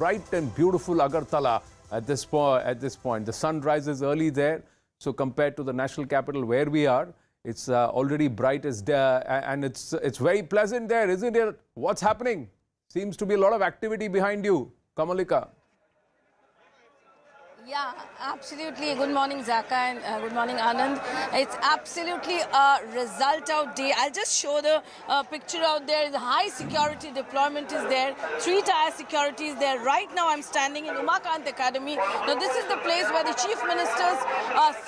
bright and beautiful Agartala at this point. The sun rises early there, so compared to the national capital where we are, it's already bright as day, and it's very pleasant there, isn't it? What's happening? Seems to be a lot of activity behind you, Kamalika. Yeah, absolutely. Good morning, Zaka, and good morning, Anand. It's absolutely a result-out day. I'll just show the picture out there. The high security deployment is there. 3-tier security is there. Right now, I'm standing in Umakant Academy. Now, this is the place where the Chief Minister's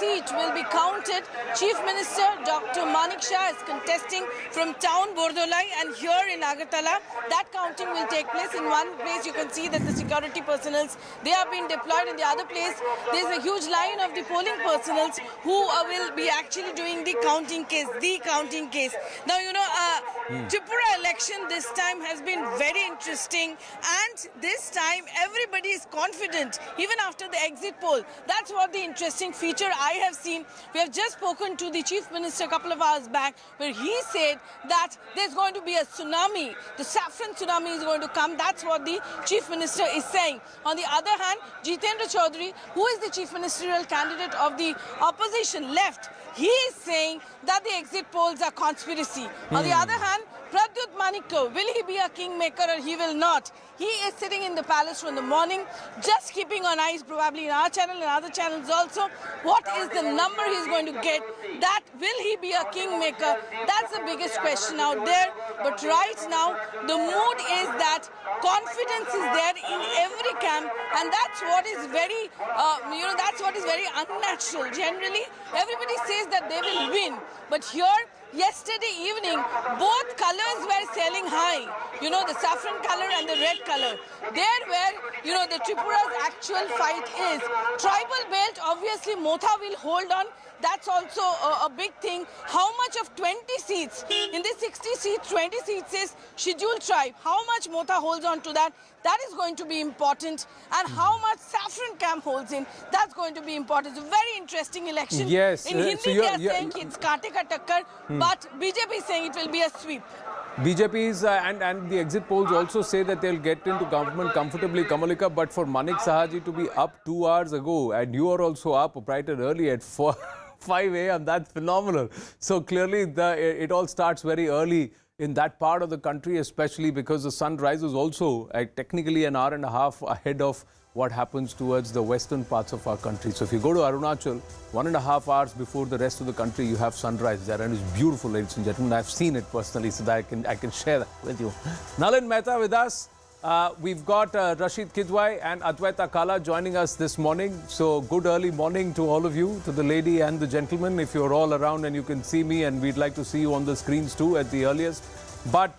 seat will be counted. Chief Minister Dr. Manik Shah is contesting from town Bordolai, and here in Agartala, that counting will take place. In one place, you can see that the security personnels, they have been deployed. In the other place, there's a huge line of the polling personnels who will be actually doing the counting case, Now, you know, Tripura election this time has been very interesting, and this time everybody is confident, even after the exit poll. That's what the interesting feature I have seen. We have just spoken to the Chief Minister a couple of hours back, where he said that there's going to be a tsunami. The saffron tsunami is going to come. That's what the Chief Minister is saying. On the other hand, Jitendra Chaudhary, who is the chief ministerial candidate of the opposition left, he is saying that the exit polls are conspiracy. On the other hand, Pradyut Manikko, will he be a kingmaker or he will not? He is sitting in the palace from the morning, just keeping on eyes, probably in our channel and other channels also. What is the number he's going to get? That will he be a kingmaker? That's the biggest question out there. But right now, the mood is that confidence is there in every camp, and that's what is very, that's what is very unnatural. Generally, everybody says that they will win, but here, yesterday evening, both colors were selling high. You know, the saffron color and the red color. There where, you know, the Tripura's actual fight is. Tribal belt, obviously, Motha will hold on. That's also a big thing. How much of 20 seats? In this 60 seats, 20 seats is scheduled tribe. How much Motha holds on to that? That is going to be important. And how much Saffron camp holds in, that's going to be important. It's a very interesting election. Yes. In Hindi, they are saying it's kaate ka takkar, but BJP is saying it will be a sweep. BJP's and the exit polls also say that they'll get into government comfortably, Kamalika, but for Manik Sahaji to be up 2 hours ago, and you are also up bright and early at 5 a.m., that's phenomenal. So clearly it all starts very early in that part of the country, especially because the sun rises also technically an hour and a half ahead of what happens towards the western parts of our country. So if you go to Arunachal, 1.5 hours before the rest of the country, you have sunrise there, and it's beautiful, ladies and gentlemen. I've seen it personally, so that I can share that with you. Nalin Mehta with us. We've got Rashid Kidwai and Adwaita Kala joining us this morning. So good early morning to all of you, to the lady and the gentleman, if you're all around and you can see me, and we'd like to see you on the screens too at the earliest. But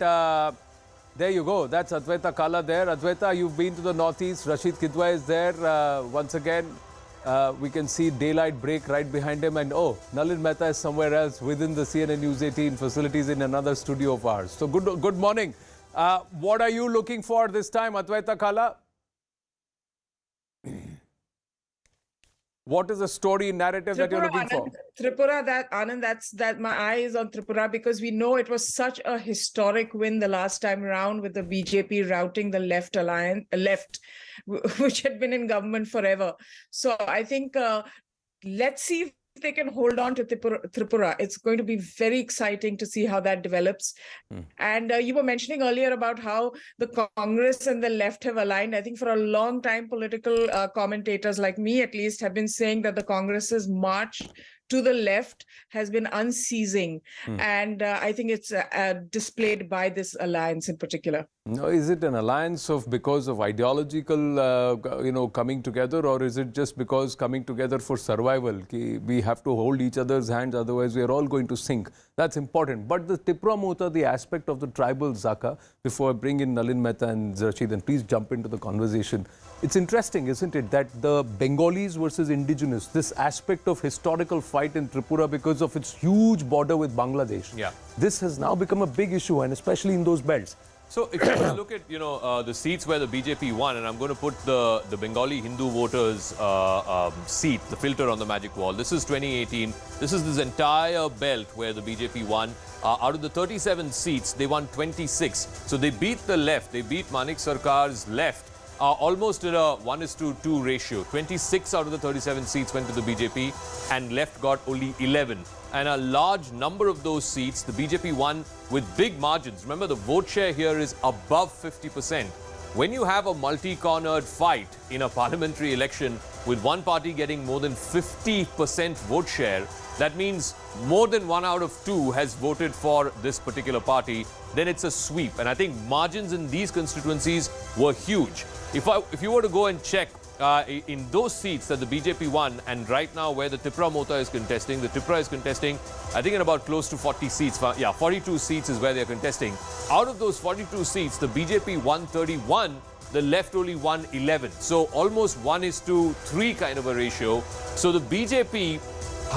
there you go. That's Adwaita Kala there. Adwaita, you've been to the northeast. Rashid Kidwai is there. Once again, we can see daylight break right behind him. And oh, Nalin Mehta is somewhere else within the CNN News 18 facilities in another studio of ours. So good morning. What are you looking for this time, Adwaita Kala? What is the story narrative that you're looking for? Tripura, that my eye is on Tripura, because we know it was such a historic win the last time around, with the BJP routing the left, which had been in government forever. So I think let's see if they can hold on to Tripura. It's going to be very exciting to see how that develops. And you were mentioning earlier about how the Congress and the left have aligned. I think for a long time, political commentators like me, at least, have been saying that the Congress's march to the left has been unceasing. And I think it's displayed by this alliance in particular. No, is it an alliance because of ideological, coming together, or is it just because coming together for survival? We have to hold each other's hands, otherwise we are all going to sink. That's important. But the Tripura Mota, the aspect of the tribal Zaka, before I bring in Nalin Mehta and Rashid, and please jump into the conversation. It's interesting, isn't it, that the Bengalis versus indigenous, this aspect of historical fight in Tripura because of its huge border with Bangladesh. Yeah. This has now become a big issue, and especially in those belts. So if you look at, the seats where the BJP won, and I'm going to put the Bengali Hindu voters seat, the filter on the magic wall. This is 2018. This is this entire belt where the BJP won. Out of the 37 seats, they won 26. So they beat the left. They beat Manik Sarkar's left. are almost in a 1:2 ratio. 26 out of the 37 seats went to the BJP and left got only 11. And a large number of those seats, the BJP won with big margins. Remember, the vote share here is above 50%. When you have a multi-cornered fight in a parliamentary election with one party getting more than 50% vote share, that means more than 1 out of 2 has voted for this particular party, then it's a sweep. And I think margins in these constituencies were huge. If you were to go and check in those seats that the BJP won, and right now where the Tripura Mota is contesting, the Tripura is contesting, I think in about close to 40 seats. Yeah, 42 seats is where they're contesting. Out of those 42 seats, the BJP won 31, the left only won 11. So almost 1:3 kind of a ratio. So the BJP,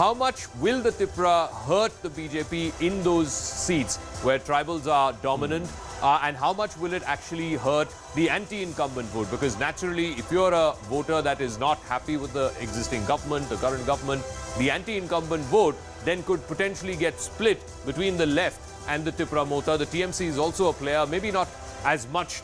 how much will the Tripura hurt the BJP in those seats where tribals are dominant? And how much will it actually hurt the anti-incumbent vote? Because naturally, if you're a voter that is not happy with the existing government, the current government, the anti-incumbent vote then could potentially get split between the left and the Tripura Mota. The TMC is also a player, maybe not as much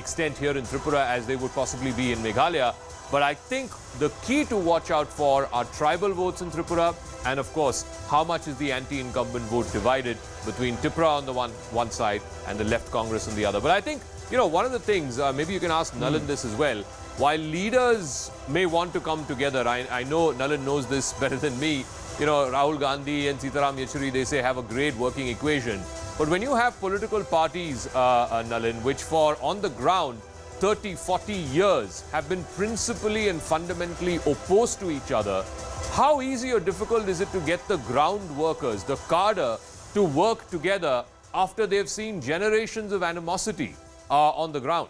extent here in Tripura as they would possibly be in Meghalaya. But I think the key to watch out for are tribal votes in Tripura, and of course, how much is the anti-incumbent vote divided between Tripura on the one side and the left Congress on the other. But I think, you know, one of the things, maybe you can ask Nagaland this as well, while leaders may want to come together, I know Nagaland knows this better than me, you know, Rahul Gandhi and Sitaram Yechuri, they say have a great working equation. But when you have political parties, Nagaland, which for on the ground, 30, 40 years have been principally and fundamentally opposed to each other, how easy or difficult is it to get the ground workers, the cadre, to work together after they've seen generations of animosity on the ground?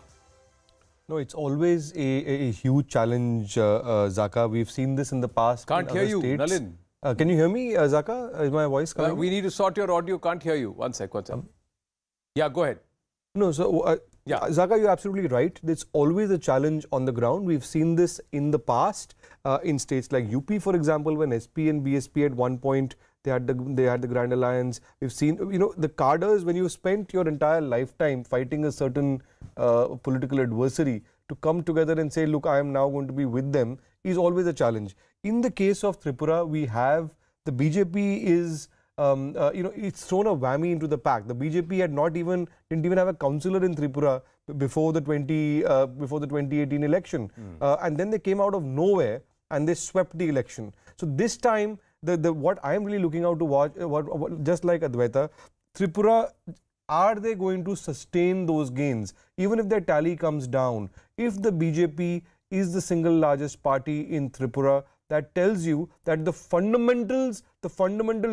No, it's always a huge challenge, Zaka. We've seen this in the past. Can't hear you, Nalin. Can you hear me, Zaka? Is my voice coming? We need to sort your audio. Can't hear you. One sec. Yeah, go ahead. No, so yeah, Zaka, you're absolutely right. It's always a challenge on the ground. We've seen this in the past in states like UP, for example, when SP and BSP at one point they had the Grand Alliance. We've seen, you know, the cadres, when you spent your entire lifetime fighting a certain political adversary, to come together and say, look, I am now going to be with them, is always a challenge. In the case of Tripura, we have the BJP is. You know, it's thrown a whammy into the pack. The BJP didn't even have a councillor in Tripura before the 2018 election, and then they came out of nowhere and they swept the election. So this time, what I am really looking out to watch, just like Advaita, Tripura, are they going to sustain those gains even if their tally comes down? If the BJP is the single largest party in Tripura, that tells you that the fundamental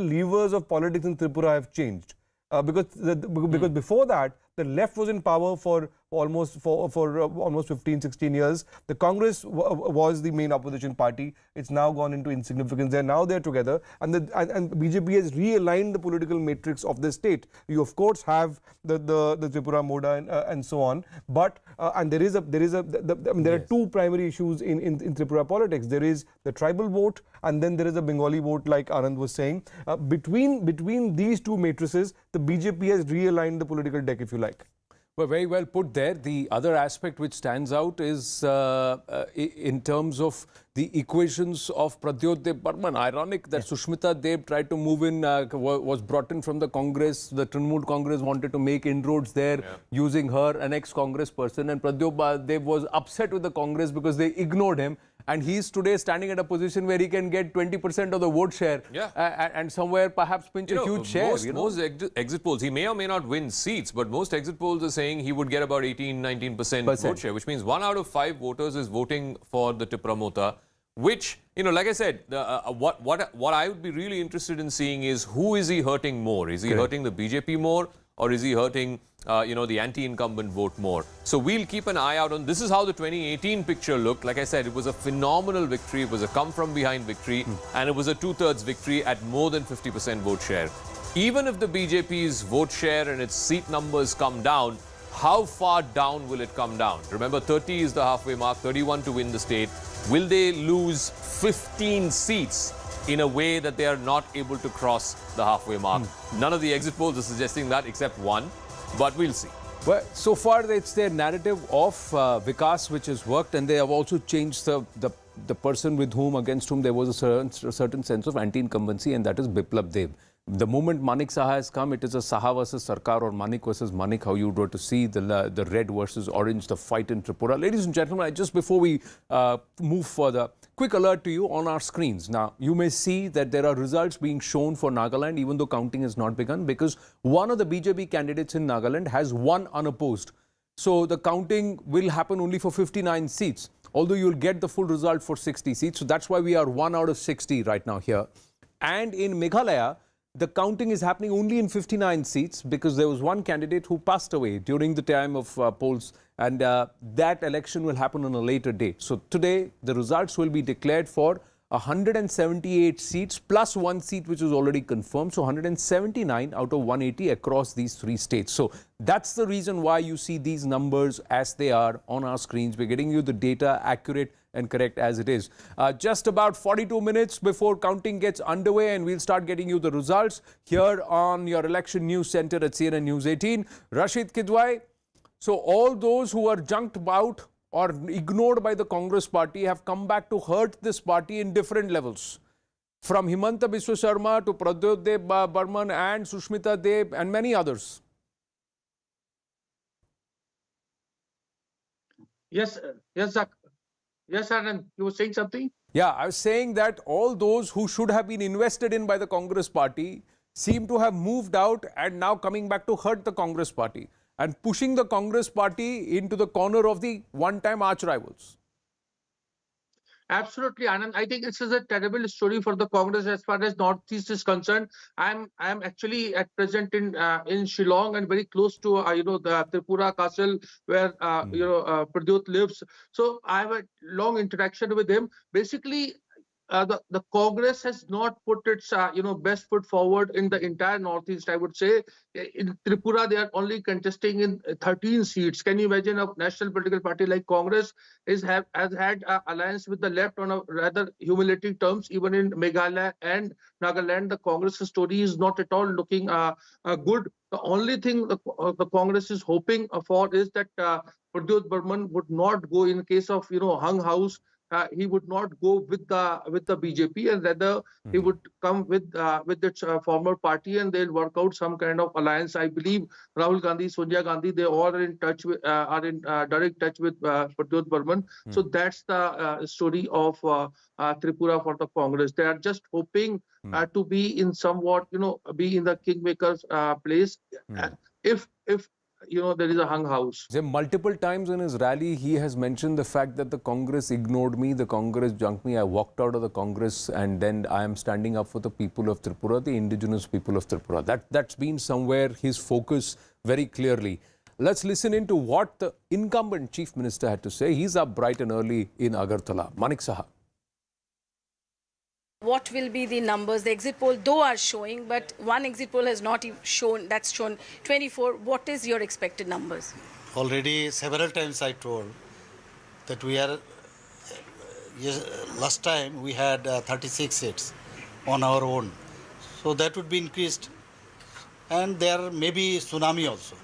levers of politics in Tripura have changed. Because before that, the left was in power for almost 15, 16 years. The Congress was the main opposition party. It's now gone into insignificance. Now they're together, and BJP has realigned the political matrix of the state. You of course have the Tripura Moda and so on, but and there are two primary issues in Tripura politics. There is the tribal vote, and then there is a Bengali vote, like Anand was saying. Between these two matrices, the BJP has realigned the political deck, if you like. Well, very well put there. The other aspect which stands out is in terms of the equations of Pradyot Dev Burman. Ironic that Sushmita Dev tried to move in, was brought in from the Congress. The Trinamool Congress wanted to make inroads there using her, an ex-Congress person. And Pradyot Dev was upset with the Congress because they ignored him. And he's today standing at a position where he can get 20% of the vote share and somewhere perhaps pinch a huge share. Most exit polls, he may or may not win seats, but most exit polls are saying he would get about 18-19% vote share, which means 1 out of 5 voters is voting for the Tripura Mota, which, you know, like I said, what I would be really interested in seeing is who is he hurting more? Is he hurting the BJP more, or is he hurting you know, the anti-incumbent vote more? So we'll keep an eye out on. This is how the 2018 picture looked. Like I said, it was a phenomenal victory. It was a come-from-behind victory, and it was a 2/3 victory at more than 50% vote share. Even if the BJP's vote share and its seat numbers come down, how far down will it come down? Remember, 30 is the halfway mark, 31 to win the state. Will they lose 15 seats in a way that they are not able to cross the halfway mark? None of the exit polls are suggesting that except one. But we'll see. Well, so far it's their narrative of Vikas which has worked, and they have also changed the person against whom there was a certain sense of anti-incumbency, and that is Biplab Dev. The moment Manik Saha has come, it is a Saha versus Sarkar or Manik versus Manik, how you were to see the red versus orange, the fight in Tripura. Ladies and gentlemen, just before we move further, quick alert to you on our screens. Now, you may see that there are results being shown for Nagaland, even though counting has not begun, because one of the BJP candidates in Nagaland has won unopposed. So the counting will happen only for 59 seats, although you'll get the full result for 60 seats. So that's why we are 1 out of 60 right now here. And in Meghalaya, the counting is happening only in 59 seats because there was one candidate who passed away during the time of polls, and that election will happen on a later date. So today, the results will be declared for 178 seats plus 1 seat which is already confirmed. So 179 out of 180 across these 3 states. So that's the reason why you see these numbers as they are on our screens. We're getting you the data accurate and correct as it is. Just about 42 minutes before counting gets underway, and we'll start getting you the results here on your election news center at CNN News 18. Rashid Kidwai. So all those who are junked out or ignored by the Congress party have come back to hurt this party in different levels. From Himanta Biswa Sharma to Pradyot Dev Burman and Sushmita Dev and many others. Yes, Zak. Yes, Anand, you were saying something? Yeah, I was saying that all those who should have been invested in by the Congress party seem to have moved out and now coming back to hurt the Congress party and pushing the Congress party into the corner of the one-time arch-rivals. Absolutely, Anand. I think this is a terrible story for the Congress as far as Northeast is concerned. I'm actually at present in Shillong and very close to the Tripura castle where Pradyot lives. So I have a long interaction with him. Basically, the Congress has not put its best foot forward in the entire Northeast. I would say in Tripura they are only contesting in 13 seats. Can you imagine a national political party like Congress has had alliance with the left on a rather humiliating terms? Even in Meghalaya and Nagaland, the Congress story is not at all looking good. The only thing the Congress is hoping for is that Pradyot Burman would not go in case of hung house. He would not go with the BJP, and rather he would come with its former party, and they'll work out some kind of alliance. I believe Rahul Gandhi, Sonia Gandhi, they all are in touch with direct touch with Pradyot Burman. So that's the story of Tripura for the Congress. They are just hoping to be in somewhat be in the kingmaker's place if there is a hung house. Multiple times in his rally, he has mentioned the fact that the Congress ignored me, the Congress junked me, I walked out of the Congress, and then I am standing up for the people of Tripura, the indigenous people of Tripura. That's been somewhere his focus very clearly. Let's listen into what the incumbent Chief Minister had to say. He's up bright and early in Agartala. Manik Saha. What will be the numbers? The exit poll, though, are showing, but one exit poll has not shown, that's shown 24. What is your expected numbers? Already several times I told that we are, last time we had 36 seats on our own. So that would be increased. And there may be tsunami also.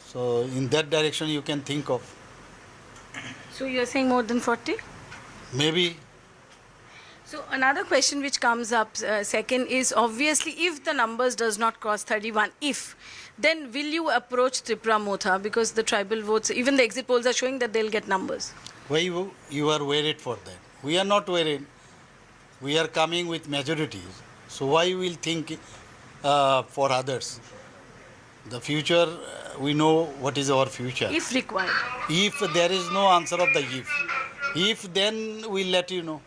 So in that direction you can think of. So you're saying more than 40? Maybe. So another question which comes up second is obviously if the numbers does not cross 31, then will you approach Tripura Motha because the tribal votes, even the exit polls are showing that they'll get numbers? Why you are worried for that? We are not worried. We are coming with majorities. So why you will think for others? The future, we know what is our future. If required. If there is no answer of the if then we'll let you know.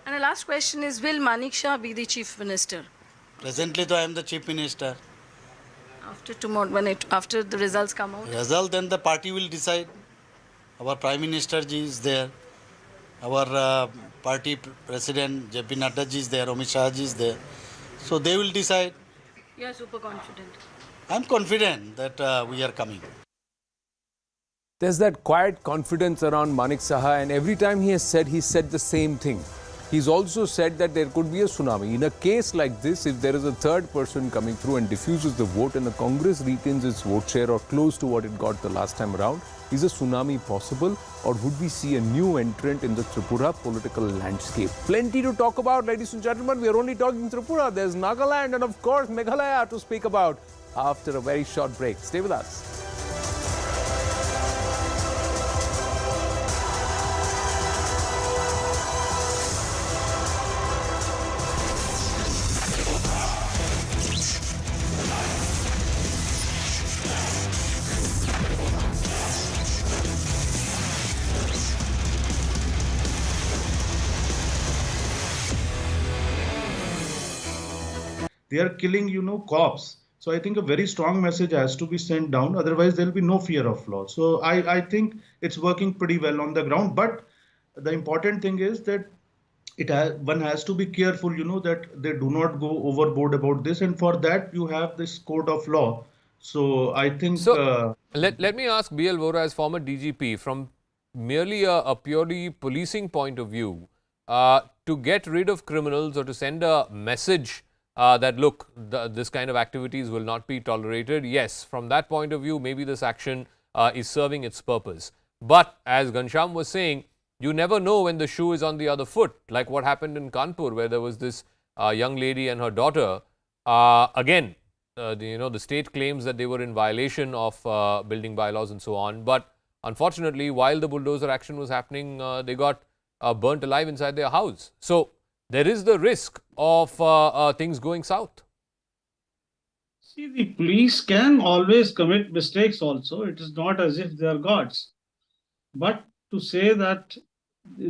And the last question is, will Manik Shah be the Chief Minister? Presently, I am the Chief Minister. After tomorrow, after the results come out? Then the party will decide. Our Prime Minister ji is there. Our party President JP Nadda ji is there. Amit Shah ji is there. So they will decide. You are super confident. I am confident that we are coming. There's that quiet confidence around Manik Saha, and every time he said the same thing. He's also said that there could be a tsunami. In a case like this, if there is a third person coming through and diffuses the vote and the Congress retains its vote share or close to what it got the last time around, is a tsunami possible, or would we see a new entrant in the Tripura political landscape? Plenty to talk about, ladies and gentlemen. We are only talking Tripura. There's Nagaland and, of course, Meghalaya to speak about after a very short break. Stay with us. They are killing, cops. So I think a very strong message has to be sent down. Otherwise, there will be no fear of law. So I think it's working pretty well on the ground. But the important thing is that one has to be careful, that they do not go overboard about this. And for that, you have this code of law. So I think... So, let me ask B.L. Vora as former DGP, from merely a purely policing point of view, to get rid of criminals or to send a message that, look, this kind of activities will not be tolerated. Yes, from that point of view, maybe this action is serving its purpose. But as Ghanshyam was saying, you never know when the shoe is on the other foot, like what happened in Kanpur, where there was this young lady and her daughter. Again, the state claims that they were in violation of building bylaws and so on. But unfortunately, while the bulldozer action was happening, they got burnt alive inside their house. So there is the risk of things going south. See, the police can always commit mistakes also. It is not as if they are gods. But to say that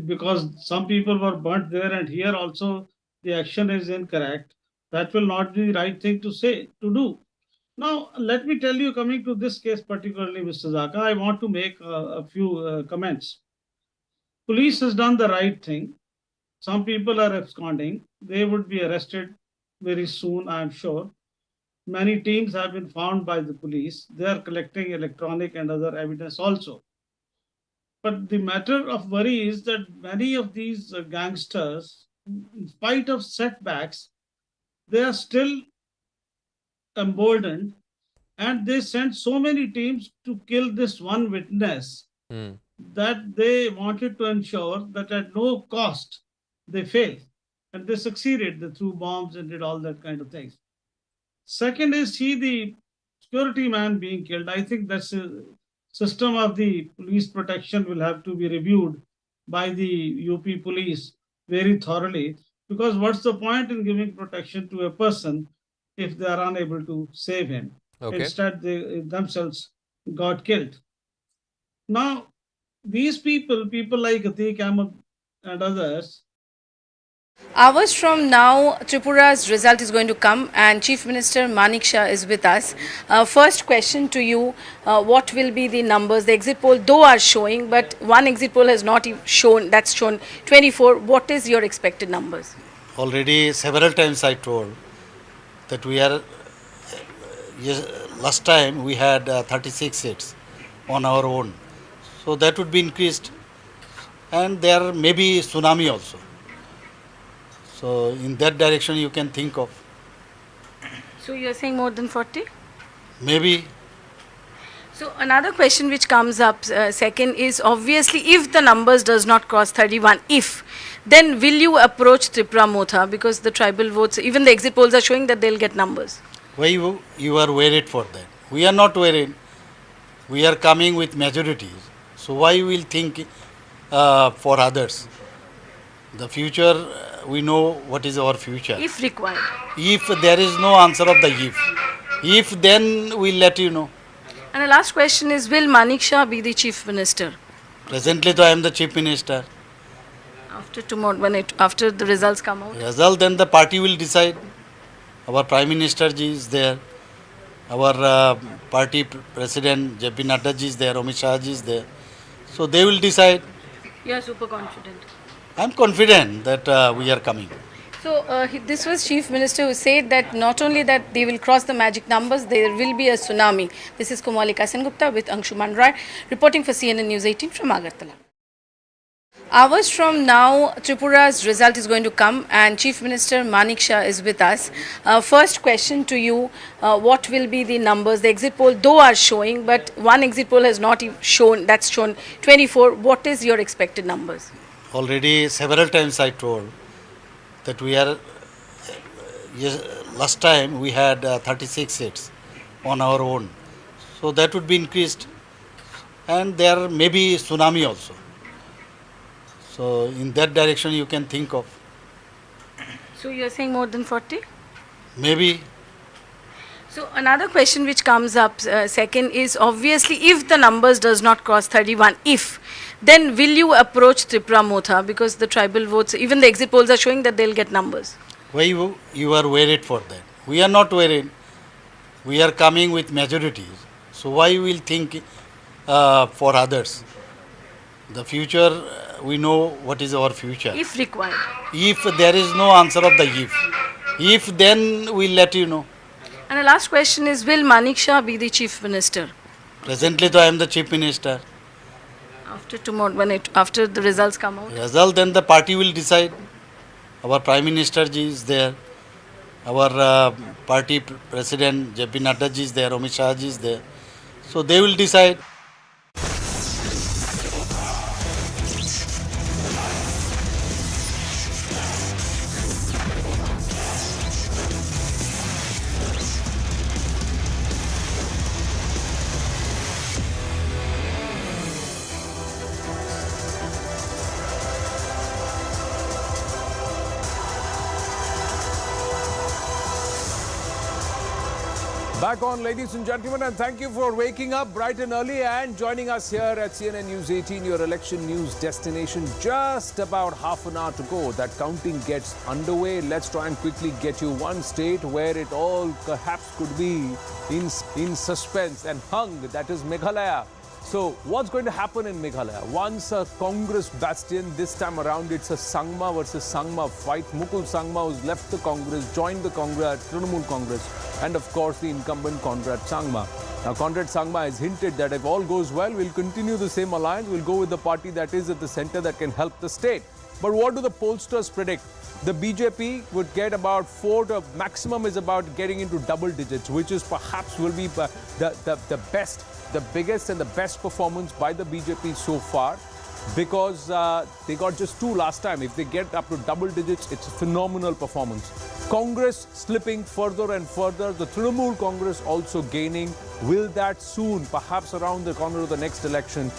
because some people were burnt there and here also the action is incorrect, that will not be the right thing to do. Now, let me tell you, coming to this case particularly, Mr. Zaka, I want to make a few comments. Police has done the right thing. Some people are absconding. They would be arrested very soon, I am sure. Many teams have been found by the police. They are collecting electronic and other evidence also. But the matter of worry is that many of these gangsters, in spite of setbacks, they are still emboldened, and they sent so many teams to kill this one witness that they wanted to ensure that at no cost they failed, and they succeeded. They threw bombs and did all that kind of things. Second is the security man being killed. I think that's a system of the police protection will have to be reviewed by the UP police very thoroughly, because what's the point in giving protection to a person if they are unable to save him? Okay. Instead, they themselves got killed. Now, these people like Atiq Ahmed and others. Hours from now, Tripura's result is going to come, and Chief Minister Manik Shah is with us. First question to you, what will be the numbers? The exit poll, though, are showing, but one exit poll has not shown, that's shown 24. What is your expected numbers? Already several times I told that we are, last time we had 36 seats on our own. So that would be increased, and there may be tsunami also. So in that direction you can think of. So you are saying more than 40? Maybe. So another question which comes up second is, obviously if the numbers does not cross 31, then will you approach Tripura Motha, because the tribal votes, even the exit polls are showing that they'll get numbers? Why you are worried for that? We are not worried. We are coming with majorities. So why we will think for others? The future, we know what is our future. If required. If there is no answer of the if, then we'll let you know. And the last question is, will Manik Shah be the Chief Minister? Presently, though, I am the Chief Minister. After tomorrow, after the results come out? Then the party will decide. Our Prime Minister ji is there. Our party President JP Nadda ji is there. Amit Shah ji is there. So they will decide. You are super confident. I am confident that we are coming. So this was Chief Minister who said that not only that they will cross the magic numbers, there will be a tsunami. This is Komalika Sengupta with Anshuman Roy reporting for CNN News 18 from Agartala. Hours from now, Tripura's result is going to come, and Chief Minister Manik Shah is with us. First question to you, what will be the numbers? The exit poll, though, are showing, but one exit poll has not shown, that's shown 24. What is your expected numbers? Already several times I told that we are, yes, last time we had 36 seats on our own. So that would be increased. And there may be tsunami also. So in that direction you can think of. So you're saying more than 40? Maybe. So another question which comes up second is, obviously if the numbers does not cross 31, then will you approach Tripura Motha, because the tribal votes, even the exit polls are showing that they'll get numbers? Why you are worried for that? We are not worried. We are coming with majorities. So why you will think for others? The future, we know what is our future. If required. If there is no answer of the if then we'll let you know. And the last question is, will Manik Shah be the Chief Minister? Presently, though, I am the Chief Minister. After tomorrow, after the results come out? Result, then the party will decide. Our Prime Minister ji is there. Our party President J.P. Nadda ji is there. Amit Shah ji is there. So they will decide. Back on, ladies and gentlemen, and thank you for waking up bright and early and joining us here at CNN News 18, your election news destination. Just about half an hour to go. That counting gets underway. Let's try and quickly get you one state where it all perhaps could be in suspense and hung. That is Meghalaya. So what's going to happen in Meghalaya? Once a Congress bastion, this time around it's a Sangma versus Sangma fight. Mukul Sangma, who's left the Congress, joined the Congress, Trinamool Congress, and of course the incumbent Conrad Sangma. Now Conrad Sangma has hinted that if all goes well, we'll continue the same alliance. We'll go with the party that is at the center that can help the state. But what do the pollsters predict? The BJP would get about 4 to maximum is about getting into double digits, which is perhaps will be the best, the biggest and the best performance by the BJP so far, because they got just 2 last time. If they get up to double digits, it's a phenomenal performance. Congress slipping further and further. The Trinamool Congress also gaining. Will that soon, perhaps around the corner of the next election,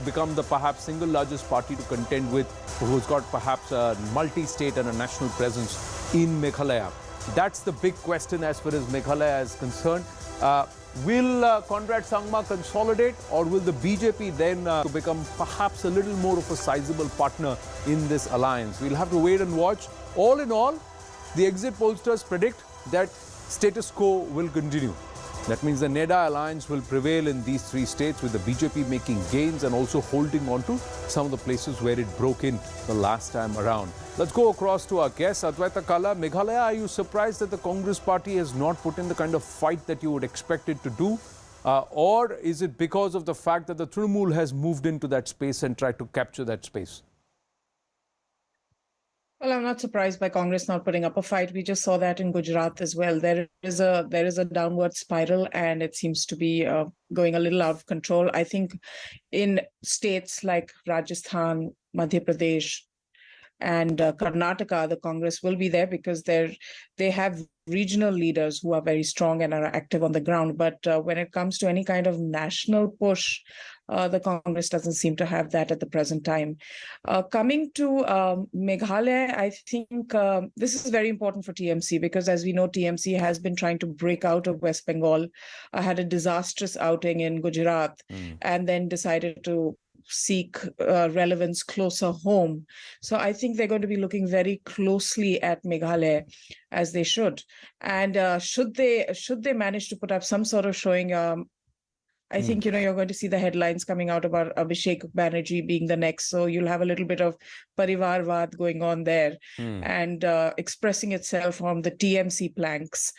become the perhaps single largest party to contend with, who's got perhaps a multi-state and a national presence in Meghalaya? That's the big question as far as Meghalaya is concerned. Will Conrad Sangma consolidate, or will the BJP then become perhaps a little more of a sizable partner in this alliance? We'll have to wait and watch. All in all, the exit pollsters predict that status quo will continue. That means the NEDA alliance will prevail in these 3 states, with the BJP making gains and also holding on to some of the places where it broke in the last time around. Let's go across to our guest, Advaita Kala. Meghalaya, are you surprised that the Congress party has not put in the kind of fight that you would expect it to do? Or is it because of the fact that the Trinamool has moved into that space and tried to capture that space? Well, I'm not surprised by Congress not putting up a fight. We just saw that in Gujarat as well. There is a downward spiral, and it seems to be going a little out of control. I think in states like Rajasthan, Madhya Pradesh, and Karnataka, the Congress will be there because they have regional leaders who are very strong and are active on the ground. But when it comes to any kind of national push, the Congress doesn't seem to have that at the present time. Coming to Meghalaya, I think this is very important for TMC, because as we know, TMC has been trying to break out of West Bengal, had a disastrous outing in Gujarat, and then decided to seek relevance closer home. So I think they're going to be looking very closely at Meghalaya, as they should. And should they manage to put up some sort of showing, I think, you're going to see the headlines coming out about Abhishek Banerjee being the next. So you'll have a little bit of Parivarvad going on there and expressing itself on the TMC planks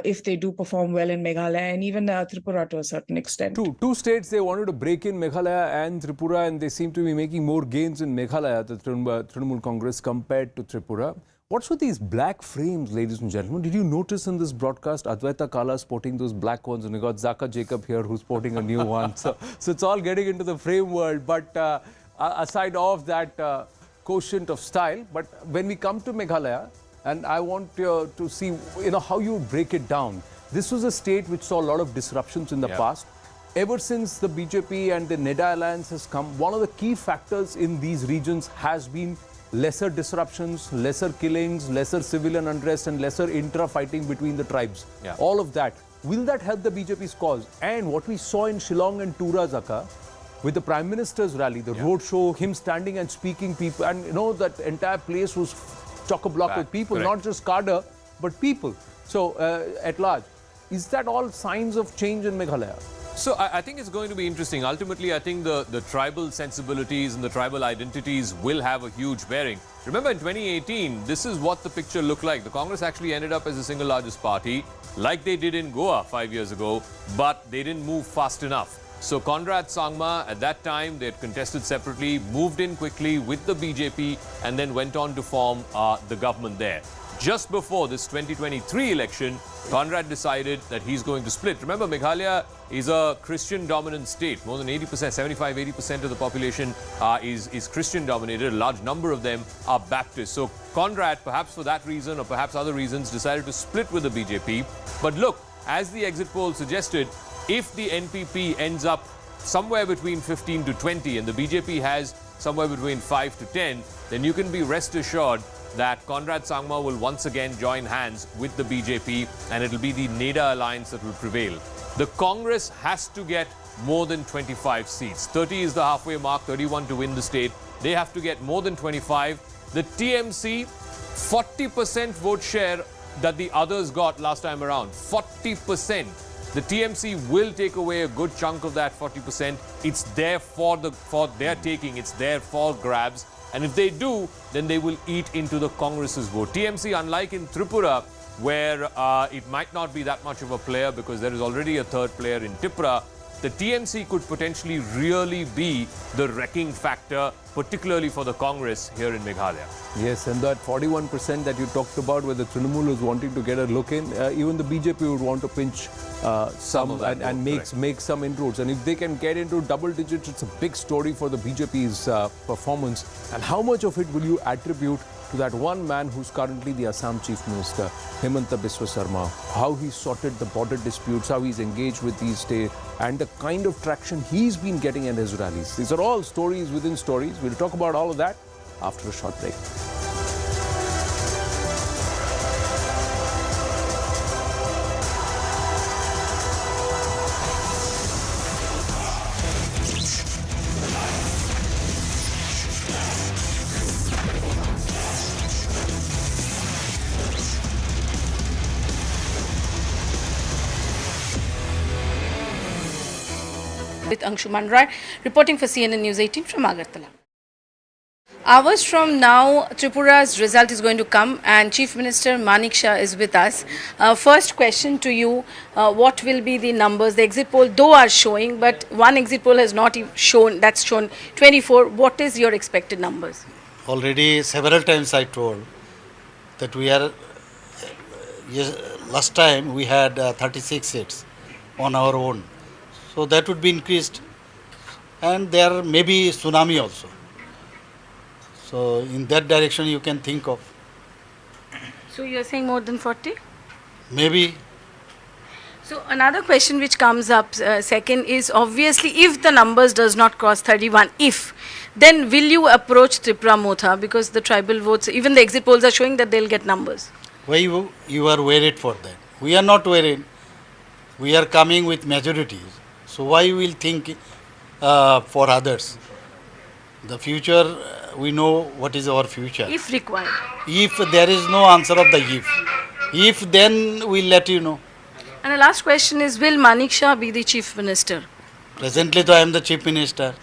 if they do perform well in Meghalaya and even Tripura to a certain extent. Two states they wanted to break in, Meghalaya and Tripura, and they seem to be making more gains in Meghalaya, the Trinamool Congress, compared to Tripura. What's with these black frames, ladies and gentlemen? Did you notice in this broadcast Advaita Kala sporting those black ones, and you got Zaka Jacob here who's sporting a new one. So it's all getting into the frame world. But aside of that quotient of style, but when we come to Meghalaya, and I want to see how you break it down. This was a state which saw a lot of disruptions in the past. Ever since the BJP and the NEDA alliance has come, one of the key factors in these regions has been lesser disruptions, lesser killings, lesser civilian unrest, and lesser intra-fighting between the tribes. All of that. Will that help the BJP's cause? And what we saw in Shillong and Tura, Zaka, with the Prime Minister's rally, the road show, him standing and speaking people, and that entire place was chock-a-block with people, not just cadre, but people. So, at large, is that all signs of change in Meghalaya? So I think it's going to be interesting. Ultimately, I think the tribal sensibilities and the tribal identities will have a huge bearing. Remember, in 2018, this is what the picture looked like. The Congress actually ended up as the single largest party, like they did in Goa 5 years ago, but they didn't move fast enough. So Conrad Sangma, at that time, they had contested separately, moved in quickly with the BJP, and then went on to form the government there. Just before this 2023 election, Conrad decided that he's going to split. Remember, Meghalaya is a Christian-dominant state. More than 80%, 75-80% of the population is Christian-dominated. A large number of them are Baptist. So Conrad, perhaps for that reason or perhaps other reasons, decided to split with the BJP. But look, as the exit poll suggested, if the NPP ends up somewhere between 15 to 20 and the BJP has somewhere between 5 to 10, then you can be rest assured that Conrad Sangma will once again join hands with the BJP, and it'll be the NEDA alliance that will prevail. The Congress has to get more than 25 seats. 30 is the halfway mark, 31 to win the state. They have to get more than 25. The TMC, 40% vote share that the others got last time around. 40%. The TMC will take away a good chunk of that 40%. It's there for their taking. It's there for grabs. And if they do, then they will eat into the Congress's vote. TMC, unlike in Tripura, where it might not be that much of a player because there is already a third player in Tripura, the TMC could potentially really be the wrecking factor, particularly for the Congress here in Meghalaya. Yes, and that 41% that you talked about where the Trinamool is wanting to get a look in, even the BJP would want to pinch some and make some inroads. And if they can get into double digits, it's a big story for the BJP's performance. And how much of it will you attribute to that one man who's currently the Assam Chief Minister, Himanta Biswa Sarma, how he sorted the border disputes, how he's engaged with these states, and the kind of traction he's been getting at his rallies. These are all stories within stories. We'll talk about all of that after a short break. With Anshuman Rai, reporting for CNN News 18 from Agartala. Hours from now, Tripura's result is going to come and Chief Minister Manik Shah is with us. First question to you, what will be the numbers? The exit poll though are showing, but one exit poll has not shown, that's shown 24. What is your expected numbers? Already several times I told that we are, last time we had 36 seats on our own. So that would be increased, and there may be tsunami also. So in that direction you can think of. So you're saying more than 40? Maybe. So another question which comes up second is obviously if the numbers does not cross 31, then will you approach Tripura Motha because the tribal votes, even the exit polls are showing that they'll get numbers? Why you are worried for that? We are not worried. We are coming with majorities. So why you will think for others? The future, we know what is our future. If required. If there is no answer of the if then we'll let you know. And the last question is, will Manik Shah be the Chief Minister? Presently, though, I am the chief minister.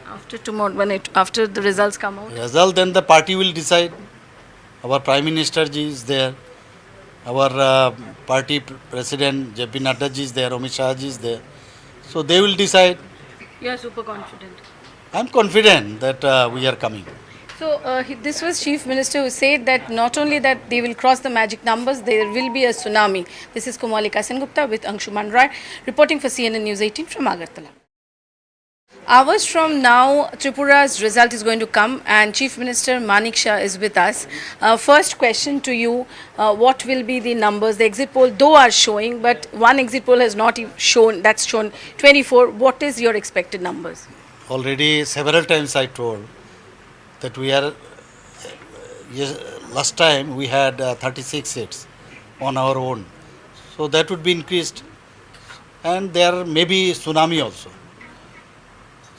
After tomorrow, after the results come out? Result, then the party will decide. Our Prime Minister ji is there. Our party president JP Nadda ji is there. Amit Shah ji is there. So they will decide. You are super confident. I am confident that we are coming. So this was Chief Minister who said that not only that they will cross the magic numbers, there will be a tsunami. This is Komalika Sengupta with Anshuman Roy reporting for CNN News 18 from Agartala. Hours from now, Tripura's result is going to come and Chief Minister Manik Shah is with us. First question to you, what will be the numbers? The exit poll though are showing, but one exit poll has not shown, that's shown 24. What is your expected numbers? Already several times I told that we are, last time we had 36 seats on our own. So that would be increased. And there may be tsunami also.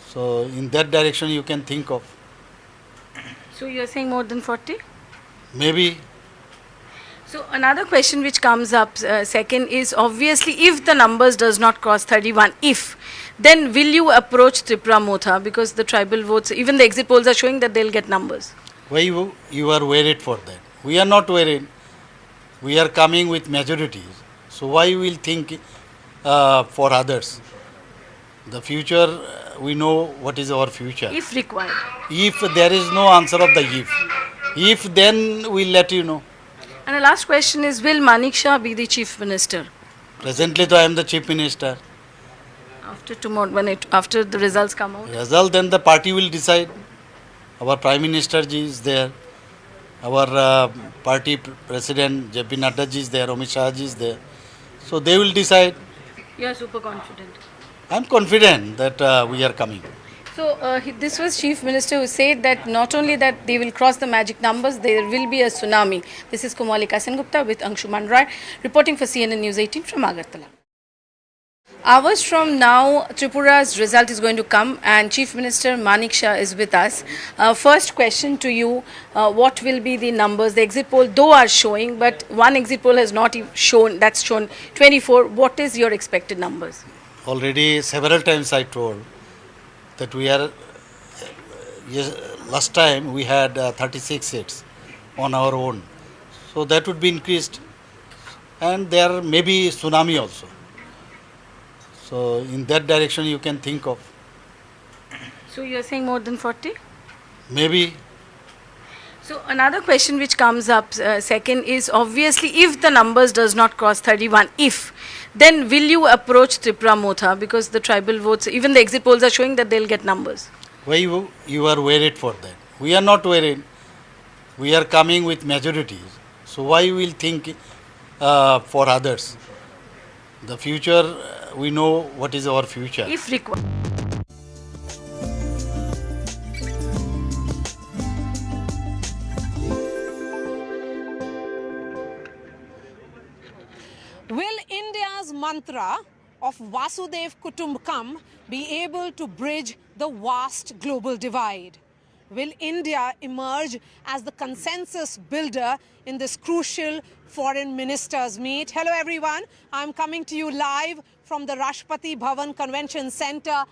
So in that direction you can think of. So you are saying more than 40? Maybe. So another question which comes up second is obviously if the numbers does not cross 31, then will you approach Tripura Motha because the tribal votes, even the exit polls are showing that they'll get numbers? Why you are worried for that? We are not worried. We are coming with majorities. So why you will think for others? The future, we know what is our future. If required. If there is no answer of the if then we'll let you know. And the last question is, will Manik Shah be the Chief Minister? Presently, though, I am the Chief Minister. After tomorrow, after the results come out? Result, then the party will decide. Our Prime Minister ji is there. Our party president JP Nadda ji is there. Amit Shah ji is there. So they will decide. You are super confident. I am confident that we are coming. So this was Chief Minister who said that not only that they will cross the magic numbers, there will be a tsunami. This is Komalika Sengupta with Anshuman Roy reporting for CNN News 18 from Agartala. Hours from now, Tripura's result is going to come and Chief Minister Manik Shah is with us. First question to you, what will be the numbers? The exit poll though are showing, but one exit poll has not shown, that's shown 24. What is your expected numbers? Already several times I told that we are, last time we had 36 seats on our own. So that would be increased. And there may be tsunami also. So in that direction you can think of. So you are saying more than 40? Maybe. So another question which comes up second is obviously if the numbers does not cross 31, then will you approach Tripura Motha because the tribal votes, even the exit polls are showing that they'll get numbers? Why you are worried for that? We are not worried. We are coming with majorities. So why you will think for others? The future, we know what is our future. If required. Will India's mantra of Vasudev Kutumbakam be able to bridge the vast global divide? Will India emerge as the consensus builder in this crucial foreign ministers meet? Hello everyone, I'm coming to you live from the Rashtrapati Bhavan Convention Center.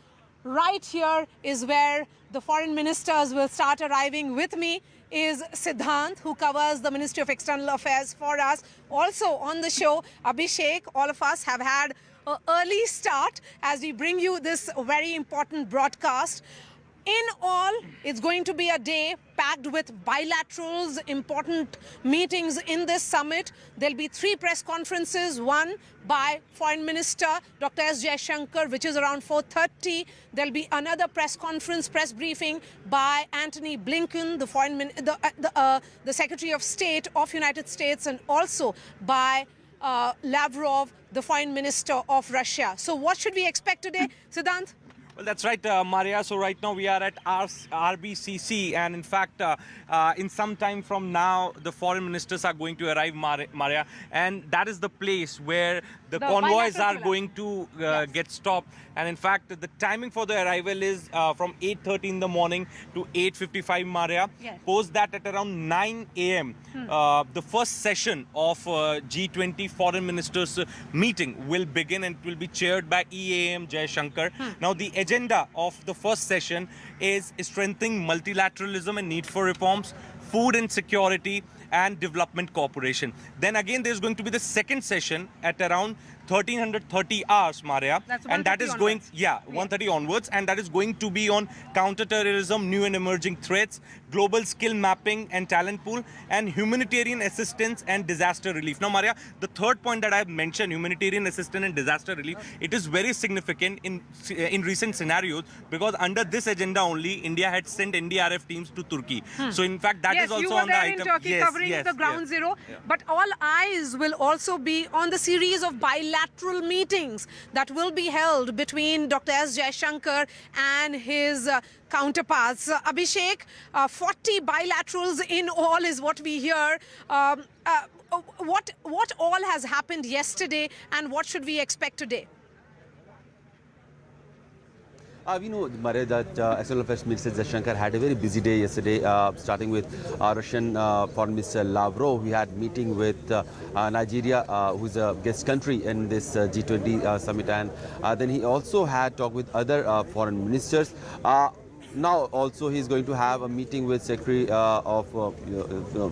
Right here is where the foreign ministers will start arriving. With me is Siddhant, who covers the Ministry of External Affairs for us. Also on the show, Abhishek. All of us have had an early start as we bring you this very important broadcast. In all, it's going to be a day packed with bilaterals, important meetings in this summit. There'll be 3 press conferences, one by Foreign Minister Dr. S. Jaishankar, which is around 4:30. There'll be another press conference, press briefing by Antony Blinken, the Secretary of State of United States, and also by Lavrov, the Foreign Minister of Russia. So what should we expect today, Siddhant? Well, that's right, Maria. So right now we are at RBCC, and in fact, in some time from now, the foreign ministers are going to arrive, Maria, and that is the place where the convoys are going to get stopped. And in fact, the timing for the arrival is from 8:30 in the morning to 8:55, Maria. Yes. Post that at around 9 a.m. The first session of G20 foreign ministers meeting will begin, and it will be chaired by EAM Jaishankar. Now, the agenda of the first session is strengthening multilateralism and need for reforms, food and security, and development cooperation. Then again, there's going to be the second session at around 1330 hours, Maria. That's and that is 1:30 going, onwards. 1:30 onwards, and that is going to be on counterterrorism, new and emerging threats, global skill mapping and talent pool, and humanitarian assistance and disaster relief. Now, Maria, the third point that I have mentioned, humanitarian assistance and disaster relief, it is very significant in recent scenarios, because under this agenda only, India had sent NDRF teams to Turkey. So, in fact, that is also you were on the there item. in Turkey covering the ground zero. But all eyes will also be on the series of bilateral meetings that will be held between Dr. S. Jaishankar and his counterparts. Abhishek, 40 bilaterals in all is what we hear. What all has happened yesterday, and what should we expect today? We know, Maria, that External Affairs Minister Jaishankar had a very busy day yesterday, starting with Russian Foreign Minister Lavrov. He had meeting with Nigeria, who's a guest country in this G20 summit, and then he also had talked with other foreign ministers. Now also he's going to have a meeting with Secretary of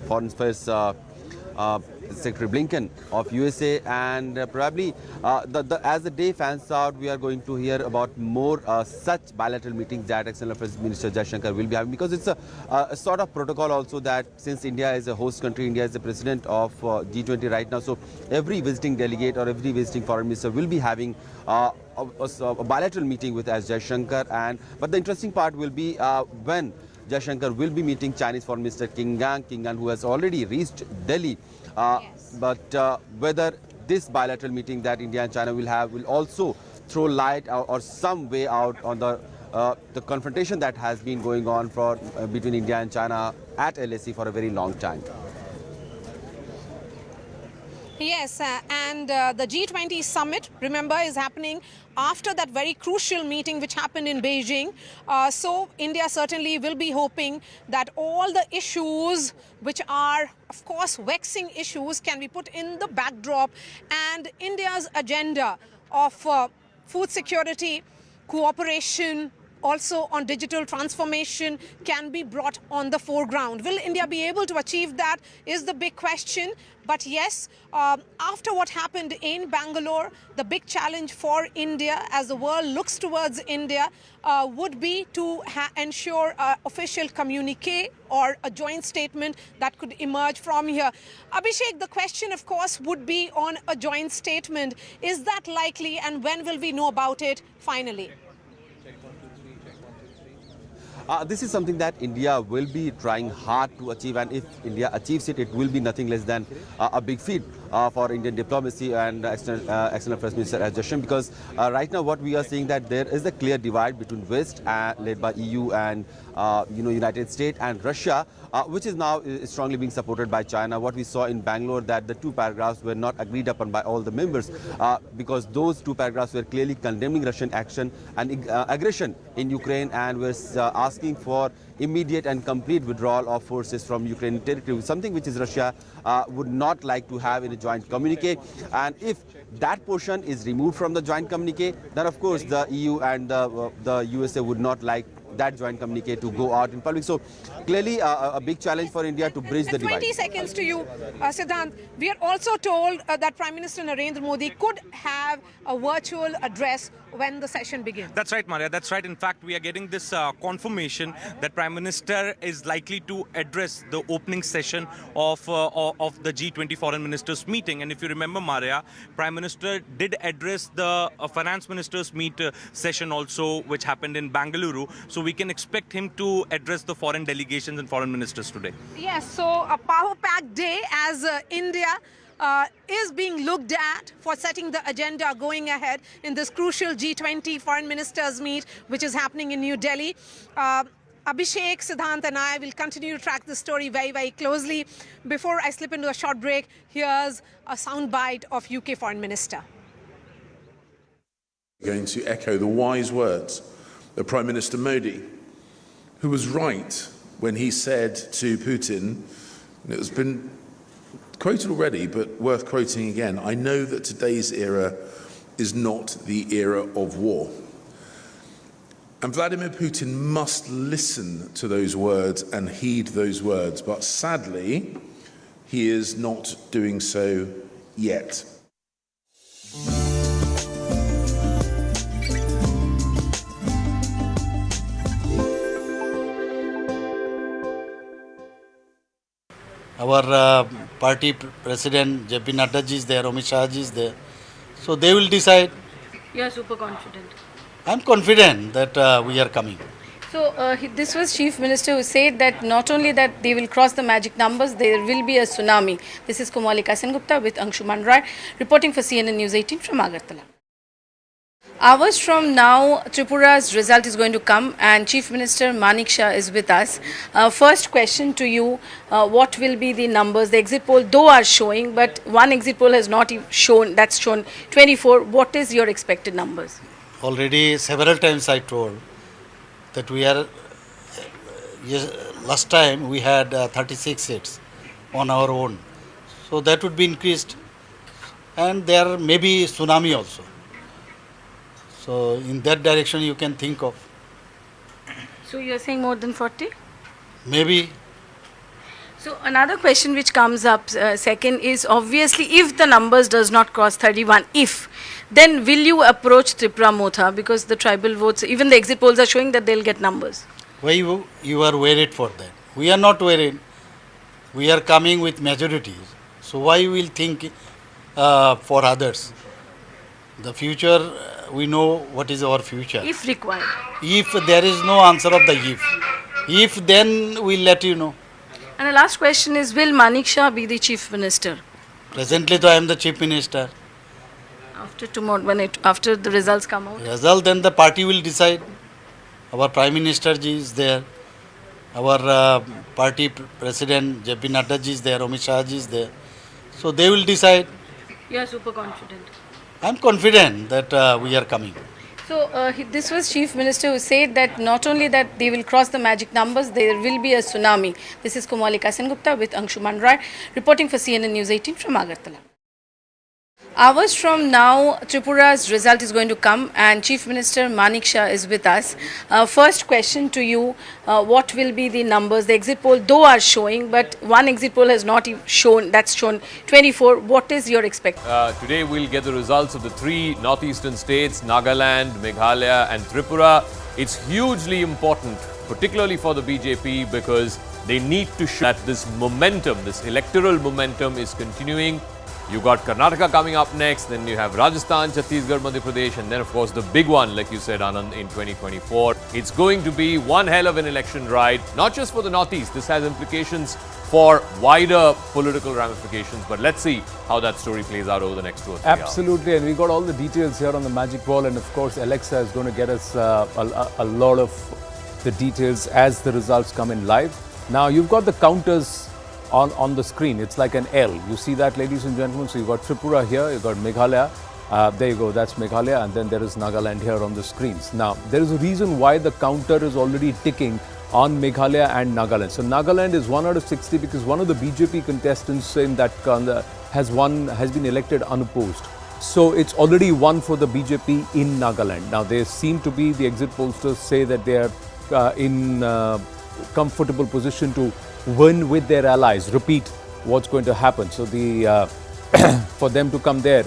Foreign Affairs, Secretary Blinken of USA, and probably as the day fans out, we are going to hear about more such bilateral meetings that External Affairs Minister Jaishankar will be having, because it's a sort of protocol also that since India is a host country, India is the president of G20 right now, so every visiting delegate or every visiting foreign minister will be having a bilateral meeting with S. Jaishankar. But the interesting part will be when Jaishankar will be meeting Chinese Foreign Minister King Gang, who has already reached Delhi. But whether this bilateral meeting that India and China will have will also throw light or some way out on the confrontation that has been going on between India and China at LAC for a very long time. Yes, and the G20 summit, remember, is happening after that very crucial meeting which happened in Beijing. So India certainly will be hoping that all the issues which are, of course, vexing issues can be put in the backdrop, and India's agenda of food security, cooperation, also on digital transformation can be brought on the foreground. Will India be able to achieve that is the big question. But yes, after what happened in Bangalore, the big challenge for India as the world looks towards India would be to ensure official communique or a joint statement that could emerge from here. Abhishek, the question, of course, would be on a joint statement. Is that likely, and when will we know about it finally? This is something that India will be trying hard to achieve, and if India achieves it, it will be nothing less than a big feat for Indian diplomacy and External Affairs Minister S. Jaishankar, because right now what we are seeing that there is a clear divide between West, led by EU and United States, and Russia, which is now strongly being supported by China. What we saw in Bangalore, that the two paragraphs were not agreed upon by all the members, because those two paragraphs were clearly condemning Russian action and aggression in Ukraine, and was asking for immediate and complete withdrawal of forces from Ukrainian territory, something which is Russia would not like to have in a joint communique. And if that portion is removed from the joint communique, then of course the EU and the USA would not like that joint communique to go out in public. So clearly a big challenge for India to bridge the divide. 20 seconds to you, Siddhant. We are also told that Prime Minister Narendra Modi could have a virtual address when the session begins. That's right, Maria. That's right. In fact, we are getting this confirmation that Prime Minister is likely to address the opening session of the G20 Foreign Ministers meeting. And if you remember, Maria, Prime Minister did address the Finance Ministers meet session also, which happened in Bangalore. So we can expect him to address the foreign delegations and foreign ministers today. Yes, so a power-packed day as India is being looked at for setting the agenda going ahead in this crucial G20 foreign ministers meet, which is happening in New Delhi. Abhishek, Siddhant and I will continue to track this story very, very closely. Before I slip into a short break, here's a soundbite of UK Foreign Minister. Going to echo the wise words of Prime Minister Modi, who was right when he said to Putin, and it has been quoted already, but worth quoting again, I know that today's era is not the era of war. And Vladimir Putin must listen to those words and heed those words, but sadly, he is not doing so yet. Our party president, JP Nadda ji is there, Amit Shah ji is there. So they will decide. You are super confident. I'm confident that we are coming. So this was Chief Minister who said that not only that they will cross the magic numbers, there will be a tsunami. This is Komalika Sengupta with Anshuman Rai reporting for CNN News 18 from Agartala. Hours from now, Tripura's result is going to come and Chief Minister Manik Shah is with us. First question to you, what will be the numbers? The exit poll though are showing, but one exit poll has not shown, that's shown 24. What is your expected numbers? Already several times I told that we are, last time we had 36 seats on our own. So that would be increased. And there may be tsunami also. So in that direction you can think of. So you are saying more than 40? Maybe. So another question which comes up second is obviously if the numbers does not cross 31, then will you approach Tripura Motha because the tribal votes, even the exit polls are showing that they'll get numbers? Why you are worried for that? We are not worried. We are coming with majorities. So why you will think for others? The future, we know what is our future. If required. If there is no answer of the if then we'll let you know. And the last question is, will Manik Shah be the Chief Minister? Presently, though, I am the Chief Minister. After tomorrow, after the results come out? Then the party will decide. Our Prime Minister ji is there. Our party president, JP Nadda ji is there. Amit Shah ji is there. So they will decide. You are super confident. I'm confident that we are coming. So this was Chief Minister who said that not only that they will cross the magic numbers, there will be a tsunami. This is Komalika Sengupta with Anshuman Rai reporting for CNN News 18 from Agartala. Hours from now, Tripura's result is going to come and Chief Minister Manik Shah is with us. First question to you, what will be the numbers? The exit poll though are showing, but one exit poll has not shown, that's shown 24. What is your expectation? Today we'll get the results of the three northeastern states, Nagaland, Meghalaya and Tripura. It's hugely important, particularly for the BJP, because they need to show that this momentum, this electoral momentum is continuing. You got Karnataka coming up next, then you have Rajasthan, Chhattisgarh, Madhya Pradesh, and then of course the big one, like you said, Anand, in 2024. It's going to be one hell of an election ride, not just for the Northeast. This has implications for wider political ramifications, but let's see how that story plays out over the next 2 or 3 hours. Absolutely, and we got all the details here on the magic wall, and of course Alexa is going to get us a lot of the details as the results come in live. Now you've got the counters on the screen. It's like an L. You see that, ladies and gentlemen? So you've got Tripura here, you've got Meghalaya. There you go, that's Meghalaya, and then there is Nagaland here on the screens. Now, there is a reason why the counter is already ticking on Meghalaya and Nagaland. So Nagaland is 1 out of 60 because one of the BJP contestants in that has been elected unopposed. So it's already won for the BJP in Nagaland. Now, they seem to be, the exit pollsters say that they are in comfortable position to win with their allies. Repeat what's going to happen. So for them to come there.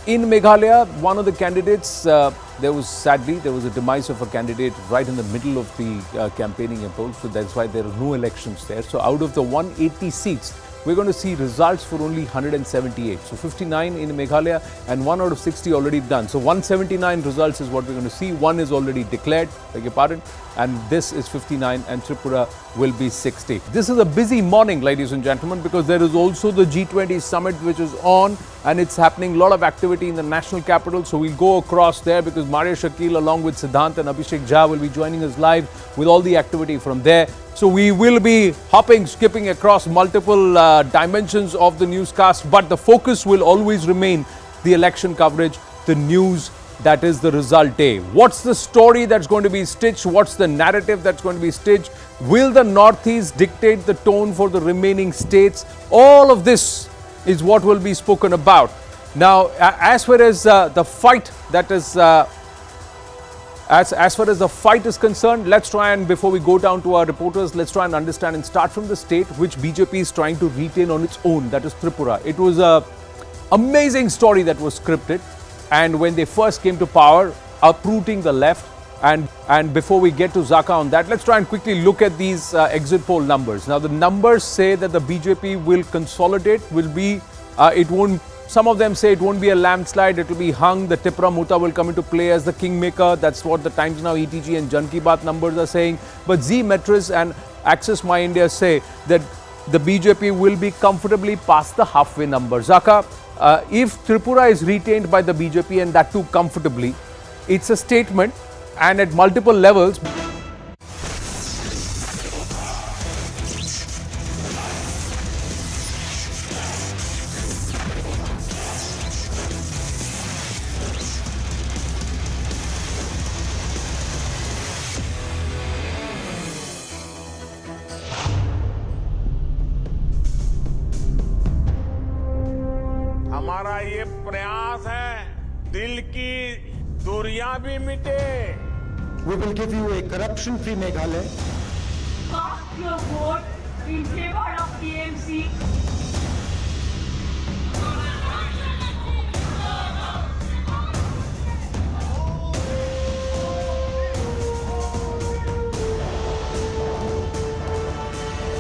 In Meghalaya, one of the candidates, there was a demise of a candidate right in the middle of the campaigning polls. So that's why there are no elections there. So out of the 180 seats, we're going to see results for only 178. So 59 in Meghalaya and 1 out of 60 already done. So 179 results is what we're going to see. One is already declared, beg your pardon. and this is 59, and Tripura will be 60. This is a busy morning, ladies and gentlemen, because there is also the G20 summit which is on, and it's happening. A lot of activity in the national capital, so we'll go across there because Maria Shakil along with Siddhant and Abhishek Jha will be joining us live with all the activity from there. So we will be hopping, skipping across multiple dimensions of the newscast, but the focus will always remain the election coverage, the news, that is the result day. What's the story that's going to be stitched? What's the narrative that's going to be stitched? Will the Northeast dictate the tone for the remaining states? All of this is what will be spoken about. Now, as far as the fight that is as far as the fight is concerned, let's try and, before we go down to our reporters, let's try and understand and start from the state which BJP is trying to retain on its own, that is Tripura. It was a amazing story that was scripted, and when they first came to power, uprooting the left. And before we get to Zaka on that, let's try and quickly look at these exit poll numbers. Now, the numbers say that the BJP will consolidate, some of them say it won't be a landslide, it will be hung. The Tripura Muta will come into play as the kingmaker. That's what the Times Now, ETG and Jan Ki Baat numbers are saying. But Zee Metrics and Access My India say that the BJP will be comfortably past the halfway number. Zaka, if Tripura is retained by the BJP, and that too comfortably, it's a statement, and at multiple levels. हमारा ये प्रयास है दिल की दूरियां भी मिटे. We will give you a corruption-free Meghalaya. Cast your vote in favor of TMC.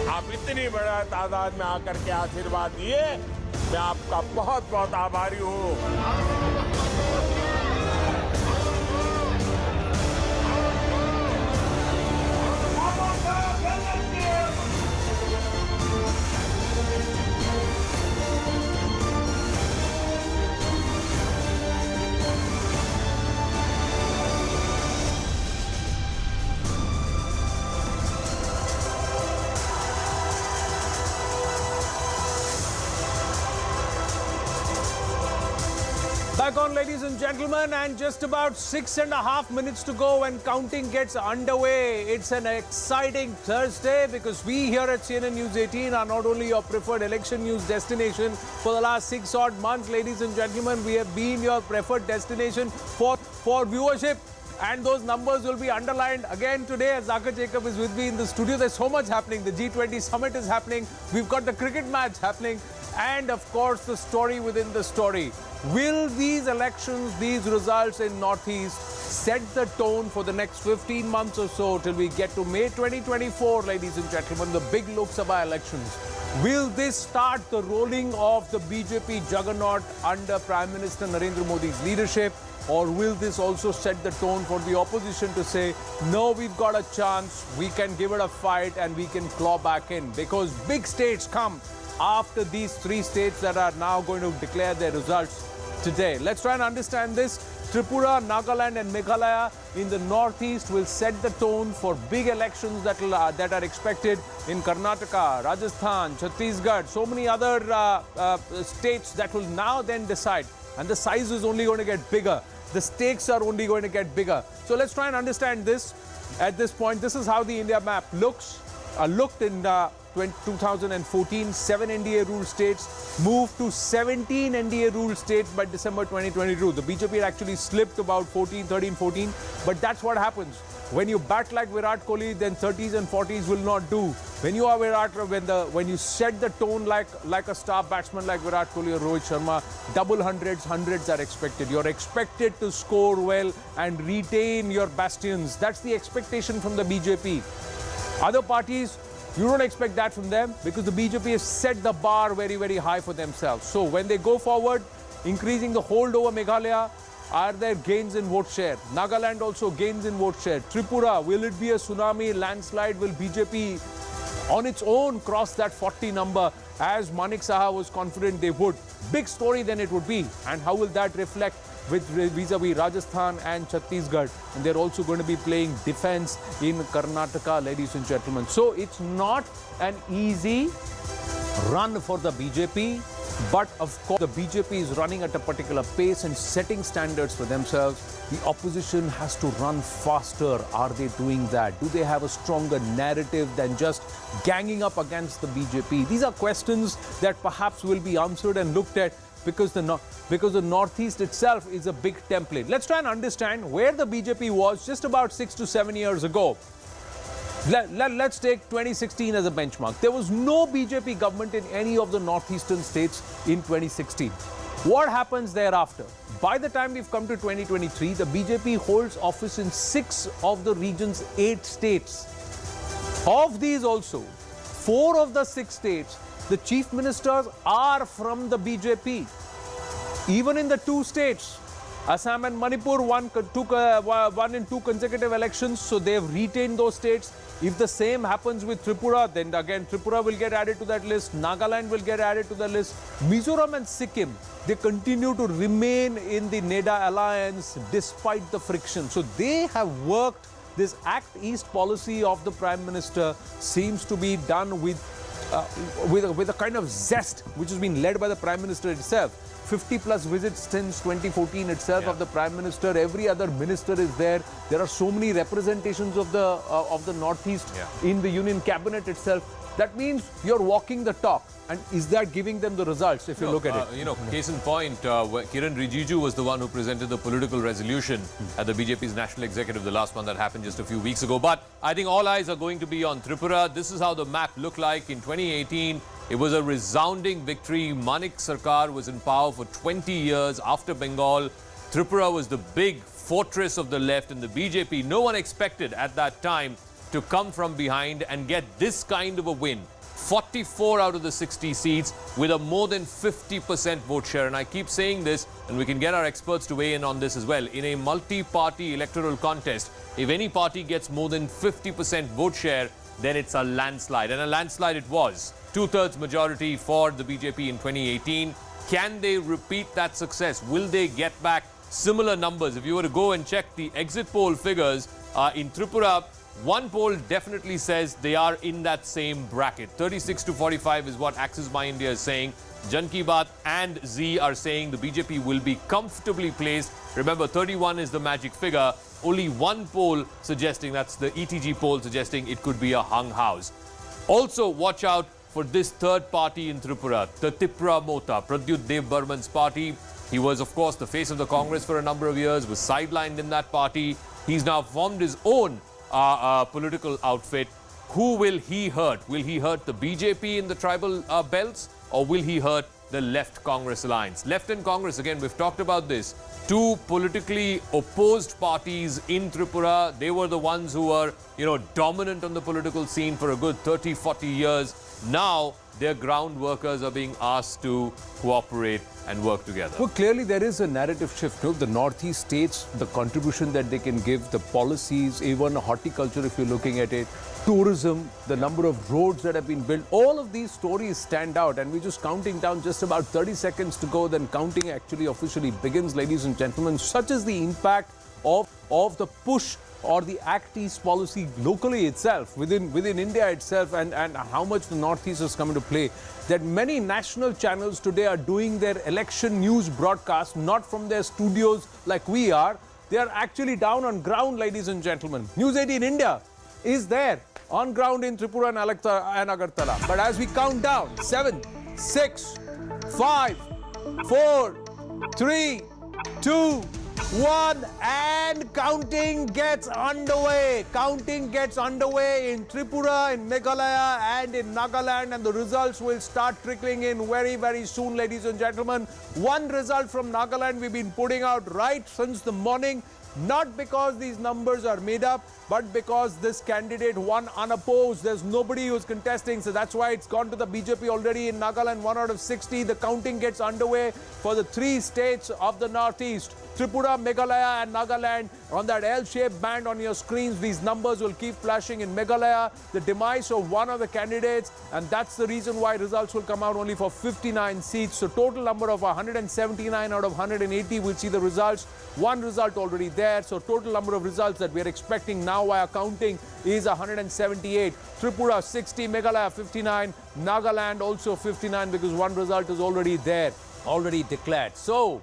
आप इतनी बड़ा तादाद में आकर के आशीर्वाद दिए, मैं आपका बहुत बहुत आभारी हूँ. Back on, ladies and gentlemen, and just about 6.5 minutes to go when counting gets underway. It's an exciting Thursday because we here at CNN News 18 are not only your preferred election news destination for the last 6 odd months, ladies and gentlemen, we have been your preferred destination for viewership. And those numbers will be underlined again today as Zaka Jacob is with me in the studio. There's so much happening. The G20 summit is happening. We've got the cricket match happening. And of course, the story within the story. Will these elections, these results in Northeast set the tone for the next 15 months or so till we get to May 2024, ladies and gentlemen, the big Lok Sabha elections? Will this start the rolling of the BJP juggernaut under Prime Minister Narendra Modi's leadership? Or will this also set the tone for the opposition to say, no, we've got a chance, we can give it a fight and we can claw back in? Because big states come after these 3 states that are now going to declare their results today. Let's try and understand this. Tripura, Nagaland and Meghalaya in the Northeast will set the tone for big elections that are expected in Karnataka, Rajasthan, Chhattisgarh, so many other states that will now then decide. And the size is only going to get bigger. The stakes are only going to get bigger. So let's try and understand this at this point. This is how the India map looked in 2014. 7 NDA ruled states moved to 17 NDA ruled states by December 2022. The BJP had actually slipped about 13, 14. But that's what happens. When you bat like Virat Kohli, then 30s and 40s will not do. When you are Virat, when you set the tone like a star batsman like Virat Kohli or Rohit Sharma, double hundreds are expected. You're expected to score well and retain your bastions. That's the expectation from the BJP. Other parties, you don't expect that from them because the BJP has set the bar very, very high for themselves. So when they go forward, increasing the hold over Meghalaya, are there gains in vote share? Nagaland also gains in vote share. Tripura, will it be a tsunami landslide? Will BJP on its own cross that 40 number as Manik Saha was confident they would? Big story then it would be. And how will that reflect with vis-a-vis Rajasthan and Chhattisgarh? And they're also going to be playing defense in Karnataka, ladies and gentlemen. So it's not an easy run for the BJP. But of course, the BJP is running at a particular pace and setting standards for themselves. The opposition has to run faster. Are they doing that? Do they have a stronger narrative than just ganging up against the BJP? These are questions that perhaps will be answered and looked at because the Northeast itself is a big template. Let's try and understand where the BJP was just about 6 to 7 years ago. Let's take 2016 as a benchmark. There was no BJP government in any of the northeastern states in 2016. What happens thereafter? By the time we've come to 2023, the BJP holds office in 6 of the region's 8 states. Of these also, 4 of the 6 states, the chief ministers are from the BJP. Even in the 2 states, Assam and Manipur won in 2 consecutive elections, so they've retained those states. If the same happens with Tripura, then again Tripura will get added to that list. Nagaland will get added to the list. Mizoram and Sikkim, they continue to remain in the NEDA alliance despite the friction. So they have worked. This Act East policy of the Prime Minister seems to be done with a kind of zest, which has been led by the Prime Minister itself. 50 plus visits since 2014 itself of the Prime Minister. Every other minister is there. There are so many representations of the Northeast in the Union Cabinet itself. That means you're walking the talk. And is that giving them the results if you look at it? Case in point, Kiran Rijiju was the one who presented the political resolution at the BJP's national executive, the last one that happened just a few weeks ago. But I think all eyes are going to be on Tripura. This is how the map looked like in 2018. It was a resounding victory. Manik Sarkar was in power for 20 years after Bengal. Tripura was the big fortress of the left and the BJP. No one expected at that time to come from behind and get this kind of a win. 44 out of the 60 seats with a more than 50% vote share. And I keep saying this, and we can get our experts to weigh in on this as well. In a multi-party electoral contest, if any party gets more than 50% vote share, then it's a landslide. And a landslide it was. 2/3 majority for the BJP in 2018. Can they repeat that success? Will they get back similar numbers? If you were to go and check the exit poll figures in Tripura, one poll definitely says they are in that same bracket. 36 to 45 is what Axis My India is saying. Jan Ki Baat and Z are saying the BJP will be comfortably placed. Remember, 31 is the magic figure. Only one poll suggesting, that's the ETG poll, suggesting it could be a hung house. Also, watch out for this third party in Tripura, the Tripura Mota, Pradyut Dev Burman's party. He was, of course, the face of the Congress for a number of years, was sidelined in that party. He's now formed his own political outfit. Who will he hurt? Will he hurt the BJP in the tribal belts, or will he hurt the Left Congress alliance? Left and Congress, again, we've talked about this. 2 politically opposed parties in Tripura. They were the ones who were, dominant on the political scene for a good 30, 40 years. Now, their ground workers are being asked to cooperate and work together. Well, clearly there is a narrative shift. The Northeast states, the contribution that they can give, the policies, even horticulture if you're looking at it, tourism, the number of roads that have been built, all of these stories stand out. And we're just counting down just about 30 seconds to go. Then counting actually officially begins, ladies and gentlemen. Such is the impact of the push or the Act East policy locally itself, within India itself, and how much the Northeast has come into play, that many national channels today are doing their election news broadcast not from their studios like we are. They are actually down on ground, ladies and gentlemen. News 18 India is there on ground in Tripura and Agartala. But as we count down, 7, 6, 5, 4, 3, 2, 1, and counting gets underway. Counting gets underway in Tripura, in Meghalaya and in Nagaland, and the results will start trickling in very, very soon, ladies and gentlemen. One result from Nagaland we've been putting out right since the morning, not because these numbers are made up, but because this candidate won unopposed. There's nobody who's contesting, so that's why it's gone to the BJP already in Nagaland, 1 out of 60. The counting gets underway for the 3 states of the Northeast. Tripura, Meghalaya and Nagaland on that L-shaped band on your screens. These numbers will keep flashing. In Meghalaya, the demise of one of the candidates, and that's the reason why results will come out only for 59 seats. So total number of 179 out of 180 will see the results. One result already there. So total number of results that we are expecting now via counting is 178. Tripura 60, Meghalaya 59, Nagaland also 59 because one result is already there, already declared. So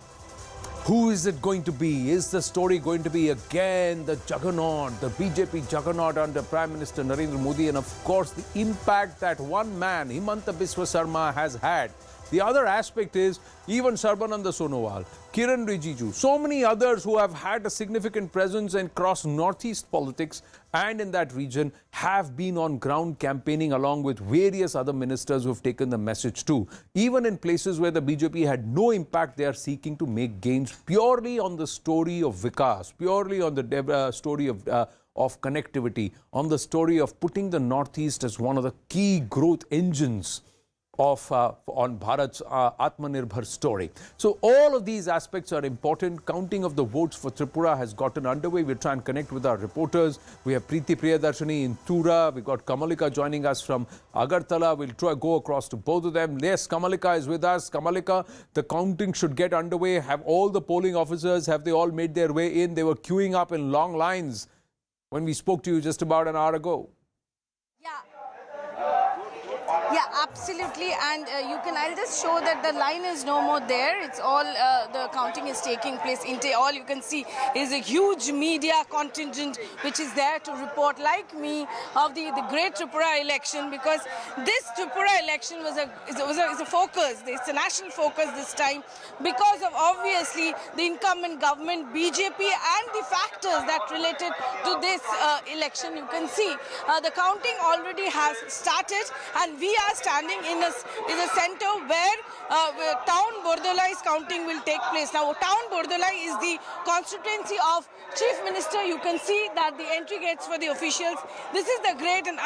who is it going to be? Is the story going to be again the juggernaut, the BJP juggernaut under Prime Minister Narendra Modi? And of course, the impact that one man, Himanta Biswa Sarma, has had. The other aspect is even Sarbananda Sonowal, Kiran Rijiju, so many others who have had a significant presence across northeast politics and in that region have been on ground campaigning along with various other ministers who have taken the message too. Even in places where the BJP had no impact, they are seeking to make gains purely on the story of Vikas, purely on the story of connectivity, on the story of putting the northeast as one of the key growth engines on Bharat's Atmanirbhar story. So all of these aspects are important. Counting of the votes for Tripura has gotten underway. We'll try and connect with our reporters. We have Preeti Priyadarshini in Tura. We've got Kamalika joining us from Agartala. We'll try go across to both of them. Yes, Kamalika is with us. Kamalika, the counting should get underway. Have all the polling officers, have they all made their way in? They were queuing up in long lines when we spoke to you just about an hour ago. Yeah, absolutely. And I'll just show that the line is no more there. It's all, the counting is taking place. All you can see is a huge media contingent which is there to report, like me, of the great Tripura election, because this Tripura election is a focus. It's a national focus this time because of obviously the incumbent government, BJP, and the factors that related to this election. You can see the counting already has started, and we are standing in a center where town Bordolai's counting will take place. Now, town Bordolai is the constituency of Chief Minister. You can see that the entry gates for the officials. This is the great, and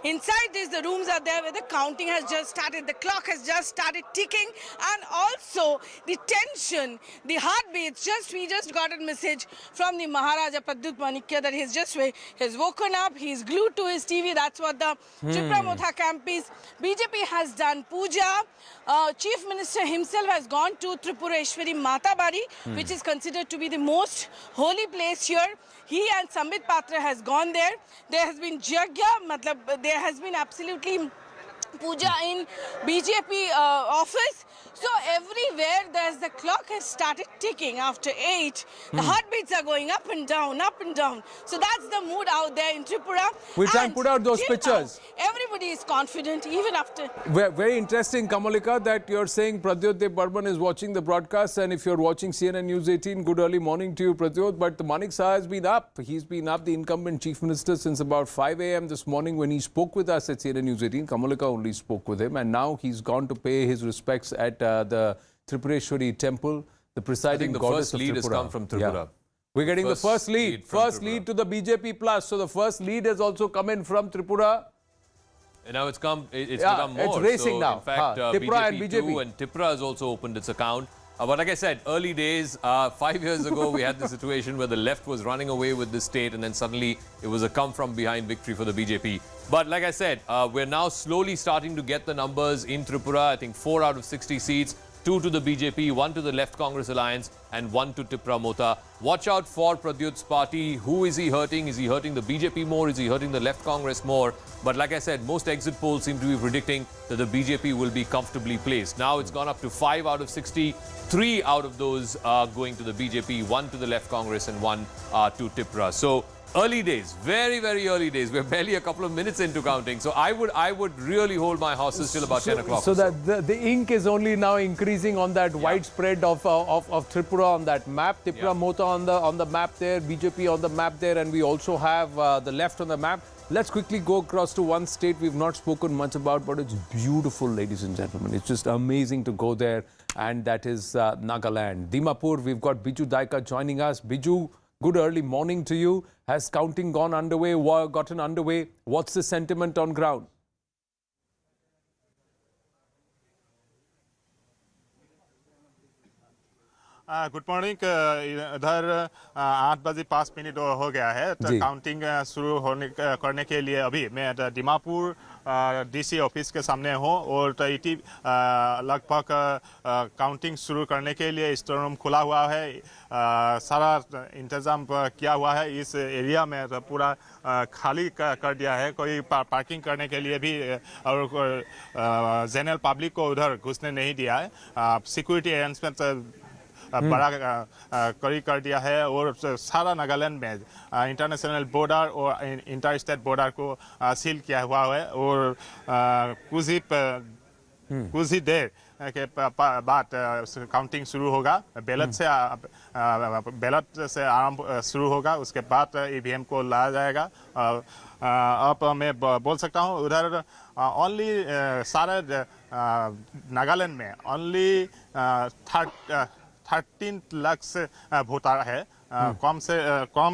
inside this, the rooms are there where the counting has just started. The clock has just started ticking, and also the tension, the heartbeats. We just got a message from the Maharaja Paddut Manikya that he's woken up. He's glued to his TV. That's what the Tripura Motha camp is. BJP has done puja. Chief Minister himself has gone to Tripureshwari Matabari, which is considered to be the most holy place here. He and Sambit Patra has gone there. There has been Jagya, there has been absolutely puja in BJP office. So everywhere the clock has started ticking after 8. The heartbeats are going up and down, up and down. So that's the mood out there in Tripura. We'll try and put out those pictures. Now, everybody is confident even after. Very interesting, Kamalika, that you're saying Pradyot Dev Burman is watching the broadcast, and if you're watching CNN News 18, good early morning to you, Pradyot. But Manik Saha has been up. He's been up, the incumbent Chief Minister, since about 5 a.m. this morning when he spoke with us at CNN News 18. Kamalika only spoke with him, and now he's gone to pay his respects at the Tripureshwari temple, the presiding goddess of Tripura. I think the first lead has come from Tripura. Yeah. We're getting the first lead. First lead to the BJP plus. So the first lead has also come in from Tripura. And now it's become more. It's racing now. In fact, BJP 2 and Tripura has also opened its account. But like I said, early days, 5 years ago, we had the situation where the left was running away with the state, and then suddenly it was a come-from-behind victory for the BJP. But like I said, we're now slowly starting to get the numbers in Tripura. I think 4 out of 60 seats, 2 to the BJP, 1 to the Left Congress Alliance, and 1 to Tripura Motha. Watch out for Pradyut's party. Who is he hurting? Is he hurting the BJP more? Is he hurting the Left Congress more? But like I said, most exit polls seem to be predicting that the BJP will be comfortably placed. Now it's gone up to 5 out of 60. 3 out of those are going to the BJP, 1 to the Left Congress, and 1 to Tripura. So early days, very, very early days. We're barely a couple of minutes into counting. So I would really hold my horses till about 10 o'clock. So that the ink is only now increasing on that widespread of Tripura on that map. Tripura Motha on the map there, BJP on the map there, and we also have the left on the map. Let's quickly go across to one state we've not spoken much about, but it's beautiful, ladies and gentlemen. It's just amazing to go there, and that is Nagaland. Dimapur, we've got Biju Daika joining us. Biju, good early morning to you. Has counting gotten underway? What's the sentiment on ground? Good morning. इधर 8:05 हो गया है, तो counting शुरू करने के लिए अभी मैं दीमापुर डीसी ऑफिस के सामने हूँ और लगभग काउंटिंग शुरू करने के लिए स्ट्रांग रूम खुला हुआ है। सारा इंतजाम किया हुआ है। इस एरिया में तो पूरा खाली कर दिया है, कोई पार्किंग करने के लिए भी और जनरल पब्लिक को उधर घुसने नहीं दिया है। सिक्योरिटी अरेंजमेंट बड़ा कड़ी कर दिया है और सारा नागालैंड में इंटरनेशनल बॉर्डर और इंटर स्टेट बॉर्डर को सील किया हुआ है और कुछ ही देर के बाद काउंटिंग शुरू होगा। बैलेट से आरंभ शुरू होगा, उसके बाद ईवीएम को लाया जाएगा। अब मैं बोल सकता हूँ उधर ओनली सारे नागालैंड में ओनली 13 लाख से वोटर है। कम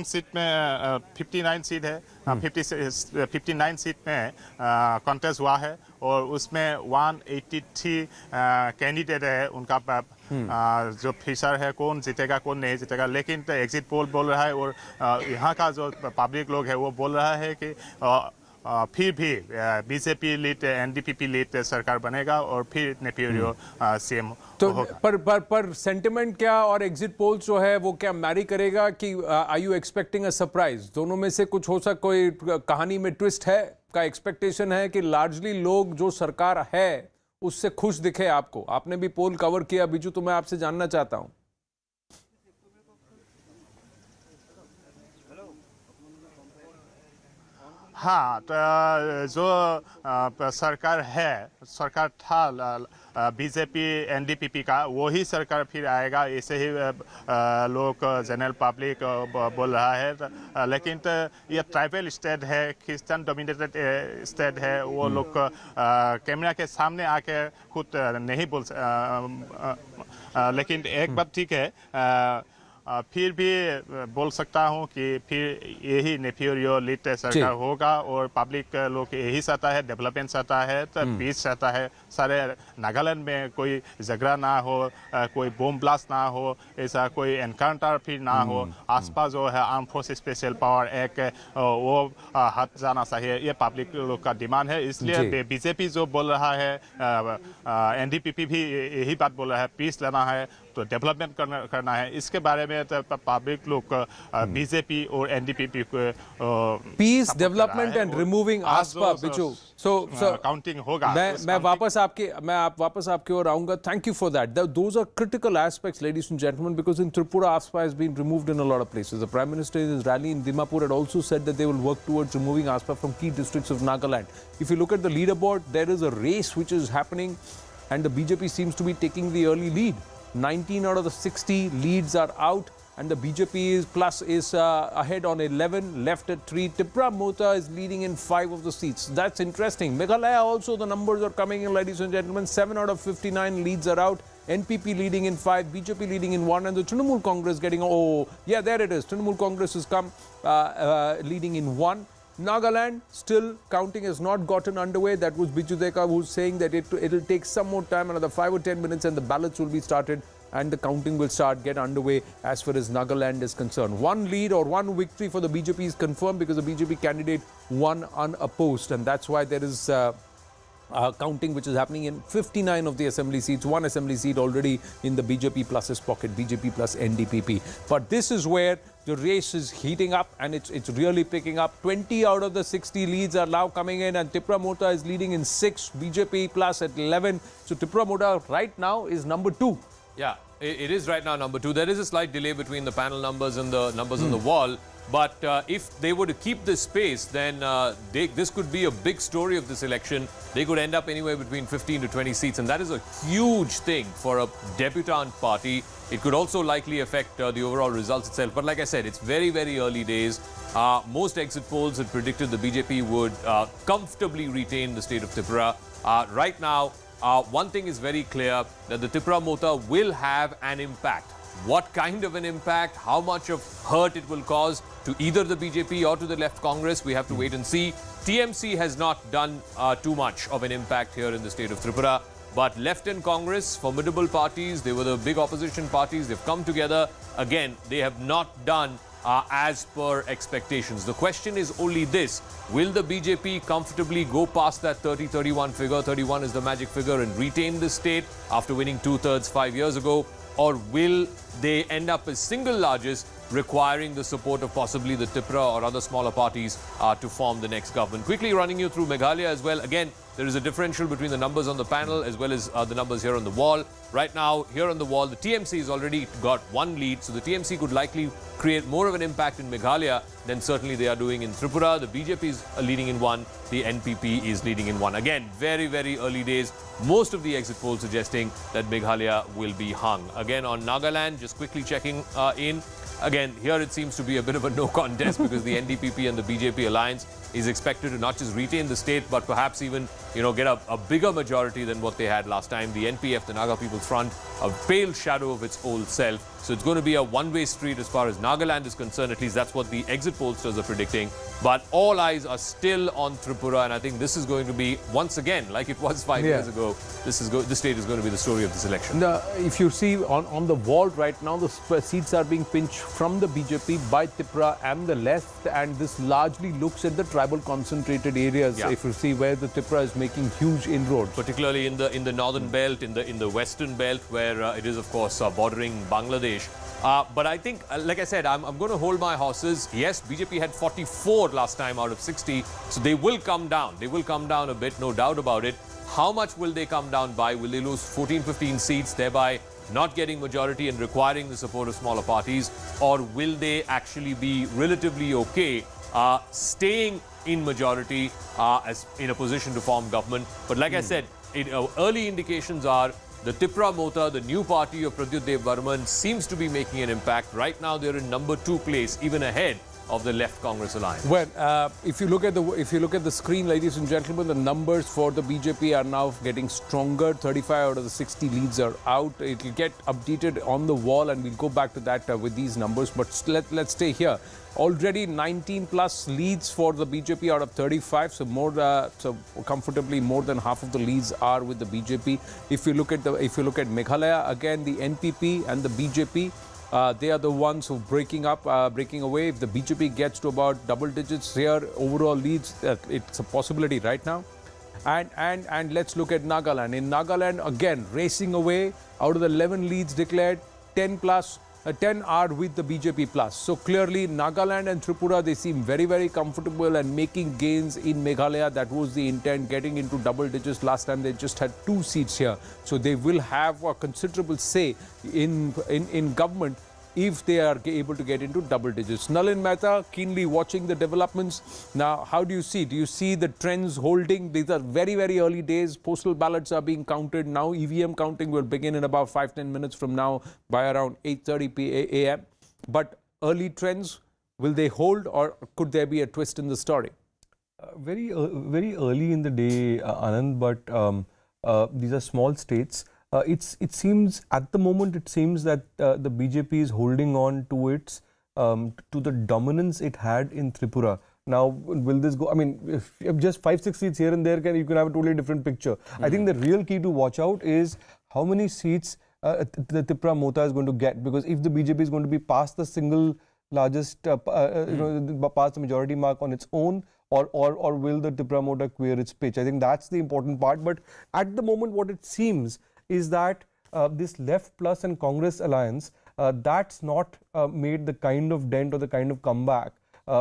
सीट में 59 सीट है। 59 सीट में कॉन्टेस्ट हुआ है और उसमें 183 कैंडिडेट है। उनका जो फिशर है कौन जीतेगा कौन नहीं जीतेगा, लेकिन तो एग्जिट पोल बोल रहा है और यहाँ का जो पब्लिक लोग है वो बोल रहा है कि फिर भी बीजेपी लीड एनडीपीपी लीड सरकार बनेगा और फिर नेपियो सीएम तो होगा। पर सेंटिमेंट क्या और एग्जिट पोल्स जो है वो क्या मैरी करेगा कि are you expecting a surprise? दोनों में से कुछ हो सकता, कोई कहानी में ट्विस्ट है का एक्सपेक्टेशन है कि लार्जली लोग जो सरकार है उससे खुश दिखे आपको? आपने भी पोल कवर किया बीजू, तो मैं आपसे जानना चाहता हूं। हाँ, तो जो सरकार है, सरकार था बीजेपी एनडीपीपी का, वही सरकार फिर आएगा, ऐसे ही लोग जनरल पब्लिक बोल रहा है। लेकिन तो ये ट्राइबल स्टेट है, क्रिश्चियन डोमिनेटेड स्टेट है, वो लोग कैमरा के सामने आके खुद नहीं बोल लेकिन एक बात ठीक है, फिर भी बोल सकता हूँ कि फिर यही नेपियो लीड सरकार होगा और पब्लिक लोग यही चाहता है, डेवलपमेंट चाहता है, तो पीस चाहता है। सारे नागालैंड में कोई झगड़ा ना हो, कोई बम ब्लास्ट ना हो, ऐसा कोई एनकाउंटर फिर ना हो। आसपास जो है आर्म फोर्स स्पेशल पावर एक वो हट जाना चाहिए, ये पब्लिक लोग का डिमांड है। इसलिए बीजेपी जो बोल रहा है, एनडीपीपी भी यही बात बोल रहा है, पीस लेना है तो डेवलपमेंट करना है। इसके बारे में तो पब्लिक लोग बीजेपी और एनडीपीपी को पीस डेवलपमेंट एंड रिमूविंग आसपा बिचू। सो काउंटिंग होगा। मैं वापस आपके ओर आऊंगा। Thank you for that. Those are critical aspects, ladies and gentleman, because in Tripura ASPA has been removed in a lot of places. The Prime Minister in his rally in Dimapur had also said that they will work towards removing ASPA from key districts of Nagaland. If you look at the leaderboard, there is a race which is happening and the BJP seems to be taking the early lead. 19 out of the 60 leads are out and the BJP is ahead on 11, left at 3. Tripura is leading in 5 of the seats. That's interesting. Meghalaya also, the numbers are coming in, ladies and gentlemen. 7 out of 59 leads are out. NPP leading in 5, BJP leading in 1, and the Trinamool Congress getting, there it is. Trinamool Congress has come leading in 1. Nagaland, still counting has not gotten underway. That was Biju Deka who's saying that it'll take some more time, another 5 or 10 minutes, and the ballots will be started and the counting will get underway as far as Nagaland is concerned. One lead or one victory for the BJP is confirmed because the BJP candidate won unopposed, and that's why there is counting which is happening in 59 of the assembly seats. One assembly seat already in the BJP plus's pocket, BJP plus NDPP. But this is where the race is heating up and it's really picking up. 20 out of the 60 leads are now coming in and Tripura is leading in 6, BJP plus at 11. So Tripura right now is number 2. Yeah, it is right now number 2. There is a slight delay between the panel numbers and the numbers on the wall. But if they were to keep this pace, then this could be a big story of this election. They could end up anywhere between 15 to 20 seats, and that is a huge thing for a debutante party. It could also likely affect the overall results itself. But like I said, it's very, very early days. Most exit polls had predicted the BJP would comfortably retain the state of Tripura. Right now, one thing is very clear, that the Tripura Mota will have an impact. What kind of an impact, how much of hurt it will cause to either the BJP or to the left Congress, we have to wait and see. TMC has not done too much of an impact here in the state of Tripura. But left and Congress, formidable parties, they were the big opposition parties, they've come together. Again, they have not done as per expectations. The question is only this: will the BJP comfortably go past that 30-31 figure? 31 is the magic figure, and retain the state after winning 2/3 5 years ago? Or will they end up as single largest, requiring the support of possibly the Tripura or other smaller parties to form the next government? Quickly running you through Meghalaya as well. Again, there is a differential between the numbers on the panel as well as the numbers here on the wall. Right now, here on the wall, the TMC has already got one lead, so the TMC could likely create more of an impact in Meghalaya than certainly they are doing in Tripura. The BJP is leading in one, the NPP is leading in one. Again, very, very early days. Most of the exit polls suggesting that Meghalaya will be hung. Again, on Nagaland, just quickly checking in. Again, here it seems to be a bit of a no contest because the NDPP and the BJP alliance is expected to not just retain the state, but perhaps even, get a bigger majority than what they had last time. The NPF, the Naga People's Front, a pale shadow of its old self. So it's going to be a one-way street as far as Nagaland is concerned. At least that's what the exit pollsters are predicting. But all eyes are still on Tripura, and I think this is going to be, once again, like it was 5 years ago, this state is going to be the story of this election. If you see on the wall right now, the seats are being pinched from the BJP by Tripura and the left, and this largely looks at the tribal concentrated areas. If you see where the Tripura is making huge inroads, particularly in the northern belt, in the western belt, where it is of course bordering Bangladesh. But I think, like I said, I'm going to hold my horses. Yes, BJP had 44 last time out of 60, so they will come down. They will come down a bit, no doubt about it. How much will they come down by? Will they lose 14, 15 seats, thereby not getting majority and requiring the support of smaller parties? Or will they actually be relatively okay staying in majority as in a position to form government? But like I said, early indications are the Tripura Mota, the new party of Pradyut Dev Varman, seems to be making an impact. Right now, they're in number 2 place, even ahead of the Left Congress alliance. Well, if you look at the screen, ladies and gentlemen, the numbers for the BJP are now getting stronger. 35 out of the 60 leads are out. It will get updated on the wall, and we'll go back to that with these numbers. But let's stay here. Already 19 plus leads for the BJP out of 35, so so comfortably more than half of the leads are with the BJP. If you look at Meghalaya, again the NPP and the BJP, they are the ones who breaking away. If the BJP gets to about double digits here, overall leads, it's a possibility right now. And let's look at Nagaland. In Nagaland, again racing away. Out of the 11 leads declared, 10 are with the BJP plus. So clearly Nagaland and Tripura, they seem very, very comfortable and making gains in Meghalaya. That was the intent, getting into double digits. Last time they just had 2 seats here. So they will have a considerable say in government if they are able to get into double digits. Nalin Mehta keenly watching the developments. Now, how do you see? Do you see the trends holding? These are very, very early days. Postal ballots are being counted now. EVM counting will begin in about 5-10 minutes from now by around 8:30 a.m. But early trends, will they hold, or could there be a twist in the story? Very early in the day, Anand, but these are small states. It seems at the moment that the BJP is holding on to its to the dominance it had in Tripura. Now, will this go? I mean, if just 5-6 seats here and there, you can have a totally different picture. I think the real key to watch out is how many seats the Tripura Mota is going to get, because if the BJP is going to be past the single largest, past the majority mark on its own, or will the Tripura Mota queer its pitch? I think that's the important part. But at the moment, what it seems is that this Left Plus and Congress alliance, that's not made the kind of dent or the kind of comeback.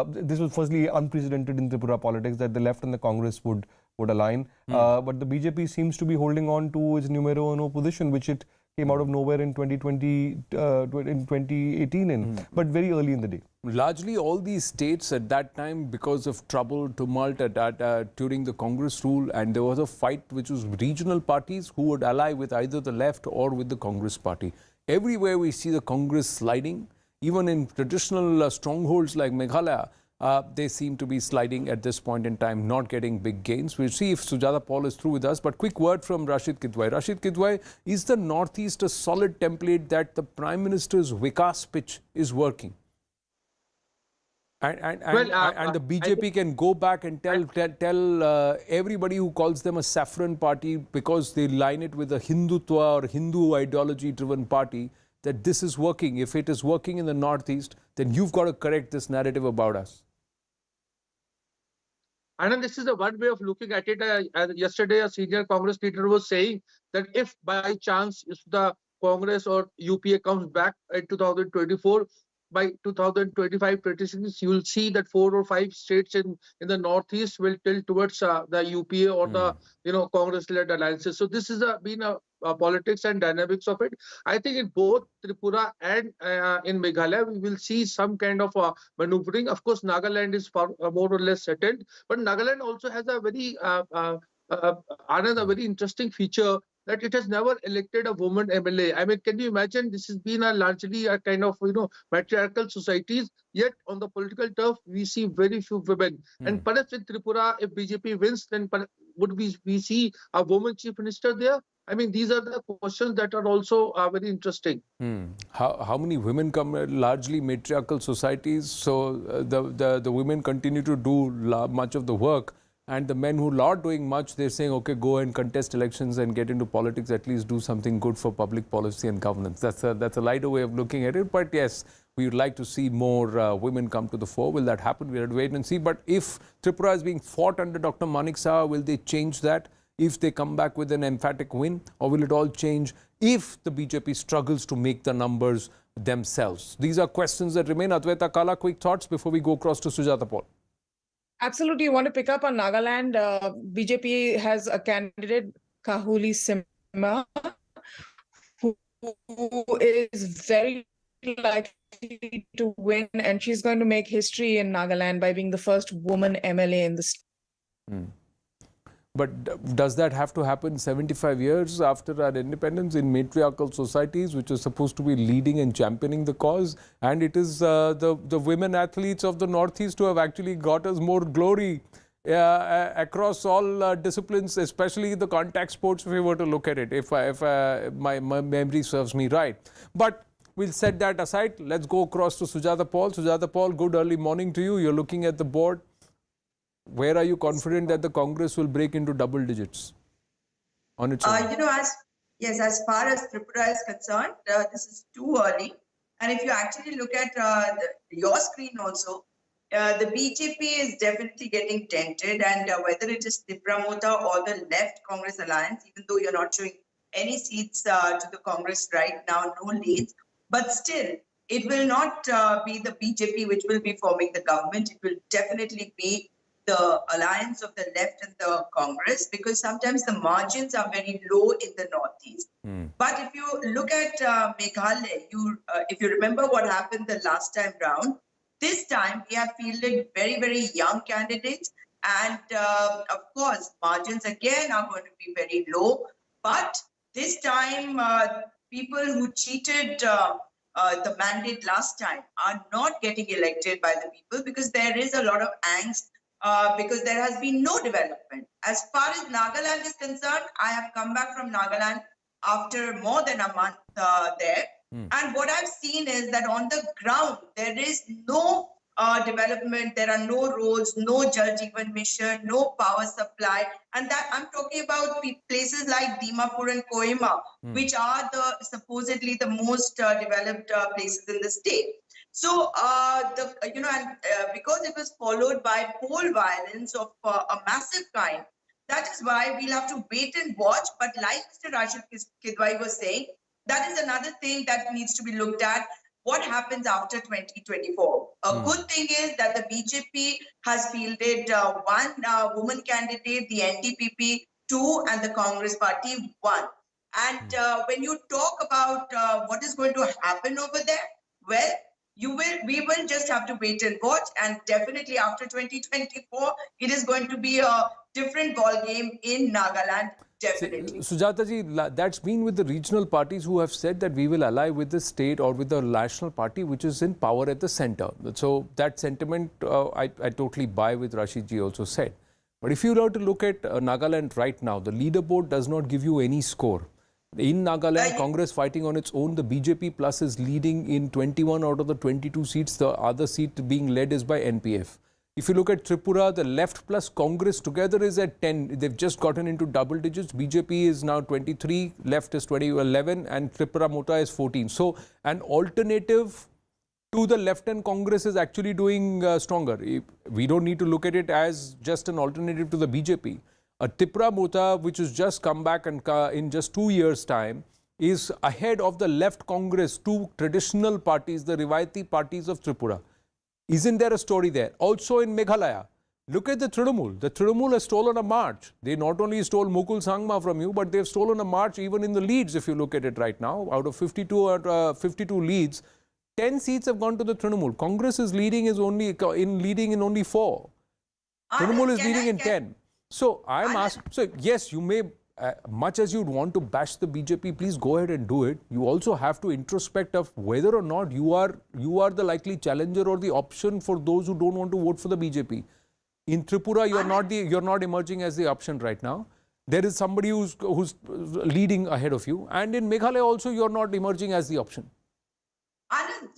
This was firstly unprecedented in Tripura politics, that the Left and the Congress would align. But the BJP seems to be holding on to its numero uno position, which it came out of nowhere in 2018, but very early in the day. Largely all these states at that time, because of trouble, tumult during the Congress rule, and there was a fight which was regional parties who would ally with either the left or with the Congress party. Everywhere we see the Congress sliding, even in traditional strongholds like Meghalaya, they seem to be sliding at this point in time, not getting big gains. We'll see if Sujata Paul is through with us. But quick word from Rashid Kidwai. Rashid Kidwai, is the Northeast a solid template that the Prime Minister's Vikas pitch is working? And the BJP can go back and tell everybody who calls them a saffron party because they line it with a Hindutva or Hindu ideology-driven party that this is working. If it is working in the Northeast, then you've got to correct this narrative about us. And this is the one way of looking at it. Yesterday, a senior Congress leader was saying that if by chance if the Congress or UPA comes back in 2024, by 2025-26, you will see that 4 or 5 states in the Northeast will tilt towards the UPA or the Congress-led alliances. So this has been a politics and dynamics of it. I think in both Tripura and in Meghalaya, we will see some kind of maneuvering. Of course, Nagaland is more or less settled, but Nagaland also has a very another very interesting feature that it has never elected a woman MLA. I mean, can you imagine? This has been largely a kind of matriarchal societies. Yet on the political turf, we see very few women. And perhaps in Tripura, if BJP wins, then would we see a woman chief minister there? I mean, these are the questions that are also very interesting. How many women come? Largely matriarchal societies, so the women continue to do much of the work. And the men who are not doing much, they're saying, okay, go and contest elections and get into politics, at least do something good for public policy and governance. That's a lighter way of looking at it. But yes, we would like to see more women come to the fore. Will that happen? We have to wait and see. But if Tripura is being fought under Dr. Manik Saha, will they change that if they come back with an emphatic win? Or will it all change if the BJP struggles to make the numbers themselves? These are questions that remain. Advaita Kala, quick thoughts before we go across to Sujata Paul. Absolutely. You want to pick up on Nagaland. BJP has a candidate, Kahuli Simha, who is very likely to win. And she's going to make history in Nagaland by being the first woman MLA in the state. But does that have to happen 75 years after our independence in matriarchal societies, which are supposed to be leading and championing the cause? And it is the women athletes of the Northeast who have actually got us more glory across all disciplines, especially the contact sports, if we were to look at it, if my memory serves me right. But we'll set that aside. Let's go across to Sujata Paul. Sujata Paul, good early morning to you. You're looking at the board. Where are you confident that the Congress will break into double digits on its own? As far as Tripura is concerned, this is too early. And if you actually look at your screen also, the BJP is definitely getting dented. And whether it is Tripura Mota or the left Congress alliance, even though you're not showing any seats to the Congress right now, no leads, but still, it will not be the BJP which will be forming the government. It will definitely be the alliance of the left and the Congress, because sometimes the margins are very low in the Northeast. But if you look at Meghalaya, if you remember what happened the last time round, this time we have fielded very, very young candidates. And of course, margins again are going to be very low. But this time, people who cheated the mandate last time are not getting elected by the people, because there is a lot of angst. Because there has been no development. As far as Nagaland is concerned, I have come back from Nagaland after more than a month there. And what I've seen is that on the ground, there is no development. There are no roads, no Jal Jeevan Mission, no power supply. And that I'm talking about places like Dimapur and Kohima, which are supposedly the most developed places in the state. So, because it was followed by poll violence of a massive kind, that is why we'll have to wait and watch. But like Mr. Rashid Kidwai was saying, that is another thing that needs to be looked at. What happens after 2024? A good thing is that the BJP has fielded one woman candidate, the NDPP 2, and the Congress Party 1. And when you talk about what is going to happen over there, well, we will just have to wait and watch, and definitely after 2024, it is going to be a different ball game in Nagaland, definitely. Sujata ji, that's been with the regional parties who have said that we will ally with the state or with the national party which is in power at the center. So that sentiment, I totally buy with Rashid ji also said. But if you were to look at Nagaland right now, the leaderboard does not give you any score. In Nagaland, Congress fighting on its own. The BJP plus is leading in 21 out of the 22 seats. The other seat being led is by NPF. If you look at Tripura, the left plus Congress together is at 10. They've just gotten into double digits. BJP is now 23, left is 11, and Tripura Mota is 14. So an alternative to the left and Congress is actually doing stronger. We don't need to look at it as just an alternative to the BJP. A Tripura Mota, which has just come back and in just 2 years' time, is ahead of the left Congress, two traditional parties, the Rivayati parties of Tripura. Isn't there a story there? Also in Meghalaya, look at the Trinamool. The Trinamool has stolen a march. They not only stole Mukul Sangma from you, but they've stolen a march even in the leads, if you look at it right now. Out of 52 leads, 10 seats have gone to the Trinamool. Congress is leading in only 4. Trinamool is leading in 10. So I'm asking, so yes, you may, much as you'd want to bash the BJP, please go ahead and do it. You also have to introspect of whether or not you are the likely challenger or the option for those who don't want to vote for the BJP. In Tripura, you're not emerging as the option right now. There is somebody who's leading ahead of you, and in Meghalaya also you're not emerging as the option. Anand,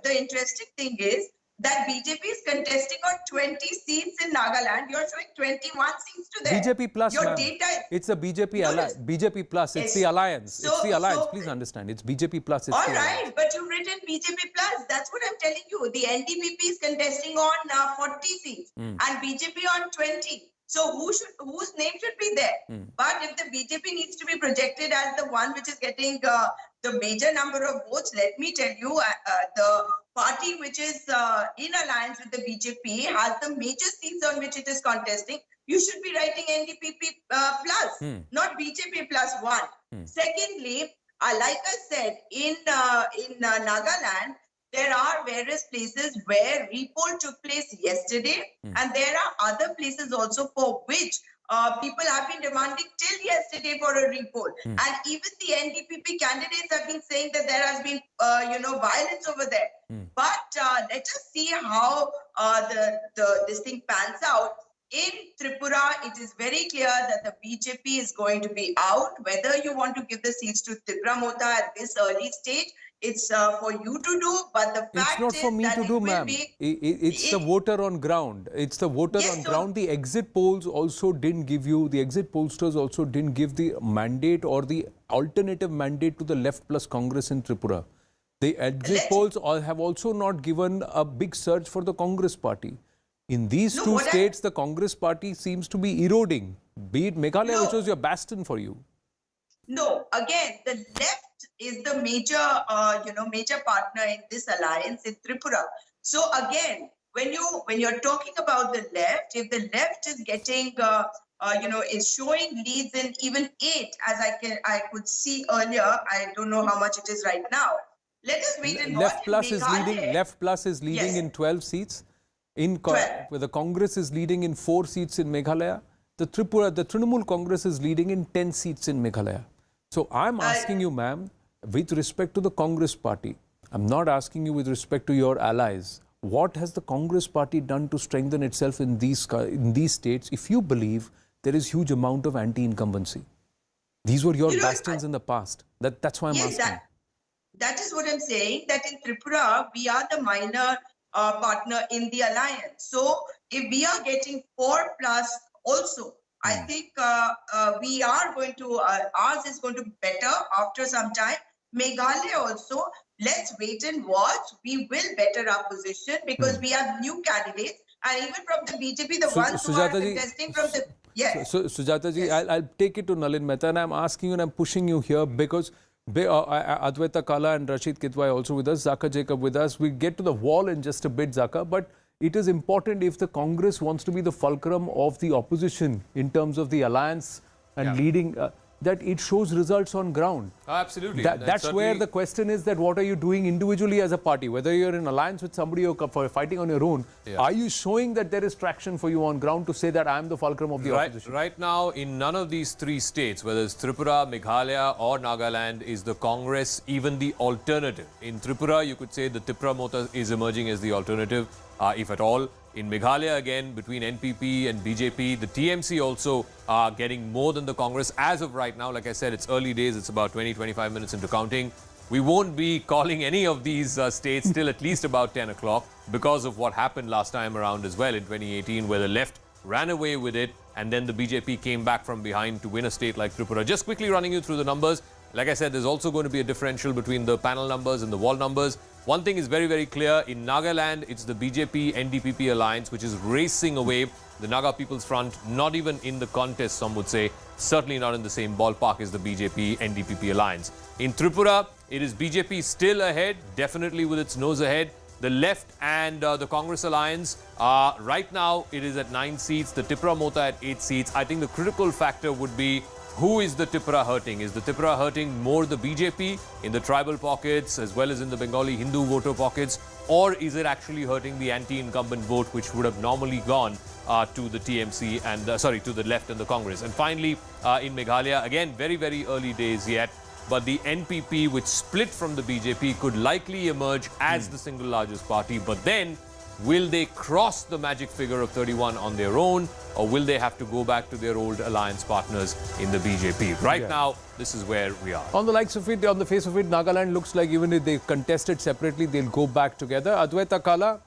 the interesting thing is that BJP is contesting on 20 seats in Nagaland. You're showing 21 seats to them. BJP plus, your data is, it's a BJP alliance. BJP plus, it's the alliance. It's the alliance. Please understand. It's BJP plus. It's all the right, alliance. but you've written BJP plus. That's what I'm telling you. The NDPP is contesting on 40 seats and BJP on 20. So whose name should be there? But if the BJP needs to be projected as the one which is getting the major number of votes, let me tell you, the party which is in alliance with the BJP has the major seats on which it is contesting. You should be writing NDPP plus, not BJP plus 1. Secondly, like I said, in Nagaland, there are various places where repoll took place yesterday, and there are other places also for which people have been demanding till yesterday for a repoll. And even the NDPP candidates have been saying that there has been, violence over there. But let us see how this thing pans out. In Tripura, it is very clear that the BJP is going to be out. Whether you want to give the seats to Tripura Mota at this early stage, it's for you to do. But the fact it's not for me to do, ma'am. It's the voter on ground. It's the voter on ground. The exit polls also didn't give you, the exit pollsters also didn't give the mandate or the alternative mandate to the left plus Congress in Tripura. The exit polls have also not given a big surge for the Congress party. In these two states, the Congress party seems to be eroding. Be it Meghalaya, which was your bastion for you. No, again, the left is the major partner in this alliance in Tripura. So again, when you're talking about the left, if the left is getting, is showing leads in even 8, as I could see earlier, I don't know how much it is right now. Let us wait and watch. Left plus is leading in 12 seats. The Congress is leading in 4 seats in Meghalaya. The Trinamool Congress is leading in 10 seats in Meghalaya. So I'm asking you, ma'am, with respect to the Congress party, I'm not asking you with respect to your allies. What has the Congress party done to strengthen itself in these states if you believe there is huge amount of anti-incumbency? These were your bastions in the past. That's why I'm asking. That is what I'm saying, that in Tripura, we are the minor partner in the alliance. So if we are getting 4 plus also, I think we are going to, ours is going to be better after some time. Meghalaya also, let's wait and watch. We will better our position because we have new candidates, and even from the BJP, the ones who are contesting from the... Yes. So Sujata ji, I'll take it to Nalin Mehta, and I'm asking you and I'm pushing you here because Adwaita Kala and Rashid Kitwai also with us, Zaka Jacob with us. We get to the wall in just a bit, Zaka, but it is important if the Congress wants to be the fulcrum of the opposition in terms of the alliance and leading, that it shows results on ground. Absolutely. That's where the question is that what are you doing individually as a party? Whether you're in alliance with somebody or fighting on your own, are you showing that there is traction for you on ground to say that I'm the fulcrum of the opposition? Right now, in none of these 3 states, whether it's Tripura, Meghalaya or Nagaland, is the Congress even the alternative. In Tripura, you could say the Tripura Mota is emerging as the alternative. if at all. In Meghalaya, again, between NPP and BJP, the TMC also getting more than the Congress. As of right now, like I said, it's early days. It's about 20-25 minutes into counting. We won't be calling any of these states till at least about 10 o'clock because of what happened last time around as well in 2018, where the left ran away with it and then the BJP came back from behind to win a state like Tripura. Just quickly running you through the numbers. Like I said, there's also going to be a differential between the panel numbers and the wall numbers. One thing is very, very clear. In Nagaland, it's the BJP NDPP alliance which is racing away. The Naga People's Front, not even in the contest, some would say, certainly not in the same ballpark as the BJP NDPP alliance. In Tripura, it is BJP still ahead, definitely with its nose ahead. The left and the Congress alliance, right now it is at 9 seats, the Tripura Mota at 8 seats. I think the critical factor would be, who is the Tripura hurting? Is the Tripura hurting more the BJP in the tribal pockets as well as in the Bengali Hindu voter pockets? Or is it actually hurting the anti-incumbent vote which would have normally gone to the TMC and, to the left and the Congress? And finally, in Meghalaya, again, very, very early days yet. But the NPP, which split from the BJP, could likely emerge as the single largest party. But then, will they cross the magic figure of 31 on their own, or will they have to go back to their old alliance partners in the BJP? Right now, this is where we are. On the likes of it, on the face of it, Nagaland looks like even if they contest it separately, they'll go back together. Advaita Kala,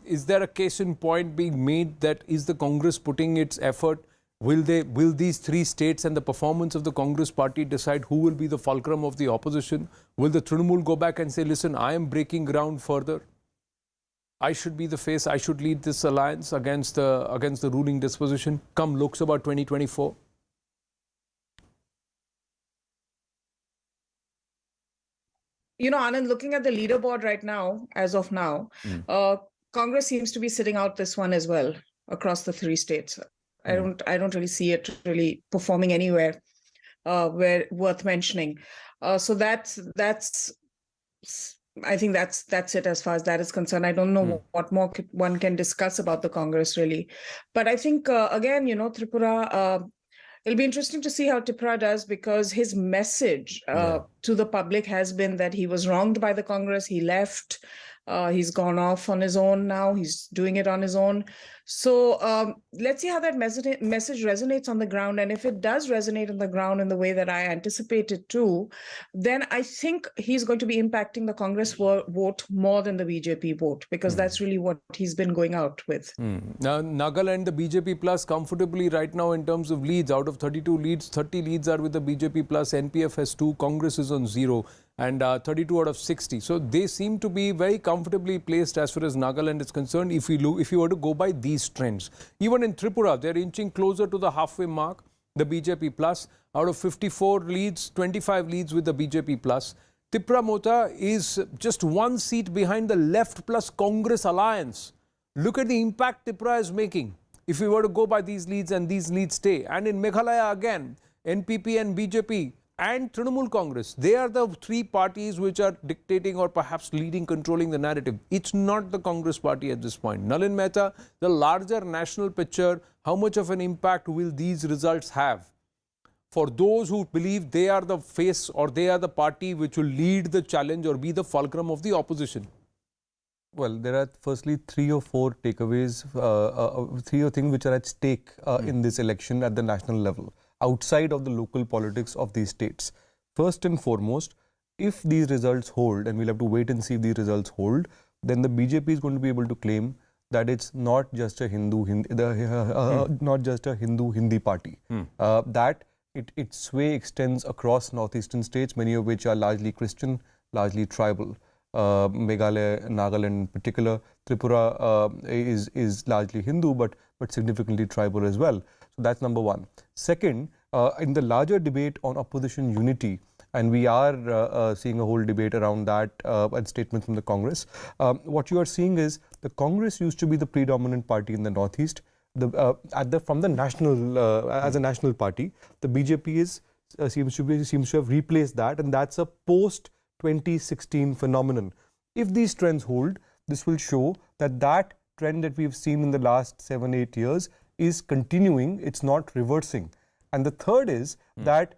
is there a case in point being made that is the Congress putting its effort? Will these three states and the performance of the Congress party decide who will be the fulcrum of the opposition? Will the Trinamool go back and say, listen, I am breaking ground further. I should be the face, I should lead this alliance against the ruling disposition come Lok Sabha 2024? You know, Anand, looking at the leaderboard right now, as of now, Congress seems to be sitting out this one as well across the three states. I don't really see it really performing anywhere where worth mentioning. So that's I think that's it as far as that is concerned. I don't know what more one can discuss about the Congress really, but I think again, you know, Tripura. It'll be interesting to see how Tripura does, because his message to the public has been that he was wronged by the Congress. He left. He's gone off on his own now. He's doing it on his own. So let's see how that message resonates on the ground. And if it does resonate on the ground in the way that I anticipate it to, then I think he's going to be impacting the Congress vote more than the BJP vote, because that's really what he's been going out with. Now, Nagaland, the BJP plus comfortably right now in terms of leads. Out of 32 leads, 30 leads are with the BJP plus. NPF has 2, Congress is on 0. And 32 out of 60. So they seem to be very comfortably placed as far as Nagaland is concerned if you were to go by these trends. Even in Tripura, they're inching closer to the halfway mark, the BJP plus. Out of 54 leads, 25 leads with the BJP plus. Tripura Mota is just 1 seat behind the left plus Congress alliance. Look at the impact Tripura is making if we were to go by these leads and these leads stay. And in Meghalaya again, NPP and BJP and Trinamool Congress, they are the three parties which are dictating or perhaps leading, controlling the narrative. It's not the Congress party at this point. Nalin Mehta, the larger national picture, how much of an impact will these results have for those who believe they are the face or they are the party which will lead the challenge or be the fulcrum of the opposition? Well, there are firstly 3 or 4 takeaways, 3 or things which are at stake in this election at the national level, outside of the local politics of these states. First and foremost, if these results hold, and we'll have to wait and see if these results hold, then the BJP is going to be able to claim that it's not just a not just a Hindu-Hindi party. That its sway extends across northeastern states, many of which are largely Christian, largely tribal. Meghalaya, Nagaland in particular. Tripura is largely Hindu, but significantly tribal as well. So that's number one. Second, in the larger debate on opposition unity, and we are seeing a whole debate around that and statements from the Congress, what you are seeing is the Congress used to be the predominant party in the Northeast. From the national, as a national party, the BJP seems to have replaced that, and that's a post-2016 phenomenon. If these trends hold, this will show that trend that we've seen in the last 7-8 years is continuing, it's not reversing. And the third is that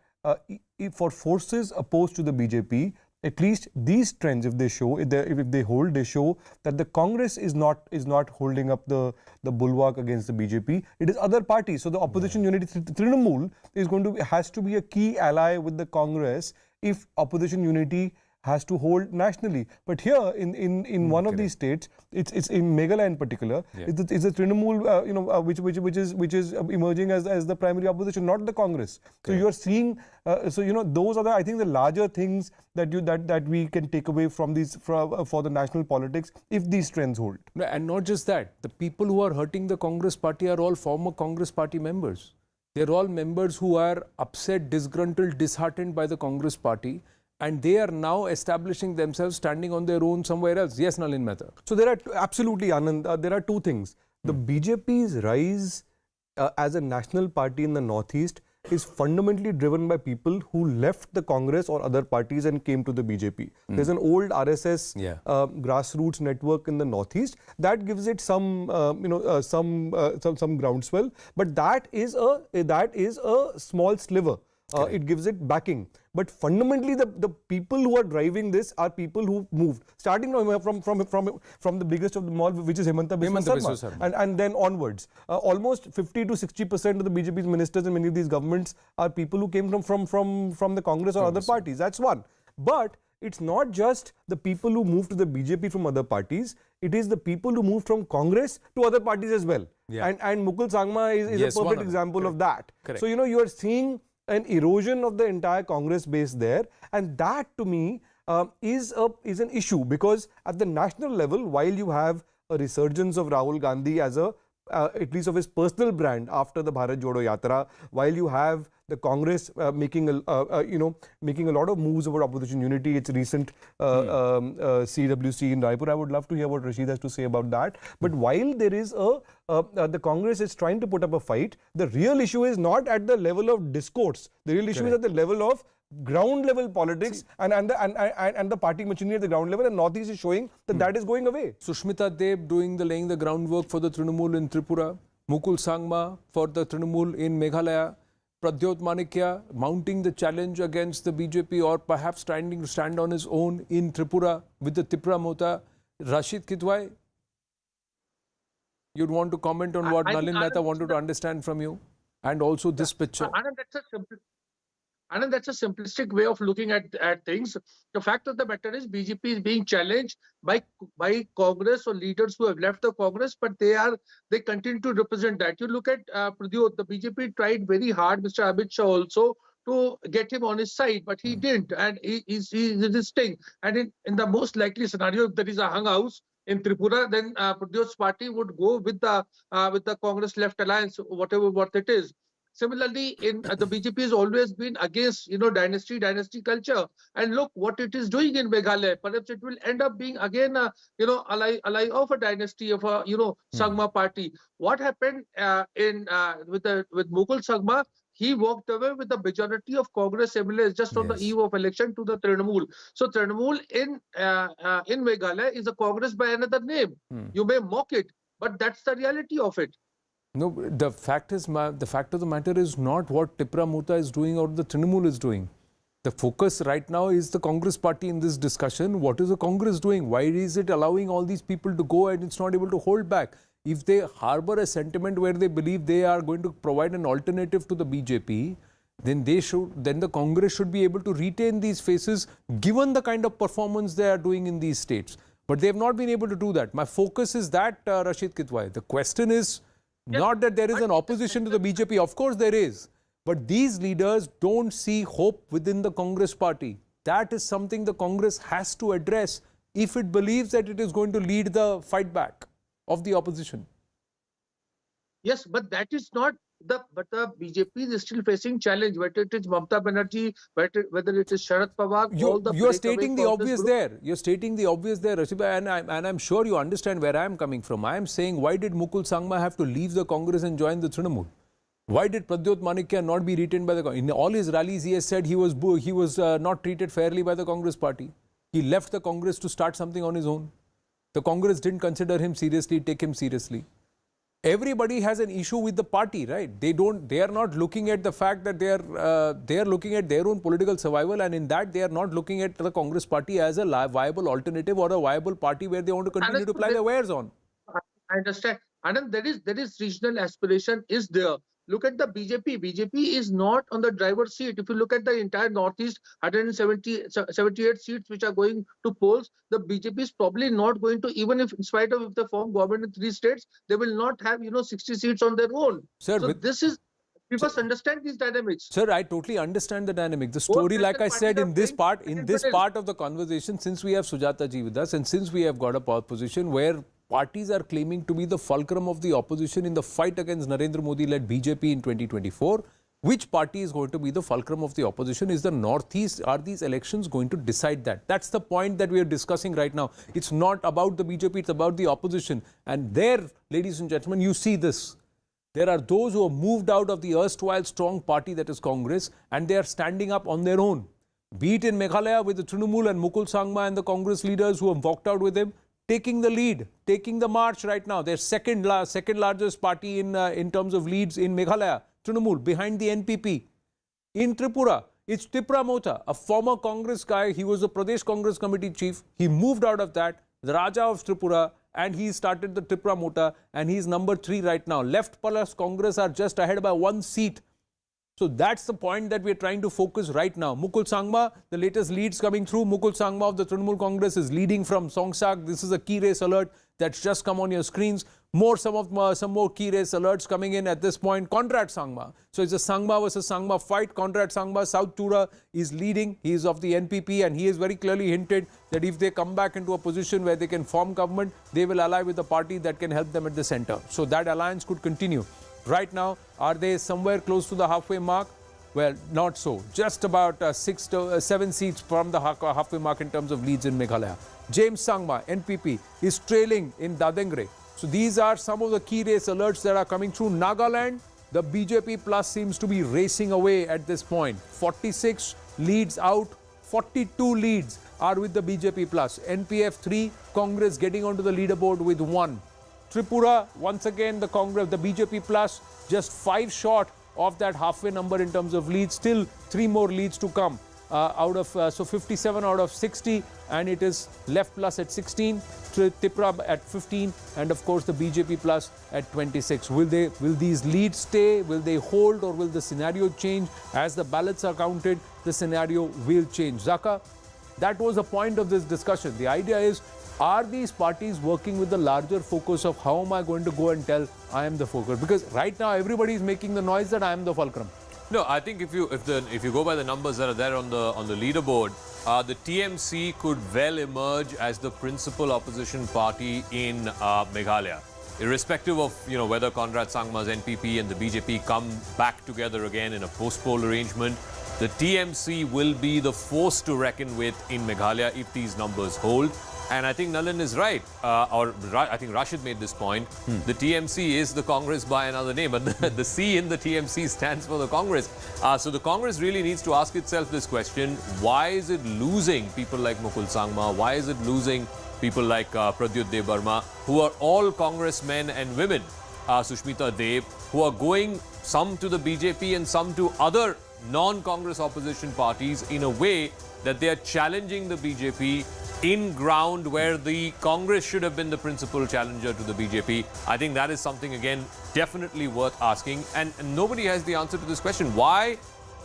for forces opposed to the BJP, at least these trends, if they hold, they show that the Congress is not holding up the bulwark against the BJP. It is other parties. So the opposition unity, Trinamool, has to be a key ally with the Congress if opposition unity has to hold nationally. But here in one of these states, it's in Meghalaya in particular, it's a Trinamool, which is emerging as the primary opposition, not the Congress. So you are seeing, those are I think the larger things that we can take away from these for the national politics if these trends hold. And not just that, the people who are hurting the Congress party are all former Congress party members. They're all members who are upset, disgruntled, disheartened by the Congress party. And they are now establishing themselves, standing on their own somewhere else. Yes, Nalin Mehta. So there are absolutely, Anand, there are two things. The BJP's rise as a national party in the Northeast is fundamentally driven by people who left the Congress or other parties and came to the BJP. There's an old RSS grassroots network in the Northeast that gives it some groundswell, but that is a small sliver. It gives it backing. But fundamentally, the people who are driving this are people who moved, starting from the biggest of them all, which is Himanta Biswa Sarma, and then onwards. Almost 50 to 60% of the BJP's ministers in many of these governments are people who came from the Congress or other parties. That's one. But it's not just the people who moved to the BJP from other parties. It is the people who moved from Congress to other parties as well. And Mukul Sangma is a perfect example of that. So, you are seeing an erosion of the entire Congress base there, and that to me is an issue, because at the national level, while you have a resurgence of Rahul Gandhi as at least of his personal brand after the Bharat Jodo Yatra, while you have the Congress making a lot of moves about opposition unity, its recent CWC in Raipur. I would love to hear what Rashid has to say about that. But while there is the Congress is trying to put up a fight, the real issue is not at the level of discourse. The real issue is at the level of ground level politics and the party machinery at the ground level, and Northeast is showing that is going away. Sushmita Deb laying the groundwork for the Trinamool in Tripura, Mukul Sangma for the Trinamool in Meghalaya, Pradyot Manikya mounting the challenge against the BJP or perhaps trying to stand on his own in Tripura with the Tripura Mota. Rashid Kitwai, you'd want to comment on what Nalin Mehta wanted to understand from you, and also this picture. Anand, that's a simplistic way of looking at things. The fact of the matter is BJP is being challenged by Congress or leaders who have left the Congress, but they continue to represent that. You look at Pradyot, the BJP tried very hard, Mr. Amit Shah also, to get him on his side, but he didn't, and he's resisting. And in the most likely scenario, if there is a hung house in Tripura, then Pradyot's party would go with the Congress Left Alliance, what it is. Similarly, the BJP has always been against, dynasty culture. And look what it is doing in Meghalaya. Perhaps it will end up being again, ally of a dynasty of a, Sangma party. What happened with Mukul Sangma? He walked away with the majority of Congress MLAs just on the eve of election to the Trinamool. So Trinamool in Meghalaya is a Congress by another name. You may mock it, but that's the reality of it. No, the fact of the matter is not what Tripura Mota is doing or the Trinamool is doing. The focus right now is the Congress party in this discussion. What is the Congress doing? Why is it allowing all these people to go and it's not able to hold back? If they harbor a sentiment where they believe they are going to provide an alternative to the BJP, then the Congress should be able to retain these faces given the kind of performance they are doing in these states. But they have not been able to do that. My focus is that, Rashid Kitwai. The question is not that there is an opposition to the BJP. Of course there is. But these leaders don't see hope within the Congress party. That is something the Congress has to address if it believes that it is going to lead the fight back of the opposition. Yes, but that is not but the BJP is still facing challenge, whether it is Mamata Banerjee, whether it is Sharad Pawar. You are stating the obvious there. You're stating the obvious there, Rashiba, and I'm sure you understand where I am coming from. I am saying, why did Mukul Sangma have to leave the Congress and join the Trinamool? Why did Pradyot Manikya not be retained by the Congress? In all his rallies, he has said he was not treated fairly by the Congress party. He left the Congress to start something on his own. The Congress didn't consider him seriously, take him seriously. everybody has an issue with the party, right? They are not looking at the fact that they are looking at their own political survival, and in that they are not looking at the Congress party as a viable alternative or a viable party where they want to continue to ply their wares on. I understand. And there is regional aspiration is there. Look at the BJP. BJP is not on the driver's seat. If you look at the entire Northeast, 178 seats which are going to polls, the BJP is probably not going to, even if in spite of if they form government in 3 states, they will not have 60 seats on their own. Sir, so this is, we must understand these dynamics. Sir, I totally understand the dynamic. The story, like I said, in this part of the conversation, since we have Sujata ji with us and since we have got a power position where parties are claiming to be the fulcrum of the opposition in the fight against Narendra Modi-led BJP in 2024. Which party is going to be the fulcrum of the opposition? Is the Northeast, are these elections going to decide that? That's the point that we are discussing right now. It's not about the BJP, it's about the opposition. And there, ladies and gentlemen, you see this. There are those who have moved out of the erstwhile strong party that is Congress, and they are standing up on their own. Be it in Meghalaya with the Trinamool and Mukul Sangma and the Congress leaders who have walked out with him, taking the lead, taking the march right now. They're second largest party in terms of leads in Meghalaya, Trinamool, behind the NPP. In Tripura, it's Tripura Mota, a former Congress guy. He was the Pradesh Congress Committee chief. He moved out of that, the Raja of Tripura, and he started the Tripura Mota, and he's number 3 right now. Left plus Congress are just ahead by 1 seat. So that's the point that we're trying to focus right now. Mukul Sangma, the latest leads coming through. Mukul Sangma of the Trinamool Congress is leading from Songsak. This is a key race alert that's just come on your screens. Some more key race alerts coming in at this point. Conrad Sangma. So it's a Sangma versus Sangma fight. Conrad Sangma, South Tura, is leading. He is of the NPP, and he has very clearly hinted that if they come back into a position where they can form government, they will ally with a party that can help them at the center. So that alliance could continue. Right now, are they somewhere close to the halfway mark? Well, not so. Just about 6 to 7 seats from the halfway mark in terms of leads in Meghalaya. James Sangma, NPP, is trailing in Dadengre. So these are some of the key race alerts that are coming through. Nagaland, the BJP plus seems to be racing away at this point. 46 leads out, 42 leads are with the BJP plus. NPF 3, Congress getting onto the leaderboard with 1. Tripura, once again, the BJP plus, just 5 short of that halfway number in terms of leads. Still 3 more leads to come so 57 out of 60, and it is left plus at 16, Tripura at 15, and of course the BJP plus at 26. Will these leads stay? Will they hold, or will the scenario change? As the ballots are counted, the scenario will change. Zaka, that was the point of this discussion. The idea is, are these parties working with the larger focus of how am I going to go and tell I am the focus? Because right now everybody is making the noise that I am the fulcrum. No, I think if you go by the numbers that are there on the leaderboard, the TMC could well emerge as the principal opposition party in Meghalaya, irrespective of whether Conrad Sangma's NPP and the BJP come back together again in a post-poll arrangement. The TMC will be the force to reckon with in Meghalaya if these numbers hold. And I think Nalin is right, I think Rashid made this point. The TMC is the Congress by another name, but the C in the TMC stands for the Congress. So the Congress really needs to ask itself this question: why is it losing people like Mukul Sangma? Why is it losing people like Pradyut Debarma, who are all congressmen and women, Sushmita Dev, who are going some to the BJP and some to other non-Congress opposition parties in a way that they are challenging the BJP in ground where the Congress should have been the principal challenger to the BJP. I think that is something, again, definitely worth asking. And nobody has the answer to this question. Why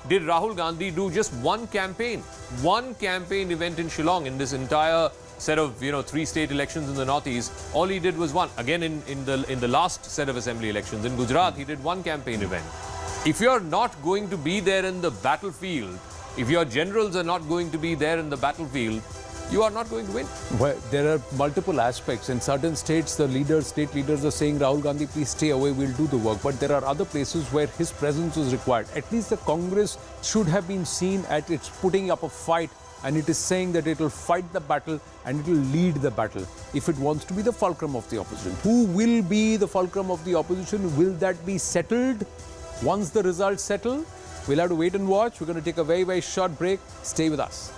did Rahul Gandhi do just one campaign event in Shillong in this entire set of 3 state elections in the Northeast? All he did was one. Again, in the last set of assembly elections in Gujarat, he did one campaign event. If you're not going to be there in the battlefield, if your generals are not going to be there in the battlefield, you are not going to win. Well, there are multiple aspects. In certain states, the state leaders are saying, Rahul Gandhi, please stay away, we'll do the work. But there are other places where his presence is required. At least the Congress should have been seen at its putting up a fight, and it is saying that it will fight the battle and it will lead the battle if it wants to be the fulcrum of the opposition. Who will be the fulcrum of the opposition? Will that be settled once the results settle? We'll have to wait and watch. We're going to take a very, very short break. Stay with us.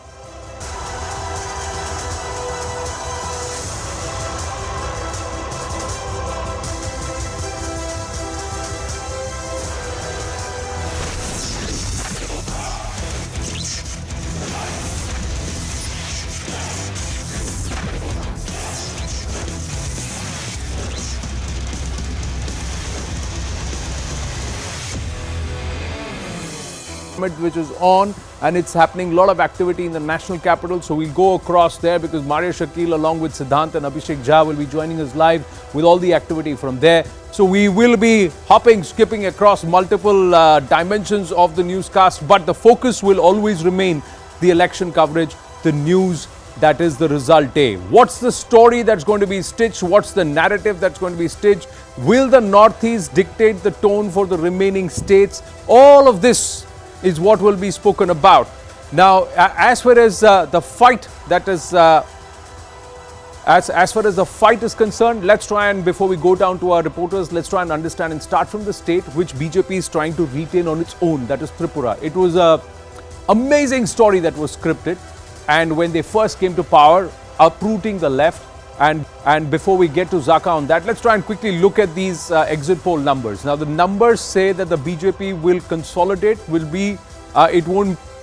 which is on, and it's happening. A lot of activity in the national capital. So we'll go across there because Maria Shakil along with Siddhant and Abhishek Jha will be joining us live with all the activity from there. So we will be hopping, skipping across multiple dimensions of the newscast, but the focus will always remain the election coverage, the news that is the result day. What's the story that's going to be stitched? What's the narrative that's going to be stitched? Will the Northeast dictate the tone for the remaining states? All of this is what will be spoken about. Now, as far as the fight that is as far as the fight is concerned, let's try and, before we go down to our reporters, let's try and understand and start from the state which BJP is trying to retain on its own, that is Tripura. It was a amazing story that was scripted, and when they first came to power, uprooting the left. And before we get to Zaka on that, let's try and quickly look at these exit poll numbers. Now, the numbers say that the BJP will consolidate,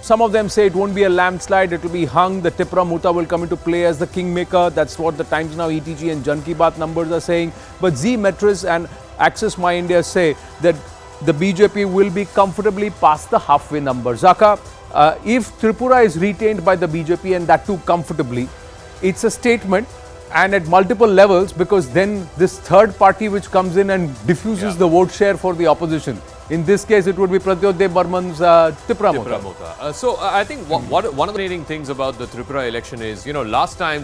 some of them say it won't be a landslide, it will be hung. The Tipra Muta will come into play as the kingmaker. That's what the Times Now, ETG and Jan Ki Baat numbers are saying. But Zee Metris and Access My India say that the BJP will be comfortably past the halfway number. Zaka, if Tripura is retained by the BJP and that too comfortably, it's a statement and at multiple levels, because then this third party which comes in and diffuses the vote share for the opposition. In this case, it would be Pratyodey Burman's Tipra Mota. So I think one of the fascinating things about the Tripura election is, last time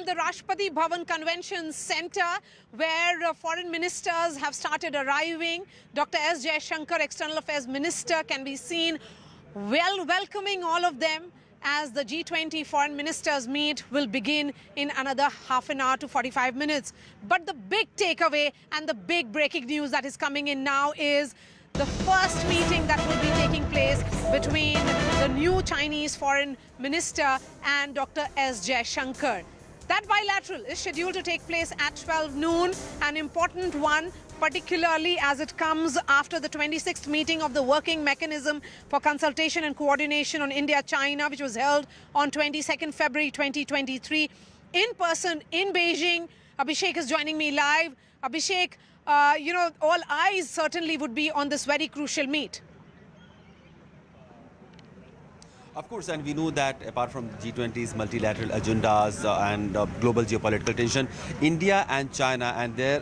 from the Rashtrapati Bhavan Convention Center, where foreign ministers have started arriving. Dr. S. Jaishankar, External Affairs Minister, can be seen welcoming all of them as the G20 foreign ministers meet will begin in another half an hour to 45 minutes. But the big takeaway and the big breaking news that is coming in now is the first meeting that will be taking place between the new Chinese foreign minister and Dr. S. Jaishankar. That bilateral is scheduled to take place at 12 noon, an important one, particularly as it comes after the 26th meeting of the Working Mechanism for Consultation and Coordination on India-China, which was held on 22nd February 2023 in person in Beijing. Abhishek is joining me live. Abhishek, all eyes certainly would be on this very crucial meet. Of course, and we know that apart from G20's multilateral agendas and global geopolitical tension, India and China and their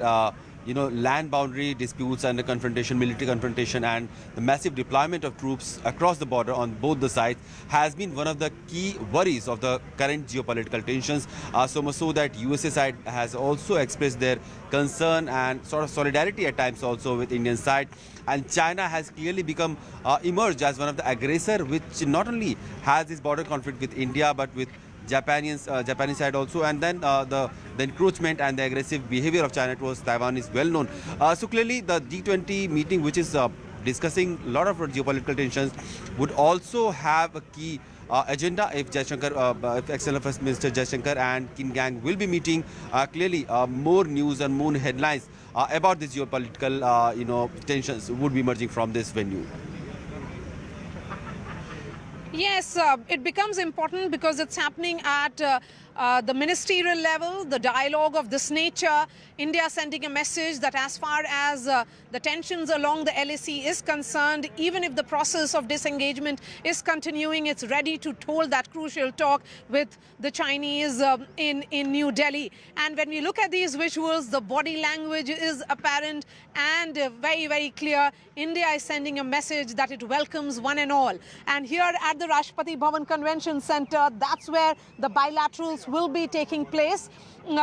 land boundary disputes and the confrontation, military confrontation, and the massive deployment of troops across the border on both the sides has been one of the key worries of the current geopolitical tensions. So much so that USA side has also expressed their concern and sort of solidarity at times also with Indian side. And China has clearly emerged as one of the aggressor, which not only has this border conflict with India, but with Japanese side also, and then the encroachment and the aggressive behavior of China towards Taiwan is well known. So clearly the G20 meeting, which is discussing a lot of geopolitical tensions, would also have a key agenda if if External Affairs Minister Jaishankar and Kim Gang will be meeting. Clearly more news and more headlines about this geopolitical tensions would be emerging from this venue. Yes, it becomes important because it's happening at the ministerial level, the dialogue of this nature. India sending a message that as far as the tensions along the LAC is concerned, even if the process of disengagement is continuing, it's ready to hold that crucial talk with the Chinese in New Delhi. And when we look at these visuals, the body language is apparent and very, very clear. India is sending a message that it welcomes one and all. And here at the Rashtrapati Bhavan Convention Center, that's where the bilaterals will be taking place.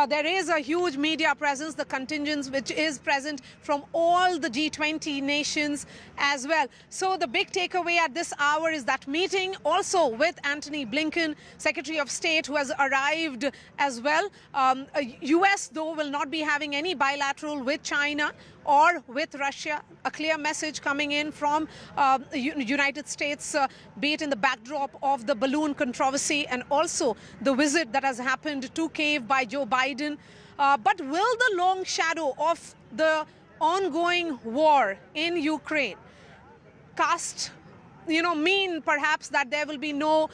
There is a huge media presence, the contingents which is present from all the G20 nations as well. So the big takeaway at this hour is that meeting also with Antony Blinken, Secretary of State, who has arrived as well. US, though, will not be having any bilateral with China or with Russia. A clear message coming in from United States, be it in the backdrop of the balloon controversy and also the visit that has happened to Kyiv by Joe Biden. But will the long shadow of the ongoing war in Ukraine mean perhaps that there will be no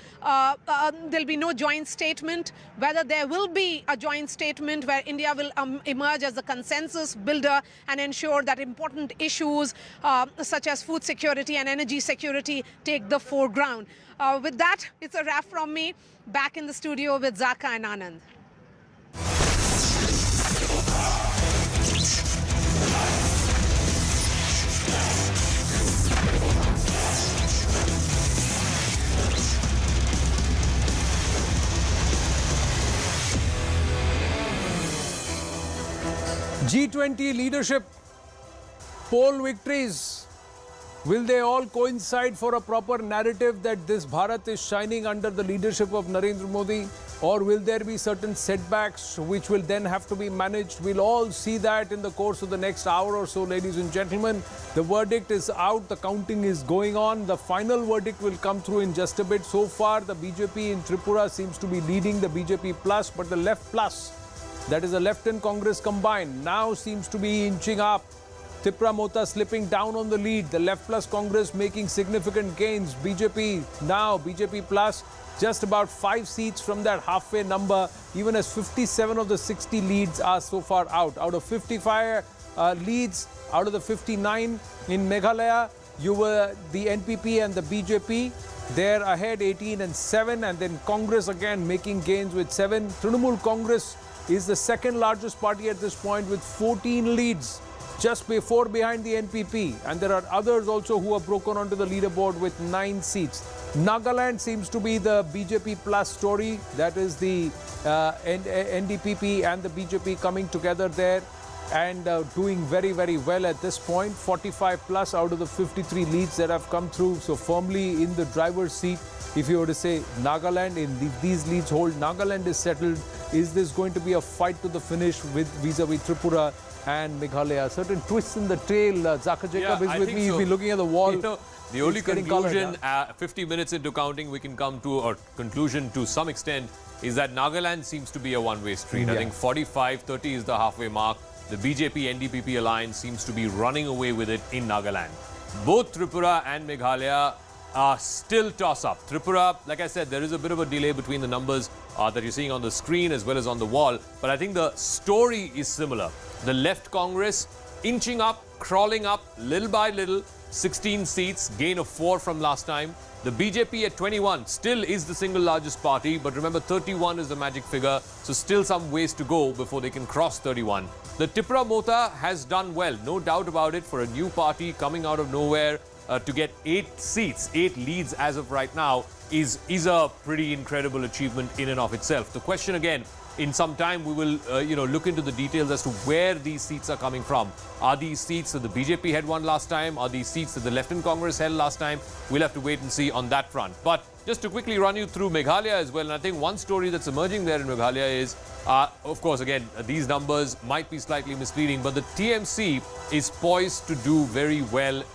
joint statement, whether there will be a joint statement where India will emerge as a consensus builder and ensure that important issues such as food security and energy security take the foreground. With that, it's a wrap from me. Back in the studio with Zaka and Anand. G20 leadership poll victories. Will they all coincide for a proper narrative that this Bharat is shining under the leadership of Narendra Modi? Or will there be certain setbacks which will then have to be managed? We'll all see that in the course of the next hour or so, ladies and gentlemen. The verdict is out. The counting is going on. The final verdict will come through in just a bit. So far, the BJP in Tripura seems to be leading the BJP plus, but the left plus, that is the left and Congress combined, now seems to be inching up. Tripura Mota slipping down on the lead. The left plus Congress making significant gains. BJP now, BJP plus, just about 5 seats from that halfway number, even as 57 of the 60 leads are so far out. Out of 55 leads, out of the 59 in Meghalaya, you were the NPP and the BJP. They're ahead 18 and 7, and then Congress again making gains with 7. Trinamool Congress is the second largest party at this point with 14 leads. just behind the NPP, and there are others also who have broken onto the leaderboard with 9 seats. Nagaland seems to be the BJP plus story. That is the NDPP and the BJP coming together there and doing very, very well at this point. 45 plus out of the 53 leads that have come through. So firmly in the driver's seat. If you were to say Nagaland, these leads hold, Nagaland is settled. Is this going to be a fight to the finish with vis-a-vis Tripura and Meghalaya? Certain twists in the tail. Zaka Jacob is with me. He's been looking at the wall. You know, the only conclusion, 50 minutes into counting, we can come to, or conclusion to some extent, is that Nagaland seems to be a one-way street. I think 45-30 is the halfway mark. The BJP-NDPP alliance seems to be running away with it in Nagaland. Both Tripura and Meghalaya are still toss-up. Tripura, like I said, there is a bit of a delay between the numbers that you're seeing on the screen as well as on the wall. But I think the story is similar. The left Congress inching up, crawling up little by little, 16 seats, gain of 4 from last time. The BJP at 21 still is the single largest party, but remember 31 is the magic figure, so still some ways to go before they can cross 31. The Tripura Mota has done well, no doubt about it, for a new party coming out of nowhere. To get 8 seats, 8 leads as of right now is a pretty incredible achievement in and of itself. The question again, in some time we will look into the details as to where these seats are coming from. Are these seats that the BJP had won last time? Are these seats that the Left in Congress held last time? We'll have to wait and see on that front. But just to quickly run you through Meghalaya as well, and I think one story that's emerging there in Meghalaya is, of course, again, these numbers might be slightly misleading, but the TMC is poised to do very well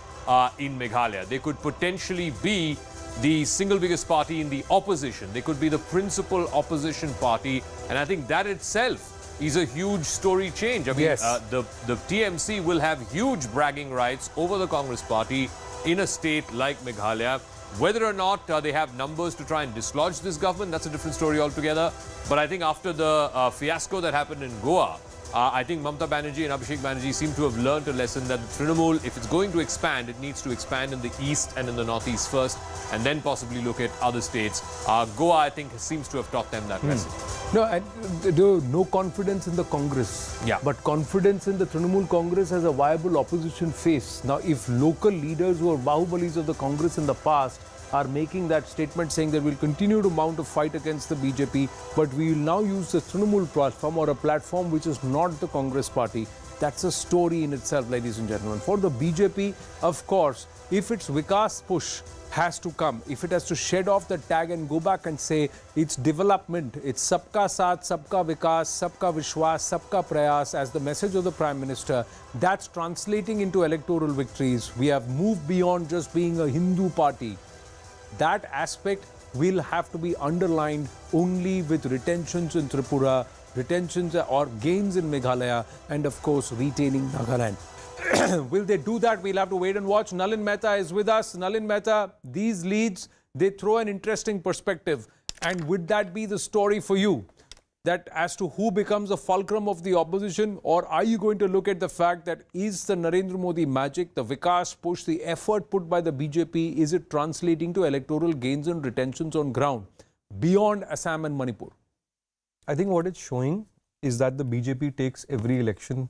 in Meghalaya. They could potentially be the single biggest party in the opposition. They could be the principal opposition party. And I think that itself is a huge story change. I mean, the TMC will have huge bragging rights over the Congress party in a state like Meghalaya. Whether or not they have numbers to try and dislodge this government, that's a different story altogether. But I think after the fiasco that happened in Goa, I think Mamata Banerjee and Abhishek Banerjee seem to have learned a lesson that the Trinamool, if it's going to expand, it needs to expand in the east and in the northeast first, and then possibly look at other states. Goa, I think, seems to have taught them that lesson. No confidence in the Congress, yeah, but confidence in the Trinamool Congress as a viable opposition face. Now, if local leaders who are Bahubalis of the Congress in the past are making that statement saying that we'll continue to mount a fight against the BJP, but we will now use the Trinamool platform or a platform which is not the Congress party. That's a story in itself, ladies and gentlemen. For the BJP, of course, if its Vikas push has to come, if it has to shed off the tag and go back and say it's development, it's Sabka Saath, Sabka Vikas, Sabka Vishwas, Sabka Prayas as the message of the Prime Minister, that's translating into electoral victories. We have moved beyond just being a Hindu party. That aspect will have to be underlined only with retentions in Tripura, retentions or gains in Meghalaya, and of course retaining Nagaland. Will they do that? We'll have to wait and watch. Nalin Mehta is with us. Nalin Mehta, these leads, they throw an interesting perspective. And would that be the story for you? That as to who becomes the fulcrum of the opposition, or are you going to look at the fact that is the Narendra Modi magic, the Vikas push, the effort put by the BJP, is it translating to electoral gains and retentions on ground beyond Assam and Manipur? I think what it's showing is that the BJP takes every election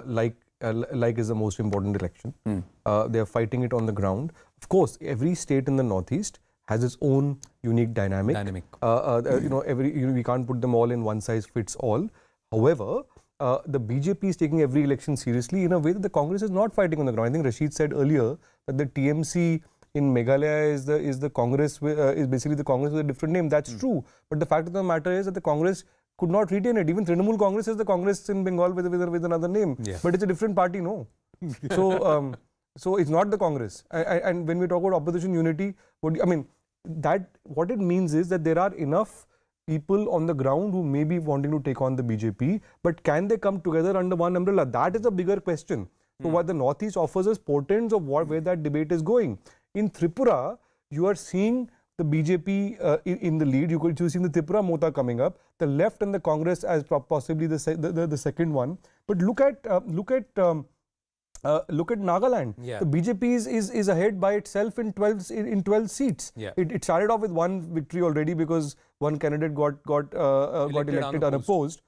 like is the most important election. They are fighting it on the ground. Of course, every state in the northeast has its own unique dynamic. We can't put them all in one size fits all. However, the BJP is taking every election seriously in a way that the Congress is not fighting on the ground. I think Rashid said earlier that the TMC in Meghalaya is the Congress is basically the Congress with a different name. That's true. But the fact of the matter is that the Congress could not retain it. Even Trinamool Congress is the Congress in Bengal with another name. Yeah. But it's a different party, no. So it's not the Congress. And when we talk about opposition unity, what it means is that there are enough people on the ground who may be wanting to take on the BJP, but can they come together under one umbrella? That is a bigger question. So what the Northeast offers us portents of where that debate is going. In Tripura, you are seeing the BJP in the lead. You see the Tripura Mota coming up, the left and the Congress as possibly the second one. But look at Nagaland. Yeah. The BJP is ahead by itself in 12 seats. Yeah. It started off with one victory already because one candidate got elected unopposed.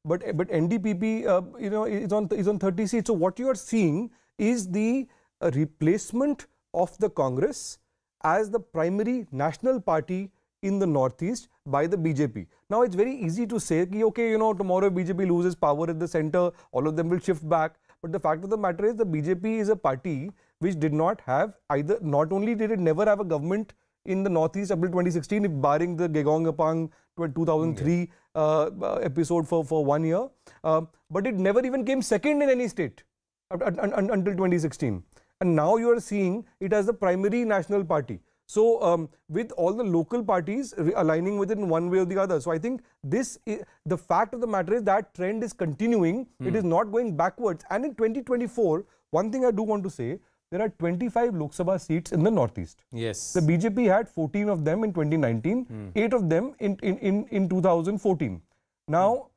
but NDPP is on 30 seats. So what you are seeing is the replacement of the Congress as the primary national party in the Northeast by the BJP. Now it's very easy to say, okay, tomorrow BJP loses power at the center, all of them will shift back. But the fact of the matter is the BJP is a party which did not have either, not only did it never have a government in the Northeast up till 2016, if barring the Gegong-Apang 2003 episode for 1 year, but it never even came second in any state until 2016. And now you are seeing it as the primary national party. So with all the local parties aligning with it in one way or the other. So I think the fact of the matter is that trend is continuing. It is not going backwards. And in 2024, one thing I do want to say, there are 25 Lok Sabha seats in the Northeast. Yes. The BJP had 14 of them in 2019, 8 of them in 2014. Now,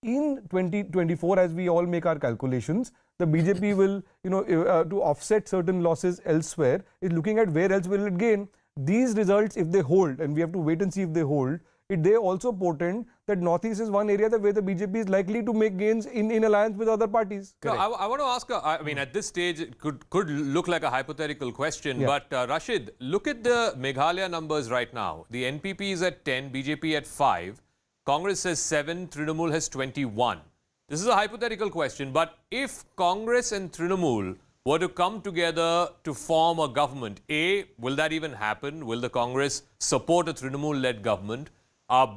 in 2024, as we all make our calculations, the BJP will, to offset certain losses elsewhere, is looking at where else will it gain. These results, if they hold, and we have to wait and see if they hold, they also portend that Northeast is one area where the BJP is likely to make gains in alliance with other parties. No, I want to ask, I mean, at this stage, it could look like a hypothetical question, but Rashid, look at the Meghalaya numbers right now. The NPP is at 10, BJP at 5, Congress has 7, Trinamool has 21. This is a hypothetical question, but if Congress and Trinamool were to come together to form a government, A, will that even happen? Will the Congress support a Trinamool-led government?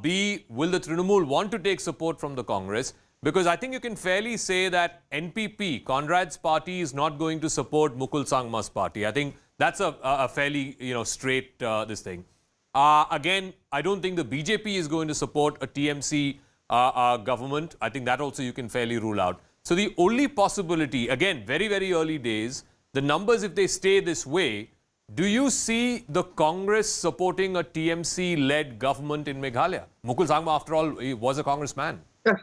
B, will the Trinamool want to take support from the Congress? Because I think you can fairly say that NPP, Conrad's party, is not going to support Mukul Sangma's party. I think that's a fairly, straight this thing. Again, I don't think the BJP is going to support a TMC government. I think that also you can fairly rule out. So the only possibility, again, very, very early days, the numbers, if they stay this way, do you see the Congress supporting a TMC-led government in Meghalaya? Mukul Sangma, after all, he was a congressman. Yes,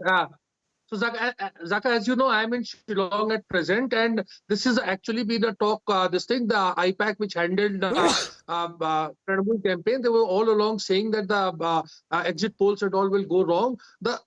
so Zaka, as you know, I am in Shillong at present, and this has actually been a talk, the IPAC which handled Trinamool campaign, they were all along saying that the exit polls and all will go wrong. The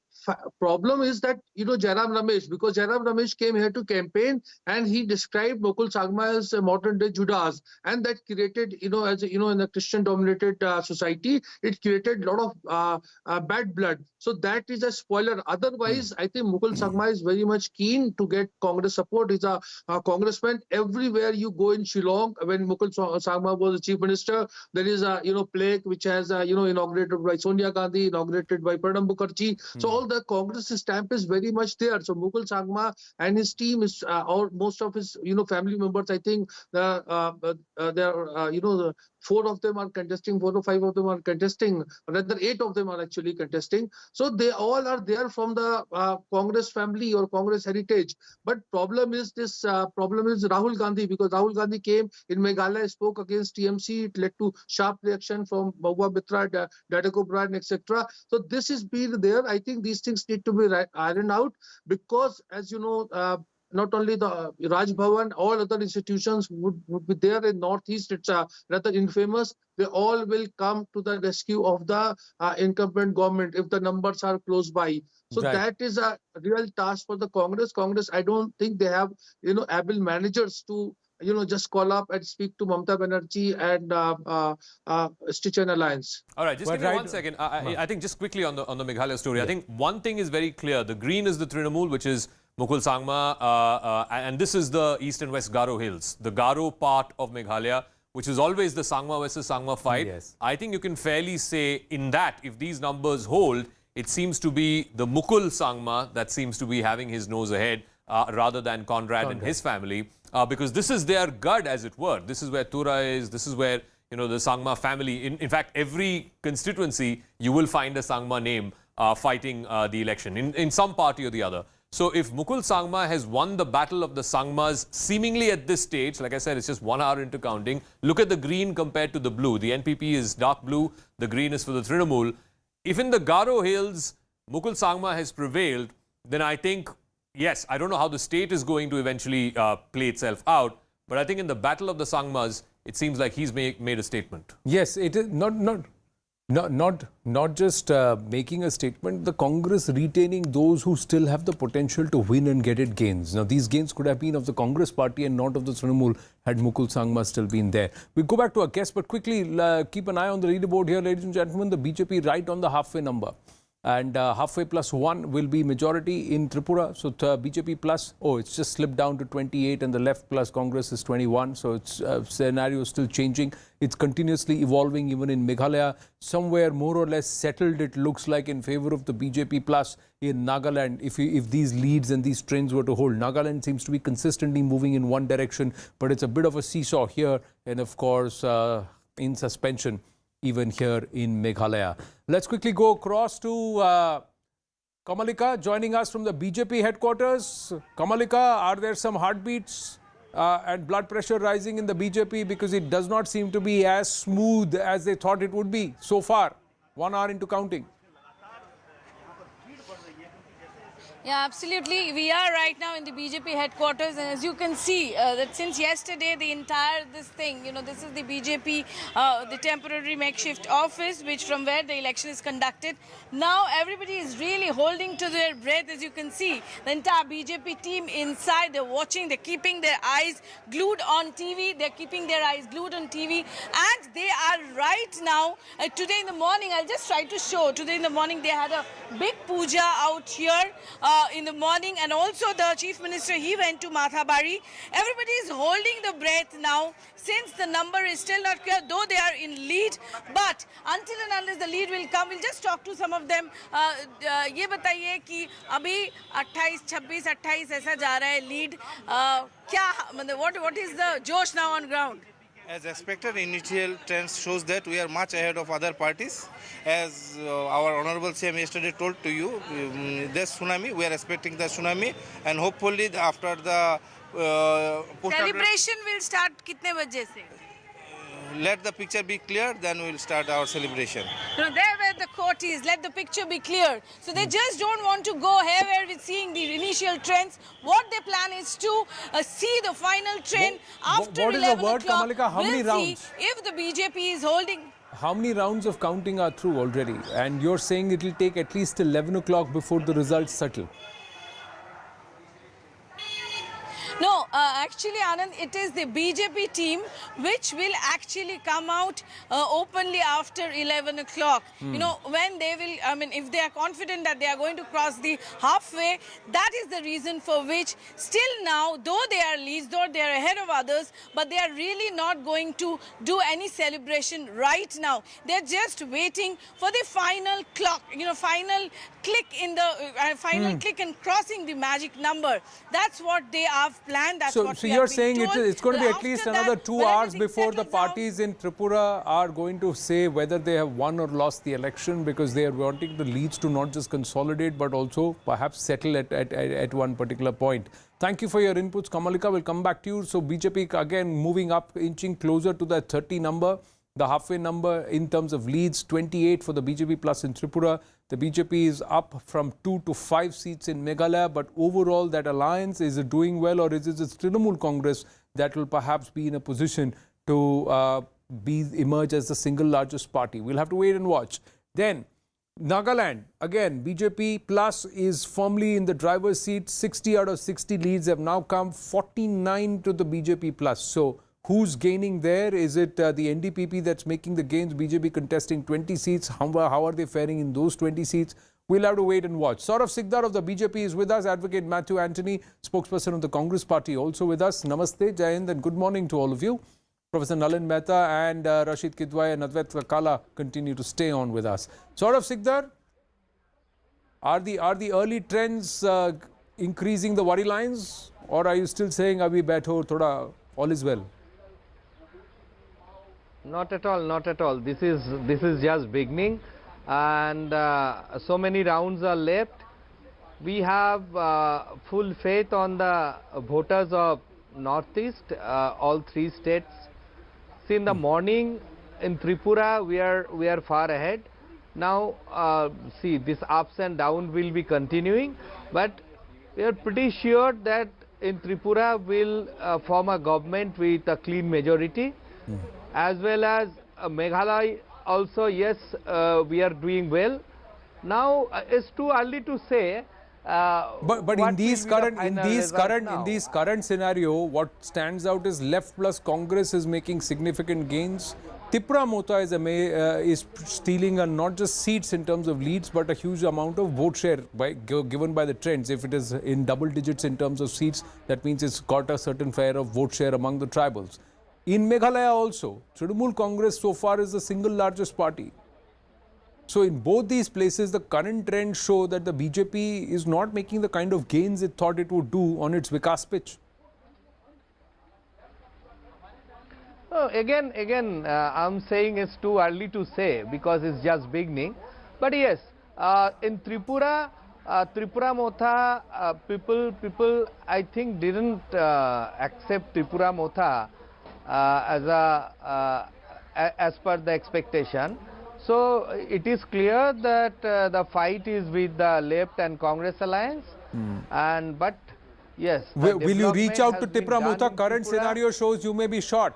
problem is that, Jairam Ramesh, because Jairam Ramesh came here to campaign and he described Mukul Sangma as a modern day Judas, and that created, as in a Christian dominated society, it created a lot of bad blood. So that is a spoiler. Otherwise, I think Mukul Sangma is very much keen to get Congress support. He's a congressman. Everywhere you go in Shillong, when Mukul Sangma was the chief minister, there is a plaque which has inaugurated by Sonia Gandhi, inaugurated by Pranab Mukherjee. So all the Congress stamp is very much there. So Mukul Sangma and his team is, or most of his family members, I think there are 4 of them are contesting, 4 or 5 of them are contesting, rather 8 of them are actually contesting. So they all are there from the Congress family or Congress heritage. But problem is Rahul Gandhi, because Rahul Gandhi came in Meghalaya, spoke against TMC. It led to sharp reaction from Mahua Mitra, Dadeko Bryan, etc. So this is been there. I think these things need to be ironed out, because as you know, not only the Raj Bhavan, all other institutions would be there in Northeast. It's rather infamous. They all will come to the rescue of the incumbent government if the numbers are close by. So that is a real task for the Congress. Congress, I don't think they have, able managers to, just call up and speak to Mamata Banerjee and stitch an alliance. All right, just give me 1 second. I think just quickly on the Meghalaya story, I think one thing is very clear. The green is the Trinamool, which is Mukul Sangma, and this is the East and West Garo Hills, the Garo part of Meghalaya, which is always the Sangma versus Sangma fight. Yes. I think you can fairly say in that, if these numbers hold, it seems to be the Mukul Sangma that seems to be having his nose ahead rather than Conrad and his family, because this is their gud, as it were. This is where Tura is, this is where, the Sangma family, in fact, every constituency, you will find a Sangma name fighting the election in some party or the other. So if Mukul Sangma has won the battle of the Sangmas seemingly at this stage, like I said, it's just 1 hour into counting. Look at the green compared to the blue. The NPP is dark blue. The green is for the Trinamool. If in the Garo Hills, Mukul Sangma has prevailed, then I think, yes, I don't know how the state is going to eventually play itself out. But I think in the battle of the Sangmas, it seems like he's made a statement. Yes, it is not Not just making a statement, the Congress retaining those who still have the potential to win and get it gains. Now, these gains could have been of the Congress party and not of the Trinamool had Mukul Sangma still been there. We go back to our guest, but quickly keep an eye on the leaderboard here, ladies and gentlemen. The BJP right on the halfway number. And halfway plus 1 will be majority in Tripura. So BJP plus, it's just slipped down to 28 and the left plus Congress is 21. So it's scenario is still changing. It's continuously evolving even in Meghalaya. Somewhere more or less settled, it looks like, in favor of the BJP plus in Nagaland. If these leads and these trends were to hold, Nagaland seems to be consistently moving in one direction, but it's a bit of a seesaw here. And of course, in suspension, even here in Meghalaya. Let's quickly go across to Kamalika joining us from the BJP headquarters. Kamalika, are there some heartbeats and blood pressure rising in the BJP, because it does not seem to be as smooth as they thought it would be so far, 1 hour into counting? Yeah, absolutely. We are right now in the BJP headquarters, and as you can see, that since yesterday, the entire this is the BJP, the temporary makeshift office, which from where the election is conducted. Now everybody is really holding to their breath, as you can see. The entire BJP team inside, they're watching, they're keeping their eyes glued on TV. They're keeping their eyes glued on TV, and they are right now. Today in the morning, I'll just try to show. Today in the morning, they had a big puja out here. In the morning, and also the Chief Minister, he went to Mathabari. Everybody is holding the breath now, since the number is still not clear, though they are in lead. But until and unless the lead will come, we'll just talk to some of them. ये बताइए कि अभी 28, 26, 28 ऐसा जा रहा है lead. What is the josh now on ground? As expected, initial trends shows that we are much ahead of other parties. As our Honorable CM yesterday told to you, there's tsunami. We are expecting the tsunami, and hopefully after the celebration will start कितने बजे से? Let the picture be clear, then we'll start our celebration. There where the court is, let the picture be clear. So they just don't want to go haywire with seeing the initial trends. What they plan is to see the final trend after 11 o'clock. What is the word, Kamalika? How many rounds? If the BJP is holding. How many rounds of counting are through already? And you're saying it will take at least 11 o'clock before the results settle. No, actually, Anand, it is the BJP team which will actually come out openly after 11 o'clock. You know, when they will, if they are confident that they are going to cross the halfway, that is the reason for which still now, though they are leads, though they are ahead of others, but they are really not going to do any celebration right now. They're just waiting for the final clock, final click in the final click and crossing the magic number. That's what they have planned. That's what so you're saying it's going to be at least another 2 hours before the parties in Tripura are going to say whether they have won or lost the election, because they are wanting the leads to not just consolidate but also perhaps settle at one particular point. Thank you for your inputs, Kamalika. We'll come back to you. So BJP again moving up, inching closer to that 30 number. The halfway number in terms of leads, 28 for the BJP plus in Tripura. The BJP is up from 2 to 5 seats in Meghalaya, but overall that alliance, is it doing well, or is it the Trinamool Congress that will perhaps be in a position to emerge as the single largest party? We'll have to wait and watch. Then Nagaland, again, BJP plus is firmly in the driver's seat. 60 out of 60 leads have now come, 49 to the BJP plus. So who's gaining there? Is it the NDPP that's making the gains? BJP contesting 20 seats. How are they faring in those 20 seats? We'll have to wait and watch. Saurav Sikdar of the BJP is with us. Advocate Matthew Anthony, spokesperson of the Congress party, also with us. Namaste, Jai Hind, and good morning to all of you. Professor Nalin Mehta and Rashid Kidwai and Advait Kakala continue to stay on with us. Saurav Sikdar, are the early trends increasing the worry lines, or are you still saying abhi baitho thoda all is well? Not at all, not at all. This is just beginning, and so many rounds are left. We have full faith on the voters of Northeast, all 3 states. See, in the morning in Tripura, we are far ahead. Now, see, this ups and downs will be continuing, but we are pretty sure that in Tripura will form a government with a clean majority. As well as Meghalaya also, yes, we are doing well. Now it's too early to say. But in this current scenario, what stands out is left plus Congress is making significant gains. Tripura Mota is stealing not just seats in terms of leads, but a huge amount of vote share given by the trends. If it is in double digits in terms of seats, that means it's got a certain share of vote share among the tribals. In Meghalaya also, Trinamool Congress so far is the single largest party. So in both these places, the current trends show that the BJP is not making the kind of gains it thought it would do on its Vikas pitch. Again, I'm saying it's too early to say because it's just beginning. But yes, in Tripura, Tripura Motha, people I think didn't accept Tripura Motha as per the expectation. So it is clear that the fight is with the left and Congress alliance. But yes, will you reach out to Tripura Motha? Current scenario shows you may be short.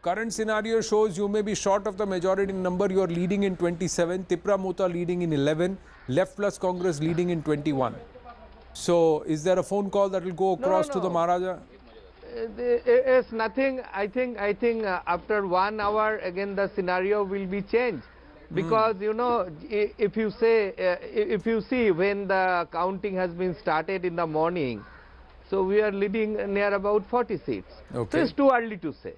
Current scenario shows you may be short of the majority number. You are leading in 27, Tripura Motha leading in 11, left plus Congress leading in 21. So is there a phone call that will go across to the Maharaja? It's nothing. I think after 1 hour again the scenario will be changed. Because you know, if you see when the counting has been started in the morning, so we are leading near about 40 seats. Okay. So it's too early to say.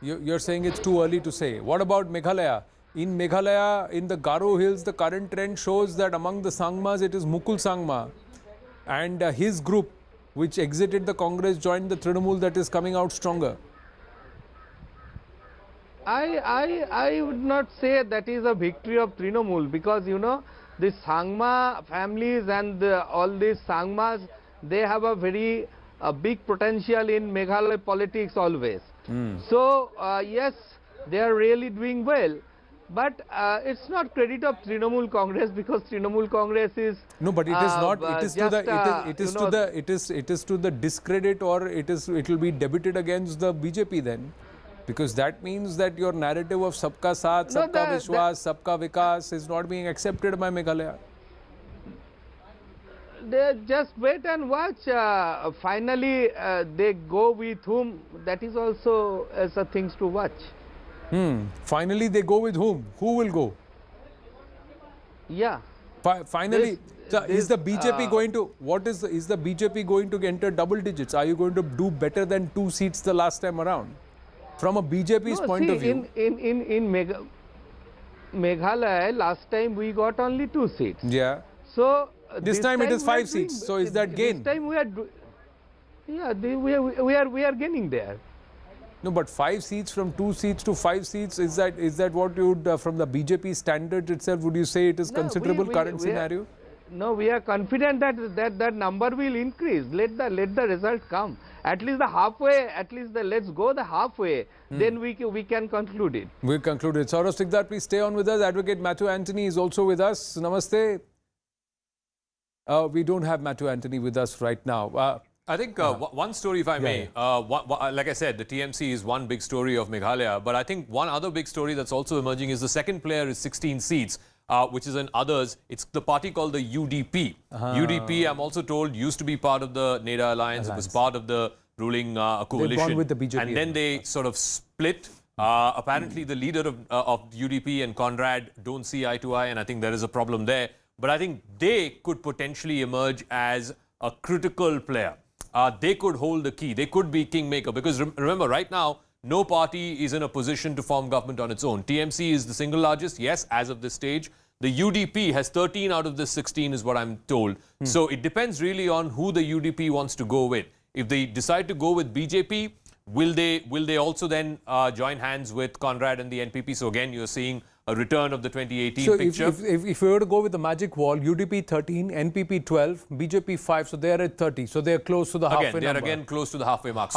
You're saying it's too early to say. What about Meghalaya? In Meghalaya, in the Garo Hills, the current trend shows that among the Sangmas, it is Mukul Sangma and his group, which exited the Congress, joined the Trinamool, that is coming out stronger. I would not say that is a victory of Trinamool, because you know the Sangma families and all these Sangmas, they have a very big potential in Meghalaya politics always. So yes, they are really doing well, but it's not credit of Trinamool Congress, because Trinamool Congress is no, but it is not. It is to the it is to the discredit, or it will be debited against the BJP then. Because that means that your narrative of Sabka Saath, Sabka Vishwas, Sabka Vikas is not being accepted by Meghalaya. They just wait and watch. Finally, they go with whom. That is also as a things to watch. Finally, they go with whom? Who will go? Yeah. Finally, is the BJP going to? Is the BJP going to enter double digits? Are you going to do better than 2 seats the last time around? From a BJP's point of view. In Meghalaya, last time we got only 2 seats. Yeah. So this time it is 5 seats. So is that gain? This time we are gaining there. No, but 5 seats from 2 seats to 5 seats, is that what you would, from the BJP standards itself, would you say it is considerable current scenario? No, we are confident that number will increase. Let the result come. At least the halfway. Let's go the halfway. Then we can conclude it. We'll conclude it. Saurav Sikdar, please stay on with us. Advocate Matthew Anthony is also with us. Namaste. We don't have Matthew Anthony with us right now. I think one story, if I may, like I said, the TMC is one big story of Meghalaya, but I think one other big story that's also emerging is the second player is 16 seats, which is in others. It's the party called the UDP. UDP, I'm also told, used to be part of the NEDA alliance. It was part of the ruling coalition. They've gone with the BJP. And then they sort of split. Apparently, the leader of UDP and Conrad don't see eye to eye, and I think there is a problem there. But I think they could potentially emerge as a critical player. They could hold the key. They could be kingmaker, because remember, right now, no party is in a position to form government on its own. TMC is the single largest, yes, as of this stage. The UDP has 13 out of the 16 is what I'm told. So it depends really on who the UDP wants to go with. If they decide to go with BJP, will they also then join hands with Conrad and the NPP? So again, you're seeing a return of the 2018 picture. If we were to go with the magic wall, UDP 13, NPP 12, BJP 5, so they are at 30. So they are close to the halfway number. They are again close to the halfway mark.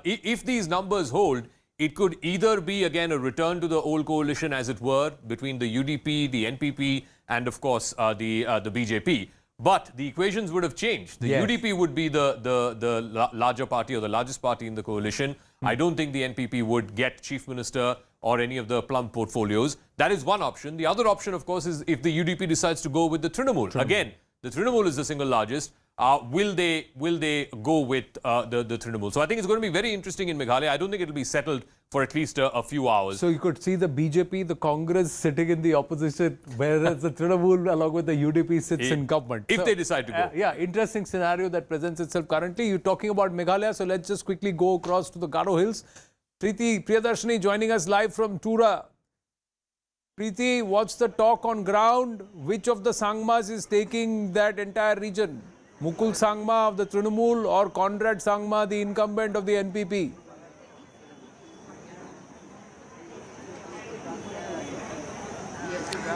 If these numbers hold, it could either be again a return to the old coalition, as it were, between the UDP, the NPP, and of course the BJP. But the equations would have changed. The UDP would be the larger party or the largest party in the coalition. I don't think the NPP would get chief minister or any of the plum portfolios. That is one option. The other option, of course, is if the UDP decides to go with the Trinamool. Again, the Trinamool is the single largest. Will they go with the Trinamool? So I think it's going to be very interesting in Meghalaya. I don't think it will be settled for at least a few hours. So you could see the BJP, the Congress sitting in the opposition, whereas the Trinamool along with the UDP sits in government. If they decide to go. Yeah, interesting scenario that presents itself currently. You're talking about Meghalaya, so let's just quickly go across to the Garo Hills. Preeti Priyadarshini joining us live from Tura. Preeti, what's the talk on ground? Which of the Sangmas is taking that entire region? Mukul Sangma of the Trinamool or Conrad Sangma, the incumbent of the NPP?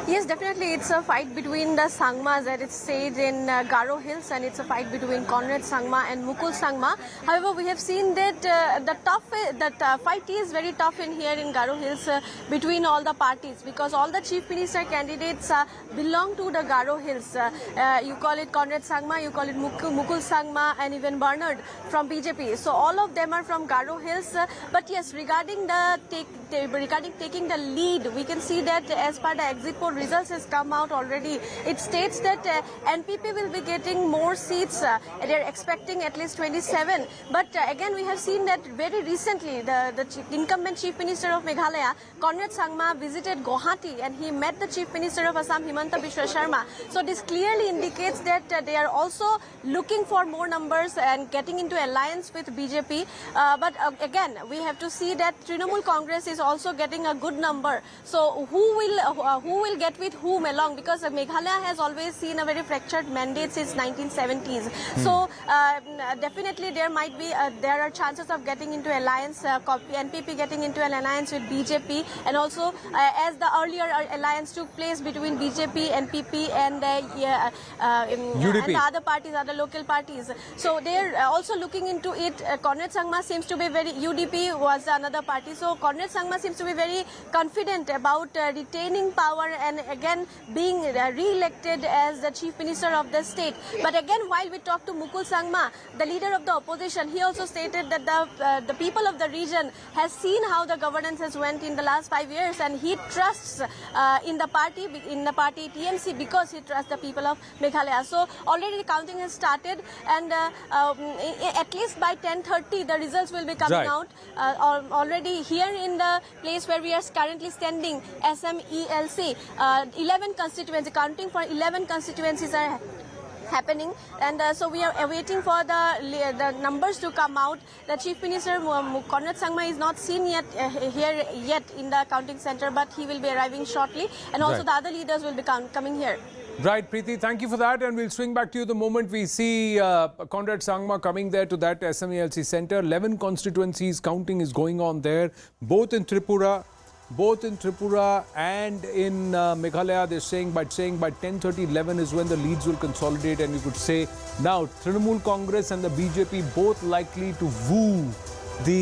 Yes, definitely. It's a fight between the Sangmas at its stage in Garo Hills, and it's a fight between Conrad Sangma and Mukul Sangma. However, we have seen that the fight is very tough in here in Garo Hills between all the parties, because all the chief minister candidates belong to the Garo Hills. You call it Conrad Sangma, you call it Mukul Sangma, and even Bernard from BJP. So all of them are from Garo Hills. But yes, regarding taking the lead, we can see that as per the exit poll results has come out already. It states that NPP will be getting more seats. They're expecting at least 27. But again, we have seen that very recently, the incumbent chief minister of Meghalaya, Conrad Sangma, visited Guwahati and he met the chief minister of Assam, Himanta Biswa Sharma. So this clearly indicates that they are also looking for more numbers and getting into alliance with BJP. But again, we have to see that Trinamool Congress is also getting a good number. So who will get with whom along, because Meghalaya has always seen a very fractured mandate since 1970s. So definitely there are chances of getting into alliance, NPP getting into an alliance with BJP, and also as the earlier alliance took place between BJP, NPP and UDP. And the other parties, other local parties. So they're also looking into it. Conrad Sangma seems to be UDP was another party. So Conrad Sangma seems to be very confident about retaining power and again being re-elected as the chief minister of the state. But again, while we talk to Mukul Sangma, the leader of the opposition, he also stated that the people of the region has seen how the governance has went in the last 5 years, and he trusts in the party TMC because he trusts the people of Meghalaya. So already the counting has started, and at least by 10:30 the results will be coming out. Already here in the place where we are currently standing, SMELC, 11 constituencies, counting for 11 constituencies are happening, and so we are awaiting for the numbers to come out. The chief minister Conrad Sangma is not seen yet here in the counting center, but he will be arriving shortly, and also the other leaders will be coming here. Right, Preeti, thank you for that, and we'll swing back to you the moment we see Conrad Sangma coming there to that SMELC center. 11 constituencies, counting is going on there, both in Tripura and in Meghalaya. They're saying by 10:30, 11 is when the leads will consolidate, and you could say now Trinamool Congress and the BJP both likely to woo the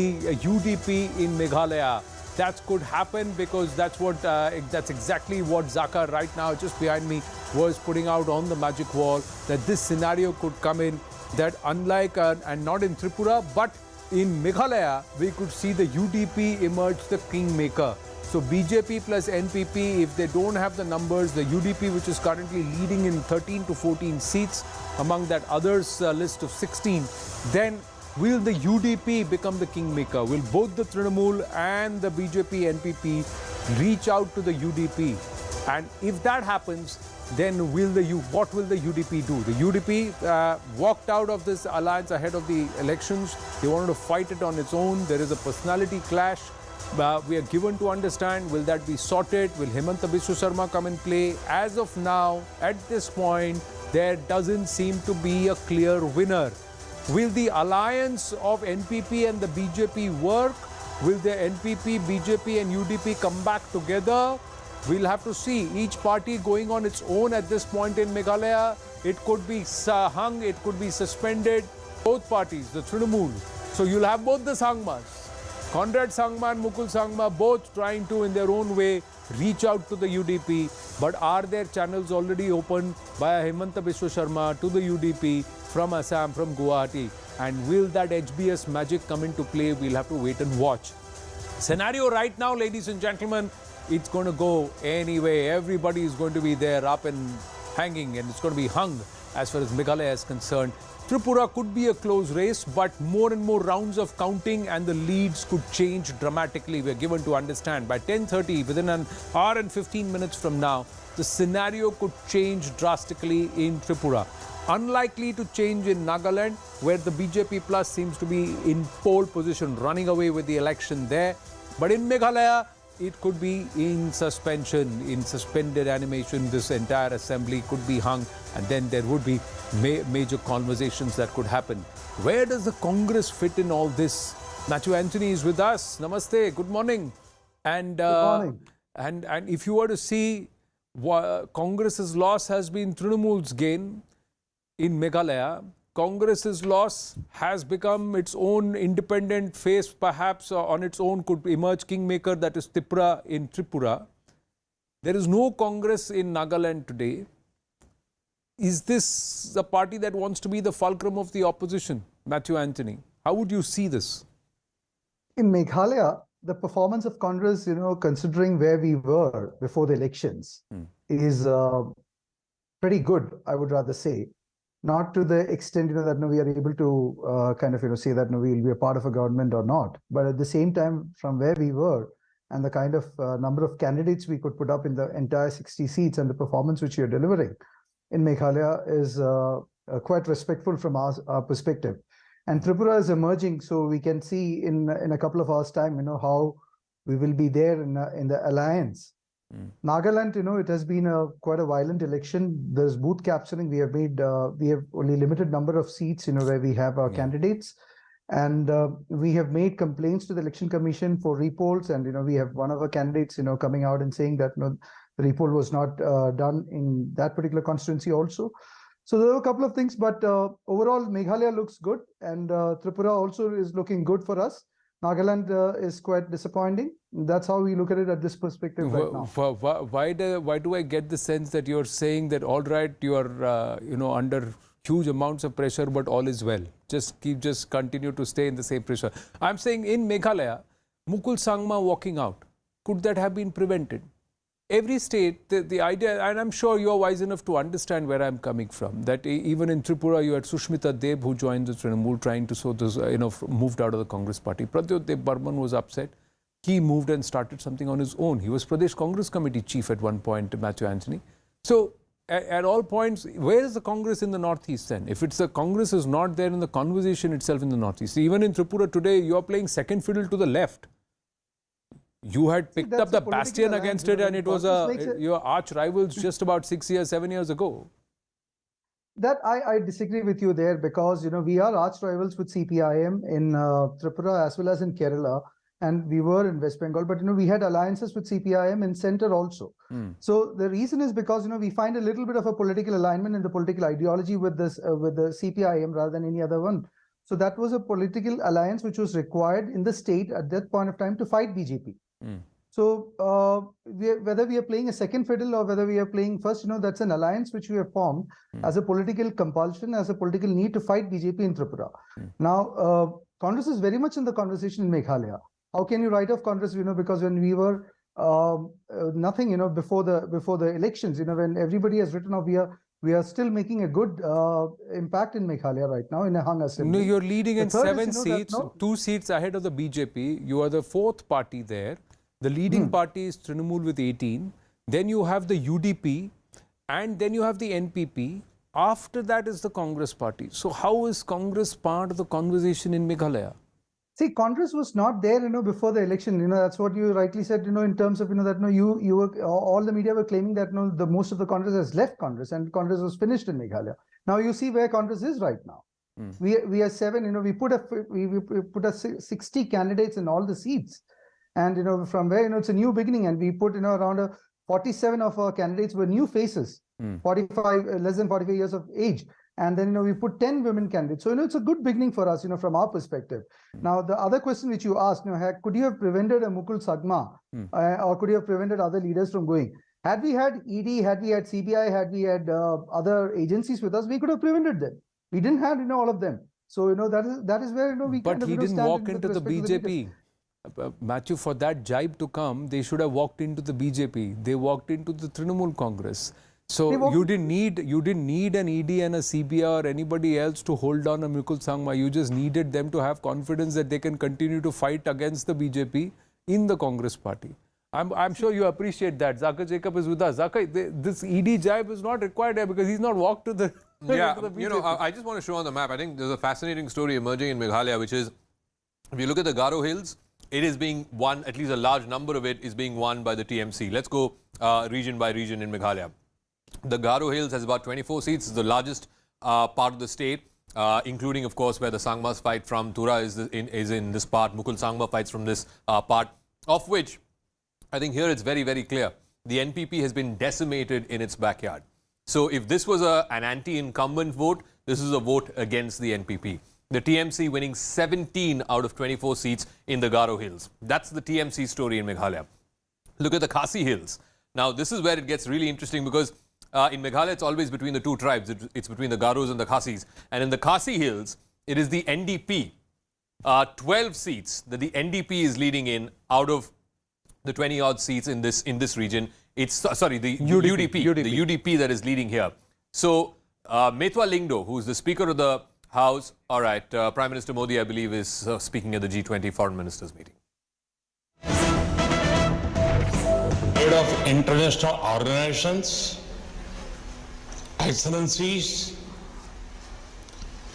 UDP in Meghalaya. That could happen because that's exactly what Zaka right now just behind me was putting out on the magic wall, that this scenario could come in, that unlike and not in Tripura but in Meghalaya, we could see the UDP emerge the kingmaker. So BJP plus NPP, if they don't have the numbers, the UDP, which is currently leading in 13 to 14 seats among that others list of 16, then will the UDP become the kingmaker? Will both the Trinamool and the BJP NPP reach out to the UDP? And if that happens, then what will the UDP do? The UDP walked out of this alliance ahead of the elections. They wanted to fight it on its own. There is a personality clash. We are given to understand, will that be sorted? Will Himanta Biswa Sharma come in play? As of now, at this point, there doesn't seem to be a clear winner. Will the alliance of NPP and the BJP work? Will the NPP, BJP and UDP come back together? We'll have to see. Each party going on its own at this point in Meghalaya. It could be hung, it could be suspended. Both parties, the Trinamool. So you'll have both the Sangmas. Conrad Sangma and Mukul Sangma both trying to, in their own way, reach out to the UDP. But are there channels already open by Himanta Biswa Sharma to the UDP from Assam, from Guwahati? And will that HBS magic come into play? We'll have to wait and watch. Scenario right now, ladies and gentlemen, it's going to go anyway. Everybody is going to be there up and hanging, and it's going to be hung as far as Meghalaya is concerned. Tripura could be a close race, but more and more rounds of counting and the leads could change dramatically. We're given to understand by 10:30, within an hour and 15 minutes from now, the scenario could change drastically in Tripura. Unlikely to change in Nagaland, where the BJP plus seems to be in pole position, running away with the election there. But in Meghalaya, it could be in suspension, in suspended animation. This entire assembly could be hung, and then there would be major conversations that could happen. Where does the Congress fit in all this? Matthew Anthony is with us. Namaste. Good morning. And good morning. And if you were to see, Congress's loss has been Trinamool's gain in Meghalaya. Congress's loss has become its own independent face, perhaps on its own could emerge kingmaker, that is Tripura in Tripura. There is no Congress in Nagaland today. Is this a party that wants to be the fulcrum of the opposition? Matthew Anthony, how would you see this? In Meghalaya, the performance of Congress, considering where we were before the elections, is pretty good, I would rather say. Not to the extent, that we are able to say that we will be a part of a government or not. But at the same time, from where we were and the kind of number of candidates we could put up in the entire 60 seats and the performance which you're delivering in Meghalaya is quite respectful from our perspective. And Tripura is emerging, so we can see in a couple of hours' time, how we will be there in the alliance. Nagaland, it has been quite a violent election. There's booth capturing. We have only limited number of seats, where we have our candidates, and we have made complaints to the Election Commission for repolls, and we have one of our candidates, coming out and saying that the repoll was not done in that particular constituency also. So there are a couple of things, but overall Meghalaya looks good, and Tripura also is looking good for us. Nagaland is quite disappointing. That's how we look at it at this perspective right now. Why do I get the sense that you're saying that, all right, you are under huge amounts of pressure, but all is well? Just continue to stay in the same pressure. I'm saying in Meghalaya, Mukul Sangma walking out, could that have been prevented? Every state, the idea, and I'm sure you're wise enough to understand where I'm coming from, that even in Tripura, you had Sushmita Deb, who joined the Trinamool, trying to sow this, moved out of the Congress party. Pradyot Deb Burman was upset. He moved and started something on his own. He was Pradesh Congress Committee chief at one point, Matthew Anthony. So, at all points, where is the Congress in the Northeast then? If the Congress is not there in the conversation itself in the Northeast, even in Tripura today, you are playing second fiddle to the left. You had picked up the bastion against it, and it was your arch rivals just about 7 years ago. That I disagree with you there, because we are arch rivals with CPIM in Tripura as well as in Kerala, and we were in West Bengal. But we had alliances with CPIM in center also. So the reason is because we find a little bit of a political alignment in the political ideology with this with the CPIM rather than any other one. So that was a political alliance which was required in the state at that point of time to fight BJP. So whether we are playing a second fiddle or whether we are playing first, that's an alliance which we have formed as a political compulsion, as a political need to fight BJP in Tripura. Now, Congress is very much in the conversation in Meghalaya. How can you write off Congress? Because when we were nothing, before the elections, when everybody has written off, we are still making a good impact in Meghalaya right now in a hung assembly. No, you're leading in 7 seats, 2 seats ahead of the BJP. You are the 4th party there. The leading party is Trinamool with 18. Then you have the UDP, and then you have the NPP. After that is the Congress party. So how is Congress part of the conversation in Meghalaya? See, Congress was not there, before the election. That's what you rightly said. In terms of that, you were, all the media were claiming that the most of the Congress has left Congress, and Congress was finished in Meghalaya. Now you see where Congress is right now. We are 7. We put 60 candidates in all the seats, and from where it's a new beginning, and we put around 47 of our candidates were new faces, 45 less than 45 years of age. And then, we put 10 women candidates. So, it's a good beginning for us, from our perspective. Now, the other question which you asked, could you have prevented a Mukul Sangma or could you have prevented other leaders from going? Had we had ED, had we had CBI, had we had other agencies with us, we could have prevented them. We didn't have, all of them. So, that is where, we But he didn't walk into the BJP. Matthew, for that jibe to come, they should have walked into the BJP. They walked into the Trinamool Congress. So you didn't need an ED and a CBI or anybody else to hold on a Mukul Sangma. You just needed them to have confidence that they can continue to fight against the BJP in the Congress party. I'm sure you appreciate that. Zakir Jacob is with us. Zakir, this ED jibe is not required here because he's not walked to the Yeah, to the you know, BJP. I just want to show on the map, I think there's a fascinating story emerging in Meghalaya, which is, if you look at the Garo Hills, it is being won, at least a large number of it is being won by the TMC. Let's go region by region in Meghalaya. The Garo Hills has about 24 seats, it's the largest part of the state, including, of course, where the Sangmas fight from. Tura is in this part, Mukul Sangma fights from this part, of which I think here it's very, very clear. The NPP has been decimated in its backyard. So if this was an anti-incumbent vote, this is a vote against the NPP. The TMC winning 17 out of 24 seats in the Garo Hills. That's the TMC story in Meghalaya. Look at the Khasi Hills. Now, this is where it gets really interesting because in Meghalaya, it's always between the two tribes. It's between the Garos and the Khasis. And in the Khasi Hills, it is the NDP. 12 seats that the NDP is leading in out of the 20-odd seats in this region. It's, sorry, the UDP. The UDP that is leading here. So, Metwa Lingdo, who's the Speaker of the House, all right, Prime Minister Modi, I believe, is speaking at the G20 Foreign Ministers meeting. Head of international organizations, Excellencies,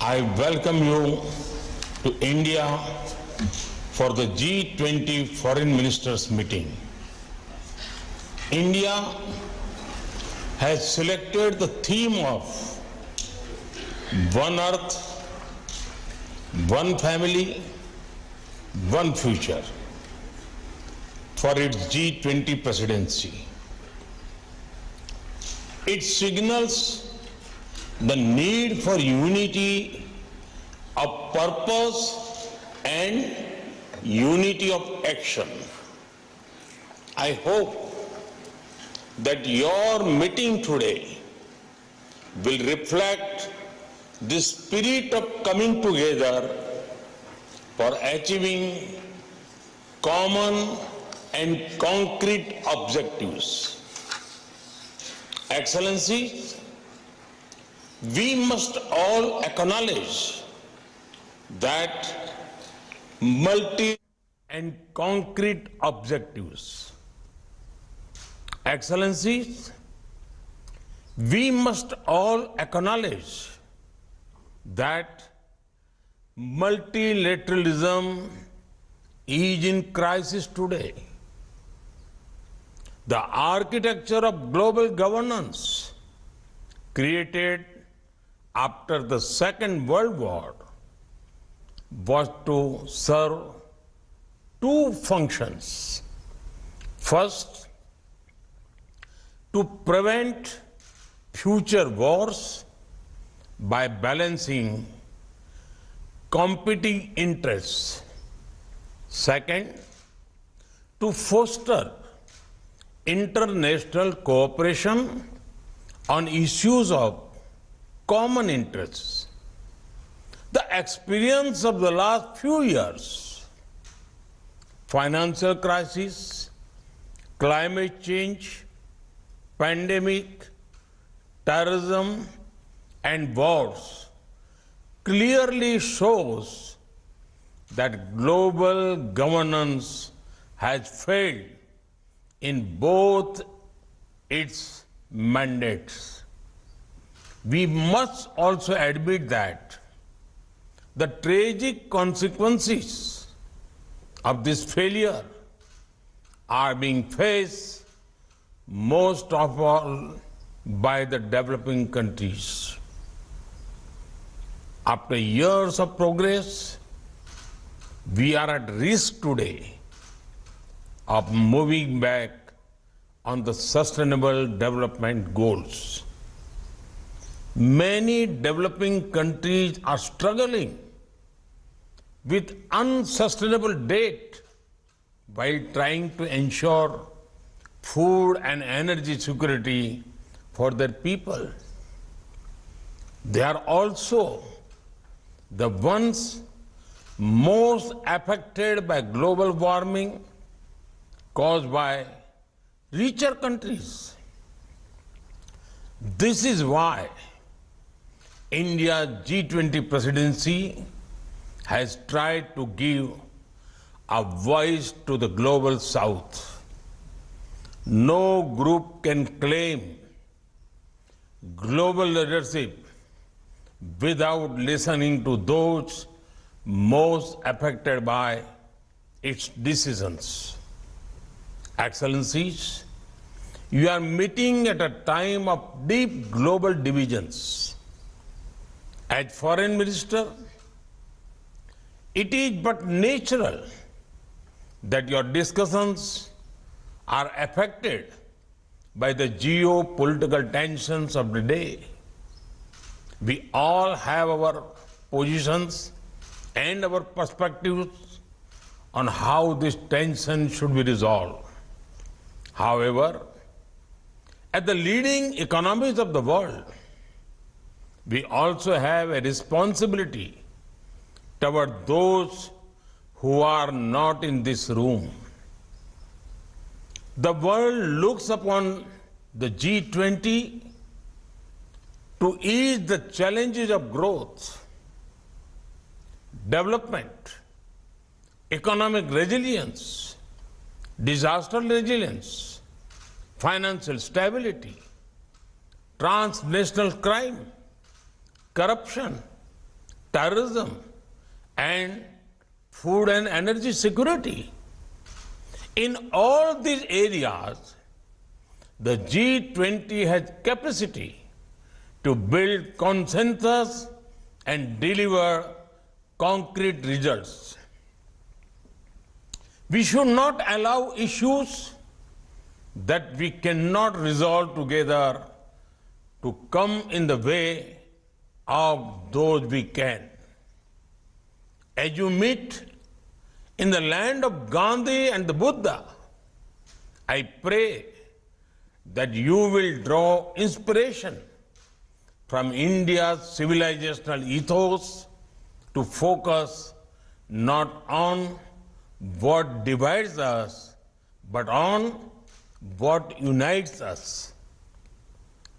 I welcome you to India for the G20 Foreign Ministers meeting. India has selected the theme of One Earth, One Family, One Future for its G20 presidency. It signals the need for unity of purpose and unity of action. I hope that your meeting today will reflect the spirit of coming together for achieving common and concrete objectives. Excellencies, we must all acknowledge that multi and concrete objectives. Excellencies, we must all acknowledge that multilateralism is in crisis today. The architecture of global governance created after the Second World War was to serve two functions. First, to prevent future wars by balancing competing interests. Second, to foster international cooperation on issues of common interests. The experience of the last few years, financial crisis, climate change, pandemic, terrorism, and wars clearly shows that global governance has failed in both its mandates. We must also admit that the tragic consequences of this failure are being faced most of all by the developing countries. After years of progress, we are at risk today of moving back on the sustainable development goals. Many developing countries are struggling with unsustainable debt while trying to ensure food and energy security for their people. They are also the ones most affected by global warming caused by richer countries. This is why India's G20 presidency has tried to give a voice to the global south. No group can claim global leadership without listening to those most affected by its decisions. Excellencies, you are meeting at a time of deep global divisions. As Foreign Minister, it is but natural that your discussions are affected by the geopolitical tensions of the day. We all have our positions and our perspectives on how this tension should be resolved. However, as the leading economies of the world, we also have a responsibility toward those who are not in this room. The world looks upon the G20 to ease the challenges of growth, development, economic resilience, disaster resilience, financial stability, transnational crime, corruption, terrorism, and food and energy security. In all these areas, the G20 has capacity to build consensus and deliver concrete results. We should not allow issues that we cannot resolve together to come in the way of those we can. As you meet in the land of Gandhi and the Buddha, I pray that you will draw inspiration from India's civilizational ethos to focus not on what divides us, but on what unites us.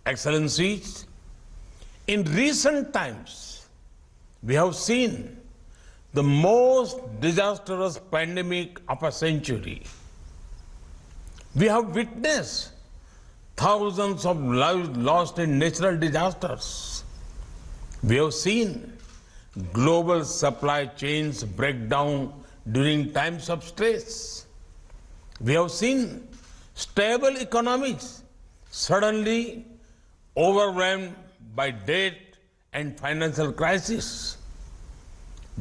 Excellencies, in recent times, we have seen the most disastrous pandemic of a century. We have witnessed thousands of lives lost in natural disasters. We have seen global supply chains break down during times of stress. We have seen stable economies suddenly overwhelmed by debt and financial crisis.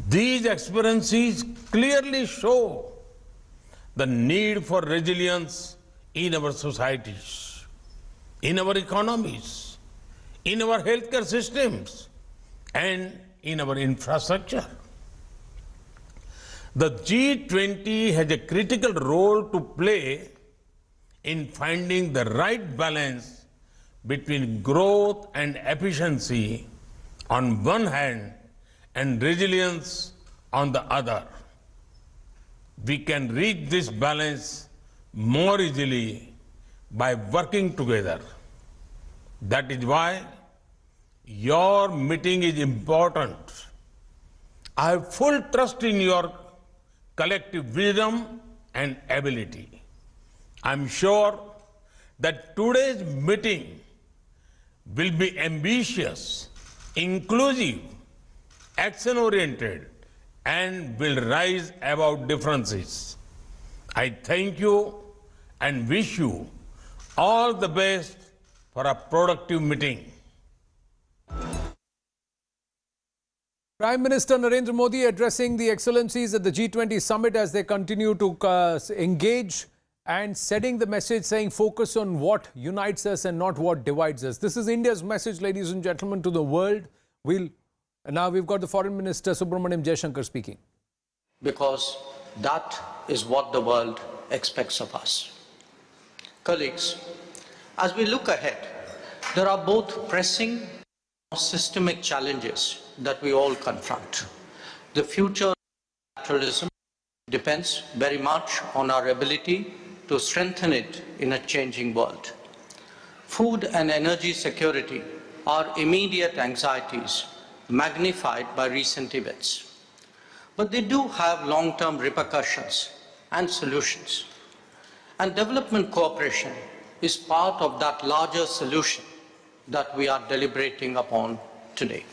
These experiences clearly show the need for resilience in our societies, in our economies, in our healthcare systems, and in our infrastructure. The G20 has a critical role to play in finding the right balance between growth and efficiency on one hand and resilience on the other. We can reach this balance more easily by working together. That is why your meeting is important. I have full trust in your collective wisdom and ability. I am sure that today's meeting will be ambitious, inclusive, action-oriented, and will rise above differences. I thank you and wish you all the best for a productive meeting. Prime Minister Narendra Modi addressing the excellencies at the G20 summit as they continue to engage and setting the message saying focus on what unites us and not what divides us. This is India's message, ladies and gentlemen, to the world. Now we've got the Foreign Minister Subramaniam Jaishankar speaking. Because that is what the world expects of us. Colleagues, as we look ahead, there are both pressing and systemic challenges that we all confront. The future bilateralism depends very much on our ability to strengthen it in a changing world. Food and energy security are immediate anxieties magnified by recent events. But they do have long-term repercussions and solutions. And development cooperation is part of that larger solution that we are deliberating upon today.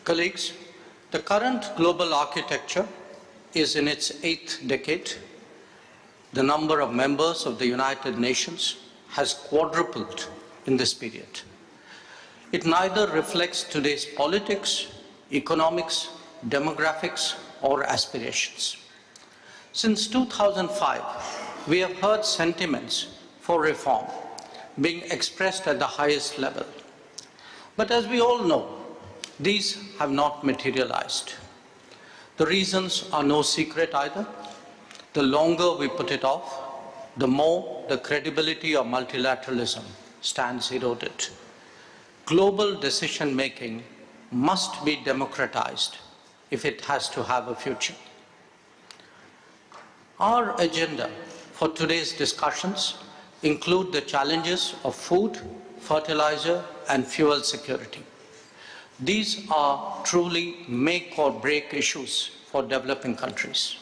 Colleagues, the current global architecture is in its 8th decade. The number of members of the United Nations has quadrupled in this period. It neither reflects today's politics, economics, demographics, or aspirations. Since 2005, we have heard sentiments for reform being expressed at the highest level. But as we all know, these have not materialized. The reasons are no secret either. The longer we put it off, the more the credibility of multilateralism stands eroded. Global decision-making must be democratized if it has to have a future. Our agenda for today's discussions include the challenges of food, fertilizer, and fuel security. These are truly make or break issues for developing countries.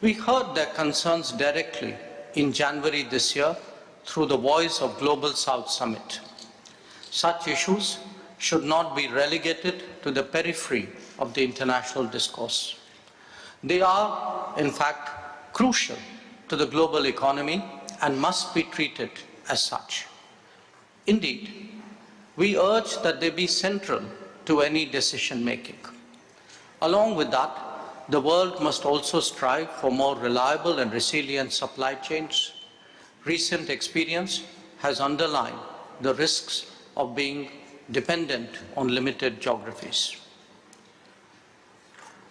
We heard their concerns directly in January this year through the Voice of Global South Summit. Such issues should not be relegated to the periphery of the international discourse. They are, in fact, crucial to the global economy and must be treated as such. Indeed, we urge that they be central to any decision-making. Along with that, the world must also strive for more reliable and resilient supply chains. Recent experience has underlined the risks of being dependent on limited geographies.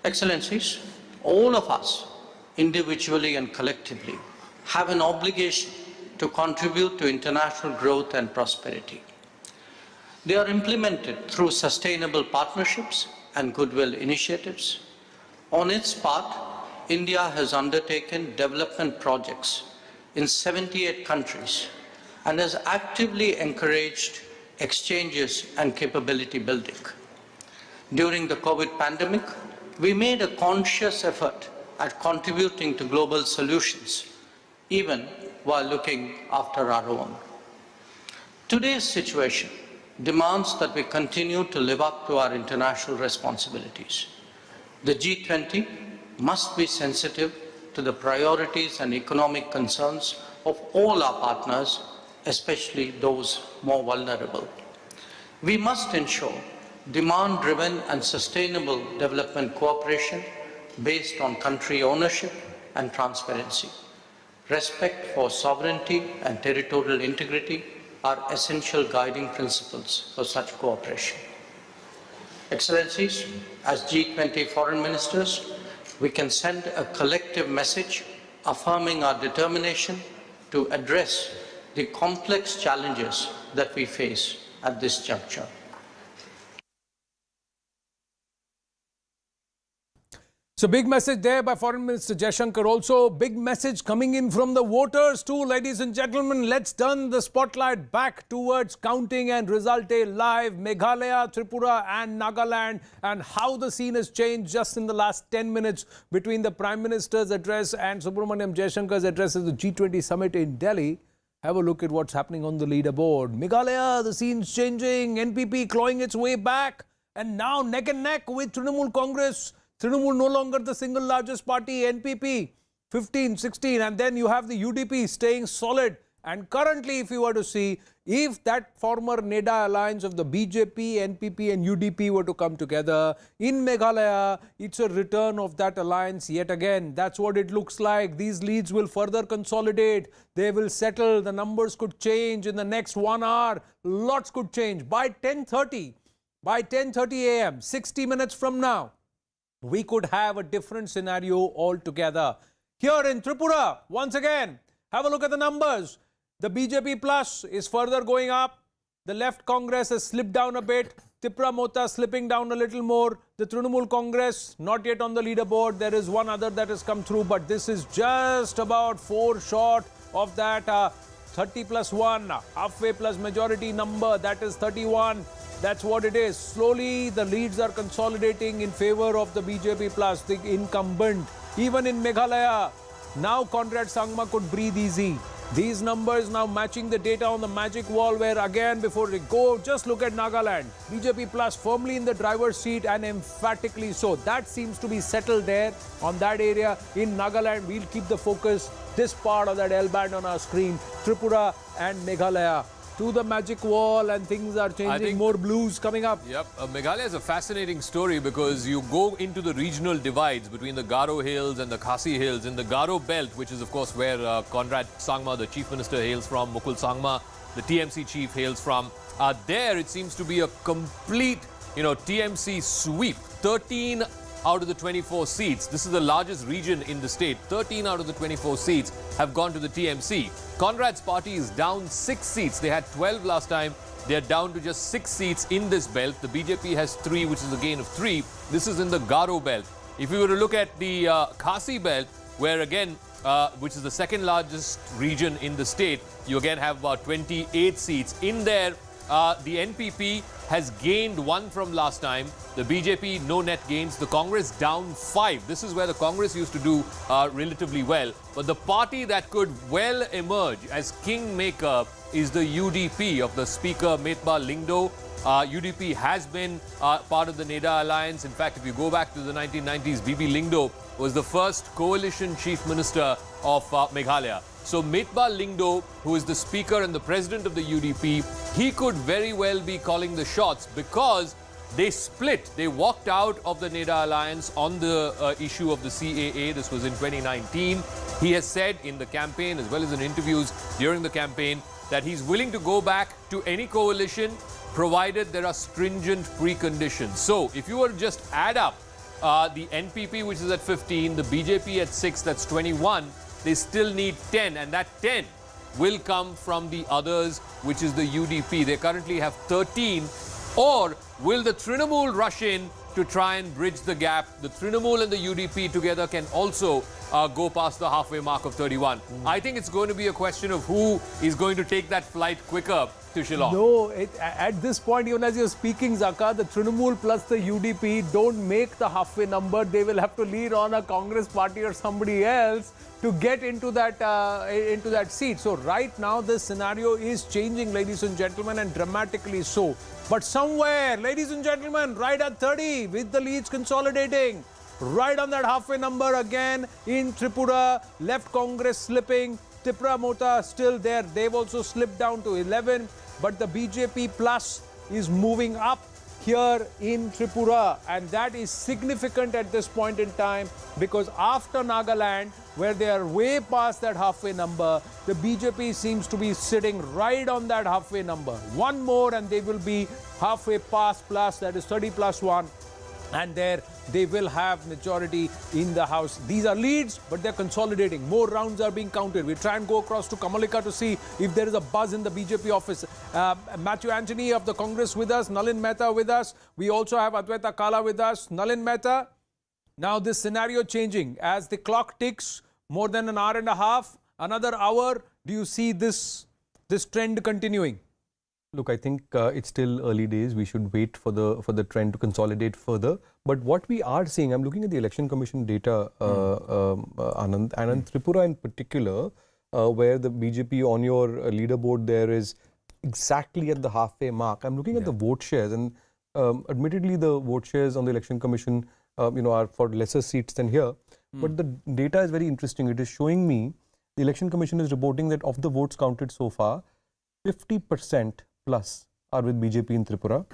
Excellencies, all of us, individually and collectively, have an obligation to contribute to international growth and prosperity. They are implemented through sustainable partnerships and goodwill initiatives. On its part, India has undertaken development projects in 78 countries and has actively encouraged exchanges and capability building. During the COVID pandemic, we made a conscious effort at contributing to global solutions, even while looking after our own. Today's situation demands that we continue to live up to our international responsibilities. The G20 must be sensitive to the priorities and economic concerns of all our partners, especially those more vulnerable. We must ensure demand-driven and sustainable development cooperation based on country ownership and transparency. Respect for sovereignty and territorial integrity are essential guiding principles for such cooperation. Excellencies, as G20 foreign ministers, we can send a collective message affirming our determination to address the complex challenges that we face at this juncture. So big message there by Foreign Minister Jaishankar. Also big message coming in from the voters too, ladies and gentlemen. Let's turn the spotlight back towards counting and result day live. Meghalaya, Tripura and Nagaland, and how the scene has changed just in the last 10 minutes between the Prime Minister's address and Subramaniam Jaishankar's address at the G20 summit in Delhi. Have a look at what's happening on the leaderboard. Meghalaya, the scene's changing. NPP clawing its way back, and now neck and neck with Trinamool Congress. Trinamool no longer the single largest party, NPP 15, 16, and then you have the UDP staying solid. And currently, if you were to see, if that former NEDA alliance of the BJP, NPP and UDP were to come together in Meghalaya, it's a return of that alliance yet again. That's what it looks like. These leads will further consolidate. They will settle. The numbers could change in the next 1 hour. Lots could change. By 10:30 a.m., 60 minutes from now, we could have a different scenario altogether. Here in Tripura, once again, have a look at the numbers. The BJP plus is further going up. The left Congress has slipped down a bit. Tripura Mota slipping down a little more. The Trinamool Congress not yet on the leaderboard. There is one other that has come through, but this is just about 4 short of that 30 plus 1, halfway plus majority number. That is 31. That's what it is. Slowly the leads are consolidating in favor of the BJP plus, the incumbent. Even in Meghalaya, now Conrad Sangma could breathe easy. These numbers now matching the data on the magic wall, where again, before we go, just look at Nagaland. BJP plus firmly in the driver's seat and emphatically so. That seems to be settled there on that area. In Nagaland, we'll keep the focus, this part of that L band on our screen. Tripura and Meghalaya to the magic wall, and things are changing. More blues coming up. Yep. Meghalaya is a fascinating story because you go into the regional divides between the Garo Hills and the Khasi Hills. In the Garo Belt, which is of course where Conrad Sangma, the Chief Minister, hails from, Mukul Sangma, the TMC Chief, hails from. There it seems to be a complete, TMC sweep. 13 out of the 24 seats. This is the largest region in the state. 13 out of the 24 seats have gone to the TMC. Conrad's party is down 6 seats. They had 12 last time. They are down to just 6 seats in this belt. The BJP has 3, which is a gain of 3. This is in the Garo belt. If you were to look at the Khasi belt, where again, which is the second largest region in the state, you again have about 28 seats. In there, the NPP has gained 1 from last time. The BJP, no net gains. The Congress down 5. This is where the Congress used to do relatively well. But the party that could well emerge as kingmaker is the UDP of the Speaker Metba Lingdo. UDP has been part of the NEDA alliance. In fact, if you go back to the 1990s, BB Lingdo was the first coalition chief minister of Meghalaya. So Metba Lingdo, who is the speaker and the president of the UDP, he could very well be calling the shots because they split. They walked out of the NEDA alliance on the issue of the CAA. This was in 2019. He has said in the campaign as well as in interviews during the campaign that he's willing to go back to any coalition provided there are stringent preconditions. So if you were to just add up the NPP, which is at 15, the BJP at 6, that's 21, they still need 10, and that 10 will come from the others, which is the UDP. They currently have 13. Or will the Trinamool rush in to try and bridge the gap? The Trinamool and the UDP together can also go past the halfway mark of 31. I think it's going to be a question of who is going to take that flight quicker to Shillong. No, at this point, even as you're speaking, Zaka, the Trinamool plus the UDP don't make the halfway number. They will have to lead on a Congress party or somebody else to get into that seat. So right now, this scenario is changing, ladies and gentlemen, and dramatically so. But somewhere, ladies and gentlemen, right at 30, with the leads consolidating, right on that halfway number again in Tripura, left Congress slipping, Tripura Mota still there. They've also slipped down to 11, but the BJP plus is moving up here in Tripura, and that is significant at this point in time because after Nagaland, where they are way past that halfway number, the BJP seems to be sitting right on that halfway number. One more and they will be halfway past plus, that is 30 plus 1. And there they will have majority in the House. These are leads, but they're consolidating. More rounds are being counted. We try and go across to Kamalika to see if there is a buzz in the BJP office. Matthew Anthony of the Congress with us, Nalin Mehta with us. We also have Advaita Kala with us. Nalin Mehta, now this scenario changing. As the clock ticks, more than an hour and a half, another hour, do you see this trend continuing? Look, I think it's still early days. We should wait for the trend to consolidate further. But what we are seeing, I'm looking at the Election Commission data, Anand, and in Tripura in particular, where the BJP on your leaderboard there is exactly at the halfway mark. I'm looking at the vote shares, and admittedly the vote shares on the Election Commission, are for lesser seats than here. But the data is very interesting. It is showing me the Election Commission is reporting that of the votes counted so far, 50% plus are with BJP in Tripura.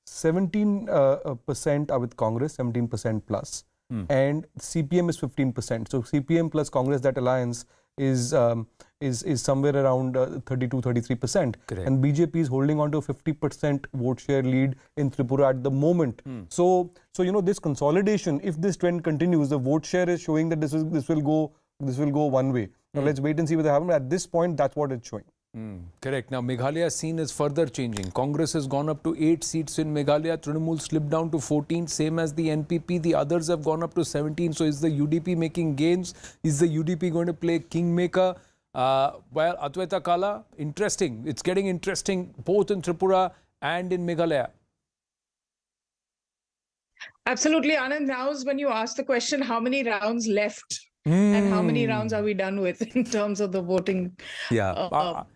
17% are with Congress, 17% plus. And CPM is 15%. So CPM plus Congress, that alliance is somewhere around 32-33%. And BJP is holding on to a 50% vote share lead in Tripura at the moment. So this consolidation, if this trend continues, the vote share is showing that this will go one way. Now let's wait and see what happens. At this point, that's what it's showing. Correct. Now, Meghalaya scene is further changing. Congress has gone up to 8 seats in Meghalaya. Trinamool slipped down to 14, same as the NPP. The others have gone up to 17. So, is the UDP making gains? Is the UDP going to play kingmaker? Well, Advaita Kala, interesting. It's getting interesting both in Tripura and in Meghalaya. Absolutely, Anand. Now is when you ask the question, how many rounds left? And how many rounds are we done with in terms of the voting? Yeah.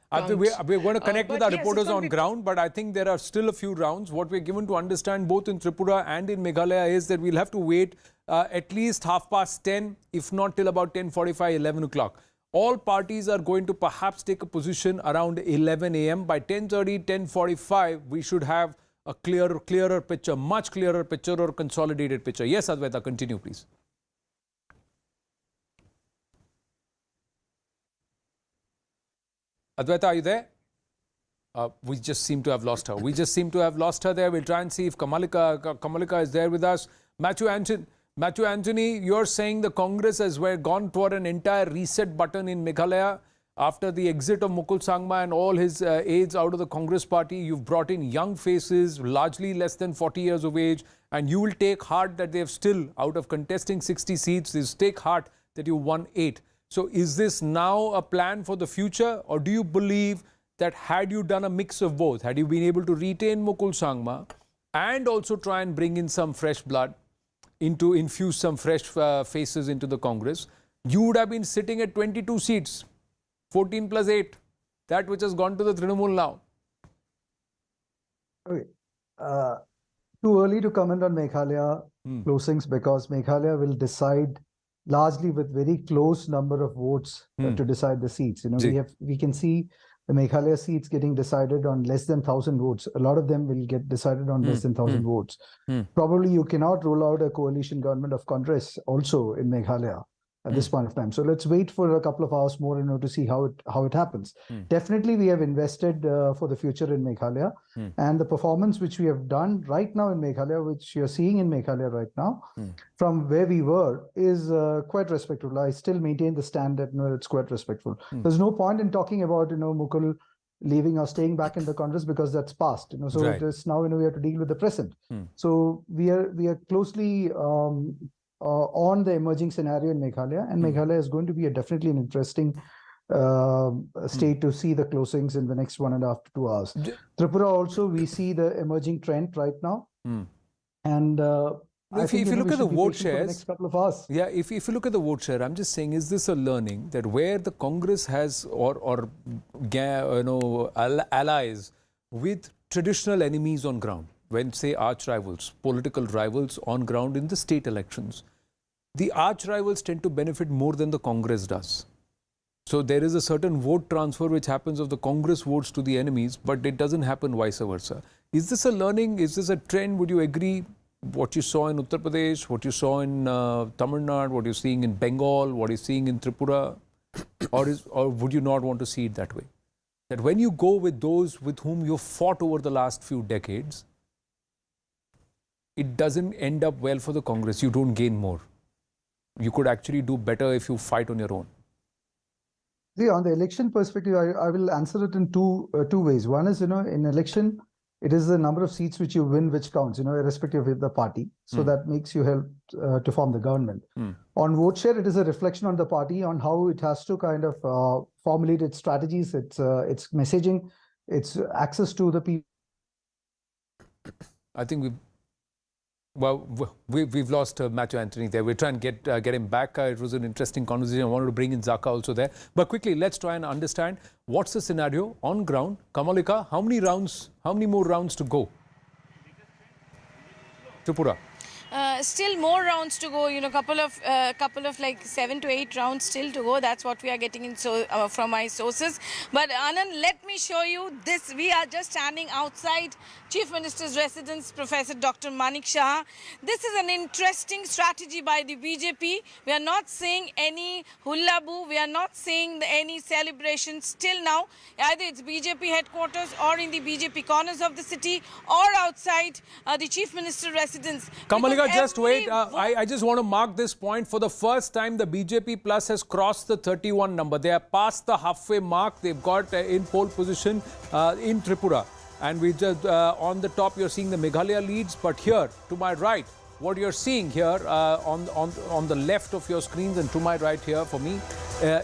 We're going to connect with our reporters on ground, but I think there are still a few rounds. What we're given to understand both in Tripura and in Meghalaya is that we'll have to wait at least 10:30, if not till about 10:45, 11 o'clock. All parties are going to perhaps take a position around 11 a.m. By 10:30, 10:45, we should have a clearer picture, much clearer picture or consolidated picture. Yes, Advaita, continue, please. Advaita, are you there? We just seem to have lost her. There. We'll try and see if Kamalika is there with us. Matthew Anthony, you're saying the Congress has gone toward an entire reset button in Meghalaya after the exit of Mukul Sangma and all his aides out of the Congress party. You've brought in young faces, largely less than 40 years of age, and you will take heart that they have still, out of contesting 60 seats, take heart that you won 8. So is this now a plan for the future, or do you believe that had you done a mix of both, had you been able to retain Mukul Sangma and also try and bring in some fresh blood, infuse some fresh faces into the Congress, you would have been sitting at 22 seats, 14 plus 8, that which has gone to the Trinamool now? Okay. Too early to comment on Meghalaya closings because Meghalaya will decide largely with very close number of votes to decide the seats. You know, we can see the Meghalaya seats getting decided on less than 1,000 votes. A lot of them will get decided on less than 1,000 votes. Probably you cannot rule out a coalition government of Congress also in Meghalaya at this point of time. So let's wait for a couple of hours more to see how it happens. Definitely we have invested for the future in Meghalaya, and the performance which we have done right now in Meghalaya, which you're seeing in Meghalaya right now, from where we were, is quite respectful. I still maintain the stand that it's quite respectful. There's no point in talking about Mukul leaving or staying back in the Congress because that's past. So it is now we have to deal with the present. So we are closely on the emerging scenario in Meghalaya, and Meghalaya is going to be definitely an interesting state to see the closings in the next 1.5 to 2 hours. Tripura also, we see the emerging trend right now, and if you look at the vote shares, next couple of hours. Yeah, if you look at the vote share, I'm just saying, is this a learning that where the Congress has or allies with traditional enemies on ground, when say arch rivals, political rivals on ground in the state elections, the arch rivals tend to benefit more than the Congress does. So there is a certain vote transfer which happens of the Congress votes to the enemies, but it doesn't happen vice versa. Is this a learning? Is this a trend? Would you agree? What you saw in Uttar Pradesh, what you saw in Tamil Nadu, what you're seeing in Bengal, what you're seeing in Tripura, or would you not want to see it that way? That when you go with those with whom you fought over the last few decades, it doesn't end up well for the Congress. You don't gain more. You could actually do better if you fight on your own. See, on the election perspective, I will answer it in two ways. One is, in election, it is the number of seats which you win which counts, irrespective of the party. So that makes you help to form the government. On vote share, it is a reflection on the party on how it has to kind of formulate its strategies, its messaging, its access to the people. I think we've lost Matthew Anthony there. We're trying to get him back. It was an interesting conversation. I wanted to bring in Zaka also there. But quickly, let's try and understand what's the scenario on ground. Kamalika, how many more rounds to go? Tripura. Still more rounds to go, couple of like 7 to 8 rounds still to go. That's what we are getting in from my sources. But Anand, let me show you this. We are just standing outside Chief Minister's residence, Professor Dr. Manik Shah. This is an interesting strategy by the BJP. We are not seeing any hullabu. We are not seeing any celebrations till now. Either it's BJP headquarters or in the BJP corners of the city or outside the Chief Minister's residence. Kamalika, Kamalika, just wait. every I just want to mark this point. For the first time, the BJP Plus has crossed the 31 number. They are past the halfway mark. They've got in pole position in Tripura. And we just on the top, you're seeing the Meghalaya leads. But here, to my right, what you're seeing here on the left of your screens and to my right here for me,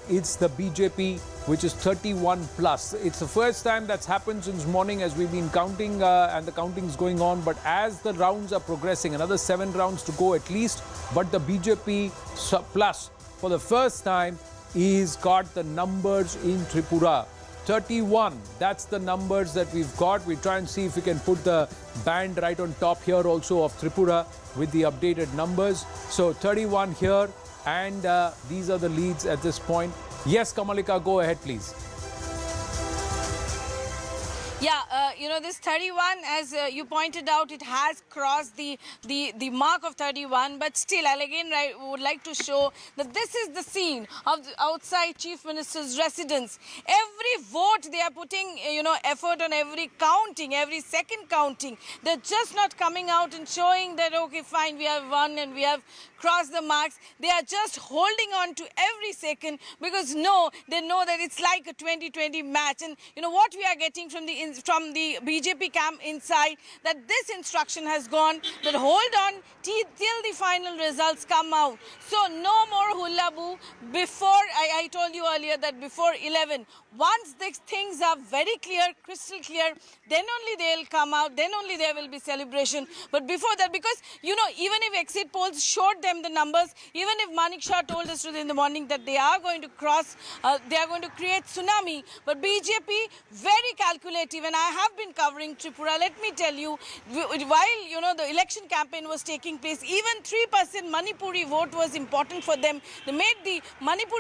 it's the BJP, which is 31 plus. It's the first time that's happened since morning as we've been counting and the counting is going on. But as the rounds are progressing, another 7 rounds to go at least. But the BJP plus, for the first time, is got the numbers in Tripura. 31, that's the numbers that we've got. We try and see if we can put the band right on top here also of Tripura with the updated numbers. So 31 here, and these are the leads at this point. Yes, Kamalika, go ahead, please. Yeah, this 31, as you pointed out, it has crossed the mark of 31. But still, I'll again would like to show that this is the scene of the outside Chief Minister's residence. Every vote they are putting, effort on every counting, every second counting. They're just not coming out and showing that, okay, fine, we have won and we have crossed the marks. They are just holding on to every second because they know that it's like a 2020 match. And what we are getting from the BJP camp inside, that this instruction has gone, that hold on till the final results come out. So no more hullabaloo before, I told you earlier that before 11. Once these things are very clear, crystal clear, then only they'll come out, then only there will be celebration. But before that, because, even if exit polls showed them the numbers, even if Manik Shah told us today in the morning that they are going to cross, they are going to create tsunami, but BJP, very calculative, and I have been covering Tripura, let me tell you, while, the election campaign was taking place, even 3% Manipuri vote was important for them. They made the Manipur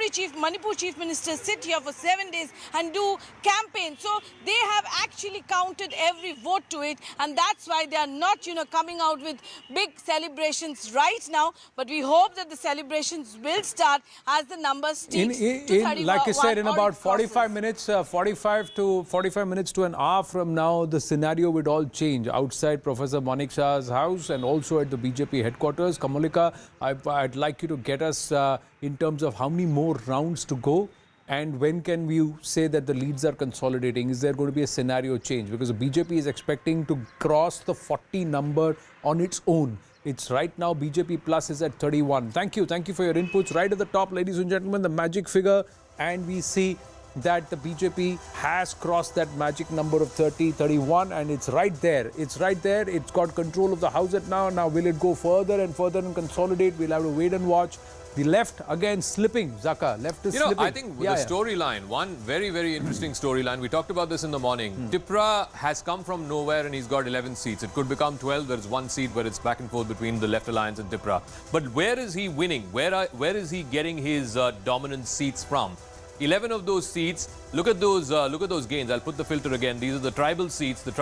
Chief Minister sit here for 7 days and do campaign. So they have actually counted every vote to it, and that's why they are not, coming out with big celebrations right now. But we hope that the celebrations will start as the numbers sticks to 31. Like I said, in about 45 minutes, 45 minutes to an hour from now, the scenario would all change outside Professor Manik Shah's house and also at the BJP headquarters. Kamalika, I'd like you to get us in terms of how many more rounds to go. And when can we say that the leads are consolidating? Is there going to be a scenario change? Because the BJP is expecting to cross the 40 number on its own. It's right now, BJP Plus is at 31. Thank you. Thank you for your inputs. Right at the top, ladies and gentlemen, the magic figure. And we see that the BJP has crossed that magic number of 31, and it's right there. It's right there. It's got control of the House at now. Now, will it go further and further and consolidate? We'll have to wait and watch. The left, again, slipping. Zaka, left is slipping. I think the storyline, one very, very interesting storyline. We talked about this in the morning. Tripura has come from nowhere and he's got 11 seats. It could become 12. There's one seat where it's back and forth between the Left Alliance and Tripura. But where is he winning? Where is he getting his dominant seats from? 11 of those seats, look at those gains. I'll put the filter again. These are the tribal seats in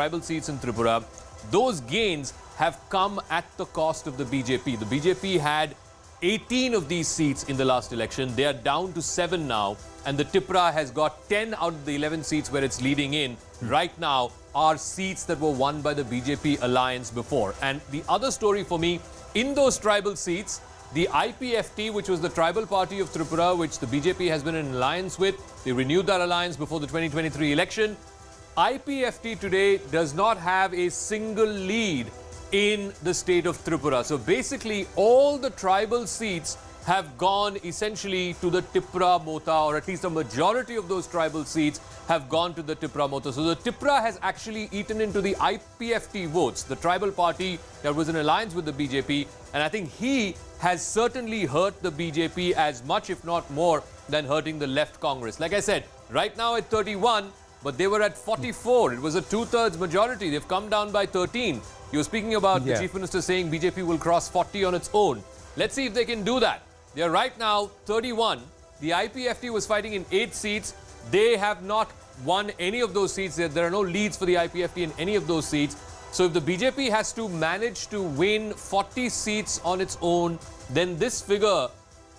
Tripura. Those gains have come at the cost of the BJP. The BJP had 18 of these seats in the last election. They are down to 7 now, and the Tripura has got 10 out of the 11 seats where it's leading in right now are seats that were won by the BJP alliance before. And the other story for me, in those tribal seats, the IPFT, which was the tribal party of Tripura, which the BJP has been in alliance with, they renewed that alliance before the 2023 election. IPFT today does not have a single lead in the state of Tripura. So basically, all the tribal seats have gone essentially to the Tripura Mota, or at least a majority of those tribal seats have gone to the Tripura Mota. So the Tripura has actually eaten into the IPFT votes, the tribal party that was in alliance with the BJP. And I think he has certainly hurt the BJP as much, if not more, than hurting the left Congress. Like I said, right now at 31, but they were at 44. It was a 2/3 majority. They've come down by 13. You were speaking about the Chief Minister saying BJP will cross 40 on its own. Let's see if they can do that. They are right now 31. The IPFT was fighting in 8 seats. They have not won any of those seats. There are no leads for the IPFT in any of those seats. So if the BJP has to manage to win 40 seats on its own, then this figure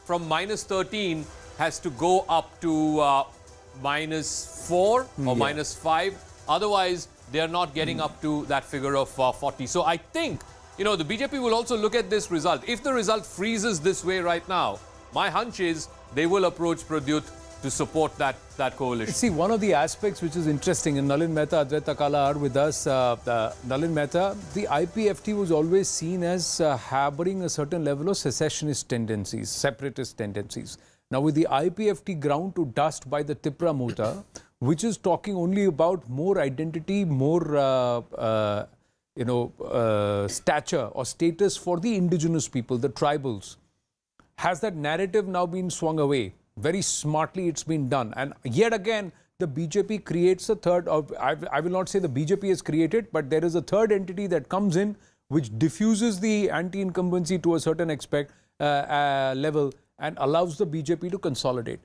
from -13 has to go up to -4 or -5. Otherwise, they are not getting up to that figure of 40. So I think you know, the BJP will also look at this result. If the result freezes this way right now, my hunch is they will approach Pradyut to support that coalition. See, one of the aspects which is interesting, and Nalin Mehta, Advaita Kala are with us. Nalin Mehta, the IPFT was always seen as harboring a certain level of secessionist tendencies, separatist tendencies. Now, with the IPFT ground to dust by the Tripura Mota, which is talking only about more identity, more stature or status for the indigenous people, the tribals. Has that narrative now been swung away? Very smartly it's been done. And yet again, the BJP creates a third, I will not say the BJP has created, but there is a third entity that comes in which diffuses the anti-incumbency to a certain level and allows the BJP to consolidate.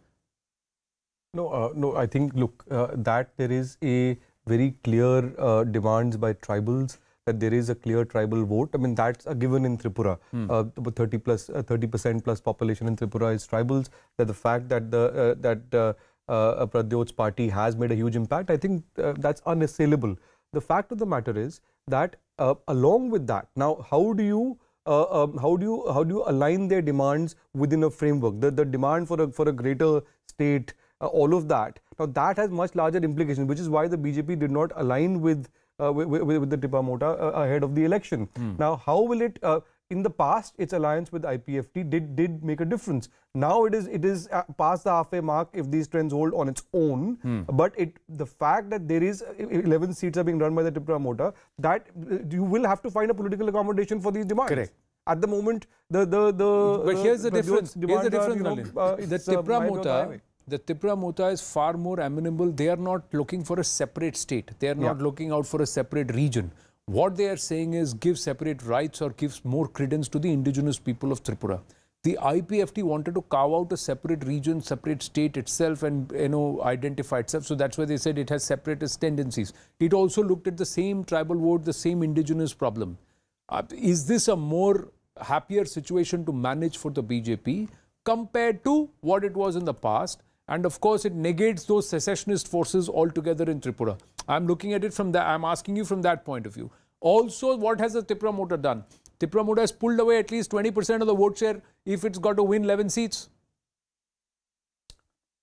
No, I think, look, that there is a very clear demands by tribals, that there is a clear tribal vote. I mean, that's a given in Tripura. About 30% plus population in Tripura is tribals. That the fact that Pradyut's party has made a huge impact, I think that's unassailable. The fact of the matter is that along with that, now how do you align their demands within a framework? The demand for a greater state, all of that. Now that has much larger implications, which is why the BJP did not align with the Tripura Mota ahead of the election. Now, how will it? In the past, its alliance with IPFT did make a difference. Now it is past the halfway mark if these trends hold on its own. But the fact that there is 11 seats are being run by the Tripura Mota, that you will have to find a political accommodation for these demands. Correct. At the moment, but here's the difference. Here's the difference, Nalin. The Tripura Mota. The Tripura Mota is far more amenable. They are not looking for a separate state. They are not looking out for a separate region. What they are saying is give separate rights or gives more credence to the indigenous people of Tripura. The IPFT wanted to carve out a separate region, separate state itself and identify itself. So that's why they said it has separatist tendencies. It also looked at the same tribal vote, the same indigenous problem. Is this a more happier situation to manage for the BJP compared to what it was in the past? And of course, it negates those secessionist forces altogether in Tripura. I'm looking at it from that. I'm asking you from that point of view. Also, what has the Tripura Mota done? Tripura Mota has pulled away at least 20% of the vote share if it's got to win 11 seats.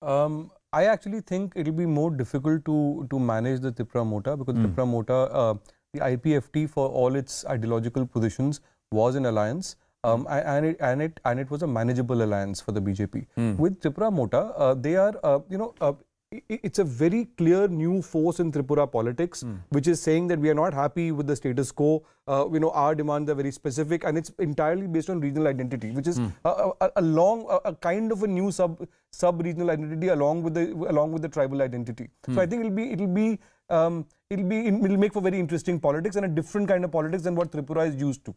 I actually think it will be more difficult to manage the Tripura Mota because the Tripura Mota, the IPFT for all its ideological positions was an alliance. And it was a manageable alliance for the BJP. With Tripura Mota, they are, it's a very clear new force in Tripura politics, which is saying that we are not happy with the status quo. Our demands are very specific, and it's entirely based on regional identity, which is a kind of a new sub-regional identity along with the tribal identity. So I think it'll make for very interesting politics and a different kind of politics than what Tripura is used to.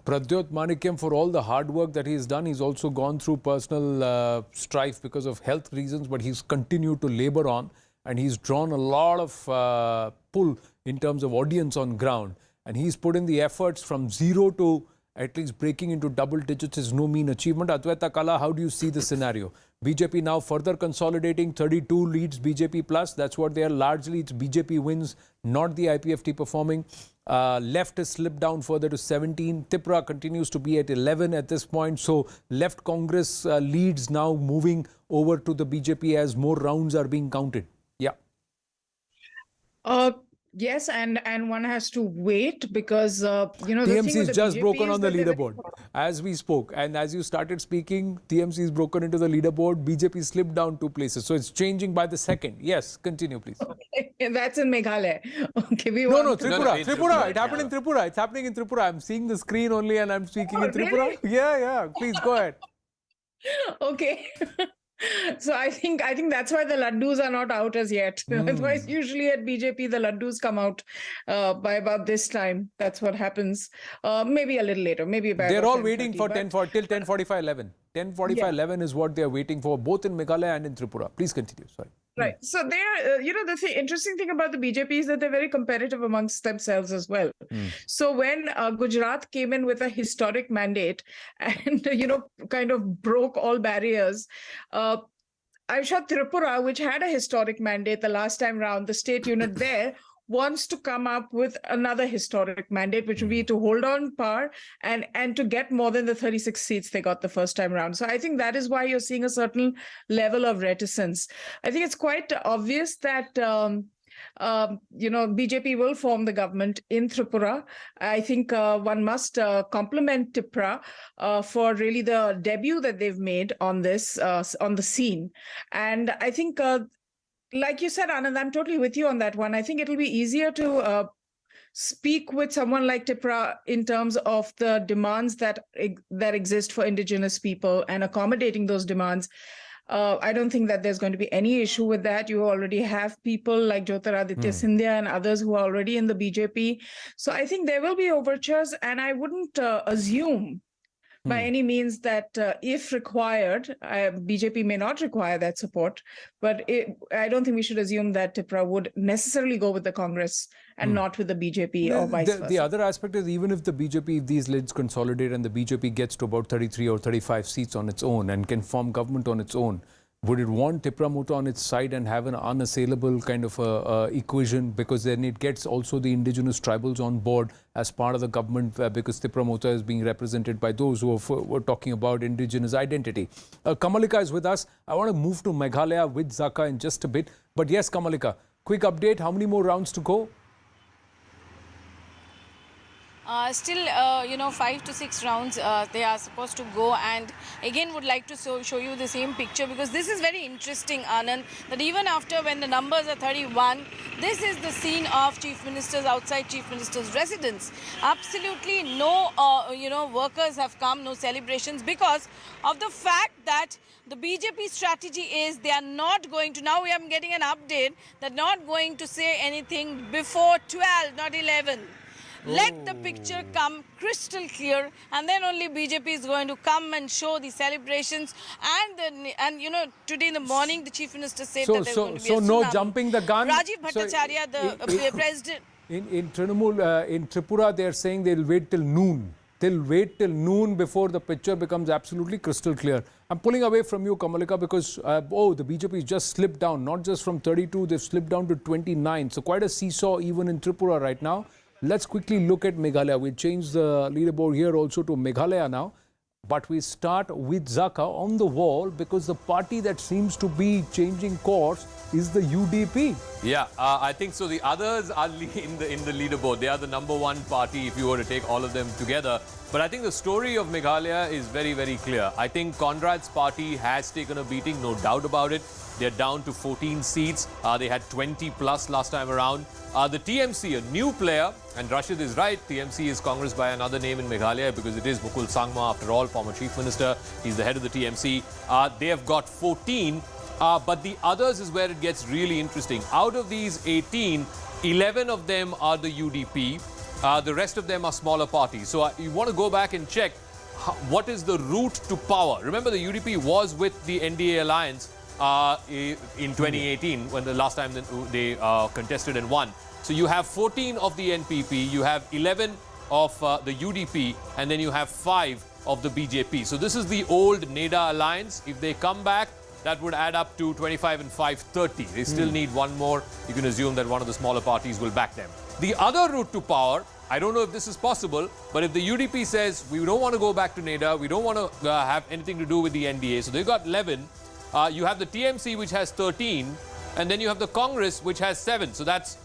Pradyut Manikyam, for all the hard work that he's done, he's also gone through personal strife because of health reasons, but he's continued to labor on and he's drawn a lot of pull in terms of audience on ground. And he's put in the efforts from zero to at least breaking into double digits is no mean achievement. Advaita Kala, how do you see the scenario? BJP now further consolidating, 32 leads BJP plus. That's what they are largely. It's BJP wins, not the IPFT performing. Left has slipped down further to 17. Tripura continues to be at 11 at this point. So left Congress leads now moving over to the BJP as more rounds are being counted. Yeah. Yes, and one has to wait because TMC is just broken on the leaderboard as we spoke, and as you started speaking, TMC is broken into the leaderboard. BJP slipped down 2 places, so it's changing by the second. Yes, continue, please. Okay, that's in Meghalaya. Okay, Tripura. It happened in Tripura. It's happening in Tripura. I'm seeing the screen only, and I'm speaking in Tripura. Really? Yeah. Please go ahead. Okay. So I think that's why the laddus are not out as yet. Otherwise, usually at BJP, the laddus come out by about this time. That's what happens. Maybe a little later. Maybe by they're all waiting for till 10:45, 11. 10:45, 11 is what they're waiting for, both in Meghalaya and in Tripura. Please continue. Sorry. Right. So they're, the interesting thing about the BJP is that they're very competitive amongst themselves as well. So when Gujarat came in with a historic mandate and, kind of broke all barriers, I'm sure Tripura, which had a historic mandate the last time round, the state unit there, wants to come up with another historic mandate, which would be to hold on power and to get more than the 36 seats they got the first time around. So I think that is why you're seeing a certain level of reticence. I think it's quite obvious that BJP will form the government in Tripura. I think one must compliment Tripura for really the debut that they've made on this, on the scene. And I think, like you said, Anand, I'm totally with you on that one. I think it'll be easier to speak with someone like Tripura in terms of the demands that exist for indigenous people and accommodating those demands. I don't think that there's going to be any issue with that. You already have people like Jyotiraditya Scindia and others who are already in the BJP. So I think there will be overtures, and I wouldn't assume by any means that if required, BJP may not require that support, but I don't think we should assume that Tripura would necessarily go with the Congress and not with the BJP or vice versa. The other aspect is, even if the BJP, if these lids consolidate and the BJP gets to about 33 or 35 seats on its own and can form government on its own, would it want Tripura Mota on its side and have an unassailable kind of equation? Because then it gets also the indigenous tribals on board as part of the government, because Tripura Mota is being represented by those who were talking about indigenous identity. Kamalika is with us. I want to move to Meghalaya with Zaka in just a bit. But yes, Kamalika, quick update. How many more rounds to go? Still, 5 to 6 rounds they are supposed to go, and again would like to show you the same picture, because this is very interesting, Anand, that even after when the numbers are 31, this is the scene of Chief Ministers outside Chief Minister's residence. Absolutely no, workers have come, no celebrations, because of the fact that the BJP strategy is they are not going to, now we are getting an update, they're not going to say anything before 12, not 11. Let the picture come crystal clear, and then only BJP is going to come and show the celebrations. And today in the morning, the Chief Minister said that there's going to be a tsunami. So no jumping the gun. Rajiv Bhattacharya, the president. In Trinamool, in Tripura, they are saying they'll wait till noon. They'll wait till noon before the picture becomes absolutely crystal clear. I'm pulling away from you, Kamalika, because the BJP just slipped down. Not just from 32, they've slipped down to 29. So quite a seesaw even in Tripura right now. Let's quickly look at Meghalaya. We'll change the leaderboard here also to Meghalaya now. But we start with Zaka on the wall, because the party that seems to be changing course is the UDP. Yeah, I think so. The others are in the leaderboard. They are the #1 party if you were to take all of them together. But I think the story of Meghalaya is very, very clear. I think Conrad's party has taken a beating, no doubt about it. They're down to 14 seats. They had 20 plus last time around. The TMC, a new player, and Rashid is right, TMC is Congress by another name in Meghalaya, because it is Mukul Sangma, after all, former Chief Minister. He's the head of the TMC. They have got 14, but the others is where it gets really interesting. Out of these 18, 11 of them are the UDP. The rest of them are smaller parties. So you want to go back and check what is the route to power. Remember, the UDP was with the NDA alliance in 2018, when the last time they contested and won. So you have 14 of the NPP, you have 11 of the UDP, and then you have 5 of the BJP. So this is the old NEDA alliance. If they come back, that would add up to 25 and 5, 30. They still need one more. You can assume that one of the smaller parties will back them. The other route to power, I don't know if this is possible, but if the UDP says, we don't want to go back to NEDA, we don't want to have anything to do with the NDA, so they've got 11. You have the TMC, which has 13, and then you have the Congress, which has 7. So that's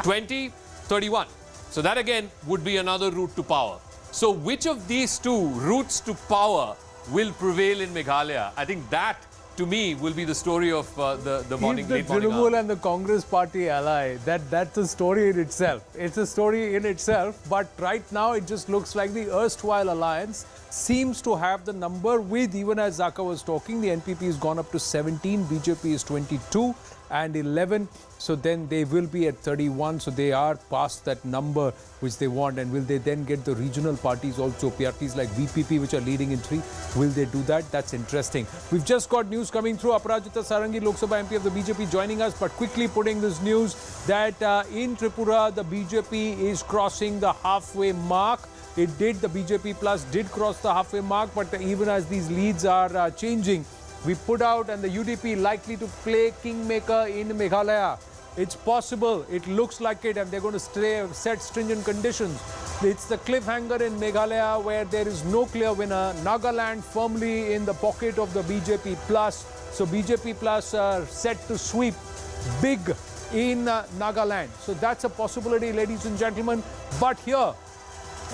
20, 31. So that again would be another route to power. So which of these two routes to power will prevail in Meghalaya? I think that, to me, will be the story of the morning, late morning hour. Trinamool and the Congress party ally, that's a story in itself. It's a story in itself, but right now it just looks like the erstwhile alliance seems to have the number with, even as Zaka was talking, the NPP has gone up to 17, BJP is 22 and 11. So then they will be at 31. So they are past that number which they want. And will they then get the regional parties also, parties like VPP, which are leading in 3? Will they do that? That's interesting. We've just got news coming through. Aparajita Sarangi, Lok Sabha MP of the BJP, joining us. But quickly putting this news that in Tripura, the BJP is crossing the halfway mark. It did, the BJP Plus did cross the halfway mark, but even as these leads are changing, we put out, and the UDP likely to play kingmaker in Meghalaya. It's possible. It looks like it, and they're going to set stringent conditions. It's the cliffhanger in Meghalaya where there is no clear winner. Nagaland firmly in the pocket of the BJP plus. So BJP plus are set to sweep big in Nagaland. So that's a possibility, ladies and gentlemen. But here,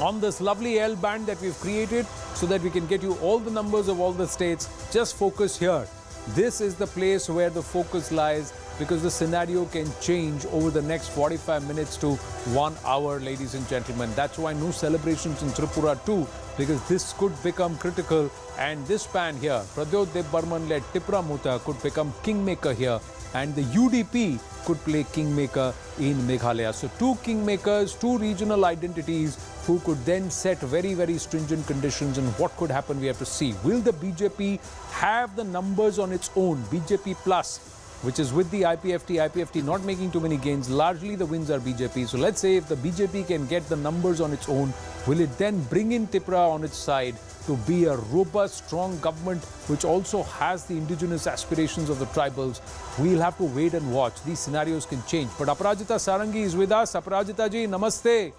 on this lovely L band that we've created so that we can get you all the numbers of all the states, just focus here. This is the place where the focus lies, because the scenario can change over the next 45 minutes to 1 hour, ladies and gentlemen. That's why no celebrations in Tripura too, because this could become critical. And this pan here, Prayagraj Burman-led Tripura Mota, could become kingmaker here. And the UDP could play kingmaker in Meghalaya. So two kingmakers, two regional identities who could then set very, very stringent conditions. And what could happen, we have to see. Will the BJP have the numbers on its own? BJP plus, which is with the IPFT not making too many gains. Largely the wins are BJP. So let's say if the BJP can get the numbers on its own, will it then bring in Tripura on its side to be a robust, strong government which also has the indigenous aspirations of the tribals? We'll have to wait and watch. These scenarios can change. But Aparajita Sarangi is with us. Aparajita ji, namaste.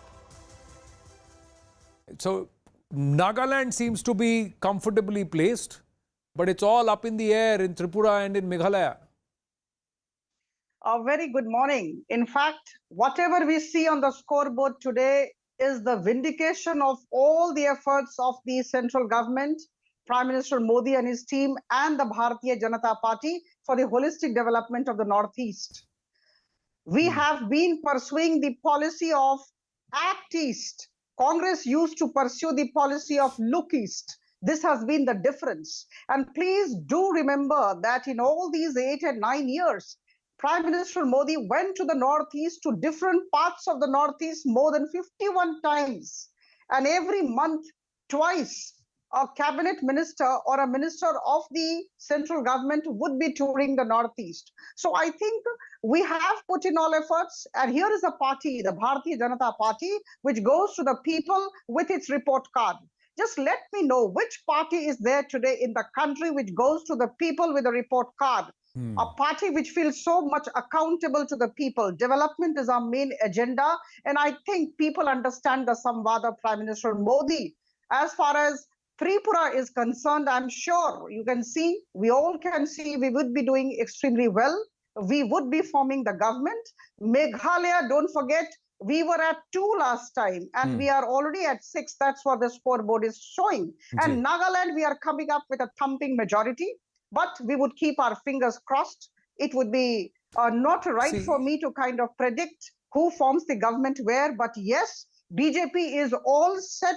So Nagaland seems to be comfortably placed, but it's all up in the air in Tripura and in Meghalaya. A very good morning. In fact, whatever we see on the scoreboard today is the vindication of all the efforts of the central government, Prime Minister Modi and his team, and the Bharatiya Janata Party for the holistic development of the Northeast. We have been pursuing the policy of Act East. Congress used to pursue the policy of Look East. This has been the difference. And please do remember that in all these 8 and 9 years, Prime Minister Modi went to the Northeast, to different parts of the Northeast more than 51 times. And every month, twice, a cabinet minister or a minister of the central government would be touring the Northeast. So I think we have put in all efforts. And here is a party, the Bharatiya Janata Party, which goes to the people with its report card. Just let me know which party is there today in the country which goes to the people with a report card. A party which feels so much accountable to the people. Development is our main agenda. And I think people understand the Samvad of Prime Minister Modi. As far as Tripura is concerned, I'm sure you can see, we all can see, we would be doing extremely well. We would be forming the government. Meghalaya, don't forget, we were at 2 last time and we are already at 6. That's what the scoreboard is showing. And Nagaland, we are coming up with a thumping majority. But we would keep our fingers crossed. It would be not right for me to kind of predict who forms the government where. But yes, BJP is all set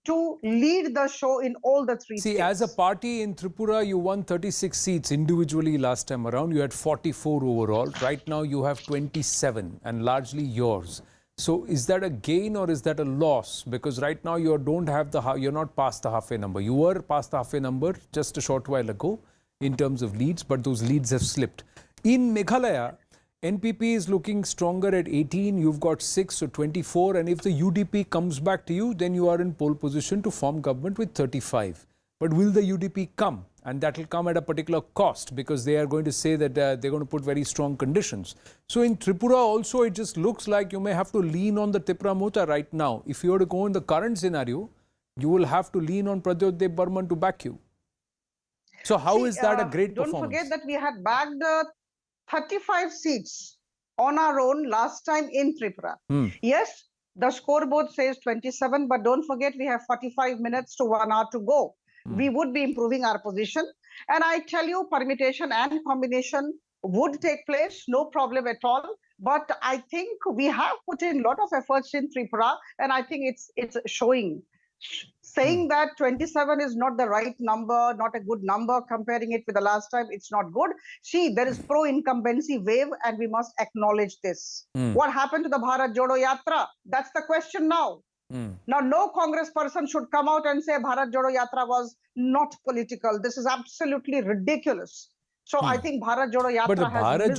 to lead the show in all the 3 states. As a party in Tripura, you won 36 seats individually last time around. You had 44 overall. Right now, you have 27 and largely yours. So is that a gain or is that a loss? Because right now you're not past the halfway number. You were past the halfway number just a short while ago in terms of leads, but those leads have slipped. In Meghalaya, NPP is looking stronger at 18, you've got 6, so 24, and if the UDP comes back to you, then you are in pole position to form government with 35. But will the UDP come? And that will come at a particular cost, because they are going to say that they're going to put very strong conditions. So in Tripura also, it just looks like you may have to lean on the Tripura Mota right now. If you were to go in the current scenario, you will have to lean on Prayagraj Burman to back you. So how is that a great performance? Don't forget that we had bagged 35 seats on our own last time in Tripura. Yes, the scoreboard says 27, but don't forget we have 45 minutes to 1 hour to go. We would be improving our position. And I tell you, permutation and combination would take place, no problem at all. But I think we have put in a lot of efforts in Tripura, and I think it's showing. Saying that 27 is not the right number, not a good number, comparing it with the last time, it's not good. See, there is pro-incumbency wave and we must acknowledge this. What happened to the Bharat Jodo Yatra? That's the question now. Now, no Congress person should come out and say Bharat Jodo Yatra was not political. This is absolutely ridiculous. So I think Bharat Jodo Yatra But the Bharat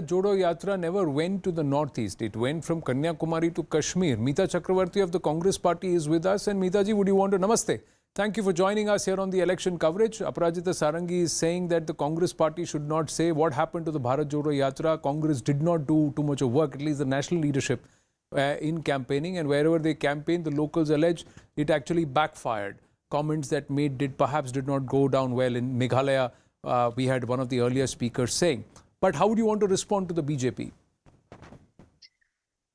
Jodo Yatra never went to the northeast. It went from Kanyakumari to Kashmir. Meeta Chakravarti of the Congress party is with us. And Meeta ji, would you want to... Namaste. Thank you for joining us here on the election coverage. Aparajita Sarangi is saying that the Congress party should not say what happened to the Bharat Jodo Yatra. Congress did not do too much of work, at least the national leadership, in campaigning. And wherever they campaigned, the locals allege it actually backfired. Comments that perhaps did not go down well. In Meghalaya, we had one of the earlier speakers saying. But how would you want to respond to the BJP?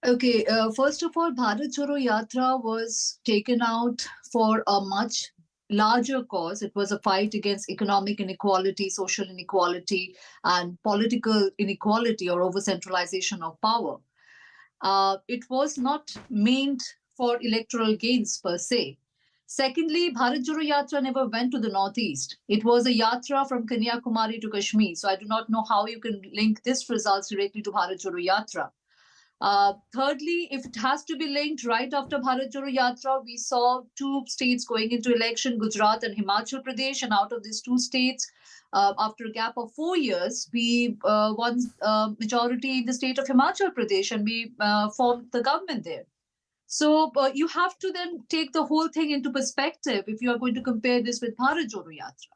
Okay, first of all, Bharat Jodo Yatra was taken out for a much larger cause. It was a fight against economic inequality, social inequality, and political inequality or over-centralization of power. It was not meant for electoral gains per se. Secondly, Bharat Jodo Yatra never went to the northeast. It was a yatra from Kanyakumari to Kashmir. So I do not know how you can link this results directly to Bharat Jodo Yatra. Thirdly, if it has to be linked right after Bharat Jodo Yatra, we saw two states going into election, Gujarat and Himachal Pradesh. And out of these two states, after a gap of 4 years, we won majority in the state of Himachal Pradesh and we formed the government there. So you have to then take the whole thing into perspective if you are going to compare this with Bharat Jodo Yatra.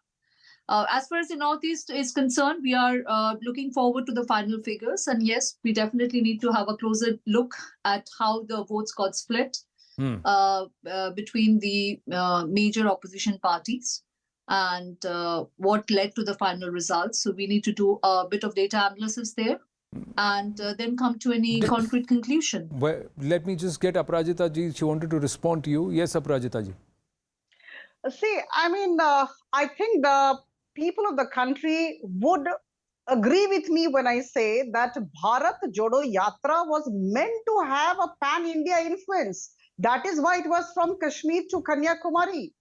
As far as the Northeast is concerned, we are looking forward to the final figures. And yes, we definitely need to have a closer look at how the votes got split between the major opposition parties and what led to the final results. So we need to do a bit of data analysis there and then come to any concrete conclusion. Well, let me just get Aparajita ji. She wanted to respond to you. Yes, Aparajita ji. See, I mean, I think the people of the country would agree with me when I say that Bharat Jodo Yatra was meant to have a pan-India influence. That is why it was from Kashmir to Kanyakumari,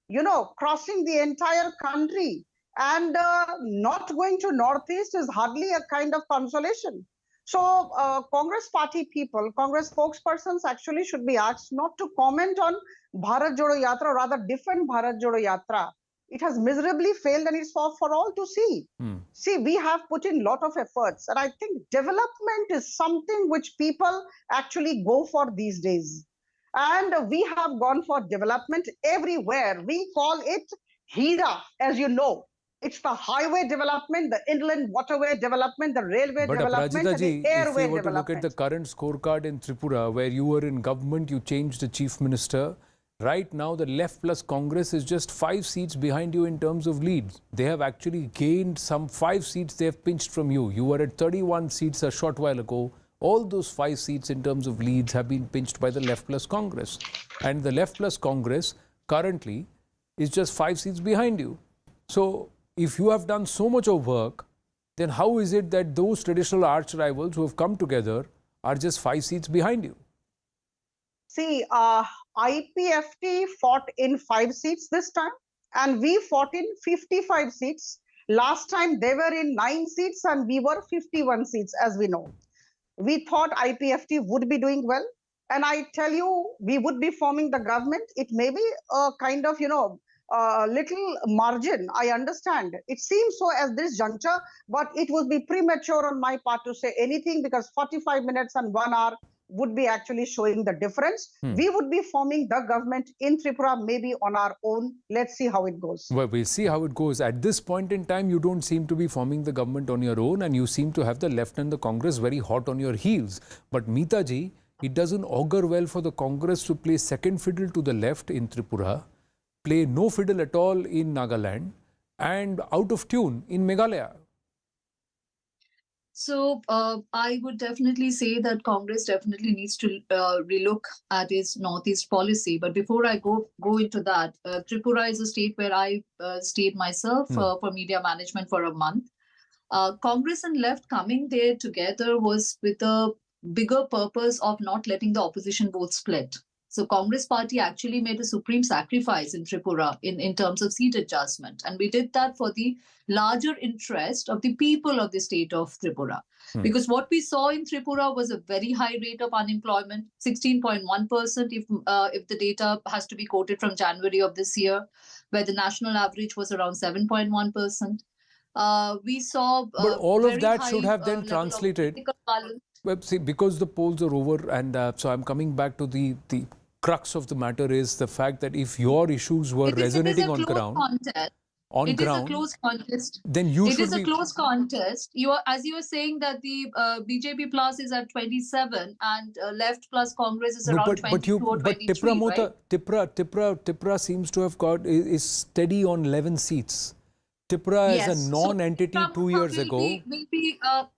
you know, crossing the entire country. And not going to Northeast is hardly a kind of consolation. So Congress party people, Congress spokespersons actually should be asked not to comment on Bharat Jodo Yatra, rather defend Bharat Jodo Yatra. It has miserably failed and it's for all to see. See, we have put in a lot of efforts and I think development is something which people actually go for these days. And we have gone for development everywhere. We call it HIRA, as you know. It's the highway development, the inland waterway development, the railway development, and the airway if you were development. to look at the current scorecard in Tripura, where you were in government, you changed the chief minister. Right now, the left plus Congress is just 5 seats behind you in terms of leads. They have actually gained some 5 seats they have pinched from you. You were at 31 seats a short while ago. All those 5 seats in terms of leads have been pinched by the left plus Congress. And the left plus Congress currently is just 5 seats behind you. So if you have done so much of work, then how is it that those traditional arch rivals who have come together are just 5 seats behind you? See, IPFT fought in 5 seats this time and we fought in 55 seats. Last time they were in 9 seats and we were 51 seats, as we know. We thought IPFT would be doing well. And I tell you, we would be forming the government. It may be a kind of, you know, little margin, I understand. It seems so at this juncture, but it would be premature on my part to say anything because 45 minutes and 1 hour would be actually showing the difference. We would be forming the government in Tripura maybe on our own. Let's see how it goes. Well, we'll see how it goes. At this point in time, you don't seem to be forming the government on your own and you seem to have the left and the Congress very hot on your heels. But Meeta ji, it doesn't augur well for the Congress to play second fiddle to the left in Tripura, play no fiddle at all in Nagaland and out of tune in Meghalaya. So I would definitely say that Congress definitely needs to relook at its Northeast policy. But before I go into that, Tripura is a state where I stayed myself for media management for a month. Congress and left coming there together was with a bigger purpose of not letting the opposition vote split. So Congress party actually made a supreme sacrifice in Tripura in terms of seat adjustment. And we did that for the larger interest of the people of the state of Tripura. Because what we saw in Tripura was a very high rate of unemployment, 16.1% if the data has to be quoted from January of this year, where the national average was around 7.1%. We saw but all of that should have then translated. Well, see, because the polls are over and so I'm coming back to the crux of the matter is the fact that if your issues were resonating on ground, It is a close contest. then you it should is a be... close contest. As you were saying that the BJP plus is at 27 and left plus Congress is around 22 or 23, right? Tripura seems to have got is steady on 11 seats. Tripura Yes. as a non-entity So, 2 years ago.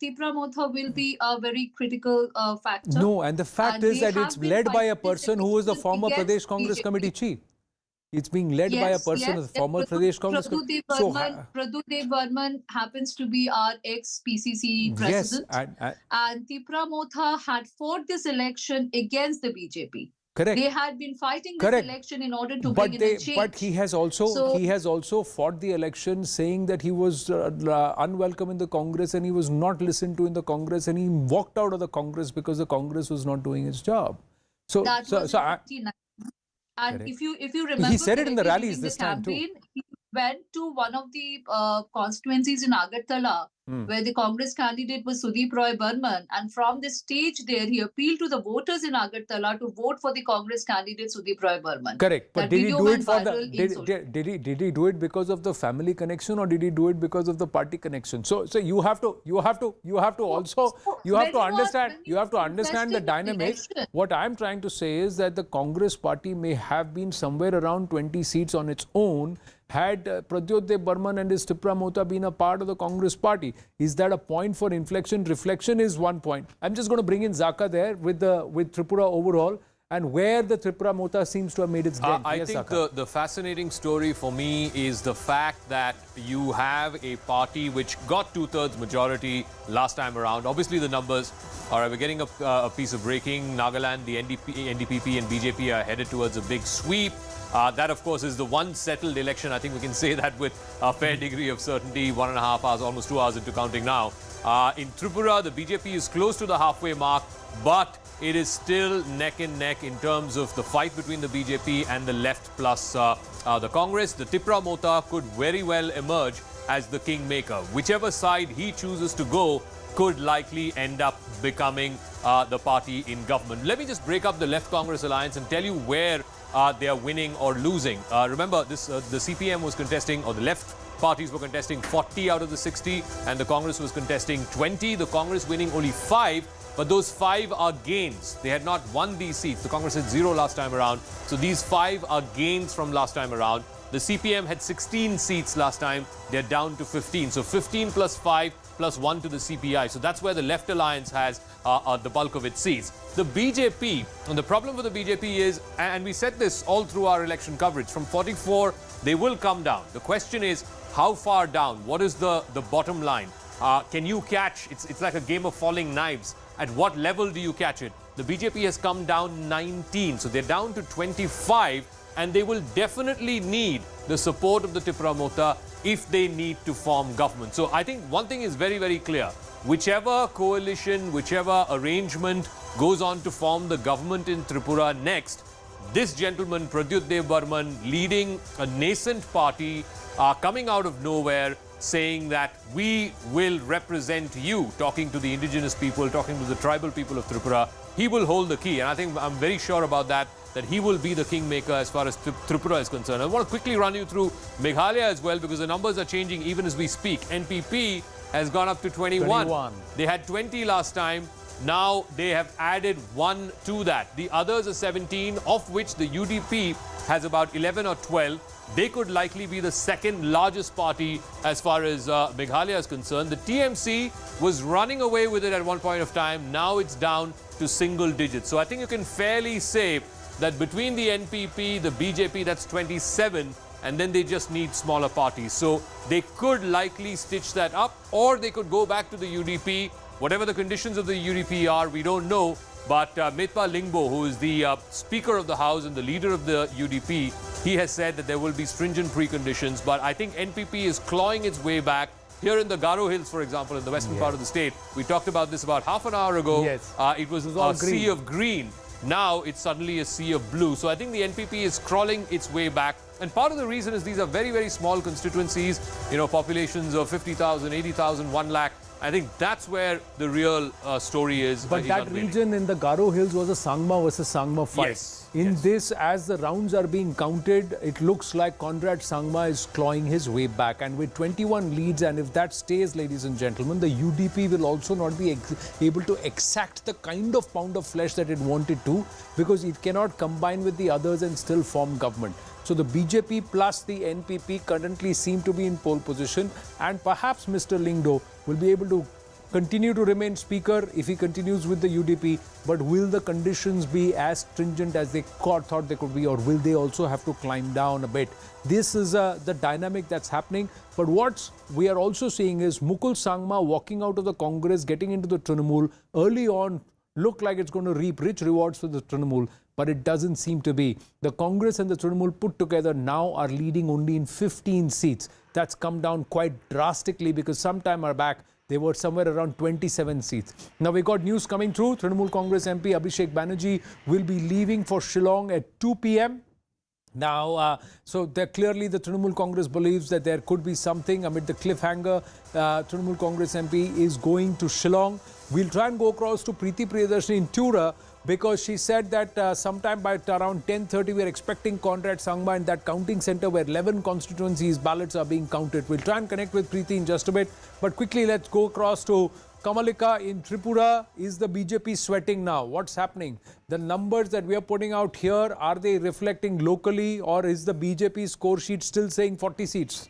Tripura Motha will be a very critical factor. No, and the fact And is they that have it's been led by a fighting this person who was the election former against Pradesh Congress BJP. Committee chief. It's being led by a person, the former Pradesh Congress Committee. Pradhu Dev Burman happens to be our ex-PCC president. Yes, And Tripura Motha had fought this election against the BJP. Correct. They had been fighting this election in order to bring in a change. But he has also fought the election, saying that he was unwelcome in the Congress and he was not listened to in the Congress, and he walked out of the Congress because the Congress was not doing its job. So, that was in 1999. And Correct. if you remember, he said it in the correctly, rallies during this the time too. campaign, he went to one of the constituencies in Agartala, where the Congress candidate was Sudeep Roy Burman, and from the stage there, he appealed to the voters in Agartala to vote for the Congress candidate Sudeep Roy Burman. Correct, but That did he video do it went for the viral in did he do it because of the family connection, or did he do it because of the party connection? So you have to understand the dynamics. What I'm trying to say is that the Congress party may have been somewhere around 20 seats on its own had Pradyot Dev Burman and his Tripura Motha been a part of the Congress party. Is that a point for inflection? Reflection is one point. I'm just going to bring in Zaka there with Tripura overall, and where the Tripura Motha seems to have made its dent. I think the fascinating story for me is the fact that you have a party which got 2/3 majority last time around. Obviously, the numbers are, we're getting a piece of breaking. Nagaland, the NDPP and BJP are headed towards a big sweep. That, of course, is the one settled election. I think we can say that with a fair degree of certainty. 1.5 hours, almost 2 hours into counting now. In Tripura, the BJP is close to the halfway mark, but it is still neck and neck in terms of the fight between the BJP and the left plus the Congress. The Tripura Motha could very well emerge as the kingmaker. Whichever side he chooses to go could likely end up becoming the party in government. Let me just break up the Left Congress Alliance and tell you where they are winning or losing. Remember, the CPM was contesting, or the left parties were contesting 40 out of the 60, and the Congress was contesting 20. The Congress winning only 5, but those 5 are gains. They had not won these seats. The Congress had 0 last time around. So these 5 are gains from last time around. The CPM had 16 seats last time. They're down to 15. So 15 plus 5 plus 1 to the CPI. So that's where the Left Alliance has the bulk of its seats. The BJP, and the problem with the BJP is, and we said this all through our election coverage, from 44, they will come down. The question is, how far down? What is the bottom line? Can you catch? It's like a game of falling knives. At what level do you catch it? The BJP has come down 19. So they're down to 25. And they will definitely need the support of the Tripura Motha if they need to form government. So I think one thing is very, very clear. Whichever coalition, whichever arrangement goes on to form the government in Tripura next, this gentleman, Pradyot Dev Burman, leading a nascent party, coming out of nowhere, saying that we will represent you, talking to the indigenous people, talking to the tribal people of Tripura. He will hold the key. And I think I'm very sure about that he will be the kingmaker as far as Tripura is concerned. I want to quickly run you through Meghalaya as well, because the numbers are changing even as we speak. NPP has gone up to 21. They had 20 last time. Now they have added 1 to that. The others are 17, of which the UDP has about 11 or 12. They could likely be the second largest party as far as Meghalaya is concerned. The TMC was running away with it at one point of time. Now it's down to single digits. So I think you can fairly say that between the NPP, the BJP, that's 27, and then they just need smaller parties. So they could likely stitch that up, or they could go back to the UDP. Whatever the conditions of the UDP are, we don't know. But Metpa Lingbo, who is the Speaker of the House and the leader of the UDP, he has said that there will be stringent preconditions. But I think NPP is clawing its way back. Here in the Garo Hills, for example, in the western part of the state, we talked about this about half an hour ago. It was a sea of green. Now it's suddenly a sea of blue. So I think the NPP is crawling its way back. And part of the reason is these are very, very small constituencies, you know, populations of 50,000, 80,000, 1 lakh. I think that's where the real story is. But that unveiling. region in the Garo Hills was a Sangma versus Sangma fight. Yes, in yes. this, as the rounds are being counted, it looks like Conrad Sangma is clawing his way back. And with 21 leads, and if that stays, ladies and gentlemen, the UDP will also not be able to exact the kind of pound of flesh that it wanted to, because it cannot combine with the others and still form government. So the BJP plus the NPP currently seem to be in pole position, and perhaps Mr. Lyngdoh will be able to continue to remain speaker if he continues with the UDP, but will the conditions be as stringent as they thought they could be, or will they also have to climb down a bit? This is the dynamic that's happening. But what we are also seeing is Mukul Sangma walking out of the Congress, getting into the Trinamool early on, look like it's going to reap rich rewards for the Trinamool, but it doesn't seem to be. The Congress and the Trinamool put together now are leading only in 15 seats. That's come down quite drastically, because some time back they were somewhere around 27 seats. Now we got news coming through. Trinamool Congress MP Abhishek Banerjee will be leaving for Shillong at 2 p.m. Now, so clearly the Trinamool Congress believes that there could be something amid the cliffhanger. Trinamool Congress MP is going to Shillong. We'll try and go across to Preeti Priyadarshini in Tura, because she said that sometime by around 10:30 we're expecting Conrad Sangma in that counting centre where 11 constituencies ballots are being counted. We'll try and connect with Preeti in just a bit. But quickly, let's go across to Kamalika in Tripura. Is the BJP sweating now? What's happening? The numbers that we are putting out here, are they reflecting locally, or is the BJP score sheet still saying 40 seats?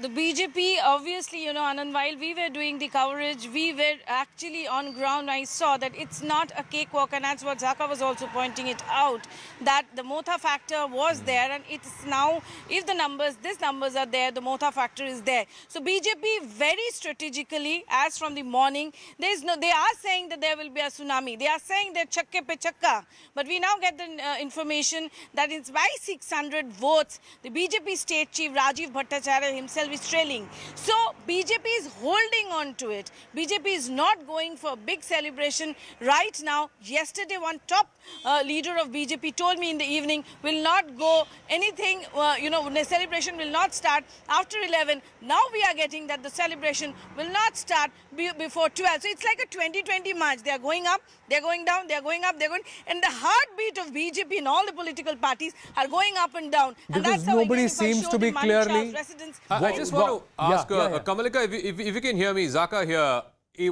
The BJP, obviously, you know, Anand, while we were doing the coverage, we were actually on ground. I saw that it's not a cakewalk, and that's what Zaka was also pointing it out, that the Motha factor was there, and it's now, if these numbers are there, the Motha factor is there. So BJP very strategically, as from the morning, they are saying that there will be a tsunami. They are saying that chakke pe chakka. But we now get the information that it's by 600 votes. The BJP state chief, Rajiv Bhattacharya himself, is trailing. So BJP is holding on to it. BJP is not going for a big celebration right now. Yesterday, one top leader of BJP told me in the evening, will not go anything, the celebration will not start after 11. Now we are getting that the celebration will not start before 12. So it's like a 2020 march. They are going up, they are going down, they are going up, they are going, and the heartbeat of BJP and all the political parties are going up and down. And Because that's how nobody seems to be clearly. I just want to ask Kamalika, if you can hear me, Zaka here,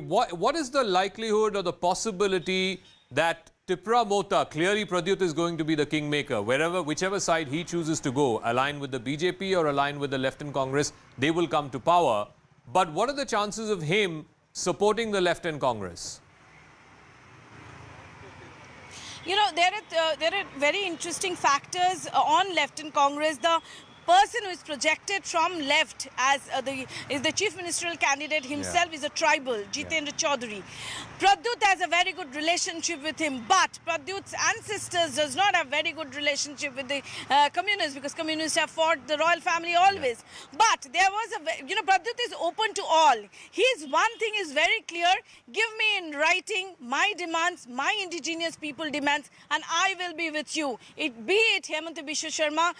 what is the likelihood or the possibility that Tripura Motha, clearly Pradyut is going to be the kingmaker, whichever side he chooses to go, align with the BJP or align with the left in Congress, they will come to power. But what are the chances of him supporting the left in Congress? You know, there are very interesting factors on left in Congress. The person who is projected from left as the chief ministerial candidate himself is a tribal, Jitendra Chaudhary. Pradyut has a very good relationship with him, but Pradyut's ancestors does not have very good relationship with the communists, because communists have fought the royal family always. But there was Pradyut is open to all. His one thing is very clear: give me in writing my demands, my indigenous people demands, and I will be with you. Be it Hemant Biswa Sharma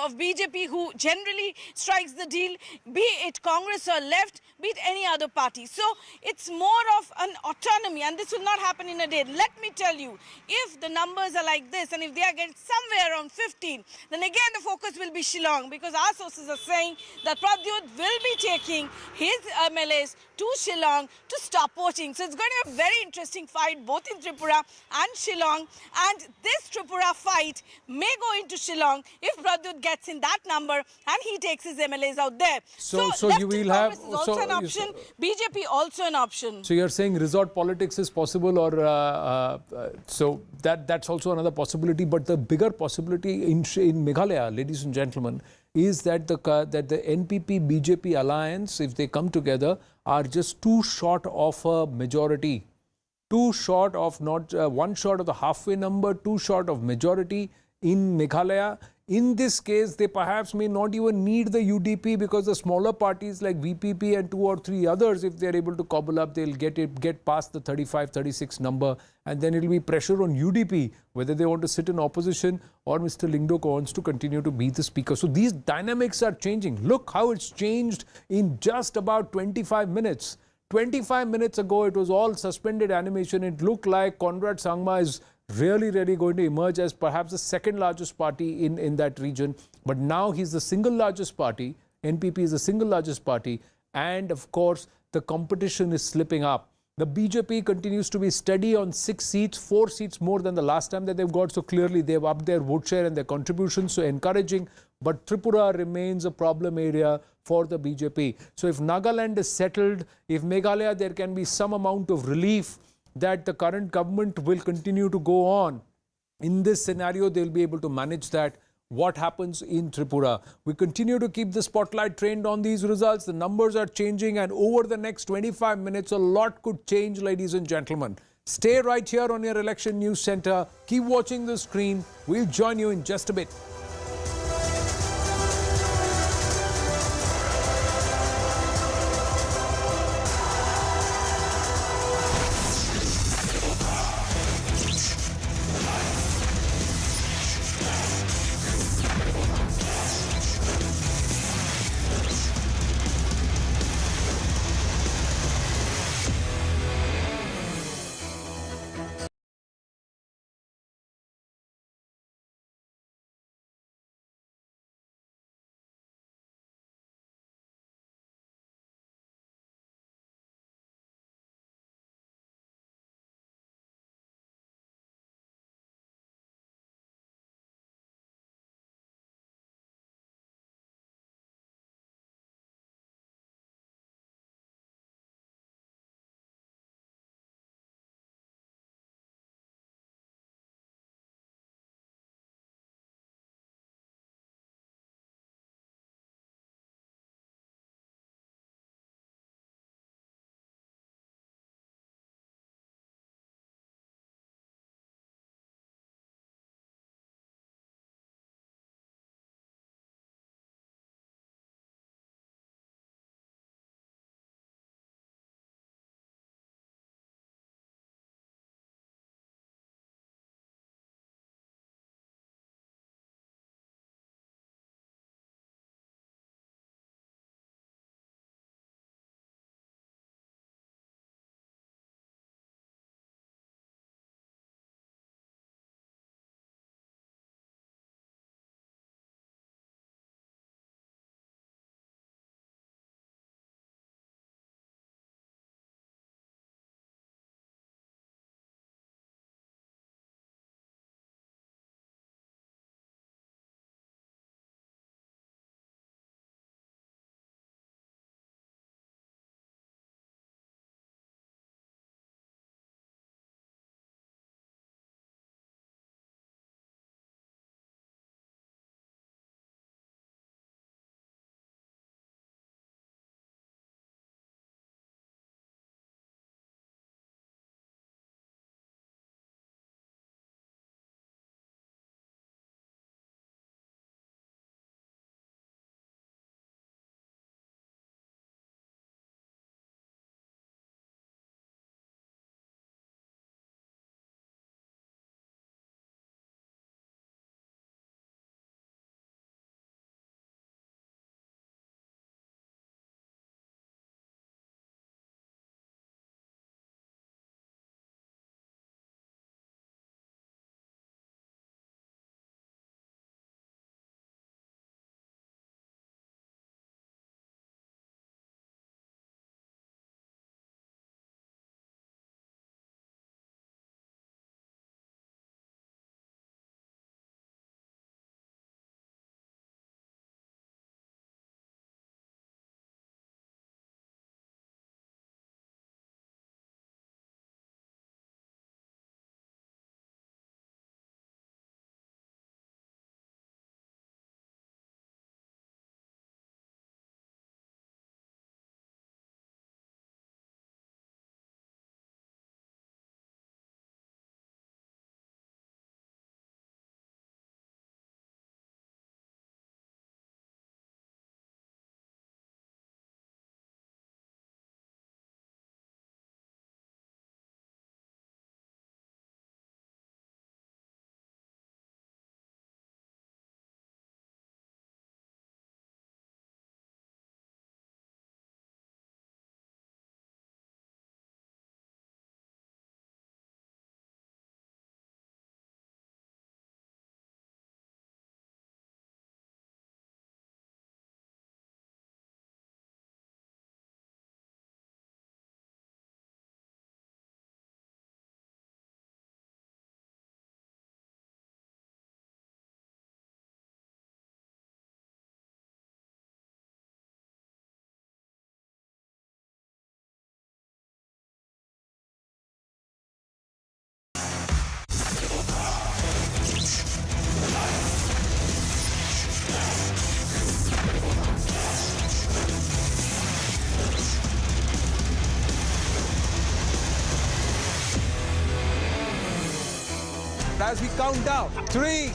of BJP, who generally strikes the deal, be it Congress or left, be it any other party. So it's more of an autonomy, and this will not happen in a day. Let me tell you, if the numbers are like this, and if they are getting somewhere around 15, then again the focus will be Shillong, because our sources are saying that Pradyut will be taking his MLAs to Shillong to stop voting. So it's going to be a very interesting fight both in Tripura and Shillong, and this Tripura fight may go into Shillong if Pradyut gets in that number and he takes his MLAs out there. So you will have is also an option. BJP also an option. So you're saying resort politics is possible, or so that's also another possibility. But the bigger possibility in Meghalaya, ladies and gentlemen, is that the NPP BJP alliance, if they come together, are just too short of a majority, too short of not one short of the halfway number, too short of majority in Meghalaya. In this case, they perhaps may not even need the UDP because the smaller parties like VPP and 2 or 3 others, if they're able to cobble up, they'll get past the 35, 36 number, and then it'll be pressure on UDP, whether they want to sit in opposition or Mr. Lyngdoh wants to continue to be the speaker. So these dynamics are changing. Look how it's changed in just about 25 minutes. 25 minutes ago, it was all suspended animation. It looked like Conrad Sangma is really going to emerge as perhaps the second largest party in that region. But now he's the single largest party. NPP is the single largest party. And of course, the competition is slipping up. The BJP continues to be steady on 6 seats, 4 seats more than the last time that they've got. So clearly they've upped their vote share and their contributions. So encouraging. But Tripura remains a problem area for the BJP. So if Nagaland is settled, if Meghalaya, there can be some amount of relief that the current government will continue to go on. In this scenario, they'll be able to manage that. What happens in Tripura? We continue to keep the spotlight trained on these results. The numbers are changing, and over the next 25 minutes, a lot could change, ladies and gentlemen. Stay right here on your Election News Center. Keep watching the screen. We'll join you in just a bit. ballot as we count down. 3,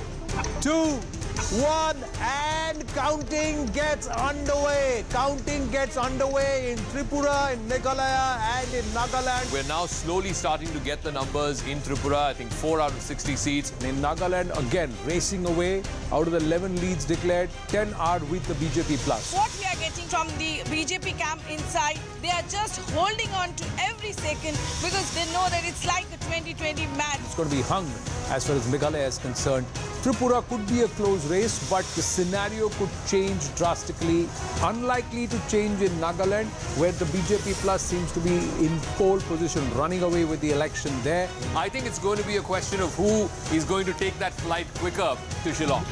2, 1, and counting gets underway. Counting gets underway in Tripura, in Meghalaya and in Nagaland. We're now slowly starting to get the numbers in Tripura. I think 4 out of 60 seats. And in Nagaland, again, racing away. Out of the 11 leads declared, 10 are with the BJP plus. What we are getting from the BJP camp inside, they are just holding on to every second because they know that it's like a 2020 match. It's going to be hung as far as Meghalaya is concerned. Tripura could be a close race, but the scenario could change drastically. Unlikely to change in Nagaland, where the BJP plus seems to be in pole position, running away with the election there. I think it's going to be a question of who is going to take that flight quicker to Shillong.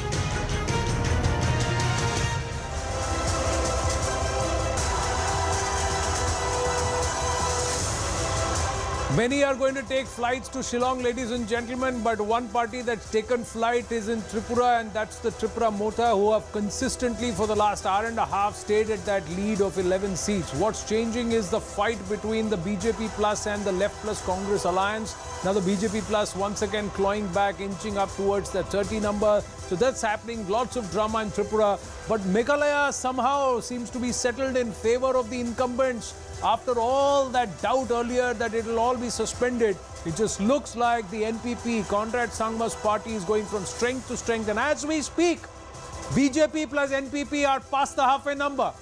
Many are going to take flights to Shillong, ladies and gentlemen, but one party that's taken flight is in Tripura, and that's the Tripura Mota, who have consistently for the last hour and a half stayed at that lead of 11 seats. What's changing is the fight between the BJP plus and the Left plus Congress alliance. Now the BJP plus once again clawing back, inching up towards the 30 number. So that's happening. Lots of drama in Tripura. But Meghalaya somehow seems to be settled in favor of the incumbents. After all that doubt earlier that it will all be suspended, it just looks like the NPP, Conrad Sangma's party, is going from strength to strength. And as we speak, BJP plus NPP are past the halfway number.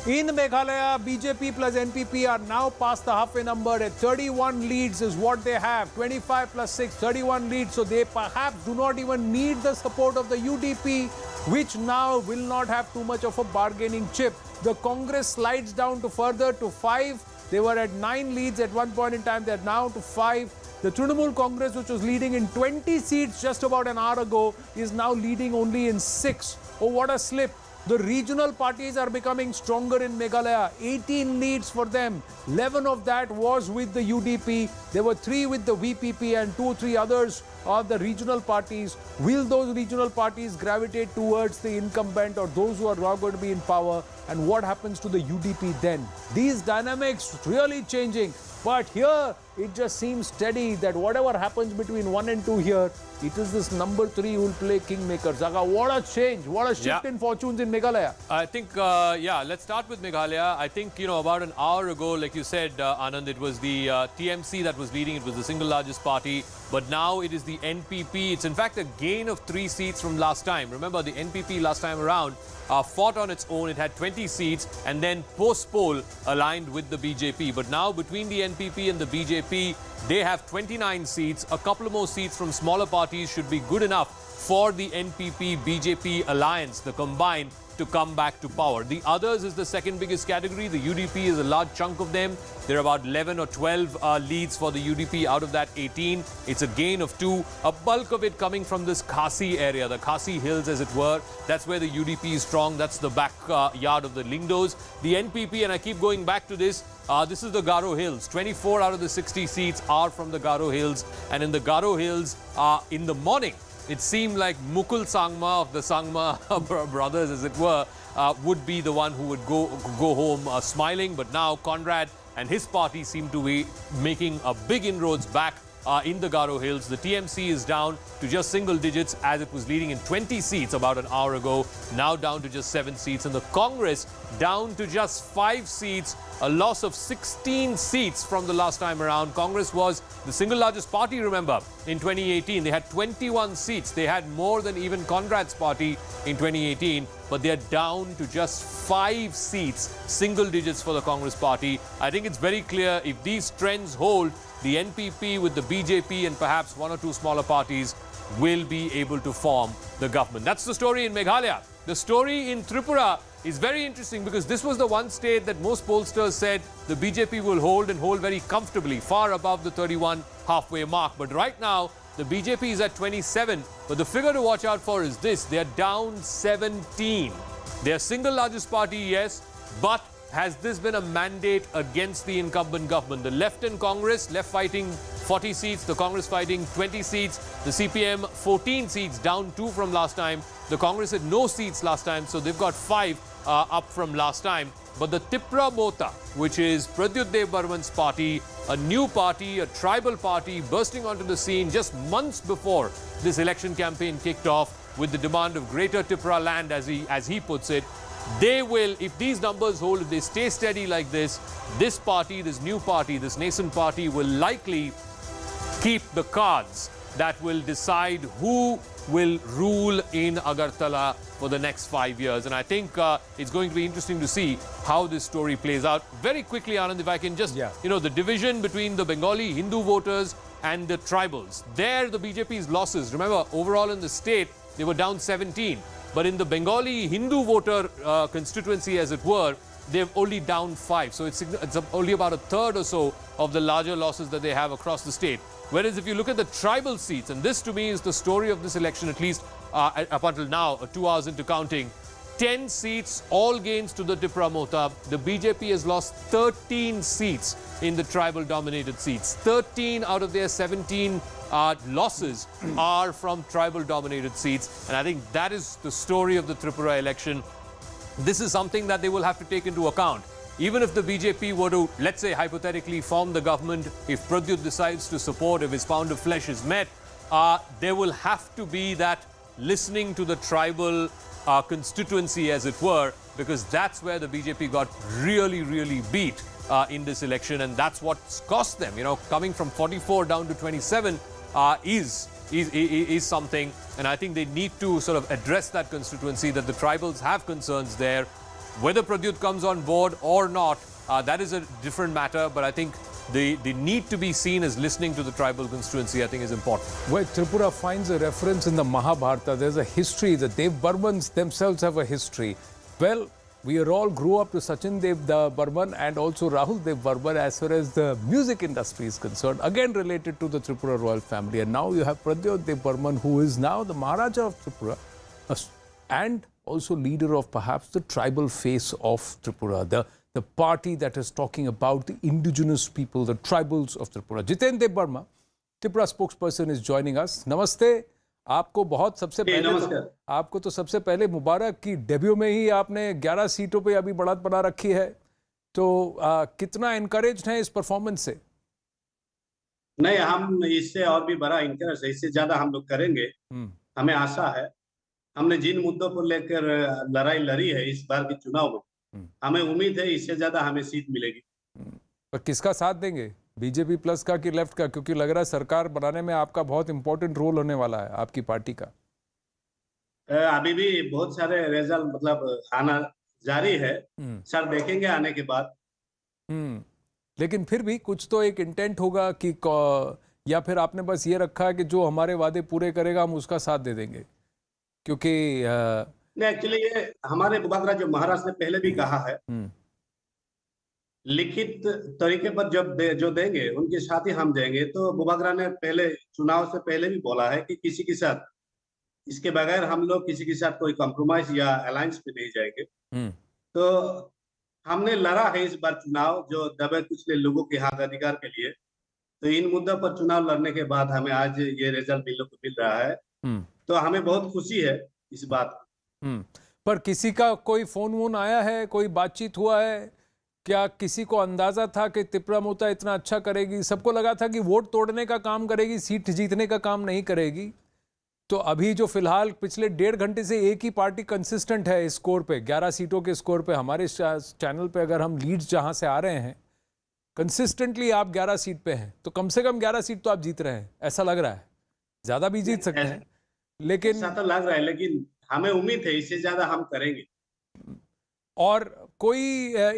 In Meghalaya, BJP plus NPP are now past the halfway number at 31 leads is what they have. 25 plus 6, 31 leads. So they perhaps do not even need the support of the UDP, which now will not have too much of a bargaining chip. The Congress slides down to further to 5. They were at 9 leads at one point in time. They're now to 5. The Trinamool Congress, which was leading in 20 seats just about an hour ago, is now leading only in 6. Oh, what a slip. The regional parties are becoming stronger in Meghalaya. 18 leads for them. 11 of that was with the UDP. There were 3 with the VPP and 2 or 3 others of the regional parties. Will those regional parties gravitate towards the incumbent or those who are not going to be in power? And what happens to the UDP then? These dynamics really changing. But here, it just seems steady that whatever happens between 1 and 2 here, it is this number 3 who will play kingmaker. Zaga, what a change, what a shift in fortunes in Meghalaya. I think, let's start with Meghalaya. I think, about an hour ago, like you said, Anand, it was the TMC that was leading. It was the single largest party. But now it is the NPP. It's in fact a gain of 3 seats from last time. Remember, the NPP last time around fought on its own. It had 20 seats and then post-poll aligned with the BJP. But now between the NPP and the BJP, they have 29 seats. A couple of more seats from smaller parties should be good enough for the NPP-BJP alliance, the combined, to come back to power. The others is the second biggest category. The UDP is a large chunk of them. There are about 11 or 12 leads for the UDP out of that 18. It's a gain of 2. A bulk of it coming from this Khasi area, the Khasi Hills as it were. That's where the UDP is strong. That's the backyard of the Lingdos. The NPP, and I keep going back to this, this is the Garo Hills. 24 out of the 60 seats are from the Garo Hills. And in the Garo Hills, in the morning, it seemed like Mukul Sangma of the Sangma brothers, as it were, would be the one who would go home smiling. But now Conrad and his party seem to be making a big inroads back in the Garo Hills. The TMC is down to just single digits as it was leading in 20 seats about an hour ago, now down to just 7 seats. And the Congress down to just 5 seats, a loss of 16 seats from the last time around. Congress was the single largest party, remember, in 2018. They had 21 seats. They had more than even Conrad's party in 2018, but they're down to just 5 seats, single digits for the Congress party. I think it's very clear if these trends hold, the NPP with the BJP and perhaps 1 or 2 smaller parties will be able to form the government. That's the story in Meghalaya. The story in Tripura is very interesting because this was the one state that most pollsters said the BJP will hold and hold very comfortably, far above the 31 halfway mark. But right now, the BJP is at 27. But the figure to watch out for is this. They are down 17. They are single largest party, yes, but has this been a mandate against the incumbent government? The left in Congress, left fighting 40 seats, the Congress fighting 20 seats, the CPM 14 seats, down 2 from last time. The Congress had no seats last time, so they've got 5 up from last time. But the Tripura Mota, which is Pradyut Dev Burman's party, a new party, a tribal party bursting onto the scene just months before this election campaign kicked off with the demand of greater Tripura land, as he puts it. They will, if these numbers hold, if they stay steady like this party, this new party, this nascent party will likely keep the cards that will decide who will rule in Agartala for the next 5 years. And I think it's going to be interesting to see how this story plays out. Very quickly, Anand, if I can just, the division between the Bengali Hindu voters and the tribals. There, the BJP's losses, remember, overall in the state, they were down 17. But in the Bengali Hindu voter constituency, as it were, they've only down 5. So it's only about a third or so of the larger losses that they have across the state. Whereas if you look at the tribal seats, and this to me is the story of this election, at least up until now, 2 hours into counting, 10 seats, all gains to the Tripura Mota. The BJP has lost 13 seats in the tribal-dominated seats. 13 out of their 17 losses are from tribal-dominated seats. And I think that is the story of the Tripura election. This is something that they will have to take into account. Even if the BJP were to, let's say, hypothetically form the government, if Pradyut decides to support, if his pound of flesh is met, there will have to be that listening to the tribal constituency, as it were, because that's where the BJP got really, really beat in this election, and that's what's cost them. Coming from 44 down to 27 is something, and I think they need to sort of address that constituency, that the tribals have concerns there. Whether Pradyut comes on board or not, that is a different matter, but I think the need to be seen as listening to the tribal constituency, I think, is important. Where Tripura finds a reference in the Mahabharata, there's a history. The Dev Burmans themselves have a history. Well, we all grew up to Sachin Dev Burman and also Rahul Dev Burman as far as the music industry is concerned, again related to the Tripura royal family. And now you have Pradyut Dev Burman, who is now the Maharaja of Tripura and also leader of perhaps the tribal face of Tripura, the party that is talking about the indigenous people, the tribals of Tripura. Jiten Dev Burma, Tripura spokesperson, is joining us. Namaste. आपको बहुत सबसे पहले आपको तो सबसे पहले मुबारक कि debut में ही आपने 11 सीटों पे अभी बढ़त बना रखी है, तो कितना इनकरेज्ड है इस परफॉर्मेंस से? नहीं, हम इससे और भी बड़ा इनकरेज है, इससे ज्यादा हम लोग करेंगे। हमें आशा है, हमने जिन मुद्दों को लेकर लड़ाई लड़ी है इस बार के चुनाव में, हमें उम्मीद है इससे ज्यादा हमें सीट मिलेगी। पर किसका साथ देंगे, बीजेपी प्लस का कि लेफ्ट का? क्योंकि लग रहा है सरकार बनाने में आपका बहुत इंपॉर्टेंट रोल होने वाला है, आपकी पार्टी का। अभी भी बहुत सारे रिजल्ट मतलब आना जारी है, सर देखेंगे आने के बाद। लेकिन फिर भी कुछ तो एक इंटेंट होगा कि, या फिर आपने बस ये रखा है कि जो हमारे वादे पूरे करेगा हम उसका साथ दे देंगे? क्योंकि नहीं, एक्चुअली ये हमारे बुबागरा जो महाराज ने पहले भी कहा है, लिखित तरीके पर जब जो देंगे उनके साथ ही हम देंगे। तो बुबागरा ने पहले चुनाव से पहले भी बोला है कि किसी के साथ, इसके बगैर हम लोग किसी के साथ कोई कॉम्प्रोमाइज या अलायंस पे नहीं जाएंगे। तो हमने लड़ा है इस बार चुनाव जो दबे कुचले लोगों के हाथ अधिकार के लिए। तो इन मुद्दों पर चुनाव लड़ने के बाद हमें आज ये रिजल्ट मिल रहा है, तो हमें बहुत खुशी है इस बात की। पर किसी का कोई फोन वोन आया है, कोई बातचीत हुआ है क्या? किसी को अंदाजा था कि त्रिपुरा मोता इतना अच्छा करेगी? सबको लगा था कि वोट तोड़ने का काम करेगी, सीट जीतने का काम नहीं करेगी। तो अभी जो फिलहाल पिछले 1.5 घंटे से एक ही पार्टी कंसिस्टेंट है इस स्कोर पे, 11 सीटों के स्कोर पे। हमारे चैनल पे अगर हम लीड्स जहां से आ रहे हैं, कंसिस्टेंटली आप 11 सीट पे हैं, तो कम से कम 11 सीट तो आप जीत रहे हैं, ऐसा लग रहा है। ज्यादा भी जीत सकते हैं, लेकिन ऐसा तो लग रहा है, लेकिन हमें उम्मीद है इससे ज्यादा हम करेंगे। और कोई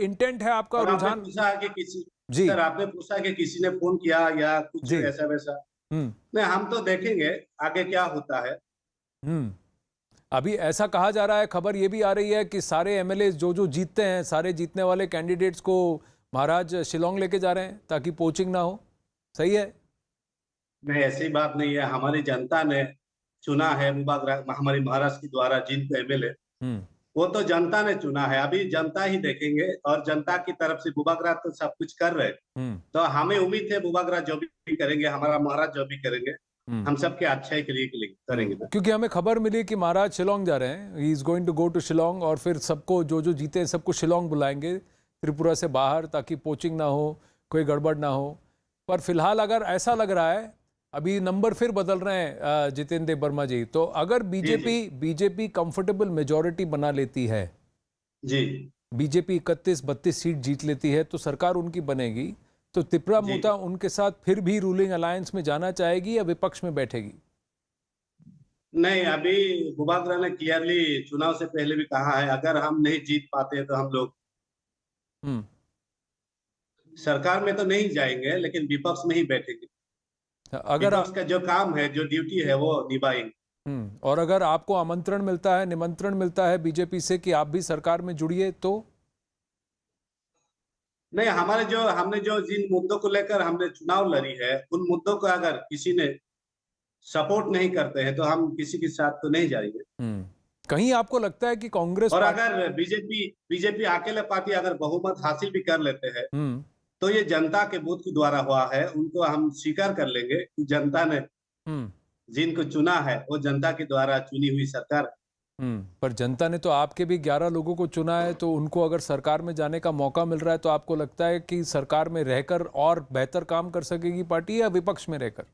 इंटेंट है आपका? रुझान पूछा कि किसी जी सर, आपने पूछा कि किसी ने फोन किया या कुछ ऐसा वैसा? नहीं, हम तो देखेंगे आगे क्या होता है। अभी ऐसा कहा जा रहा है, खबर ये भी आ रही है कि सारे एमएलए जो जीतते हैं, सारे जीतने वाले कैंडिडेट्स को महाराज शिलोंग लेके जा रहे हैं ताकि पोचिंग ना हो। सही है? नहीं, ऐसी बात नहीं है। हमारी जनता ने चुना है हमारे महाराष्ट्र के द्वारा जिनको एमएलए, वो तो जनता ने चुना है। अभी जनता ही देखेंगे, और जनता की तरफ से बुबागरा तो सब कुछ कर रहे हैं। तो हमें उम्मीद है बुबागरा जो भी करेंगे, हमारा महाराज जो भी करेंगे, हम सबके अच्छाई के लिए करेंगे। क्योंकि हमें खबर मिली कि महाराज शिलोंग जा रहे हैं, he is going to go to Shillong, और फिर सबको जो जीते सबको शिलोंग बुलाएंगे त्रिपुरा से बाहर, ताकि पोचिंग ना हो, कोई गड़बड़ ना हो। पर फिलहाल अगर ऐसा लग रहा है, अभी नंबर फिर बदल रहे हैं जितेंद्र देव वर्मा जी, तो अगर बीजेपी कंफर्टेबल मेजॉरिटी बना लेती है जी, बीजेपी 31-32 सीट जीत लेती है तो सरकार उनकी बनेगी, तो त्रिपुरा मोता उनके साथ फिर भी रूलिंग अलायंस में जाना चाहेगी या विपक्ष में बैठेगी? नहीं, अभी बुबाग्रा ने क्लियरली चुनाव से पहले भी कहा है, अगर हम नहीं जीत पाते तो हम लोग सरकार में तो नहीं जाएंगे, लेकिन विपक्ष में ही बैठेंगे। अगर विपक्ष का जो काम है, जो ड्यूटी है, वो निभाएंगे। और अगर आपको आमंत्रण मिलता है, निमंत्रण मिलता है बीजेपी से कि आप भी सरकार में जुड़िए, तो नहीं, हमने जो जिन मुद्दों को लेकर हमने चुनाव लड़ी है, उन मुद्दों को अगर किसी ने सपोर्ट नहीं करते हैं तो हम किसी के साथ तो नहीं जाएंगे। कहीं आपको लगता है कि कांग्रेस और अगर बीजेपी अकेले पार्टी अगर बहुमत हासिल भी कर लेते हैं तो ये जनता के बूथ के द्वारा हुआ है, उनको हम स्वीकार कर लेंगे कि जनता ने जिनको चुना है वो जनता के द्वारा चुनी हुई सरकार है। पर जनता ने तो आपके भी 11 लोगों को चुना है, तो उनको अगर सरकार में जाने का मौका मिल रहा है तो आपको लगता है कि सरकार में रहकर और बेहतर काम कर सकेगी पार्टी या विपक्ष में रहकर?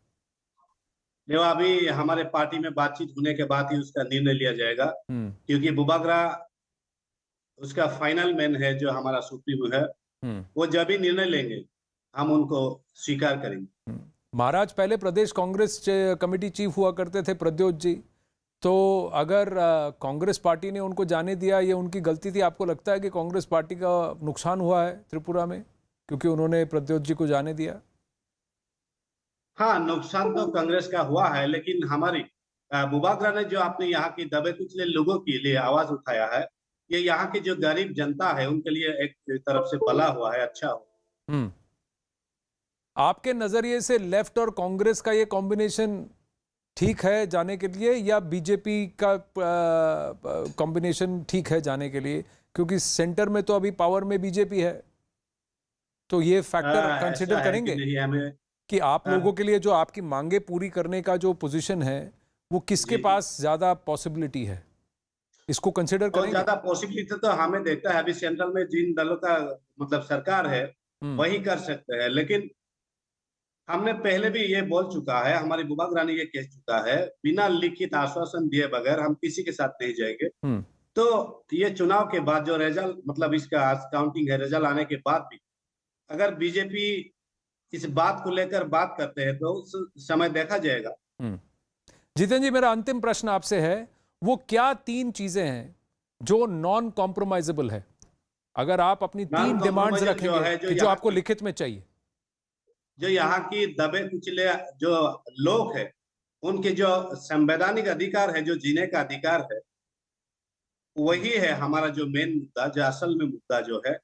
देखो, अभी हमारे पार्टी में बातचीत होने के बाद ही उसका निर्णय लिया जाएगा, क्योंकि बुबाग्रा उसका फाइनल मैन है, जो हमारा सुप्रीमो है, वो जब भी निर्णय लेंगे हम उनको स्वीकार करेंगे। महाराज पहले प्रदेश कांग्रेस कमेटी चीफ हुआ करते थे प्रद्योत जी, तो अगर कांग्रेस पार्टी ने उनको जाने दिया, ये उनकी गलती थी? आपको लगता है कि कांग्रेस पार्टी का नुकसान हुआ है त्रिपुरा में क्योंकि उन्होंने प्रद्योत जी को जाने दिया? हाँ, नुकसान तो कांग्रेस का हुआ है, लेकिन हमारी बुबाग्रा ने जो अपने यहाँ की दबे कुचले लोगों के लिए आवाज उठाया है, ये यहाँ की जो गरीब जनता है उनके लिए एक तरफ से भला हुआ है, अच्छा हुआ। आपके नजरिए से लेफ्ट और कांग्रेस का ये कॉम्बिनेशन ठीक है जाने के लिए, या बीजेपी का कॉम्बिनेशन ठीक है जाने के लिए? क्योंकि सेंटर में तो अभी पावर में बीजेपी है, तो ये फैक्टर कंसिडर करेंगे कि आप लोगों के लिए जो आपकी मांगे पूरी करने का जो पोजीशन है वो किसके पास ज्यादा पॉसिबिलिटी है, इसको कंसिडर करेंगे? ज्यादा पॉसिबिलिटी तो हमें देखता है, अभी सेंट्रल में जिन दलों का मतलब सरकार है वही कर सकते हैं, लेकिन हमने पहले भी ये बोल चुका है, हमारी बुबाग्रा ने ये कह चुका है, बिना लिखित आश्वासन दिए बगैर हम किसी के साथ नहीं जाएंगे। तो ये चुनाव के बाद जो रिजल्ट, मतलब इसका काउंटिंग है, रिजल्ट आने के बाद भी अगर बीजेपी इस बात को लेकर बात करते हैं तो उस समय देखा जाएगा। जितेंद्र जी, मेरा अंतिम प्रश्न आपसे है, वो क्या 3 चीजें हैं जो नॉन कॉम्प्रोमाइजेबल है? अगर आप अपनी 3 डिमांड्स रखेंगे कि जो आपको लिखित में चाहिए। जो यहाँ की दबे कुचले जो लोग हैं, उनके जो संवैधानिक अधिकार है, जो जीने का अधिकार है, वही है हमारा जो मेन मुद्दा, जो असल में मुद्दा जो है,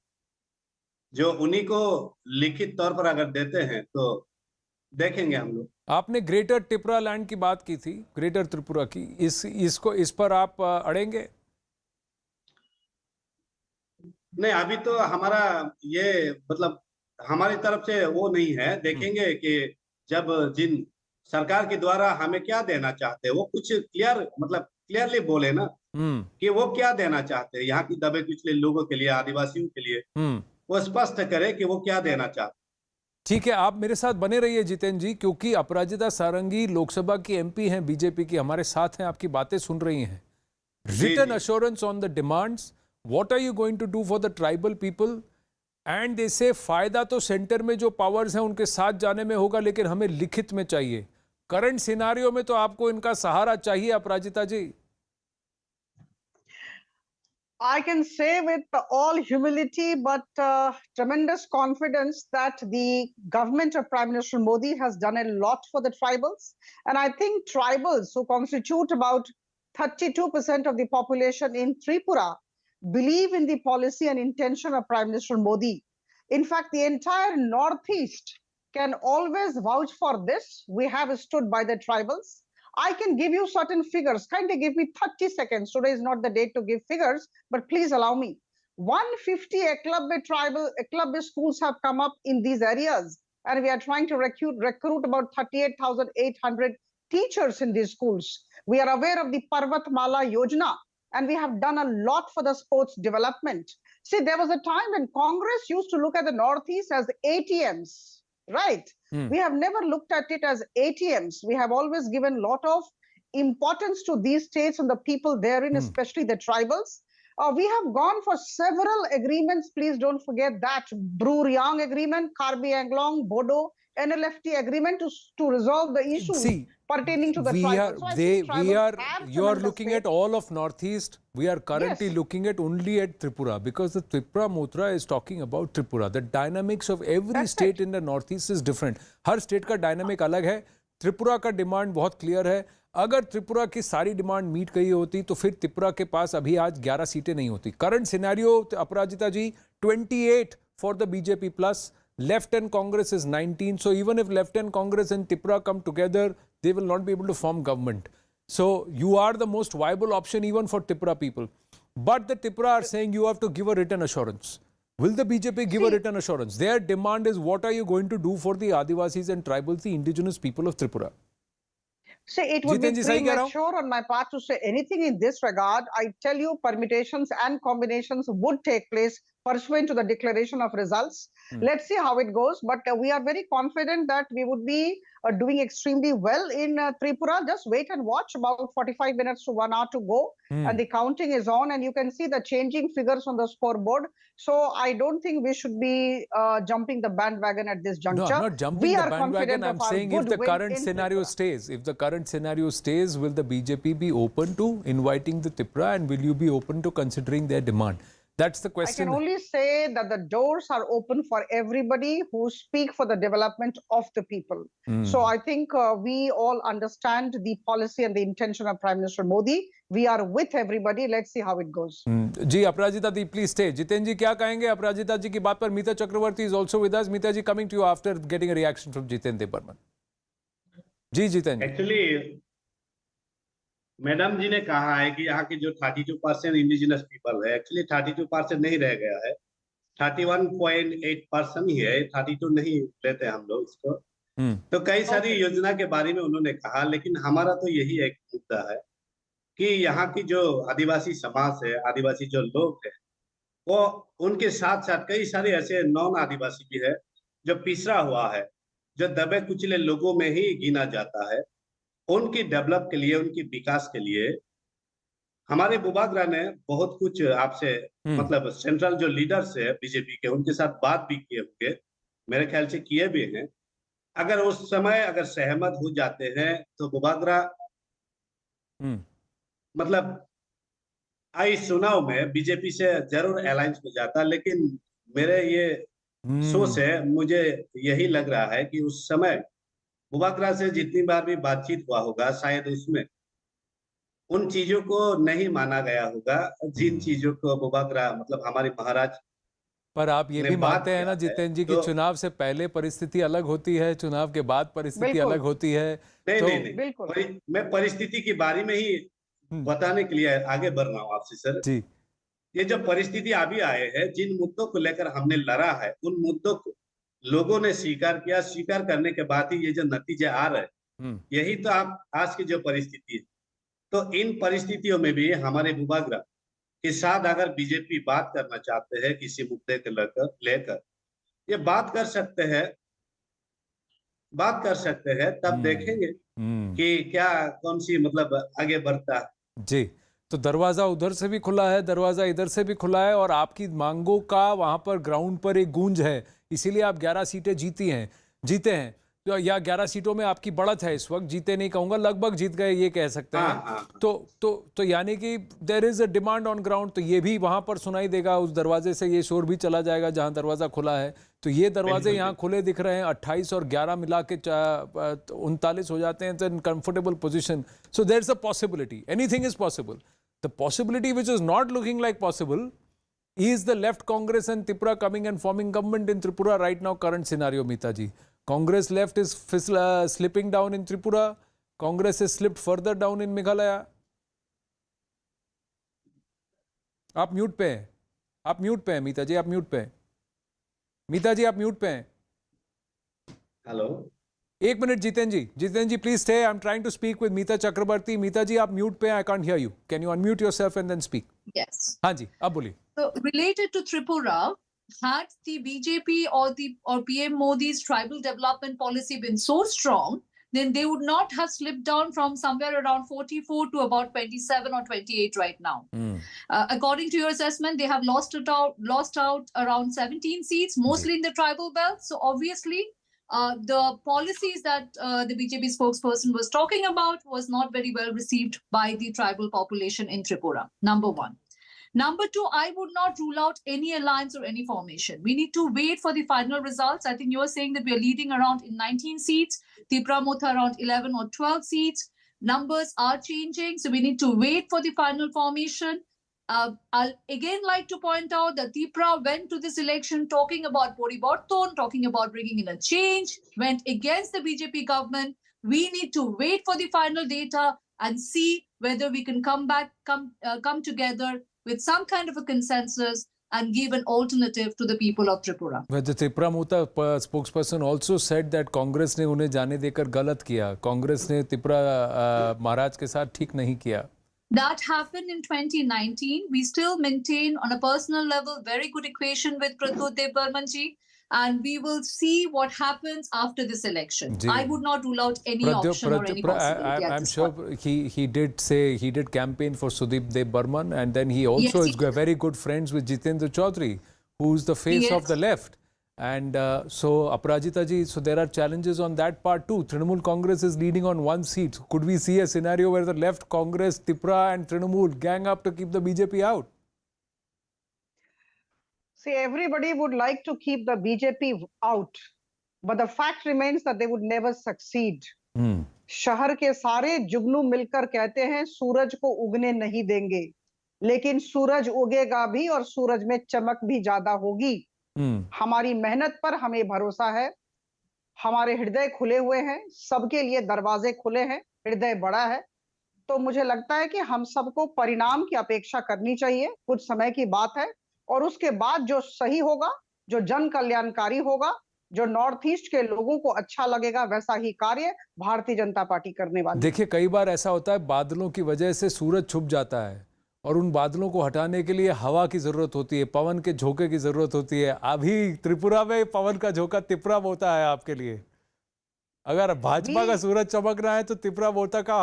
जो उन्हीं को लिखित तौर पर अगर देते हैं तो देखेंगे हम लोग। आपने ग्रेटर त्रिपुरा लैंड की बात की थी, ग्रेटर त्रिपुरा की, इस पर आप अड़ेंगे? नहीं, अभी तो हमारा ये मतलब हमारी तरफ से वो नहीं है, देखेंगे कि जब जिन सरकार के द्वारा हमें क्या देना चाहते हैं वो कुछ क्लियरली बोले ना कि वो क्या देना चाहते हैं यहाँ की दबे कुचले लोगों के लिए, आदिवासियों के लिए, वो स्पष्ट करे कि वो क्या देना चाहते। ठीक है, आप मेरे साथ बने रहिए जितेंद्र जी, क्योंकि अपराजिता सारंगी लोकसभा की एमपी हैं, बीजेपी की, हमारे साथ हैं, आपकी बातें सुन रही हैं। Written assurance on the demands, what are you going to do for the tribal people? And इससे फायदा तो सेंटर में जो पावर्स हैं उनके साथ जाने में होगा, लेकिन हमें लिखित में चाहिए। करंट सिनारियो में तो आपको इनका सहारा चाहिए, अपराजिता जी। I can say with all humility but tremendous confidence that the government of Prime Minister Modi has done a lot for the tribals. And I think tribals, who constitute about 32% of the population in Tripura, believe in the policy and intention of Prime Minister Modi. In fact, the entire Northeast can always vouch for this. We have stood by the tribals. I can give you certain figures. Kindly give me 30 seconds. Today is not the date to give figures, but please allow me. 150 Eklavya schools have come up in these areas, and we are trying to recruit about 38,800 teachers in these schools. We are aware of the Parvat Mala Yojana, and we have done a lot for the sports development. See, there was a time when Congress used to look at the Northeast as ATMs. right? We have never looked at it as ATMs. We have always given a lot of importance to these states and the people therein, especially the tribals. We have gone for several agreements. Please don't forget that Bruriang agreement, Karbi Anglong, Bodo, NLFT agreement to resolve the issues pertaining to the tribals. You are looking at all of Northeast. We are currently looking at only at Tripura, because the Tripura Motra is talking about Tripura. The dynamics of every state in the Northeast is different. Her state का dynamic अलग है. त्रिपुरा का demand बहुत clear है. अगर त्रिपुरा की सारी demand meet गई होती तो फिर त्रिपुरा के पास अभी आज 11 सीटें नहीं होती. Current scenario, Aparajita ji, 28 for the BJP plus. Left and Congress is 19. So even if Left and Congress and Tripura come together, they will not be able to form government. So you are the most viable option even for Tripura people. But the Tripura are saying you have to give a written assurance. Will the BJP give a written assurance? Their demand is, what are you going to do for the Adivasis and tribals, the indigenous people of Tripura? Say it would be premature on my part to say anything in this regard. I tell you, permutations and combinations would take place pursuant to the declaration of results. Let's see how it goes. But we are very confident that we would be doing extremely well in Tripura. Just wait and watch. About 45 minutes to 1 hour to go. And the counting is on. And you can see the changing figures on the scoreboard. So I don't think we should be jumping the bandwagon at this juncture. No, I'm not jumping the bandwagon. I'm saying if the current scenario stays, will the BJP be open to inviting the Tripura, and will you be open to considering their demand? That's the question. I can only say that the doors are open for everybody who speak for the development of the people. So I think we all understand the policy and the intention of Prime Minister Modi. We are with everybody. Let's see how it goes. Ji, Aparajita di, please stay. Jitendra ji क्या कहेंगे अपराजिता जी की बात पर? Mita Chakraborty is also with us. Mita ji, coming to you after getting a reaction from Jitendra Burman. Ji Jitendra. Actually, madam ji ने कहा है कि यहाँ के जो 32% इंडिजिनस पीपल है, एक्चुअली 32% नहीं रह गया है, 31.8% ही है, 32 नहीं लेते हम लोग इसको. तो कई सारी योजना के बारे में उन्होंने कहा, लेकिन हमारा तो यही एक मुद्दा है कि यहाँ की जो आदिवासी समाज है, आदिवासी जो लोग हैं, वो उनके साथ साथ कई सारे ऐसे नॉन आदिवासी भी है जो पिछड़ा हुआ है, जो दबे कुचले लोगों में ही गिना जाता है. उनकी डेवलप के लिए, उनकी विकास के लिए हमारे बुबागरा ने बहुत कुछ आपसे मतलब सेंट्रल जो लीडर्स है बीजेपी के, उनके साथ बात भी किए होंगे, मेरे ख्याल से किए भी हैं. अगर उस समय अगर सहमत हो जाते हैं तो बुबागरा मतलब इस चुनाव में बीजेपी से जरूर अलायंस हो जाता. लेकिन मेरे ये सोच है, मुझे यही लग रहा है कि उस समय बुबागरा से जितनी बार भी बातचीत हुआ होगा, शायद उसमें उन चीजों को नहीं माना गया होगा जिन चीजों को बुबागरा मतलब हमारे महाराज. पर आप ये भी मानते हैं ना जितेंद्र जी की चुनाव से पहले परिस्थिति अलग होती है, चुनाव के बाद परिस्थिति अलग होती है. नहीं, मैं परिस्थिति के बारे में ही बताने के लिए आगे बढ़ रहा हूँ आपसे सर. जी, ये जो परिस्थिति अभी आए हैं, जिन मुद्दों को लेकर हमने लड़ा है, उन मुद्दों को लोगों ने स्वीकार किया. स्वीकार करने के बाद ही ये जो नतीजे आ रहे हैं, यही तो आप आज की जो परिस्थिति है. तो इन परिस्थितियों में भी हमारे बुबागरा के साथ अगर बीजेपी बात करना चाहते हैं किसी मुद्दे को लेकर ये बात कर सकते हैं, तब देखेंगे कि क्या कौन सी मतलब आगे बढ़ता है. जी, तो दरवाजा उधर से भी खुला है, दरवाजा इधर से भी खुला है, और आपकी मांगों का वहां पर ग्राउंड पर एक गूंज है. इसीलिए आप 11 सीटें जीते हैं या 11 सीटों में आपकी बढ़त है इस वक्त. जीते नहीं कहूंगा, लगभग जीत गए ये कह सकते हैं. तो यानी कि there is a demand on ground. तो ये भी वहां पर सुनाई देगा, उस दरवाजे से ये शोर भी चला जाएगा जहां दरवाजा खुला है. तो ये दरवाजे यहाँ खुले दिख रहे हैं. 28 और 11 मिला के 39 हो जाते हैं. In comfortable position. So there is a possibility, anything is possible. The possibility which is not looking like possible is the left Congress and Tripura coming and forming government in Tripura right now, current scenario, Meeta ji? Congress left is slipping down in Tripura. Congress has slipped further down in Meghalaya. आप mute पे हैं, मीता जी, आप mute पे हैं. मीता जी, आप mute पे हैं. Hello, एक minute Jitendra ji please stay. I am trying to speak with Mita Chakraborty. Mita ji, आप म्यूट पे हैं, I can't hear you. Can you unmute yourself and then speak? Yes. हाँ जी, अब बोलिए. So related to Tripura, had the BJP or PM Modi's tribal development policy been so strong, then they would not have slipped down from somewhere around 44 to about 27 or 28 right now. According to your assessment, they have lost out around 17 seats, mostly in the tribal belt. So obviously, the policies that the BJP spokesperson was talking about was not very well received by the tribal population in Tripura. Number one. Number two, I would not rule out any alliance or any formation. We need to wait for the final results. I think you are saying that we are leading around in 19 seats, Tripura Motha around 11 or 12 seats. Numbers are changing, so we need to wait for the final formation. I'll again like to point out that Tripura went to this election talking about Poriborton, talking about bringing in a change, went against the BJP government. We need to wait for the final data and see whether we can come together with some kind of a consensus and give an alternative to the people of Tripura. But the Tripura Motha spokesperson also said that Congress ने उन्हें जाने देकर गलत किया. Congress ने Tripura महाराज के साथ ठीक नहीं किया. That happened in 2019. We still maintain on a personal level very good equation with Pratyut Dev Burman ji, and we will see what happens after this election. I would not rule out any option or any possibility. I'm sure he did say he did campaign for Sudeep Dev Burman, and then he also is very good friends with Jitendra Chaudhary, who's the face of the left. And so Aparajita ji, so there are challenges on that part too. Trinamool Congress is leading on one seat. Could we see a scenario where the left, Congress, Tripura and Trinamool gang up to keep the BJP out? See, everybody would like to keep the BJP out, but the fact remains that they would never succeed. शहर के सारे जुगनू मिलकर कहते हैं सूरज को उगने नहीं देंगे, लेकिन सूरज उगेगा भी और सूरज में चमक भी ज्यादा होगी. हमारी मेहनत पर हमें भरोसा है. हमारे हृदय खुले हुए हैं, सबके लिए दरवाजे खुले हैं, हृदय बड़ा है. तो मुझे लगता है कि हम सबको परिणाम की अपेक्षा करनी चाहिए. कुछ समय की बात है और उसके बाद जो सही होगा, जो जन कल्याणकारी होगा, जो नॉर्थ ईस्ट के लोगों को अच्छा लगेगा, वैसा ही कार्य भारतीय जनता पार्टी करने वाली है. देखिए, कई बार ऐसा होता है बादलों की वजह से सूरज छुप जाता है और उन बादलों को हटाने के लिए हवा की जरूरत होती है, पवन के झोंके की जरूरत होती है. अभी त्रिपुरा में पवन का झोंका त्रिपुरा मोता है आपके लिए. अगर भाजपा का सूरज चमकना है तो त्रिपुरा मोता का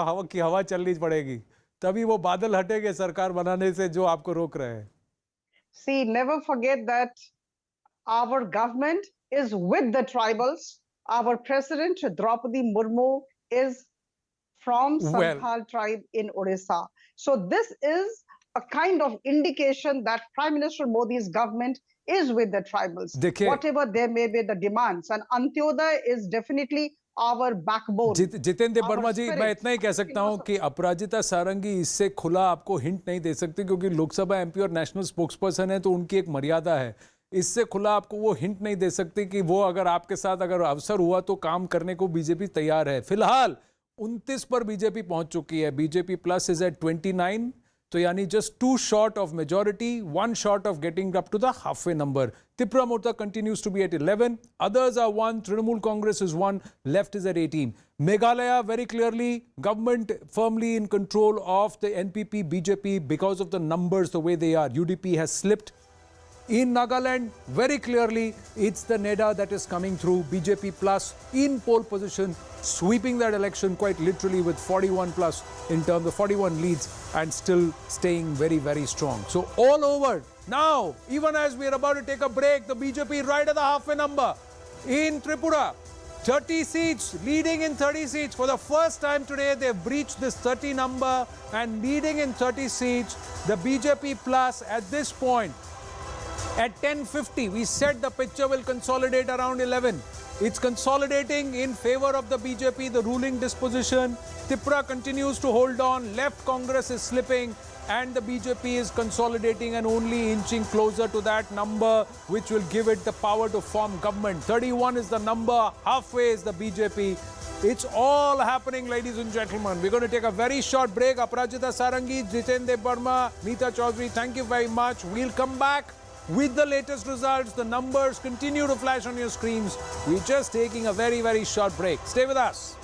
हवा चलनी पड़ेगी, तभी वो बादल हटेंगे सरकार बनाने से जो आपको रोक रहे हैं. See, never forget that our government is with the tribals. Our president, Draupadi Murmu, is from Santhal tribe in Odisha. So this is a kind of indication that Prime Minister Modi's government is with the tribals. Whatever there may be the demands, and Antyodaya is definitely our backbone. Jitendra Verma जी, मैं इतना ही कह सकता हूं कि अपराजिता सारंगी इससे खुला आपको hint नहीं दे सकती, क्योंकि लोकसभा एमपी और नेशनल स्पोक्सपर्सन है तो उनकी एक मर्यादा है. इससे खुला आपको वो हिंट नहीं दे सकती कि वो अगर आपके साथ अगर अवसर हुआ तो काम करने को बीजेपी तैयार है. फिलहाल 29 पर बीजेपी पहुंच चुकी है. बीजेपी प्लस इज एट 29, तो यानी just 2 short of majority, 1 short of getting up to the halfway number. Tripura Motha continues to be at 11. Others are 1. Trinamool Congress is 1. Left is at 18. Meghalaya, very clearly, government firmly in control of the NPP, BJP because of the numbers the way they are. UDP has slipped. In Nagaland, very clearly, it's the NEDA that is coming through. BJP plus in pole position, sweeping that election quite literally with 41 plus in terms of 41 leads and still staying very, very strong. So all over now, even as we are about to take a break, the BJP right at the halfway number in Tripura. 30 seats, leading in 30 seats. For the first time today, they've breached this 30 number and leading in 30 seats. The BJP plus at this point, at 10:50, we said the picture will consolidate around 11. It's consolidating in favor of the BJP, the ruling disposition. Tripura continues to hold on. Left Congress is slipping and the BJP is consolidating and only inching closer to that number, which will give it the power to form government. 31 is the number. Halfway is the BJP. It's all happening, ladies and gentlemen. We're going to take a very short break. Aparajita Sarangi, Jitendra Burma, Meeta Chaudhary, thank you very much. We'll come back with the latest results. The numbers continue to flash on your screens. We're just taking a very, very short break. Stay with us.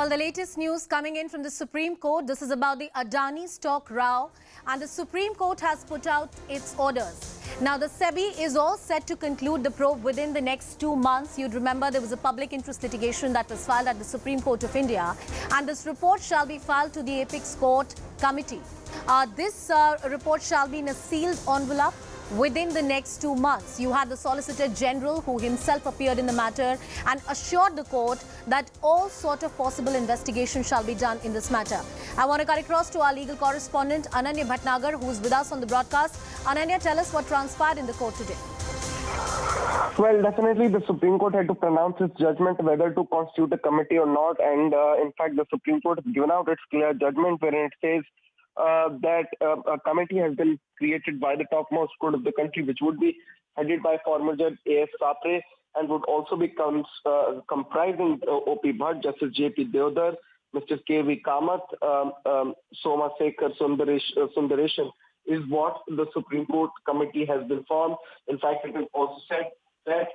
Well, the latest news coming in from the Supreme Court. This is about the Adani stock row, and the Supreme Court has put out its orders. Now, the SEBI is all set to conclude the probe within the next 2 months. You'd remember there was a public interest litigation that was filed at the Supreme Court of India, and this report shall be filed to the Apex Court Committee. This report shall be in a sealed envelope within the next 2 months. You had the Solicitor General, who himself appeared in the matter and assured the court that all sort of possible investigation shall be done in this matter. I want to cut across to our legal correspondent, Ananya Bhatnagar, who is with us on the broadcast. Ananya, tell us what transpired in the court today. Well, definitely the Supreme Court had to pronounce its judgment whether to constitute a committee or not. And in fact, the Supreme Court has given out its clear judgment wherein it says that a committee has been created by the topmost court of the country, which would be headed by former Judge A.S. Sapre and would also be comprising O.P. Bhatt, Justice J.P. Deodhar, Mr. K.V. Kamath, Soma Sekhar Sundaresan, is what the Supreme Court committee has been formed. In fact, it is also said that,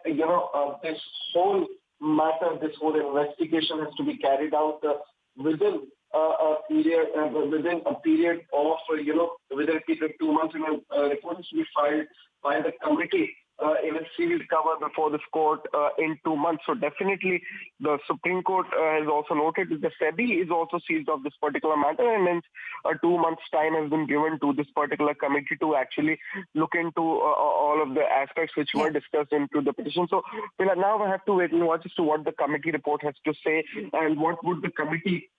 this whole matter, this whole investigation has to be carried out within a period of, within a period of 2 months, and a report is to be filed by the committee in a sealed cover before this court in 2 months. So definitely the Supreme Court has also noted that the SEBI is also seized of this particular matter, and then a 2 months time has been given to this particular committee to actually look into all of the aspects which were discussed into the petition. So now we have to wait and watch as to what the committee report has to say and what would the committee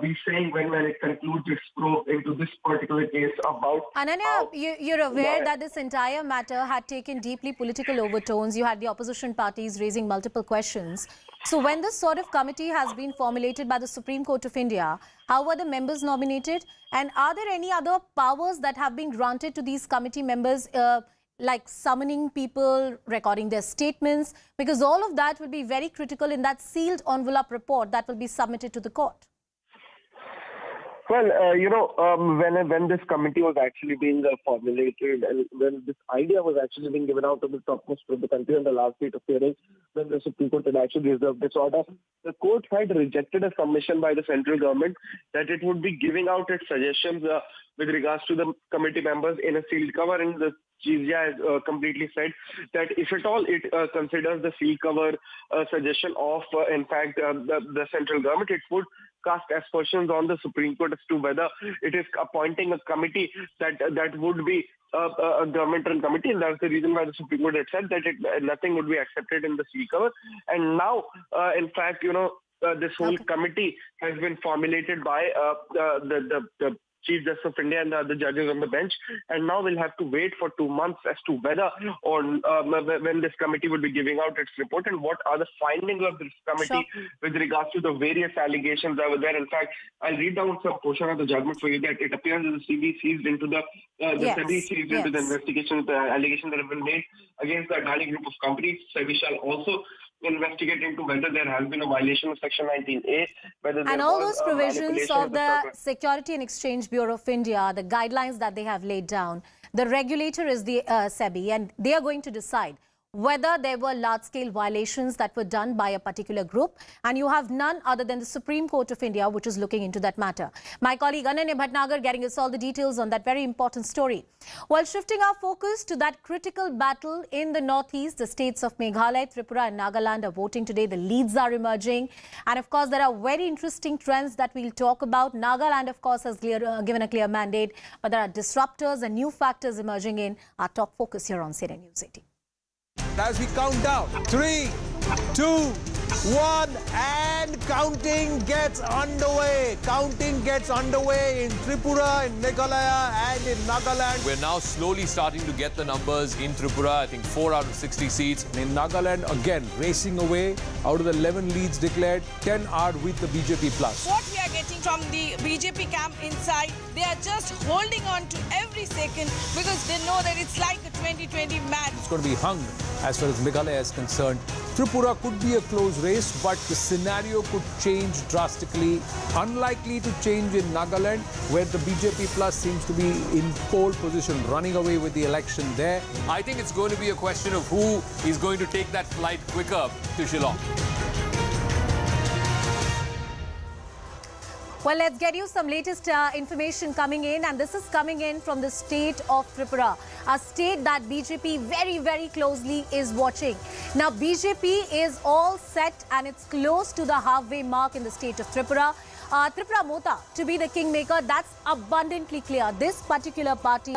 be saying when it concludes its probe into this particular case about... Ananya, you're aware that this entire matter had taken deeply political overtones. You had the opposition parties raising multiple questions. So when this sort of committee has been formulated by the Supreme Court of India, how were the members nominated? And are there any other powers that have been granted to these committee members, like summoning people, recording their statements? Because all of that will be very critical in that sealed envelope report that will be submitted to the court. Well, when this committee was actually being formulated, and when this idea was actually being given out to the topmost of the country on the last date of hearing, when the Supreme Court had actually reserved this order, the court had rejected a submission by the central government that it would be giving out its suggestions with regards to the committee members in a sealed cover, and the Chief Judge has completely said that if at all it considers the sealed cover suggestion of, in fact, the central government, it would cast aspersions on the Supreme Court as to whether it is appointing a committee that would be a government-run committee, and that's the reason why the Supreme Court had said that nothing would be accepted in the sealed cover. And now, in fact, this whole committee has been formulated by the Chief Justice of India and the other judges on the bench, and now we'll have to wait for 2 months as to whether or when this committee will be giving out its report and what are the findings of this committee with regards to the various allegations that were there. In fact, I'll read down some portion of the judgment for you that it appears that the CB seized into the SEBI seized into the investigation, the allegations that have been made against the Adani group of companies. SEBI shall also investigate into whether there has been a violation of Section 19A, whether there and all was those provisions of the circuit. Security and Exchange Bureau of India, the guidelines that they have laid down, the regulator is the SEBI, and they are going to decide whether there were large-scale violations that were done by a particular group, and you have none other than the Supreme Court of India, which is looking into that matter. My colleague Ananya Bhatnagar getting us all the details on that very important story. While shifting our focus to that critical battle in the northeast, the states of Meghalaya, Tripura and Nagaland are voting today. The leads are emerging, and of course there are very interesting trends that we'll talk about. Nagaland, of course, has given a clear mandate, but there are disruptors and new factors emerging in our top focus here on CNN News 18. As we count down, 3, 2, 1, and counting gets underway. Counting gets underway in Tripura, in Meghalaya and in Nagaland. We're now slowly starting to get the numbers in Tripura. I think 4 out of 60 seats. In Nagaland, again, racing away. Out of the 11 leads declared, 10 are with the BJP plus. What we are getting from the BJP camp inside, they are just holding on to every second because they know that it's like a 2020 match. It's going to be hung as far as Meghalaya is concerned. Tripura could be a close race, but the scenario could change drastically. Unlikely to change in Nagaland, where the BJP plus seems to be in pole position, running away with the election there. I think it's going to be a question of who is going to take that flight quicker to Shillong. Well, let's get you some latest information coming in, and this is coming in from the state of Tripura, a state that BJP very, very closely is watching. Now, BJP is all set and it's close to the halfway mark in the state of Tripura. Tripura Mota to be the kingmaker, that's abundantly clear. This particular party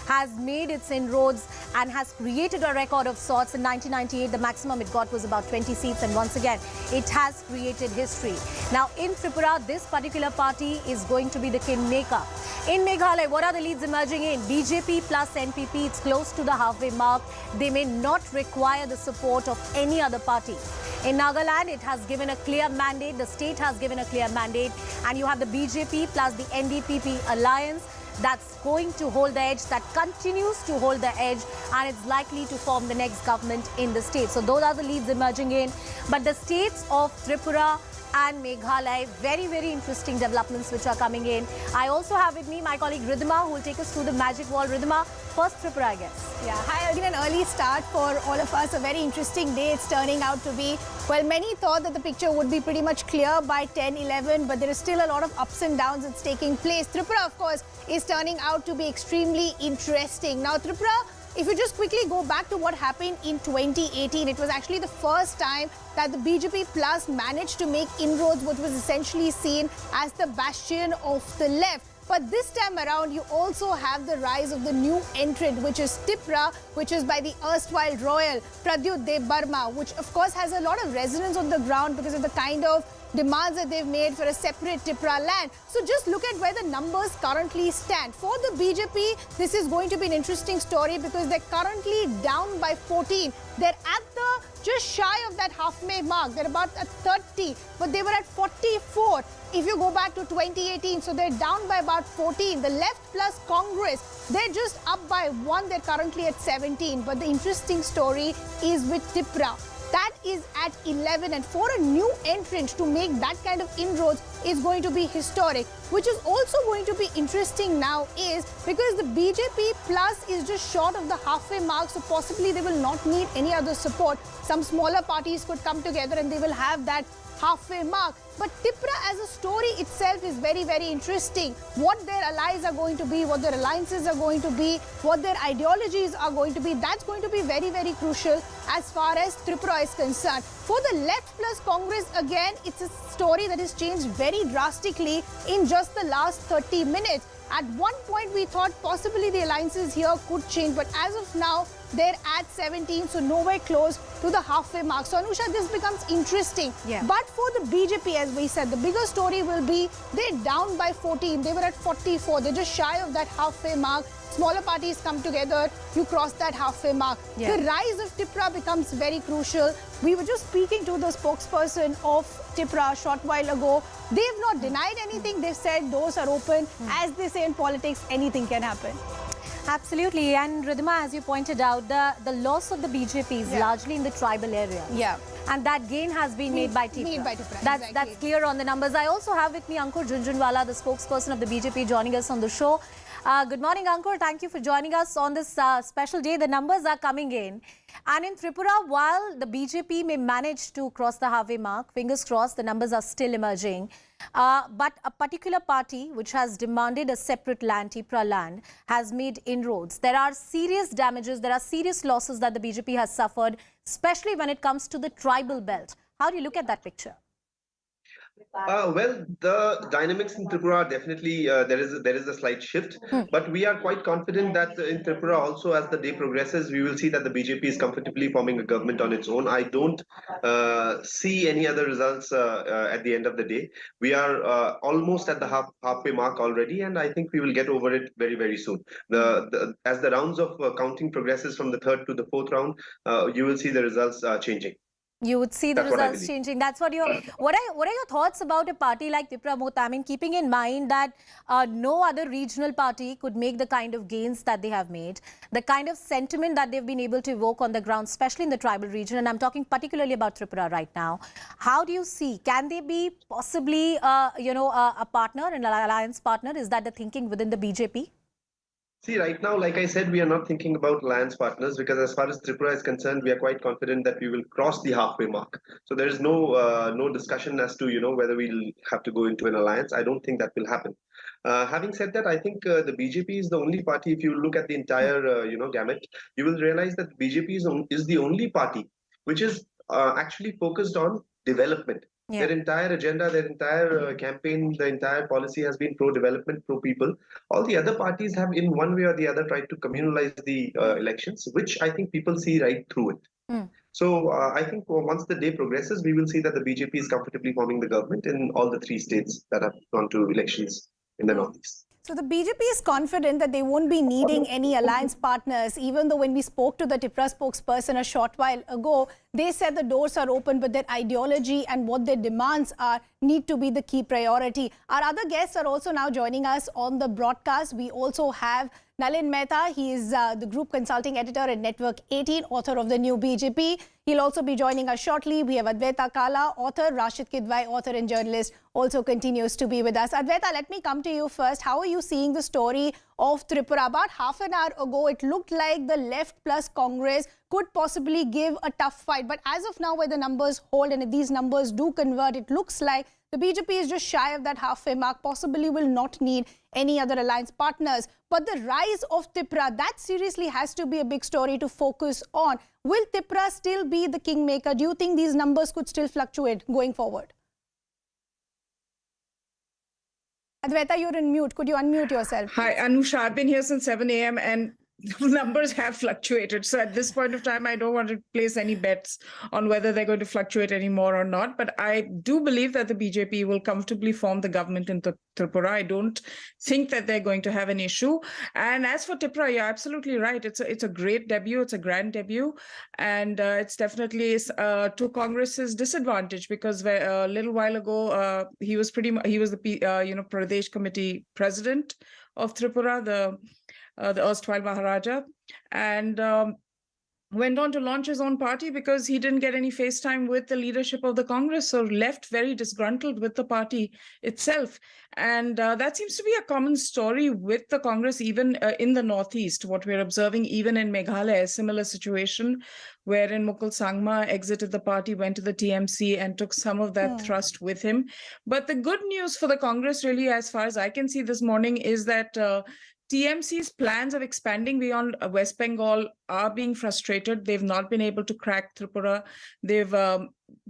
has made its inroads and has created a record of sorts. In 1998, the maximum it got was about 20 seats, and once again, it has created history. Now, in Tripura, this particular party is going to be the kingmaker. In Meghalaya, what are the leads emerging in? BJP plus NPP, it's close to the halfway mark. They may not require the support of any other party. In Nagaland, it has given a clear mandate. The state has given a clear mandate. And you have the BJP plus the NDPP alliance that's going to hold the edge, that continues to hold the edge, and it's likely to form the next government in the state. So those are the leads emerging in. But the states of Tripura and Meghalaya, very, very interesting developments which are coming in. I also have with me my colleague Ridhima, who will take us through the magic wall. Ridhima, first Tripura, I guess. Yeah, hi, again, an early start for all of us. A very interesting day it's turning out to be. Well, many thought that the picture would be pretty much clear by 10, 11, but there is still a lot of ups and downs that's taking place. Tripura, of course, is turning out to be extremely interesting. Now, Tripura, if you just quickly go back to what happened in 2018, it was actually the first time that the BJP Plus managed to make inroads, what was essentially seen as the bastion of the left. But this time around, you also have the rise of the new entrant, which is Tripura, which is by the erstwhile royal Pradyut Dev Burma, which of course has a lot of resonance on the ground because of the kind of demands that they've made for a separate Tripura land. So just look at where the numbers currently stand. For the BJP, this is going to be an interesting story because they're currently down by 14. They're at the just shy of that halfway mark. They're about at 30, but they were at 44 if you go back to 2018. So they're down by about 14. The left plus Congress, they're just up by 1. They're currently at 17. But the interesting story is with Tripura. That is at 11, and for a new entrant to make that kind of inroads is going to be historic. Which is also going to be interesting now is because the BJP Plus is just short of the halfway mark, so possibly they will not need any other support. Some smaller parties could come together and they will have that halfway mark. But Tripura as a story itself is very, very interesting. What their allies are going to be, what their alliances are going to be, what their ideologies are going to be, that's going to be very, very crucial as far as Tripura is concerned. For the left plus Congress, again, it's a story that has changed very drastically in just the last 30 minutes. At one point, we thought possibly the alliances here could change, but as of now, they're at 17, so nowhere close to the halfway mark. So, Anusha, this becomes interesting. Yeah. But for the BJP, as we said, the bigger story will be they're down by 14. They were at 44. They're just shy of that halfway mark. Smaller parties come together, you cross that halfway mark. Yeah. The rise of Tripura becomes very crucial. We were just speaking to the spokesperson of Tripura a short while ago. They've not denied anything. They've said doors are open. As they say in politics, anything can happen. Absolutely. And Ridhima, as you pointed out, the loss of the BJP is largely in the tribal area. Yeah. And that gain has been made by Tripura. That's clear on the numbers. I also have with me Ankur Jhunjhunwala, the spokesperson of the BJP, joining us on the show. Good morning, Ankur. Thank you for joining us on this special day. The numbers are coming in. And in Tripura, while the BJP may manage to cross the halfway mark, fingers crossed, the numbers are still emerging. But a particular party which has demanded a separate land, Tripura land, has made inroads. There are serious damages, there are serious losses that the BJP has suffered, especially when it comes to the tribal belt. How do you look at that picture? Well, the dynamics in Tripura definitely there is a slight shift, but we are quite confident that in Tripura also, as the day progresses, we will see that the BJP is comfortably forming a government on its own. I don't see any other results at the end of the day. We are almost at the halfway mark already, and I think we will get over it very, very soon. As the rounds of counting progresses from the third to the fourth round, you will see the results changing. You would see the results changing. That's what what are your thoughts about a party like Tripura Mota? I mean, keeping in mind that no other regional party could make the kind of gains that they have made, the kind of sentiment that they've been able to evoke on the ground, especially in the tribal region, and I'm talking particularly about Tripura right now. How do you see? Can they be possibly, a partner, an alliance partner? Is that the thinking within the BJP? See, right now, like I said, we are not thinking about alliance partners because as far as Tripura is concerned, we are quite confident that we will cross the halfway mark. So there is no discussion as to whether we'll have to go into an alliance. I don't think that will happen. Having said that, I think the BJP is the only party. If you look at the entire gamut, you will realize that BJP is the only party which is actually focused on development. Yeah. Their entire agenda, their entire campaign, the entire policy has been pro-development, pro-people. All the other parties have, in one way or the other, tried to communalize the elections, which I think people see right through it. So I think once the day progresses, we will see that the BJP is comfortably forming the government in all the 3 states that have gone to elections in the Northeast. So the BJP is confident that they won't be needing any alliance partners, even though when we spoke to the Tripura spokesperson a short while ago, they said the doors are open, but their ideology and what their demands are need to be the key priority. Our other guests are also now joining us on the broadcast. We also have Nalin Mehta. He is the group consulting editor at Network 18, author of the new BJP. He'll also be joining us shortly. We have Advaita Kala, author, Rashid Kidwai, author and journalist, also continues to be with us. Advaita, let me come to you first. How are you seeing the story of Tripura? About half an hour ago, it looked like the left plus Congress could possibly give a tough fight. But as of now, where the numbers hold and if these numbers do convert, it looks like the BJP is just shy of that halfway mark, possibly will not need any other alliance partners. But the rise of Tripura, that seriously has to be a big story to focus on. Will Tripura still be the kingmaker? Do you think these numbers could still fluctuate going forward? Advaita, you're in mute. Could you unmute yourself? Hi, Anusha. I've been here since 7 a.m. and numbers have fluctuated. So at this point of time, I don't want to place any bets on whether they're going to fluctuate anymore or not. But I do believe that the BJP will comfortably form the government in Tripura. I don't think that they're going to have an issue. And as for Tripura, you're absolutely right. It's a great debut. It's a grand debut. And it's definitely to Congress's disadvantage because a little while ago, he was the Pradesh Committee president of Tripura, the erstwhile Maharaja, and went on to launch his own party because he didn't get any face time with the leadership of the Congress, so left very disgruntled with the party itself. And that seems to be a common story with the Congress, even in the Northeast. What we're observing even in Meghalaya, a similar situation wherein Mukul Sangma exited the party, went to the TMC and took some of that thrust with him. But the good news for the Congress, really, as far as I can see this morning, is that TMC's plans of expanding beyond West Bengal are being frustrated. They've not been able to crack Tripura. They've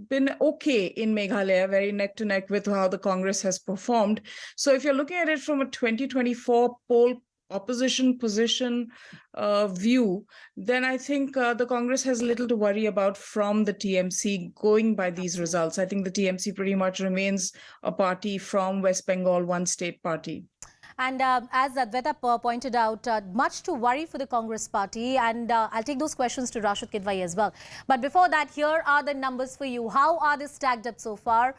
been okay in Meghalaya, very neck to neck with how the Congress has performed. So if you're looking at it from a 2024 poll opposition position view, then I think the Congress has little to worry about from the TMC going by these results. I think the TMC pretty much remains a party from West Bengal, one state party. And as Advaita pointed out, much to worry for the Congress party. And I'll take those questions to Rashid Kidwai as well. But before that, here are the numbers for you. How are they stacked up so far?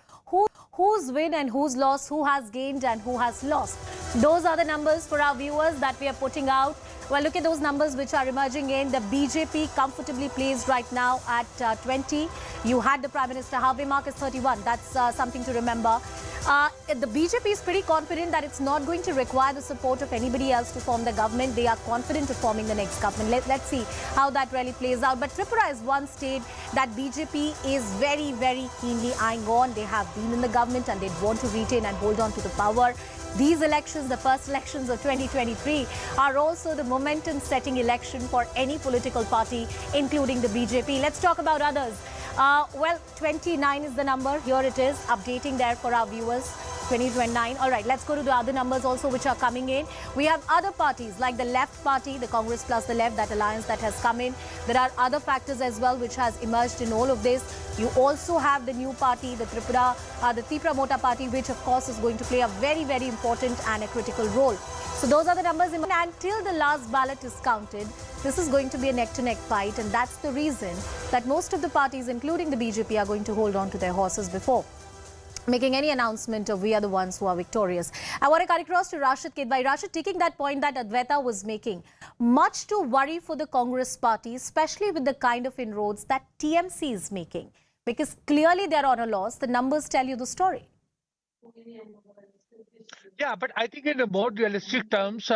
Who's win and who's lost? Who has gained and who has lost? Those are the numbers for our viewers that we are putting out. Well, look at those numbers which are emerging in. The BJP comfortably placed right now at 20. You had the Prime Minister. Halfway mark is 31. That's something to remember. The BJP is pretty confident that it's not going to require the support of anybody else to form the government. They are confident of forming the next government. Let's see how that really plays out. But Tripura is one state that BJP is very, very keenly eyeing on. They have been in the government and they want to retain and hold on to the power. These elections, the first elections of 2023, are also the momentum-setting election for any political party, including the BJP. Let's talk about others. Well, 29 is the number. Here it is, updating there for our viewers. 2029. All right, let's go to the other numbers also which are coming in. We have other parties like the left party, the Congress plus the left, that alliance that has come in. There are other factors as well which has emerged in all of this. You also have the new party, the Tripura Mota party, which of course is going to play a very, very important and a critical role. So those are the numbers. Until the last ballot is counted, this is going to be a neck-to-neck fight, and that's the reason that most of the parties, including the BJP, are going to hold on to their horses before making any announcement of we are the ones who are victorious. I want to cut across to Rashid Kidwai. Rashid, taking that point that Advaita was making, much to worry for the Congress party, especially with the kind of inroads that TMC is making, because clearly they're on a loss. The numbers tell you the story. Yeah, but I think in the more realistic terms,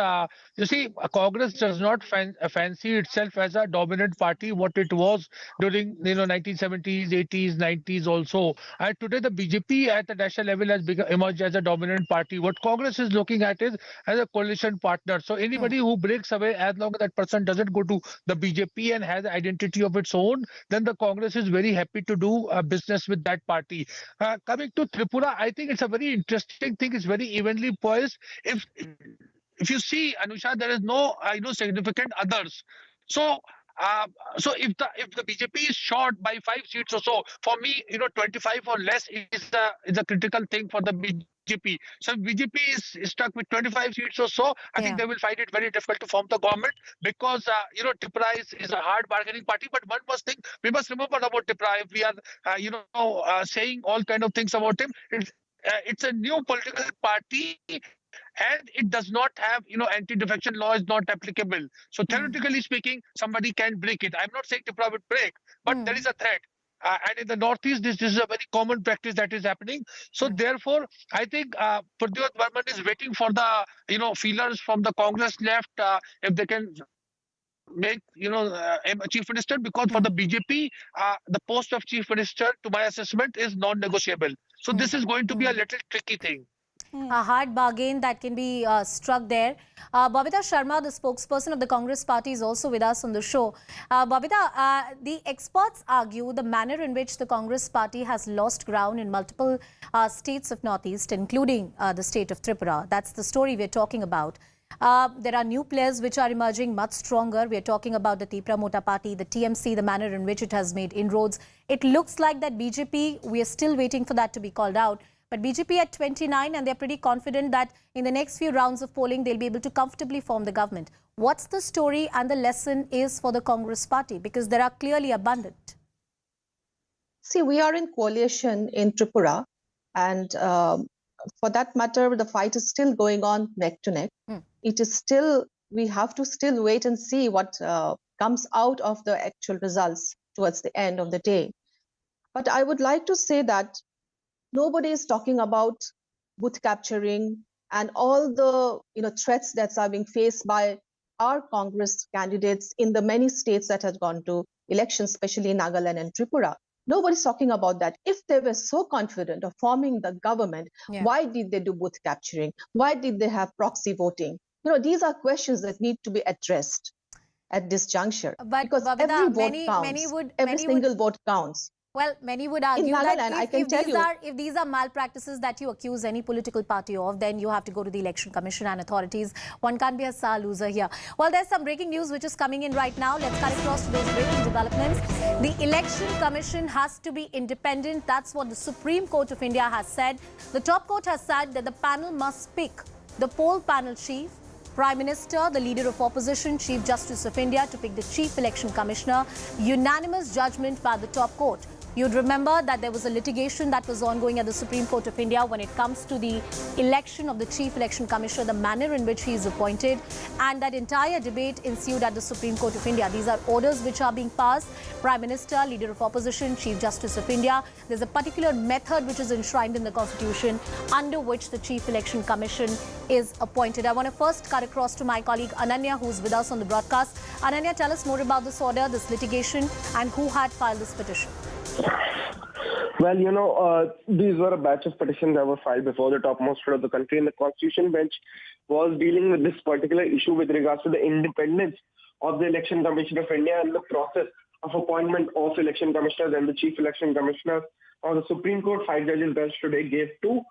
you see, Congress does not fancy itself as a dominant party, what it was during 1970s, 80s, 90s also. And today the BJP at the national level has emerged as a dominant party. What Congress is looking at is as a coalition partner. So anybody who breaks away, as long as that person doesn't go to the BJP and has identity of its own, then the Congress is very happy to do business with that party. Coming to Tripura, I think it's a very interesting thing. It's very evenly poised. If you see, Anusha, there is no significant others. So if the BJP is short by 5 seats or so, for me, 25 or less is a critical thing for the BJP. So if BJP is stuck with 25 seats or so, I think they will find it very difficult to form the government because Tripura is a hard bargaining party. But one must think, we must remember about Tripura. If we are saying all kind of things about him, it's a new political party and it does not have, anti-defection law is not applicable. So theoretically speaking, somebody can break it. I'm not saying Tripura would break, but there is a threat. And in the Northeast, this is a very common practice that is happening. So therefore, I think Pradyot Varman is waiting for the, feelers from the Congress left, if they can make him a chief minister, because for the BJP the post of chief minister, to my assessment, is non-negotiable. So this is going to be a little tricky thing. A hard bargain that can be struck there. Babita Sharma, the spokesperson of the Congress party, is also with us on the show. Babita, the experts argue the manner in which the Congress party has lost ground in multiple states of Northeast, including the state of Tripura. That's the story we're talking about. There are new players which are emerging much stronger. We're talking about the Tripura Mota Party, the TMC, the manner in which it has made inroads. It looks like that BJP, we are still waiting for that to be called out. But BJP at 29, and they're pretty confident that in the next few rounds of polling, they'll be able to comfortably form the government. What's the story and the lesson is for the Congress party? Because there are clearly abundant. See, we are in coalition in Tripura, and for that matter, the fight is still going on neck to neck. It is still, we have to still wait and see what comes out of the actual results towards the end of the day. But I would like to say that nobody is talking about booth capturing and all the threats that are being faced by our Congress candidates in the many states that have gone to elections, especially in Nagaland and Tripura. Nobody's talking about that. If they were so confident of forming the government, why did they do booth capturing? Why did they have proxy voting? These are questions that need to be addressed at this juncture. Because Babita, every vote counts. Every single vote counts. Well, many would argue Nagaland, that if these are malpractices that you accuse any political party of, then you have to go to the Election Commission and authorities. One can't be a star loser here. Well, there's some breaking news which is coming in right now. Let's cut across to those breaking developments. The Election Commission has to be independent. That's what the Supreme Court of India has said. The top court has said that the panel must pick the poll panel chief, Prime Minister, the Leader of Opposition, Chief Justice of India to pick the Chief Election Commissioner. Unanimous judgment by the top court. You'd remember that there was a litigation that was ongoing at the Supreme Court of India when it comes to the election of the Chief Election Commissioner, the manner in which he is appointed, and that entire debate ensued at the Supreme Court of India. These are orders which are being passed. Prime Minister, Leader of Opposition, Chief Justice of India. There's a particular method which is enshrined in the Constitution under which the Chief Election Commission is appointed. I want to first cut across to my colleague Ananya, who's with us on the broadcast. Ananya, tell us more about this order, this litigation, and who had filed this petition. Well, these were a batch of petitions that were filed before the topmost court of the country, and the Constitution bench was dealing with this particular issue with regards to the independence of the Election Commission of India and the process of appointment of election commissioners and the chief election commissioners. The Supreme Court 5 judges bench today gave 2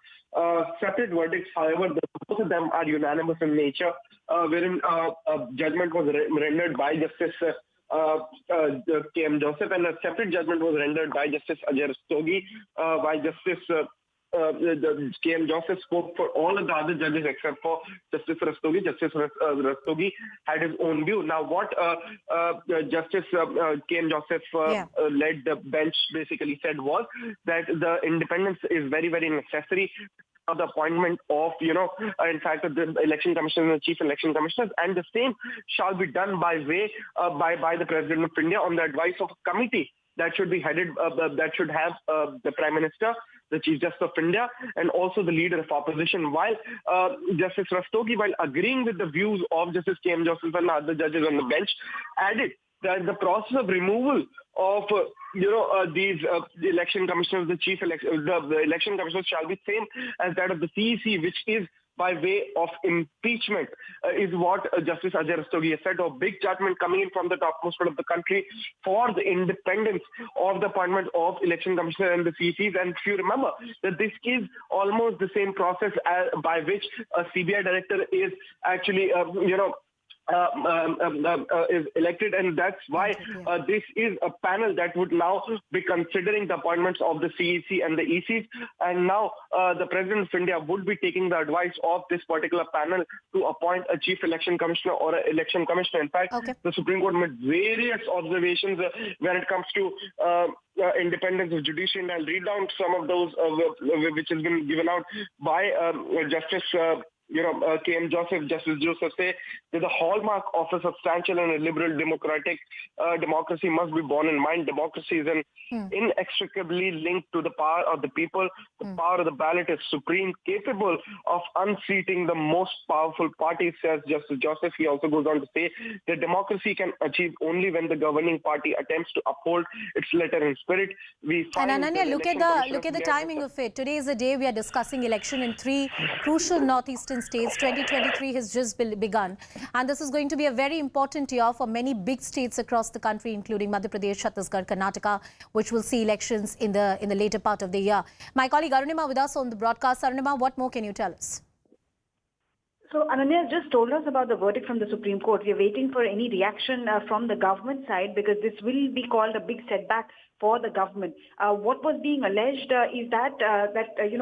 separate verdicts. However, both of them are unanimous in nature, wherein a judgment was rendered by Justice K.M. Joseph, and a separate judgment was rendered by Justice Ajay Rastogi. By Justice K.M. Joseph spoke for all of the other judges except for Justice Rastogi. Justice Rastogi had his own view. Now, what Justice K.M. Joseph led the bench basically said was that the independence is very, very necessary of the appointment of, in fact, the election commissioners and the chief election commissioners, and the same shall be done by the President of India on the advice of a committee that should be headed, that should have the Prime Minister, the Chief Justice of India, and also the leader of opposition. While Justice Rastogi, while agreeing with the views of Justice K.M. Joseph and other judges on the bench, added that the process of removal of these the election commissioners, the election commissioners shall be same as that of the CEC, which is by way of impeachment, is what Justice Ajay Rastogi has said. A big judgment coming in from the topmost part of the country for the independence of the appointment of election commissioner and the CECs. And if you remember that this is almost the same process by which a CBI director is actually, is elected, and that's why this is a panel that would now be considering the appointments of the CEC and the ECs, and now the President of India would be taking the advice of this particular panel to appoint a chief election commissioner or an election commissioner. In fact, the Supreme Court made various observations when it comes to independence of judiciary, and I'll read down some of those which has been given out by Justice K.M. Joseph. Justice Joseph say that the hallmark of a substantial and a liberal democratic democracy must be borne in mind. Democracy is inextricably linked to the power of the people. The power of the ballot is supreme, capable of unseating the most powerful party, says Justice Joseph. He also goes on to say that democracy can achieve only when the governing party attempts to uphold its letter and spirit. And Ananya, look at the timing of it. Today is the day we are discussing election in 3 crucial northeastern states. 2023 has just begun, and this is going to be a very important year for many big states across the country, including Madhya Pradesh, Chhattisgarh, Karnataka, which will see elections in the later part of the year. My colleague Arunima with us on the broadcast. Arunima, what more can you tell us? So Ananya just told us about the verdict from the Supreme Court. We are waiting for any reaction from the government side, because this will be called a big setback for the government. What was being alleged is that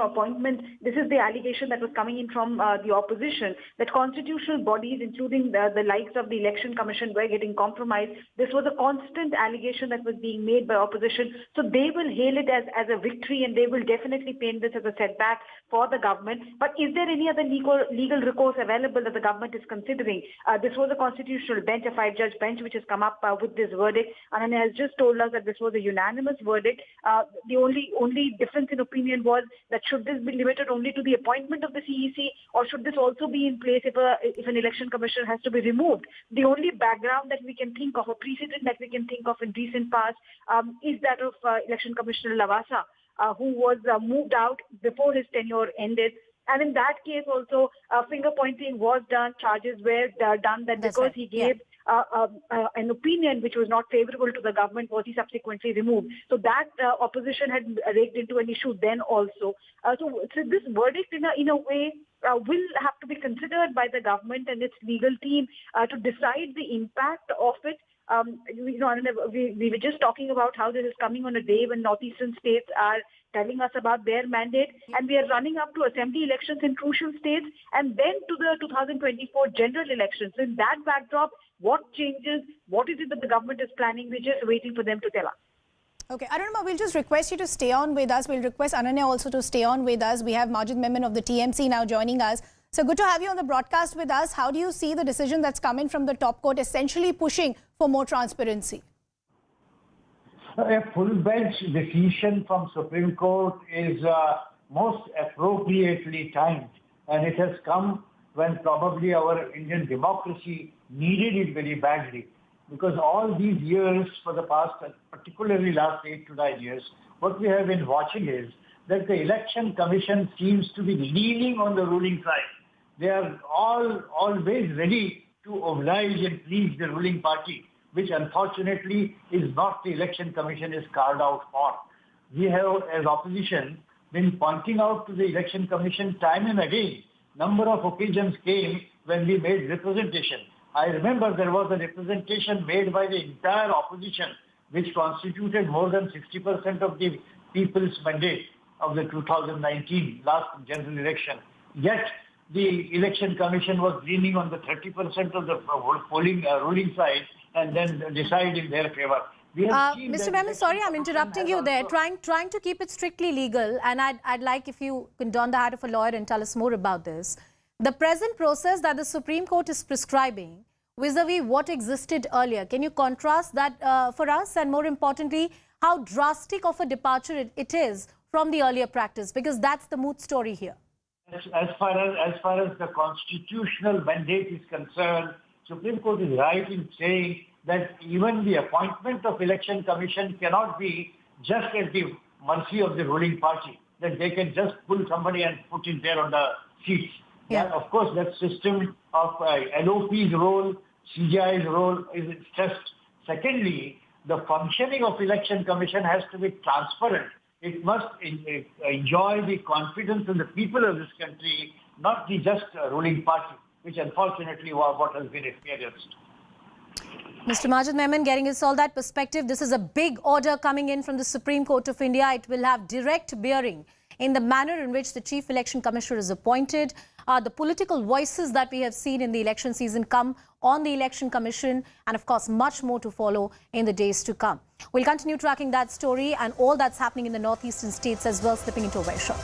appointment. This is the allegation that was coming in from the opposition, that constitutional bodies, including the likes of the Election Commission, were getting compromised. This was a constant allegation that was being made by opposition. So they will hail it as a victory, and they will definitely paint this as a setback for the government. But is there any other legal recourse available that the government is considering? This was a constitutional bench, a 5-judge bench, which has come up with this verdict. And has just told us that this was a unanimous verdict. The only difference in opinion was that should this be limited only to the appointment of the CEC, or should this also be in place if an election commissioner has to be removed? The only background that we can think of, a precedent that we can think of in recent past, is that of Election Commissioner Lavasa, who was moved out before his tenure ended. And in that case also, finger pointing was done, charges were done that because he gave an opinion which was not favorable to the government, was he subsequently removed. So that opposition had raked into an issue then also. So this verdict in a way will have to be considered by the government and its legal team to decide the impact of it. We were just talking about how this is coming on a day when northeastern states are telling us about their mandate, and we are running up to assembly elections in crucial states, and then to the 2024 general elections. In that backdrop, what changes? What is it that the government is planning? We're just waiting for them to tell us. Okay, Arunima, we'll just request you to stay on with us. We'll request Ananya also to stay on with us. We have Majid Memon of the TMC now joining us. So good to have you on the broadcast with us. How do you see the decision that's coming from the top court, essentially pushing for more transparency? A full bench decision from Supreme Court is most appropriately timed, and it has come when probably our Indian democracy needed it very badly. Because all these years, for the past, particularly last 8 to 9 years, what we have been watching is that the Election Commission seems to be leaning on the ruling side. They are always ready to oblige and please the ruling party, which unfortunately is not the Election Commission is carved out for. We have, as opposition, been pointing out to the Election Commission time and again. Number of occasions came when we made representation. I remember there was a representation made by the entire opposition, which constituted more than 60% of the people's mandate of the 2019 last general election. Yet, the Election Commission was leaning on the 30% of the ruling side and then decide in their favor. Mr. Memon, sorry, I'm interrupting you there. Trying to keep it strictly legal, and I'd like if you can don the hat of a lawyer and tell us more about this. The present process that the Supreme Court is prescribing, vis-a-vis what existed earlier. Can you contrast that for us, and more importantly, how drastic of a departure it is from the earlier practice? Because that's the mood story here. As far as the constitutional mandate is concerned, Supreme Court is right in saying that even the appointment of election commission cannot be just at the mercy of the ruling party, that they can just pull somebody and put it there on the seats. Yeah. And of course, that system of LOP's role, CGI's role is stressed. Secondly, the functioning of election commission has to be transparent. It must enjoy the confidence of the people of this country, not the just ruling party, which unfortunately was what has been experienced. Mr. Majid Memon, getting us all that perspective, this is a big order coming in from the Supreme Court of India. It will have direct bearing in the manner in which the Chief Election Commissioner is appointed. The political voices that we have seen in the election season come on the Election Commission, and of course much more to follow in the days to come. We'll continue tracking that story and all that's happening in the northeastern states as well, slipping into a very short.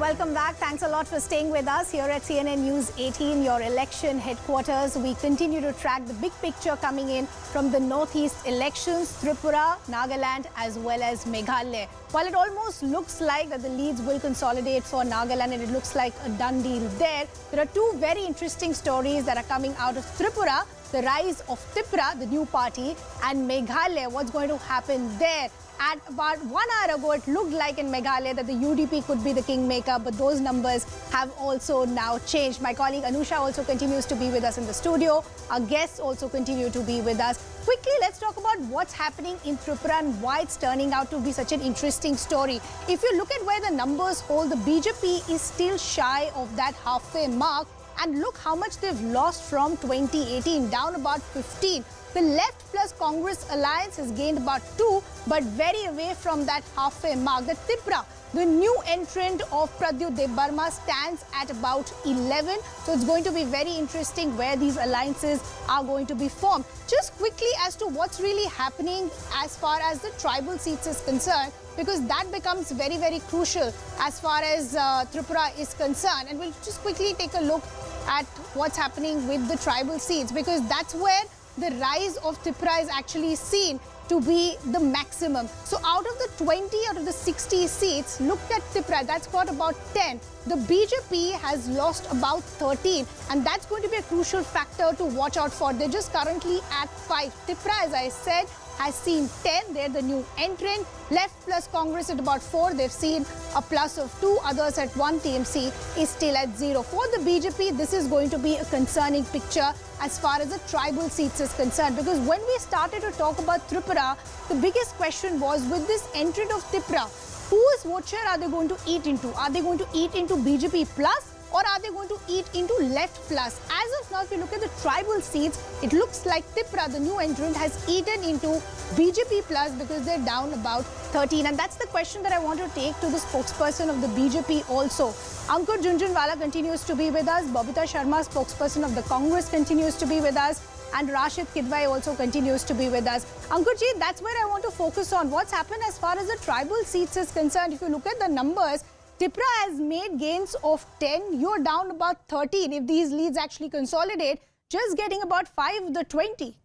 welcome back. Thanks a lot for staying with us here at CNN News 18, your election headquarters. We continue to track the big picture coming in from the northeast elections, Tripura, Nagaland as well as Meghalaya. While it almost looks like that the leads will consolidate for Nagaland and it looks like a done deal there are two very interesting stories that are coming out of Tripura. The rise of Tripura, the new party, and Meghalaya, what's going to happen there. At about 1 hour ago, it looked like in Meghalaya that the UDP could be the kingmaker, but those numbers have also now changed. My colleague Anusha also continues to be with us in the studio. Our guests also continue to be with us. Quickly, let's talk about what's happening in Tripura and why it's turning out to be such an interesting story. If you look at where the numbers hold, the BJP is still shy of that halfway mark. And look how much they've lost from 2018, down about 15. The Left plus Congress alliance has gained about 2, but very away from that halfway mark. The Tripura, the new entrant of Pradyut Debbarma, stands at about 11. So it's going to be very interesting where these alliances are going to be formed. Just quickly as to what's really happening as far as the tribal seats is concerned, because that becomes very, very crucial as far as Tripura is concerned. And we'll just quickly take a look at what's happening with the tribal seats, because that's where the rise of Tripura is actually seen to be the maximum. So out of the 20, out of the 60 seats, looked at Tripura, that's got about 10. The BJP has lost about 13, and that's going to be a crucial factor to watch out for. They're just currently at 5. Tripura, as I said, has seen 10. They're the new entrant. Left plus Congress at about 4. They've seen a plus of 2. Others at 1. TMC is still at 0. For the BJP, this is going to be a concerning picture as far as the tribal seats is concerned. Because when we started to talk about Tripura, the biggest question was, with this entrant of Tripura, whose vote share are they going to eat into? Are they going to eat into BJP plus? Or are they going to eat into Left plus? As of now, if you look at the tribal seats, it looks like Tripura, the new entrant, has eaten into BJP plus because they're down about 13. And that's the question that I want to take to the spokesperson of the BJP also. Ankur Jhunjhunwala continues to be with us. Babita Sharma, spokesperson of the Congress, continues to be with us. And Rashid Kidwai also continues to be with us. Ankurji, that's where I want to focus on. What's happened as far as the tribal seats is concerned. If you look at the numbers, Tripura has made gains of 10. You're down about 13. If these leads actually consolidate, just getting about 5 of the 20.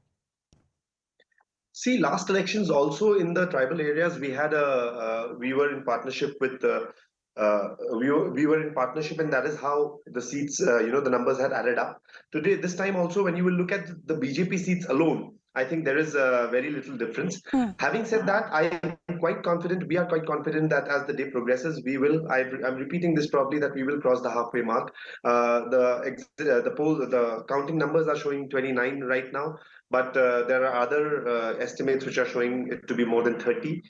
See, last elections also in the tribal areas, we had we were in partnership with we were in partnership, and that is how the seats, the numbers had added up. Today, this time also, when you will look at the BJP seats alone, I think there is very little difference. Having said that, I am quite confident, we are quite confident that as the day progresses, we will, I'm repeating this probably, that we will cross the halfway mark. The counting numbers are showing 29 right now, but there are other estimates which are showing it to be more than 30.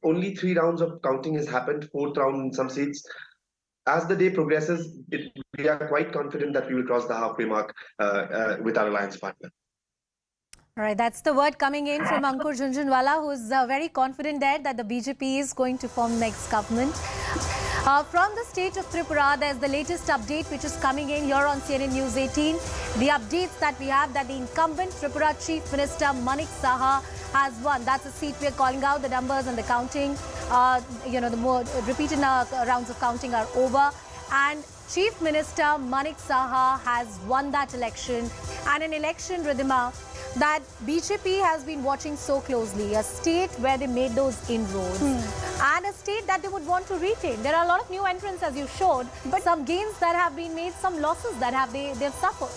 Only 3 rounds of counting has happened, 4th round in some seats. As the day progresses, we are quite confident that we will cross the halfway mark with our alliance partner. All right, that's the word coming in from Ankur Jhunjhunwala, who's very confident there that the BJP is going to form next government. From the state of Tripura, there's the latest update which is coming in here on CNN News 18. The updates that we have, that the incumbent Tripura Chief Minister Manik Saha has won. That's a seat we're calling out. The numbers and the counting, the more repeated rounds of counting are over. And Chief Minister Manik Saha has won that election. And an election, Ridhima, that BJP has been watching so closely. A state where they made those inroads. And a state that they would want to retain. There are a lot of new entrants, as you showed, but some gains that have been made, some losses that they've suffered.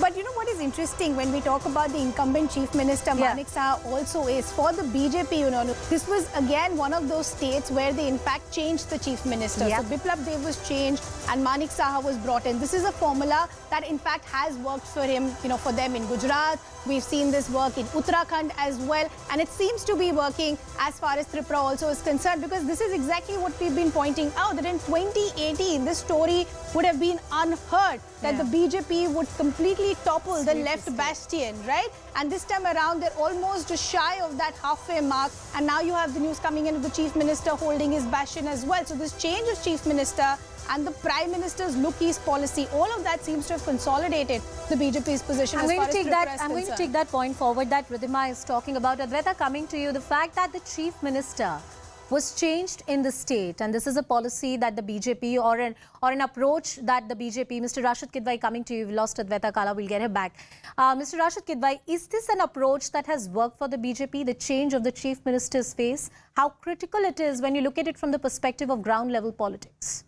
But you know what is interesting when we talk about the incumbent Chief Minister Manik Saha also is for the BJP, this was again one of those states where they in fact changed the Chief Minister. So Biplab Dev was changed and Manik Saha was brought in. This is a formula that in fact has worked for him, for them in Gujarat. We've seen this work in Uttarakhand as well, and it seems to be working as far as Tripura also is concerned, because this is exactly what we've been pointing out, that in 2018 this story would have been unheard, that the BJP would completely topple the left bastion, right? And this time around they're almost just shy of that halfway mark, and now you have the news coming in of the Chief Minister holding his bastion as well. So this change of Chief Minister and the Prime Minister's Look East policy, all of that seems to have consolidated the BJP's position as far as Tripura is concerned. I'm going to take that point forward that Ridhima is talking about. Adwaita, coming to you, the fact that the Chief Minister was changed in the state, and this is a policy that the BJP or an approach that the BJP, Mr. Rashid Kidwai, coming to you, we've lost Advaita Kala, we'll get her back. Mr. Rashid Kidwai, is this an approach that has worked for the BJP, the change of the Chief Minister's face? How critical it is when you look at it from the perspective of ground level politics?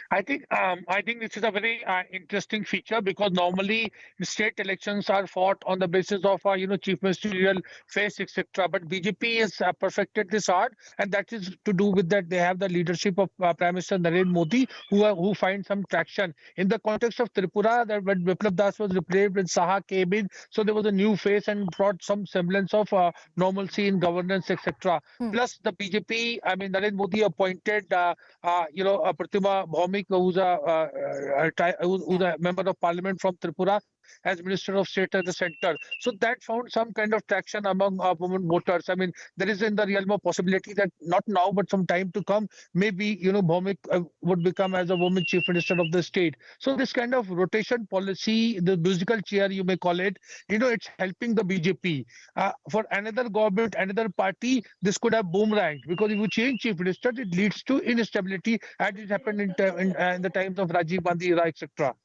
I think this is a very interesting feature, because normally state elections are fought on the basis of chief ministerial face, etc. But BJP has perfected this art, and that is to do with that they have the leadership of Prime Minister Narendra Modi, who find some traction in the context of Tripura. That when Biplab Das was replaced, when Saha came in, so there was a new face and brought some semblance of normalcy in governance, etc. Plus the BJP, I mean Narendra Modi appointed Pratima Bhaumik, who's a member of parliament from Tripura, as Minister of State at the center. So that found some kind of traction among women voters. I mean, there is in the realm of possibility that not now, but some time to come, maybe, Bhaumik would become as a woman chief minister of the state. So this kind of rotation policy, the musical chair, you may call it, it's helping the BJP. For another government, another party, this could have boomeranged, because if you change chief minister, it leads to instability, as it happened in the times of Rajiv Gandhi era, etc.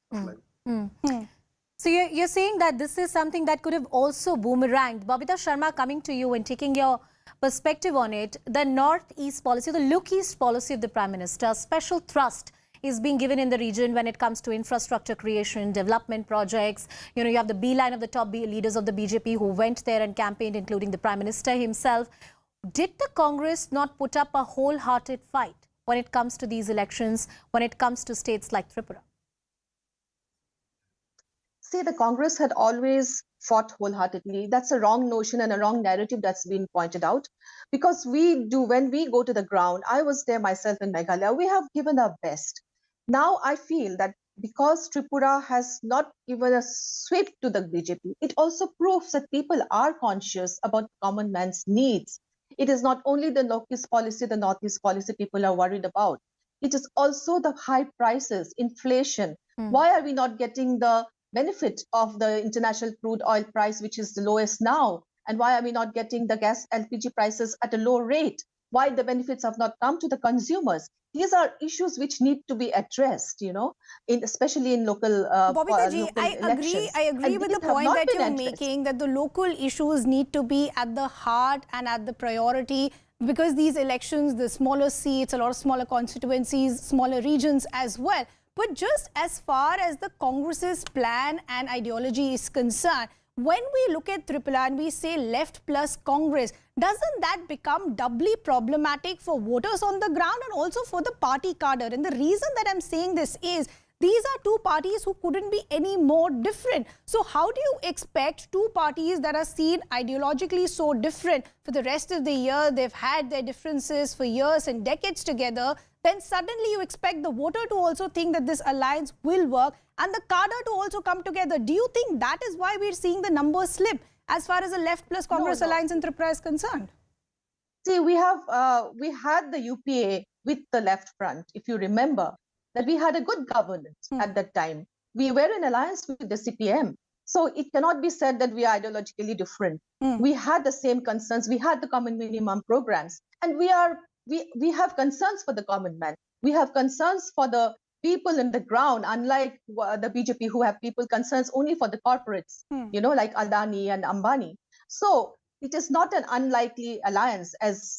So you're saying that this is something that could have also boomeranged. Babita Sharma, coming to you and taking your perspective on it, the northeast policy, the look-east policy of the Prime Minister, special thrust is being given in the region when it comes to infrastructure creation, development projects. You have the B-line of the top leaders of the BJP who went there and campaigned, including the Prime Minister himself. Did the Congress not put up a wholehearted fight when it comes to these elections, when it comes to states like Tripura? See, the Congress had always fought wholeheartedly. That's a wrong notion and a wrong narrative that's been pointed out. Because when we go to the ground, I was there myself in Meghalaya, we have given our best. Now I feel that because Tripura has not given a sweep to the BJP, it also proves that people are conscious about common man's needs. It is not only the northeast policy people are worried about. It is also the high prices, inflation. Why are we not getting the benefit of the international crude oil price, which is the lowest now? And why are we not getting the gas LPG prices at a low rate? Why the benefits have not come to the consumers? These are issues which need to be addressed, especially in local Babita, elections. I agree with the point that you're making, that the local issues need to be at the heart and at the priority, because these elections, the smaller seats, a lot of smaller constituencies, smaller regions as well. But just as far as the Congress's plan and ideology is concerned, when we look at Tripura and we say left plus Congress, doesn't that become doubly problematic for voters on the ground and also for the party cadre? And the reason that I'm saying this is, these are two parties who couldn't be any more different. So how do you expect two parties that are seen ideologically so different for the rest of the year? They've had their differences for years and decades together. Then suddenly you expect the voter to also think that this alliance will work and the cadre to also come together. Do you think that is why we're seeing the numbers slip as far as the left plus Congress alliance in Tripura is concerned? See, we had the UPA with the left front, if you remember, that we had a good governance at that time. We were in alliance with the CPM. So it cannot be said that we are ideologically different. We had the same concerns. We had the common minimum programs. And we have concerns for the common man. We have concerns for the people in the ground, unlike the BJP who have people concerns only for the corporates, like Adani and Ambani. So it is not an unlikely alliance as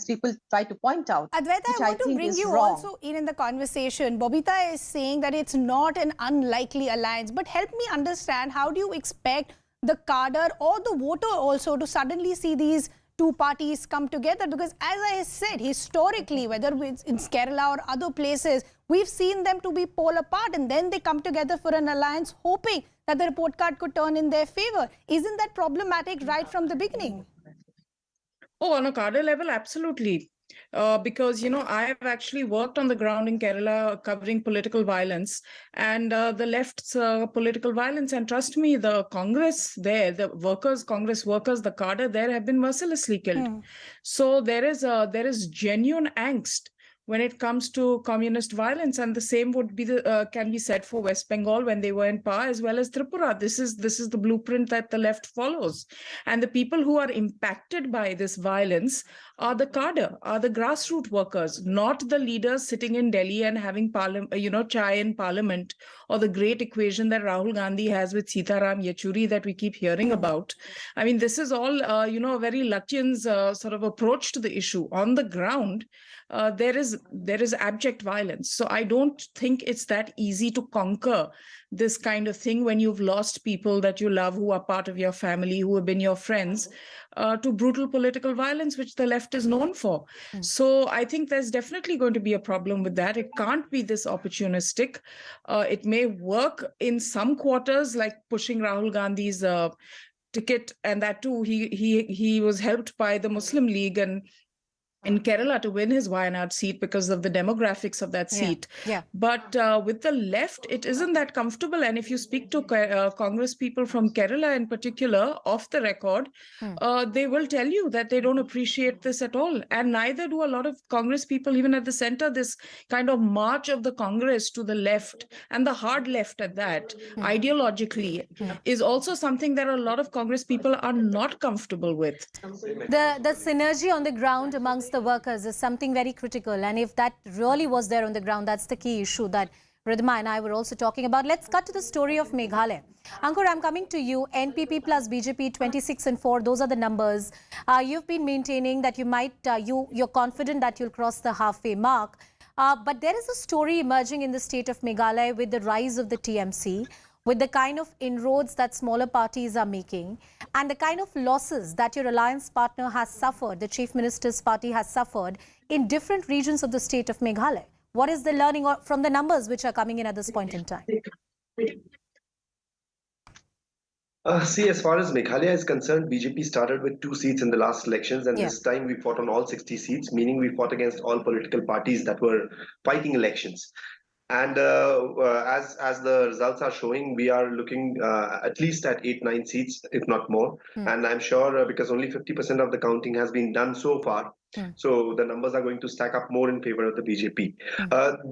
people try to point out. Advaita, I want to bring you also in the conversation. Babita is saying that it's not an unlikely alliance, but help me understand, how do you expect the cadre or the voter also to suddenly see these two parties come together? Because as I said, historically, whether it's in Kerala or other places, we've seen them to be pole apart and then they come together for an alliance, hoping that the report card could turn in their favor. Isn't that problematic right from the beginning? Oh, on a cadre level, absolutely. Because, I have actually worked on the ground in Kerala covering political violence and the left's political violence. And trust me, the Congress there, the Congress workers, the cadre there have been mercilessly killed. So there is genuine angst when it comes to communist violence, and the same would be can be said for West Bengal when they were in power, as well as Tripura. This is the blueprint that the left follows, and the people who are impacted by this violence are the cadre, are the grassroots workers, not the leaders sitting in Delhi and having chai in parliament, or the great equation that Rahul Gandhi has with Sitaram Yechuri that we keep hearing about. I mean, this is all a very Luttian's sort of approach to the issue. On the ground, there is abject violence. So I don't think it's that easy to conquer this kind of thing when you've lost people that you love, who are part of your family, who have been your friends, to brutal political violence, which the left is known for. So I think there's definitely going to be a problem with that. It can't be this opportunistic. It may work in some quarters, like pushing Rahul Gandhi's ticket, and that too, he was helped by the Muslim League and in Kerala to win his Wayanad seat because of the demographics of that seat. Yeah. But with the left, it isn't that comfortable. And if you speak to Congress people from Kerala in particular, off the record, they will tell you that they don't appreciate this at all. And neither do a lot of Congress people, even at the center. This kind of march of the Congress to the left, and the hard left at that, ideologically, is also something that a lot of Congress people are not comfortable with. The synergy on the ground amongst the workers is something very critical, and if that really was there on the ground, that's the key issue that Ridhima and I were also talking about. Let's cut to the story of Meghalaya. Ankur, I'm coming to you. NPP plus BJP 26 and 4, those are the numbers. You've been maintaining that you're confident that you'll cross the halfway mark, but there is a story emerging in the state of Meghalaya with the rise of the TMC, with the kind of inroads that smaller parties are making, and the kind of losses that your alliance partner has suffered, the Chief Minister's party has suffered in different regions of the state of Meghalaya. What is the learning from the numbers which are coming in at this point in time? See, as far as Meghalaya is concerned, BJP started with 2 seats in the last elections, and this time we fought on all 60 seats, meaning we fought against all political parties that were fighting elections. And as the results are showing, we are looking at least at 8-9 seats, if not more. And I'm sure because only 50% of the counting has been done so far, so the numbers are going to stack up more in favor of the BJP.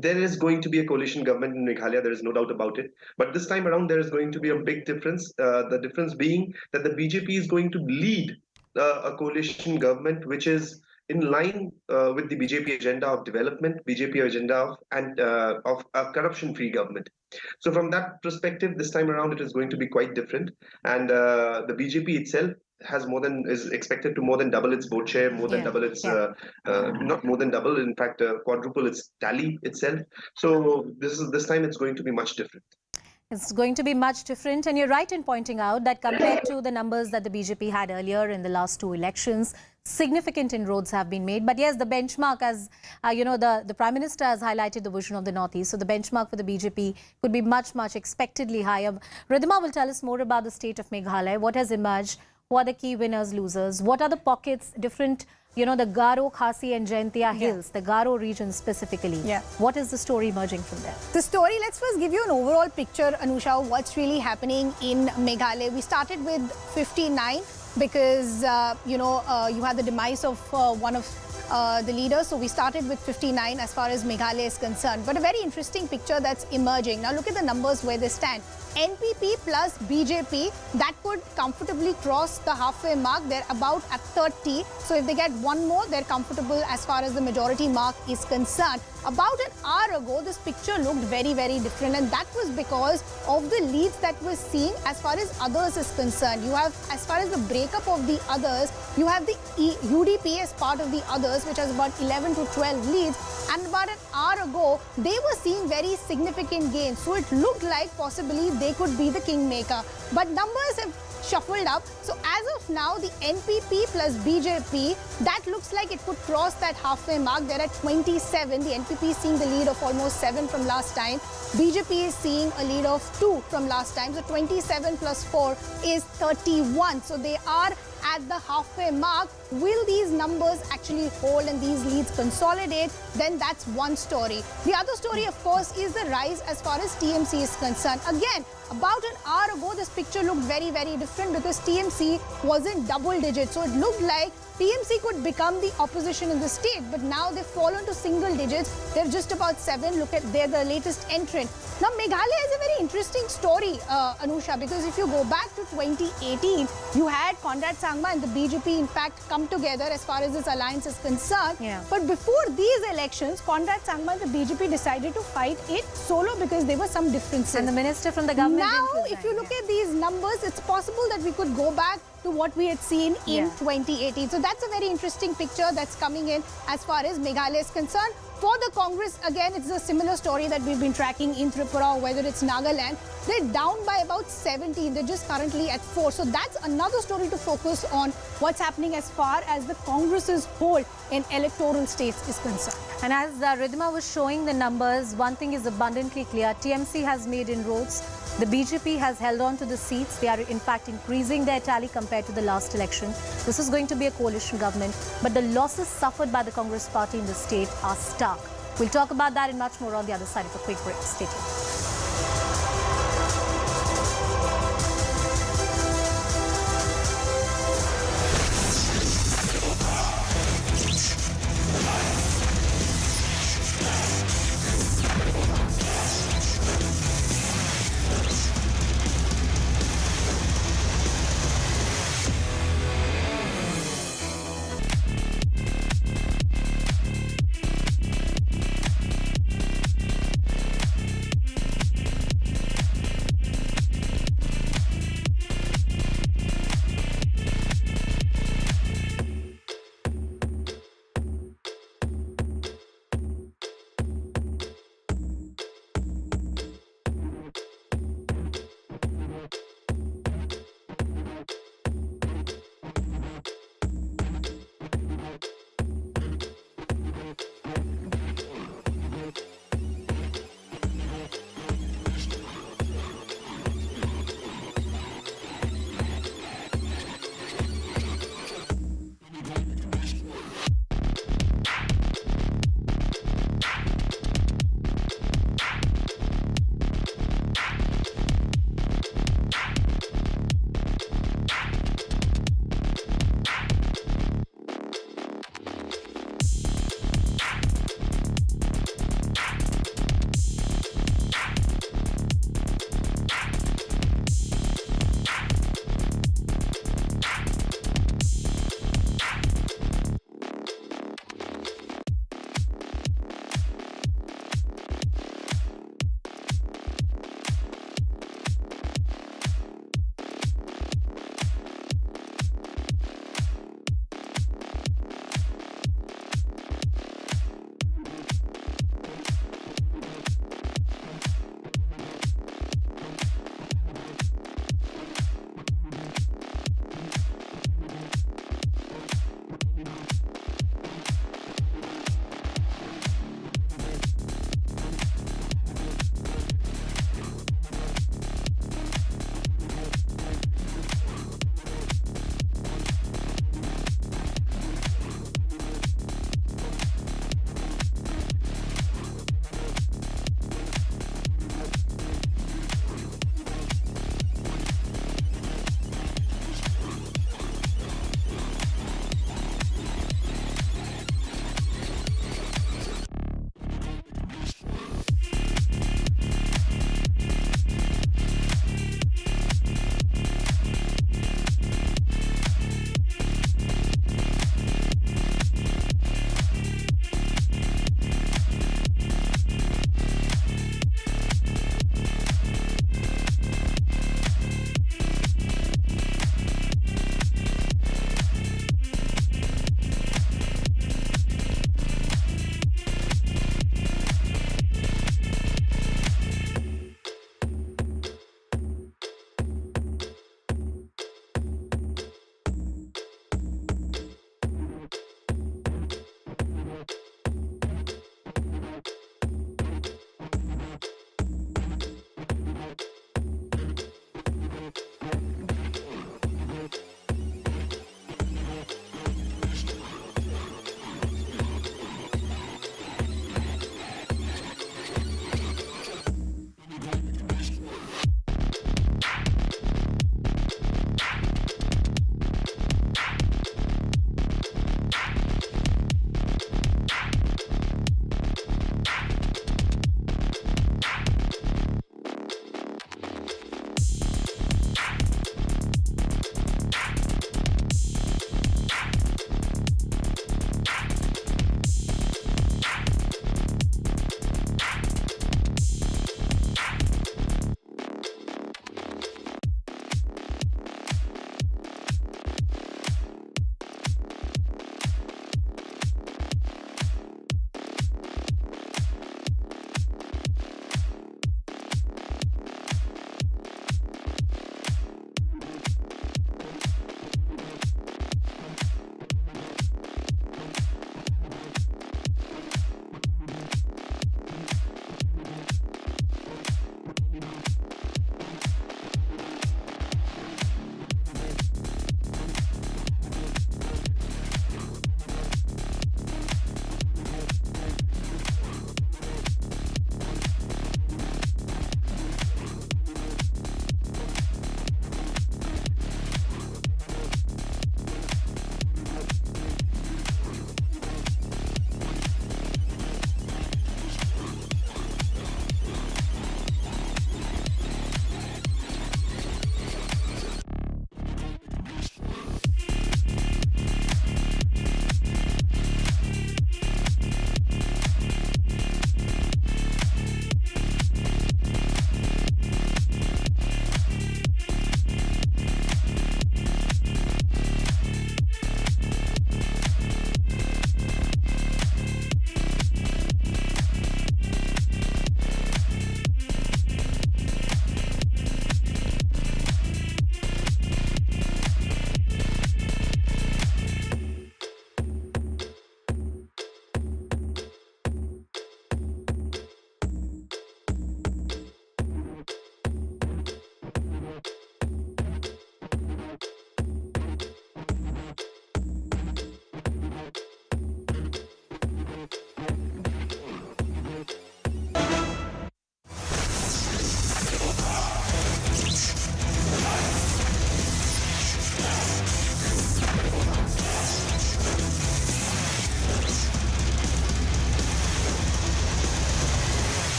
There is going to be a coalition government in Meghalaya, there is no doubt about it. But this time around, there is going to be a big difference. The difference being that the BJP is going to lead a coalition government which is in line with the BJP agenda of development, BJP agenda of a corruption-free government. So from that perspective, this time around, it is going to be quite different. And the BJP itself is expected to more than double its vote share, more than double its, not more than double, in fact, quadruple its tally itself. So this time it's going to be much different. It's going to be much different, and you're right in pointing out that compared to the numbers that the BJP had earlier in the last 2 elections, significant inroads have been made. But yes, the benchmark, as the Prime Minister has highlighted the vision of the Northeast, so the benchmark for the BJP could be much, much expectedly higher. Ridhima will tell us more about the state of Meghalaya, what has emerged, who are the key winners, losers, what are the pockets, different, the Garo, Khasi and Jaintia hills, the Garo region specifically. What is the story emerging from there? The story, let's first give you an overall picture, Anusha, what's really happening in Meghalaya. We started with 59 because, you had the demise of one of the leaders. So we started with 59 as far as Meghalaya is concerned. But a very interesting picture that's emerging. Now look at the numbers where they stand. NPP plus BJP, that could comfortably cross the halfway mark. They're about at 30. So if they get one more, they're comfortable as far as the majority mark is concerned. About an hour ago, this picture looked very, very different. And that was because of the leads that we're seeing as far as others is concerned. You have, as far as the breakup of the others, you have the UDP as part of the others, which has about 11 to 12 leads. And about an hour ago, they were seeing very significant gains. So it looked like possibly they could be the kingmaker. But numbers have shuffled up. So as of now, the NPP plus BJP, that looks like it could cross that halfway mark. They're at 27. The NPP is seeing the lead of almost 7 from last time. BJP is seeing a lead of 2 from last time. So 27 plus 4 is 31. So they are at the halfway mark. Will these numbers actually hold and these leads consolidate? Then that's one story. The other story, of course, is the rise as far as TMC is concerned. Again, about an hour ago, this picture looked very, very different because TMC was in double digits. So it looked like TMC could become the opposition in the state, but now they've fallen to single digits. They're just about 7. Look at, they're the latest entrant. Now, Meghalaya is a very interesting story, Anusha, because if you go back to 2018, you had Conrad Sangma and the BJP, in fact, come together as far as this alliance is concerned. Yeah. But before these elections, Conrad Sangma and the BJP decided to fight it solo because there were some differences. And the minister from the government Now, didn't resign, if you look at these numbers, it's possible that we could go back to what we had seen in 2018. So that's a very interesting picture that's coming in as far as Meghalaya is concerned. For the Congress, again, it's a similar story that we've been tracking in Tripura, whether it's Nagaland. They're down by about 17. They're just currently at 4. So that's another story to focus on what's happening as far as the Congress's hold in electoral states is concerned. And as Ridhima was showing the numbers, one thing is abundantly clear. TMC has made inroads. The BJP has held on to the seats. They are, in fact, increasing their tally compared to the last election. This is going to be a coalition government. But the losses suffered by the Congress party in the state are stark. We'll talk about that and much more on the other side of a quick break. Stay tuned.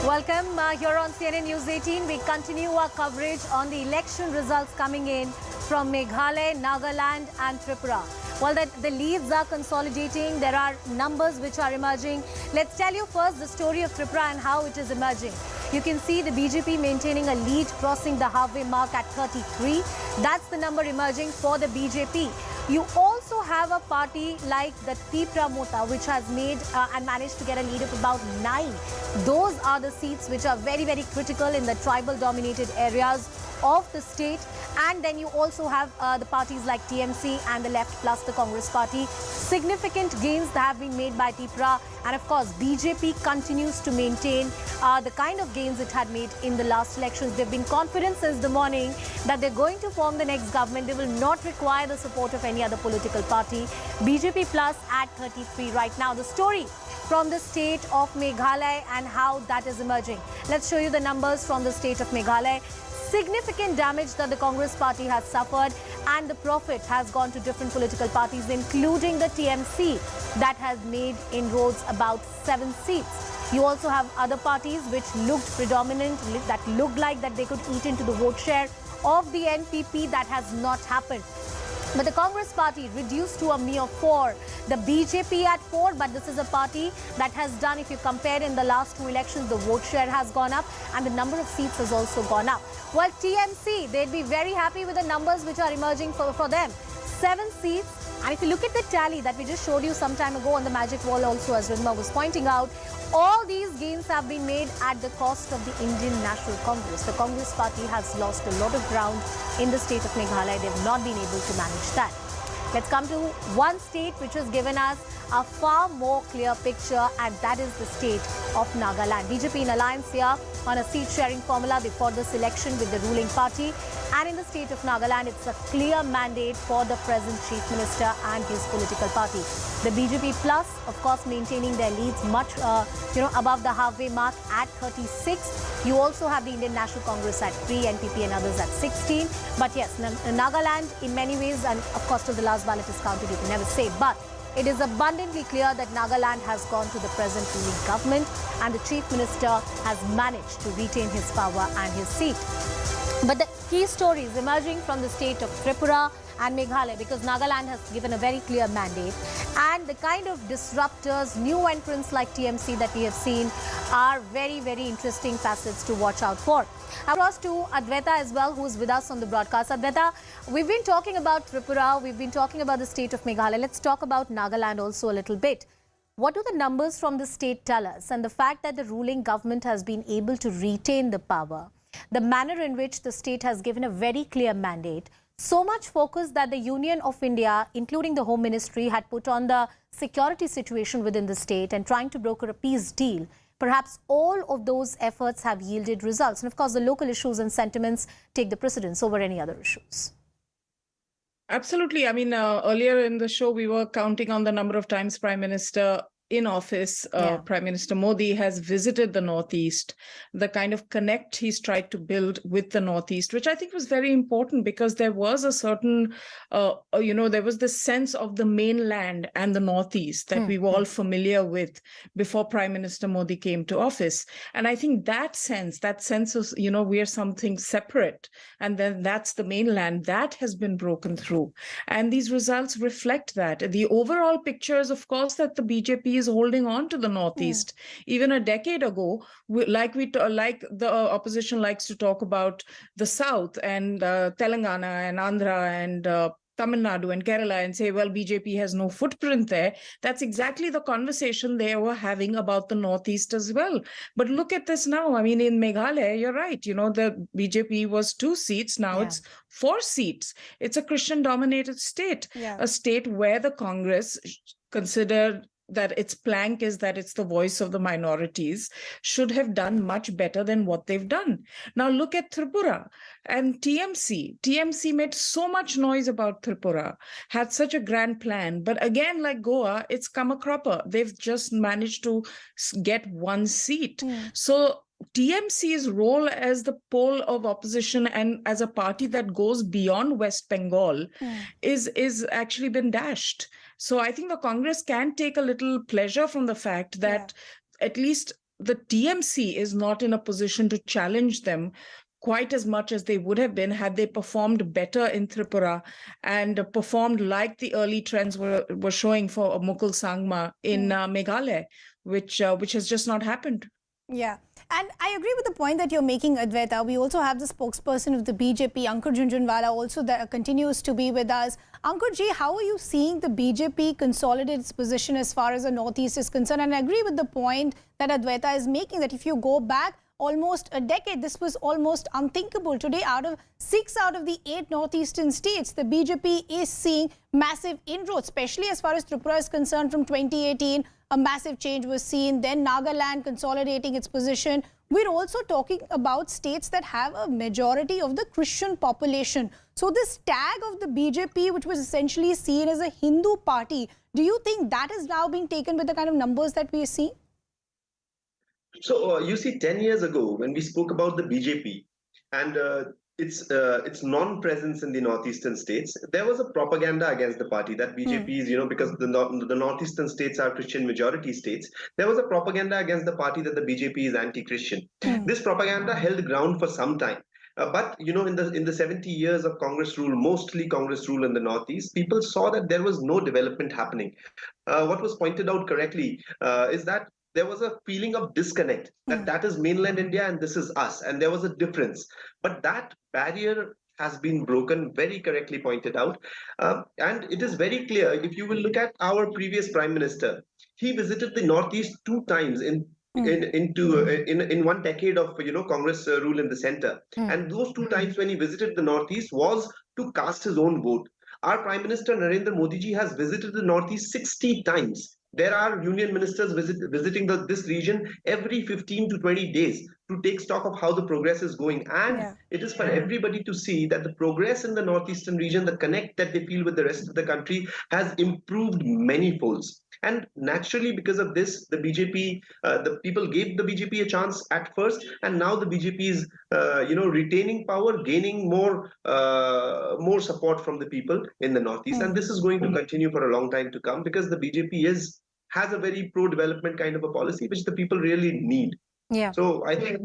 Welcome here on CNN News 18. We continue our coverage on the election results coming in from Meghalaya, Nagaland and Tripura. Well, the leads are consolidating. There are numbers which are emerging. Let's tell you first the story of Tripura and how it is emerging. You can see the BJP maintaining a lead, crossing the halfway mark at 33. That's the number emerging for the BJP. You also have a party like the Tripura, which has made and managed to get a lead of about 9. Those are the seats which are very, very critical in the tribal-dominated areas of the state. And then you also have the parties like TMC and the left plus the Congress party. Significant gains that have been made by Tripura. And of course, BJP continues to maintain the kind of gains it had made in the last elections. They've been confident since the morning that they're going to form the next government. They will not require the support of any other political party. BJP plus at 33 right now. The story from the state of Meghalaya and how that is emerging. Let's show you the numbers from the state of Meghalaya. Significant damage that the Congress party has suffered, and the profit has gone to different political parties, including the TMC that has made inroads about 7 seats. You also have other parties which looked predominant, that looked like that they could eat into the vote share of the NDPP. That has not happened. But the Congress party reduced to a mere 4. The BJP at 4, but this is a party that has done, if you compare in the last 2 elections, the vote share has gone up and the number of seats has also gone up. While TMC, they'd be very happy with the numbers which are emerging for them. 7 seats. And if you look at the tally that we just showed you some time ago on the magic wall also, as Ridma was pointing out, all these gains have been made at the cost of the Indian National Congress. The Congress party has lost a lot of ground in the state of Meghalaya. They've not been able to manage that. Let's come to one state which has given us a far more clear picture, and that is the state of Nagaland. BJP in alliance here on a seat-sharing formula before this election with the ruling party. And in the state of Nagaland, it's a clear mandate for the present Chief Minister and his political party. The BJP plus, of course, maintaining their leads much, above the halfway mark at 36. You also have the Indian National Congress at 3, NPP and others at 16. But yes, Nagaland in many ways, and of course till the last ballot is counted, you can never say. But it is abundantly clear that Nagaland has gone to the present ruling government and the Chief Minister has managed to retain his power and his seat. But the key stories emerging from the state of Tripura and Meghalaya, because Nagaland has given a very clear mandate, and the kind of disruptors, new entrants like TMC that we have seen are very, very interesting facets to watch out for. Across to Advaita as well, who's with us on the broadcast. Advaita, we've been talking about Tripura, we've been talking about the state of Meghalaya. Let's talk about Nagaland also a little bit. What do the numbers from the state tell us, and the fact that the ruling government has been able to retain the power, the manner in which the state has given a very clear mandate, so much focus that the Union of India, including the Home Ministry, had put on the security situation within the state and trying to broker a peace deal. Perhaps all of those efforts have yielded results. And of course, the local issues and sentiments take the precedence over any other issues. Absolutely. I mean, earlier in the show, we were counting on the number of times Prime Minister in office, Prime Minister Modi has visited the Northeast, the kind of connect he's tried to build with the Northeast, which I think was very important because there was a certain, there was this sense of the mainland and the Northeast that we were all familiar with before Prime Minister Modi came to office. And I think that sense of, we are something separate, and then that's the mainland, that has been broken through. And these results reflect that. The overall picture is, of course, that the BJP is holding on to the Northeast. Even a decade ago, like the opposition likes to talk about the South and Telangana and Andhra and Tamil Nadu and Kerala and say, well, BJP has no footprint there. That's exactly the conversation they were having about the Northeast as well. But look at this now. I mean, in Meghalaya, you're right. The BJP was 2 seats. Now it's 4 seats. It's a Christian-dominated state, a state where the Congress considered that its plank is that it's the voice of the minorities, should have done much better than what they've done. Now look at Tripura and TMC. TMC made so much noise about Tripura, had such a grand plan. But again, like Goa, it's come a cropper. They've just managed to get 1 seat. So TMC's role as the pole of opposition and as a party that goes beyond West Bengal is actually been dashed. So I think the Congress can take a little pleasure from the fact that at least the TMC is not in a position to challenge them quite as much as they would have been had they performed better in Tripura and performed like the early trends were showing for Mukul Sangma in Meghalaya, which has just not happened. Yeah, and I agree with the point that you're making, Advaita. We also have the spokesperson of the BJP, Ankur Jhunjhunwala, also that continues to be with us. Ankur ji, how are you seeing the BJP consolidate its position as far as the Northeast is concerned? And I agree with the point that Advaita is making, that if you go back almost a decade, this was almost unthinkable. Today, 6 out of the 8 northeastern states, the BJP is seeing massive inroads, especially as far as Tripura is concerned. From 2018, a massive change was seen. Then Nagaland consolidating its position. We're also talking about states that have a majority of the Christian population. So this tag of the BJP, which was essentially seen as a Hindu party, do you think that is now being taken with the kind of numbers that we are seeing? So you see, 10 years ago, when we spoke about the BJP and its non-presence in the northeastern states, there was a propaganda against the party that BJP is, because the northeastern states are Christian majority states. There was a propaganda against the party that the BJP is anti-Christian. This propaganda held ground for some time. But in the 70 years of Congress rule, mostly Congress rule in the Northeast, people saw that there was no development happening. What was pointed out correctly is that there was a feeling of disconnect, that is mainland India and this is us, and there was a difference. But that barrier has been broken, very correctly pointed out. And it is very clear, if you will look at our previous Prime Minister, he visited the Northeast 2 times in 1 decade of Congress rule in the center. And those 2 times when he visited the Northeast was to cast his own vote. Our Prime Minister Narendra Modi ji has visited the Northeast 60 times. There are union ministers visiting this region every 15 to 20 days to take stock of how the progress is going. And it is for everybody to see that the progress in the northeastern region, the connect that they feel with the rest of the country, has improved many folds. And naturally, because of this, the BJP, the people gave the BJP a chance at first, and now the BJP is, retaining power, gaining more support from the people in the Northeast. And this is going to continue for a long time to come, because the BJP has a very pro-development kind of a policy, which the people really need. Yeah. So I think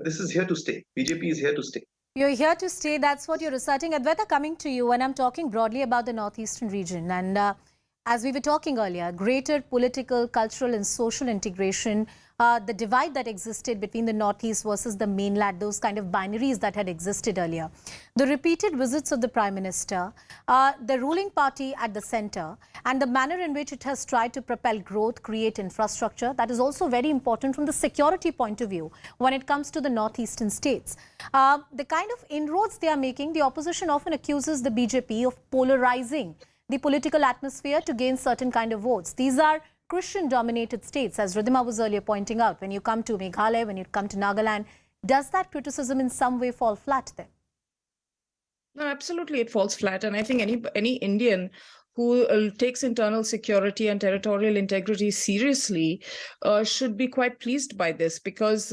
this is here to stay. BJP is here to stay. You're here to stay. That's what you're asserting. Advaita, coming to you, and I'm talking broadly about the northeastern region. And as we were talking earlier, greater political, cultural and social integration, the divide that existed between the Northeast versus the mainland, those kind of binaries that had existed earlier. The repeated visits of the Prime Minister, the ruling party at the center, and the manner in which it has tried to propel growth, create infrastructure, that is also very important from the security point of view when it comes to the northeastern states. The kind of inroads they are making, the opposition often accuses the BJP of polarizing the political atmosphere to gain certain kind of votes. These are Christian-dominated states, as Ridhima was earlier pointing out. When you come to Meghalaya, when you come to Nagaland, does that criticism in some way fall flat then? No, absolutely, it falls flat. And I think any Indian who takes internal security and territorial integrity seriously should be quite pleased by this, because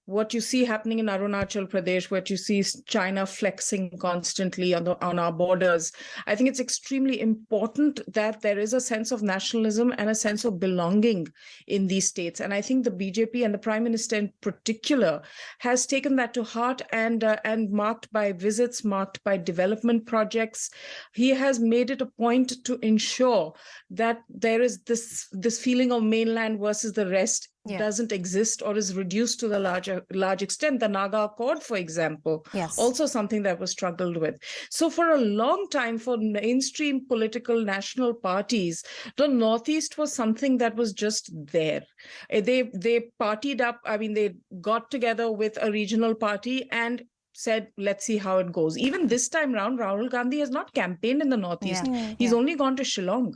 what you see happening in Arunachal Pradesh, what you see China flexing constantly on our borders, I think it's extremely important that there is a sense of nationalism and a sense of belonging in these states. And I think the BJP and the Prime Minister in particular has taken that to heart, and marked by visits, marked by development projects. He has made it a point to ensure that there is this feeling of mainland versus the rest doesn't exist or is reduced to the large extent. The Naga Accord, for example, also something that was struggled with. So for a long time, for mainstream political national parties, the Northeast was something that was just there. They partied up. I mean, they got together with a regional party and said, let's see how it goes. Even this time round, Rahul Gandhi has not campaigned in the Northeast. He's only gone to Shillong.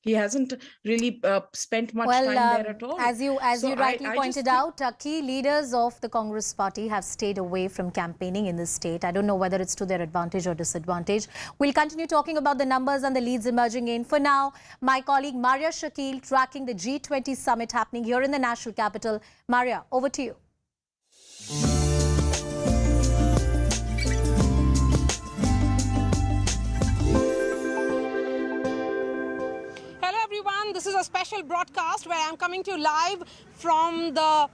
He hasn't really spent much time there at all. As you rightly pointed out, key leaders of the Congress party have stayed away from campaigning in this state. I don't know whether it's to their advantage or disadvantage. We'll continue talking about the numbers and the leads emerging in. For now, my colleague Maria Shakil tracking the G20 summit happening here in the national capital. Maria, over to you. Anand, this is a special broadcast where I'm coming to you live from the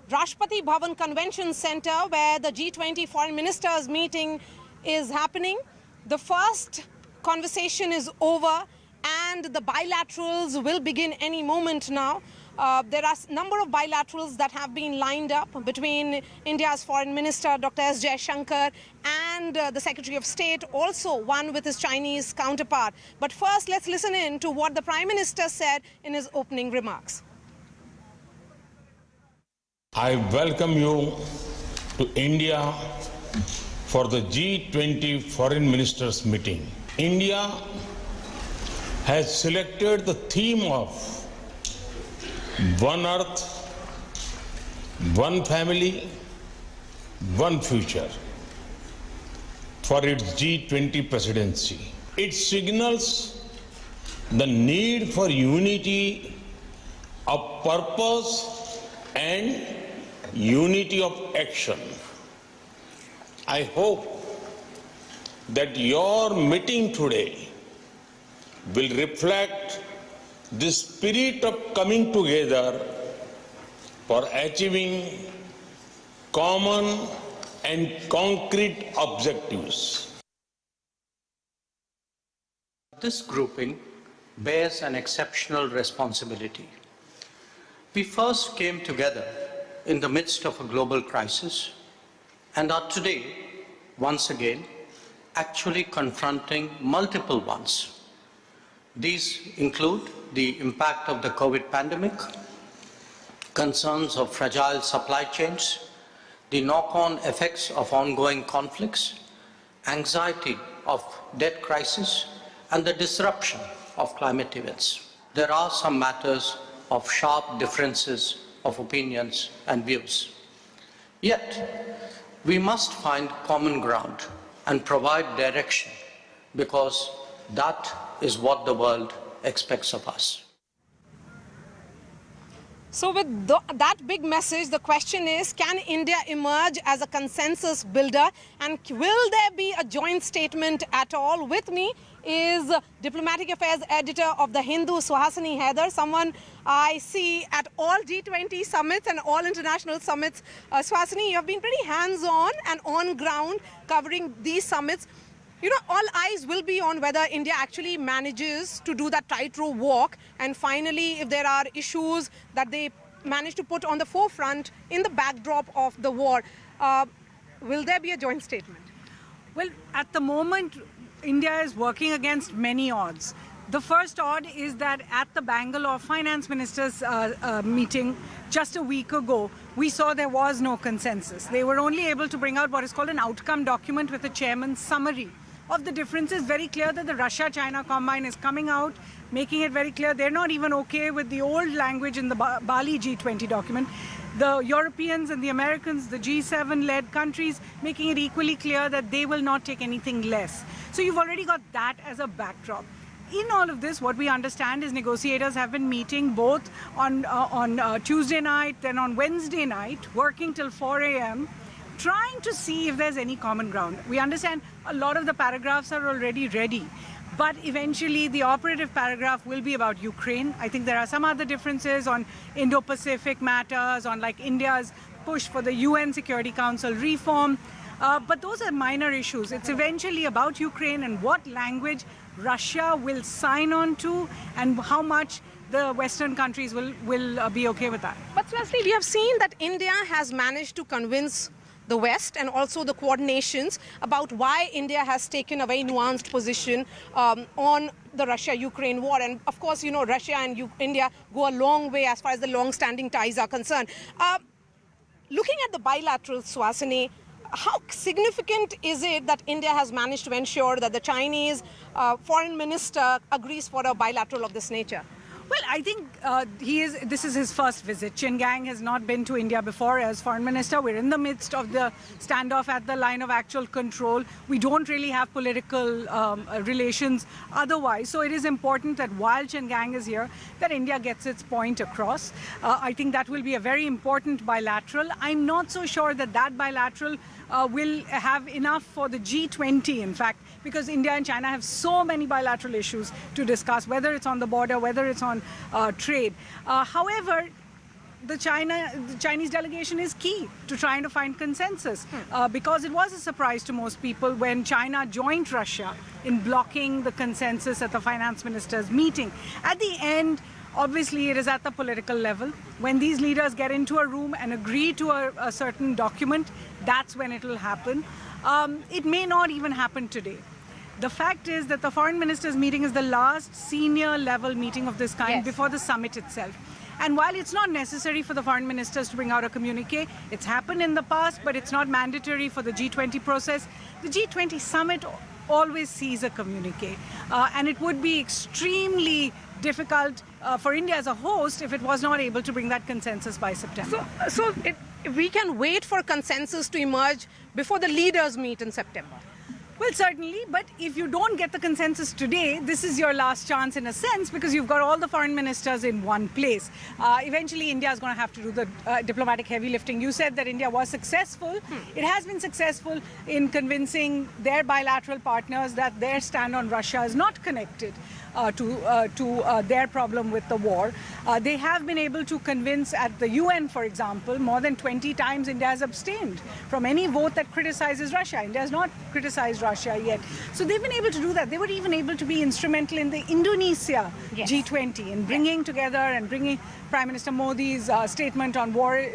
Rashtrapati Bhavan Convention Center where the G20 foreign ministers meeting is happening. The first conversation is over and the bilaterals will begin any moment now. There are a number of bilaterals that have been lined up between India's Foreign Minister, Dr. S. Jaishankar, and the Secretary of State, also one with his Chinese counterpart. But first, let's listen in to what the Prime Minister said in his opening remarks. I welcome you to India for the G20 Foreign Ministers meeting. India has selected the theme of One Earth, One Family, One Future for its G20 presidency. It signals the need for unity of purpose and unity of action. I hope that your meeting today will reflect the spirit of coming together for achieving common and concrete objectives. This grouping bears an exceptional responsibility. We first came together in the midst of a global crisis and are today, once again, actually confronting multiple ones. These include the impact of the COVID pandemic, concerns of fragile supply chains, the knock-on effects of ongoing conflicts, anxiety of debt crisis, and the disruption of climate events. There are some matters of sharp differences of opinions and views. Yet, we must find common ground and provide direction because that is what the world expects of us. So with that big message, the question is, can India emerge as a consensus builder and will there be a joint statement at all? With me is Diplomatic Affairs Editor of The Hindu, Suhasini Haidar, someone I see at all G20 summits and all international summits. Suhasini, you have been pretty hands-on and on ground covering these summits. You know, all eyes will be on whether India actually manages to do that tightrope walk, and finally, if there are issues that they manage to put on the forefront in the backdrop of the war, will there be a joint statement? Well, at the moment, India is working against many odds. The first odd is that at the Bangalore Finance Ministers meeting just a week ago, we saw there was no consensus. They were only able to bring out what is called an outcome document with a chairman's summary of the differences. Very clear that the Russia-China combine is coming out, making it very clear they're not even okay with the old language in the Bali G20 document. The Europeans and the Americans, the G7-led countries, making it equally clear that they will not take anything less. So you've already got that as a backdrop. In all of this, what we understand is negotiators have been meeting both on Tuesday night, then on Wednesday night, working till 4 a.m., trying to see if there's any common ground. We understand a lot of the paragraphs are already ready, but eventually the operative paragraph will be about Ukraine. I think there are some other differences on Indo-Pacific matters, on like India's push for the UN Security Council reform, but those are minor issues. It's eventually about Ukraine and what language Russia will sign on to and how much the Western countries will be okay with that. But firstly, we have seen that India has managed to convince the West and also the Quad nations about why India has taken a very nuanced position on the Russia-Ukraine war. And of course, you know, Russia and India go a long way as far as the long-standing ties are concerned. Looking at the bilateral, Suhasini, how significant is it that India has managed to ensure that the Chinese foreign minister agrees for a bilateral of this nature? Well, I think this is his first visit. Chin Gang has not been to India before as foreign minister. We're in the midst of the standoff at the line of actual control. We don't really have political relations otherwise. So it is important that while Chin Gang is here, that India gets its point across. I think that will be a very important bilateral. I'm not so sure that that bilateral will have enough for the G20, in fact. because India and China have so many bilateral issues to discuss, whether it's on the border, whether it's on trade. However, the Chinese delegation is key to trying to find consensus because it was a surprise to most people when China joined Russia in blocking the consensus at the finance ministers' meeting. At the end, obviously, it is at the political level. When these leaders get into a room and agree to a certain document, that's when it will happen. It may not even happen today. The fact is that the foreign ministers' meeting is the last senior level meeting of this kind before the summit itself. And while it's not necessary for the foreign ministers to bring out a communique, it's happened in the past, but it's not mandatory for the G20 process. The G20 summit always sees a communique. And it would be extremely difficult for India as a host if it was not able to bring that consensus by September. So we can wait for consensus to emerge before the leaders meet in September. Well, certainly, but if you don't get the consensus today, this is your last chance in a sense because you've got all the foreign ministers in one place. Eventually, India is going to have to do the diplomatic heavy lifting. You said that India was successful. It has been successful in convincing their bilateral partners that their stand on Russia is not connected to their problem with the war. They have been able to convince at the UN, for example, more than 20 times India has abstained from any vote that criticizes Russia. India has not criticized Russia yet. So they've been able to do that. They were even able to be instrumental in the Indonesia G20 in bringing together and bringing Prime Minister Modi's statement on war,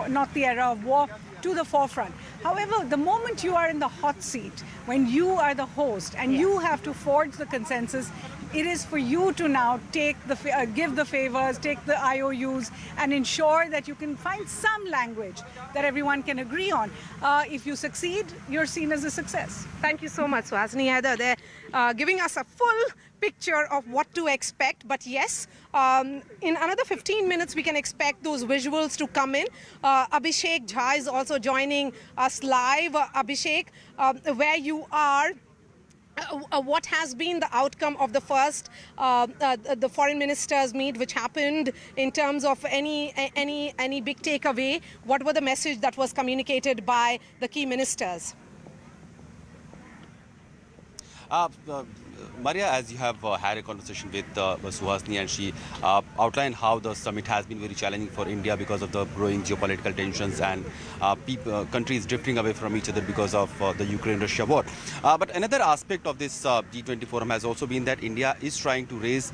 not the era of war, to the forefront. However, the moment you are in the hot seat, when you are the host and you have to forge the consensus, it is for you to now take give the favors, take the IOUs, and ensure that you can find some language that everyone can agree on. If you succeed, you're seen as a success. Thank you so much, Suhasini Haider. They're giving us a full picture of what to expect. But yes, in another 15 minutes, we can expect those visuals to come in. Abhishek Jha is also joining us live. Abhishek, where you are, what has been the outcome of the first the foreign ministers meet, which happened in terms of any big takeaway? What were the message that was communicated by the key ministers? Maria, as you have had a conversation with Suhasini, and she outlined how the summit has been very challenging for India because of the growing geopolitical tensions and countries drifting away from each other because of the Ukraine-Russia war. But another aspect of this G20 forum has also been that India is trying to raise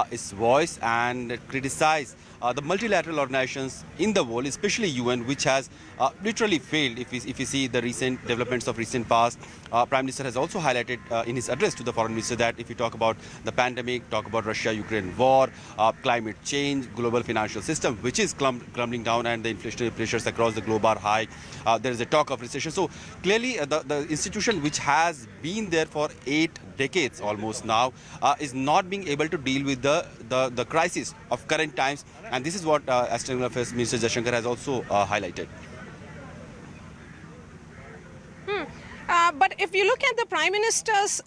its voice and criticize the multilateral organizations in the world, especially UN, which has literally failed. If you see the recent developments of recent past, Prime Minister has also highlighted in his address to the foreign minister that if you talk about the pandemic, talk about Russia-Ukraine war, climate change, global financial system, which is crumbling down, and the inflationary pressures across the globe are high. There is a talk of recession. So clearly, the institution which has been there for 8 decades almost now is not being able to deal with the crisis of current times. And this is what External Affairs Minister Jaishankar has also highlighted. But if you look at the Prime Minister's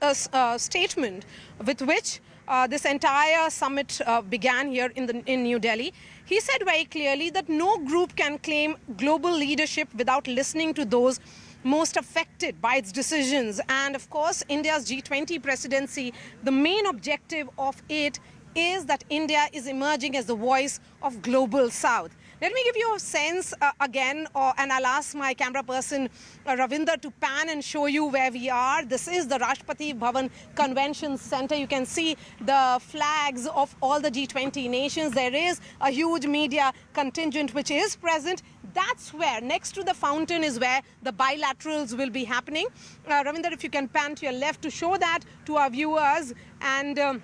statement with which this entire summit began here in New Delhi, he said very clearly that no group can claim global leadership without listening to those most affected by its decisions. And of course, India's G20 presidency, the main objective of it is that India is emerging as the voice of global South. Let me give you a sense again, and I'll ask my camera person Ravinder to pan and show you where we are. This is the Rashtrapati Bhavan Convention Center. You can see the flags of all the G20 nations. There is a huge media contingent which is present. That's where, next to the fountain, is where the bilaterals will be happening. Ravinder, if you can pan to your left to show that to our viewers. And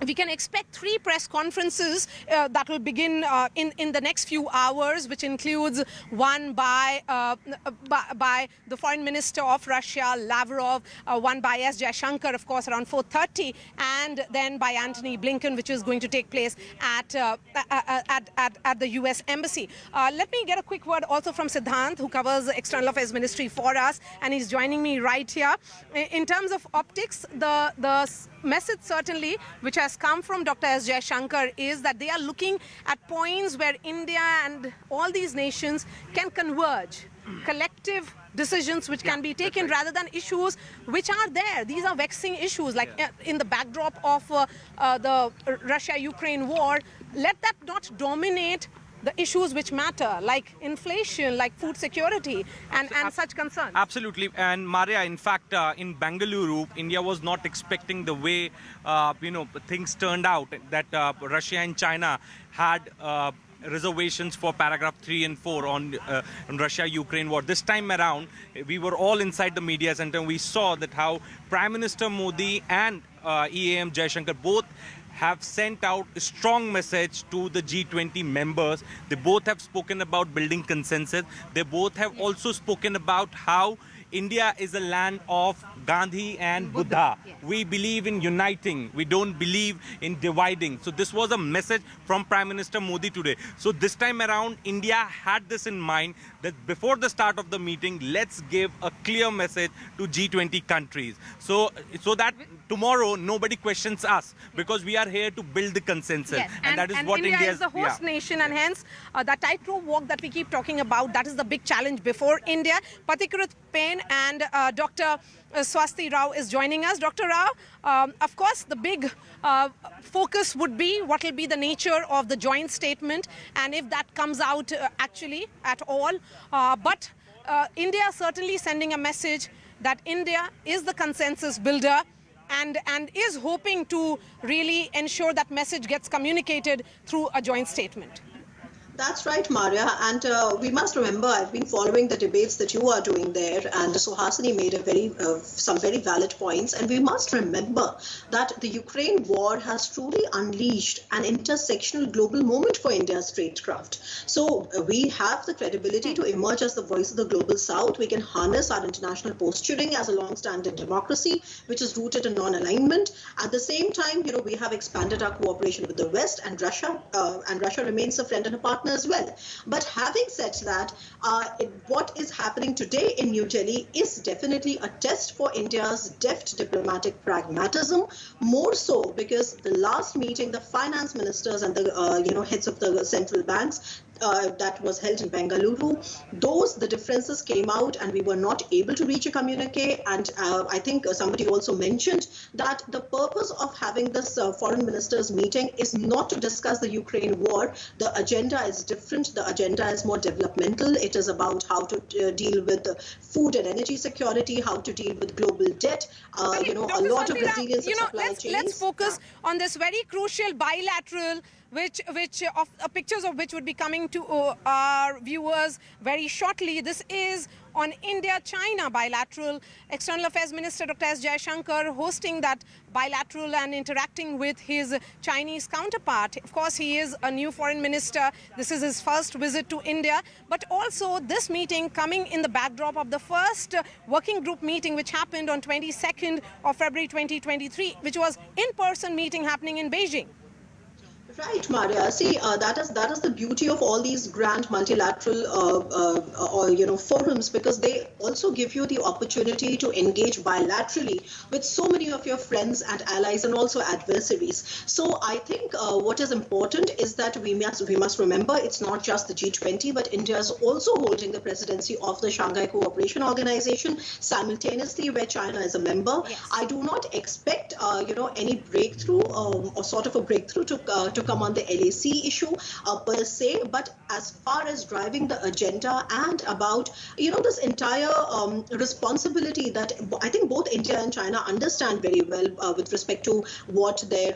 we can expect 3 press conferences that will begin in the next few hours, which includes one by the Foreign Minister of Russia, Lavrov, one by S. Jaishankar, of course, around 4:30, and then by Antony Blinken, which is going to take place at the U.S. Embassy. Let me get a quick word also from Siddhant, who covers the External Affairs Ministry for us, and he's joining me right here. In terms of optics, the message certainly which has come from Dr. S. Jaishankar is that they are looking at points where India and all these nations can converge collective decisions which can be taken rather than issues which are there. These are vexing issues, like in the backdrop of the Russia-Ukraine war. Let that not dominate the issues which matter, like inflation, like food security, and such concerns. Absolutely. And Maria, in fact, in Bengaluru, India was not expecting the way, things turned out, that Russia and China had reservations for paragraph 3 and 4 on Russia-Ukraine war. This time around, we were all inside the media center, and we saw that how Prime Minister Modi and EAM Jaishankar both have sent out a strong message to the G20 members. They both have spoken about building consensus. They both have also spoken about how India is a land of Gandhi and Buddha. Yes. We believe in uniting. We don't believe in dividing. So this was a message from Prime Minister Modi today. So this time around, India had this in mind, that before the start of the meeting, let's give a clear message to G20 countries. So that tomorrow nobody questions us, because we are here to build the consensus. Yes. And that is what India is the host nation, and hence the tightrope walk that we keep talking about, that is the big challenge before India. Patikrit Pain and Dr. Swasti Rao is joining us. Dr. Rao, of course, the big focus would be what will be the nature of the joint statement, and if that comes out actually at all. But India certainly sending a message that India is the consensus builder, and is hoping to really ensure that message gets communicated through a joint statement. That's right, Maria. And we must remember, I've been following the debates that you are doing there, and Suhasini made some very valid points. And we must remember that the Ukraine war has truly unleashed an intersectional global moment for India's statecraft. So we have the credibility to emerge as the voice of the global South. We can harness our international posturing as a long-standing democracy, which is rooted in non-alignment. At the same time, we have expanded our cooperation with the West and Russia remains a friend and a partner as well. But having said that, what is happening today in New Delhi is definitely a test for India's deft diplomatic pragmatism, more so because the last meeting, the finance ministers and the heads of the central banks, that was held in Bengaluru, the differences came out and we were not able to reach a communique. And I think somebody also mentioned that the purpose of having this foreign ministers meeting is not to discuss the Ukraine war. The agenda is different. The agenda is more developmental. It is about how to deal with food and energy security, how to deal with global debt, a lot of resilience of supply chains. Let's focus on this very crucial bilateral, which pictures of which would be coming to our viewers very shortly. This is on India-China bilateral. External Affairs Minister Dr. S. Jaishankar hosting that bilateral and interacting with his Chinese counterpart. Of course, he is a new foreign minister. This is his first visit to India. But also this meeting coming in the backdrop of the first working group meeting which happened on 22nd of February 2023, which was in-person meeting happening in Beijing. Right, Maria. See, that is the beauty of all these grand multilateral forums, because they also give you the opportunity to engage bilaterally with so many of your friends and allies and also adversaries. So I think what is important is that we must remember it's not just the G20, but India is also holding the presidency of the Shanghai Cooperation Organization simultaneously, where China is a member. Yes. I do not expect any breakthrough or sort of a breakthrough to come on the LAC issue per se, but as far as driving the agenda and about this entire responsibility that I think both India and China understand very well with respect to what their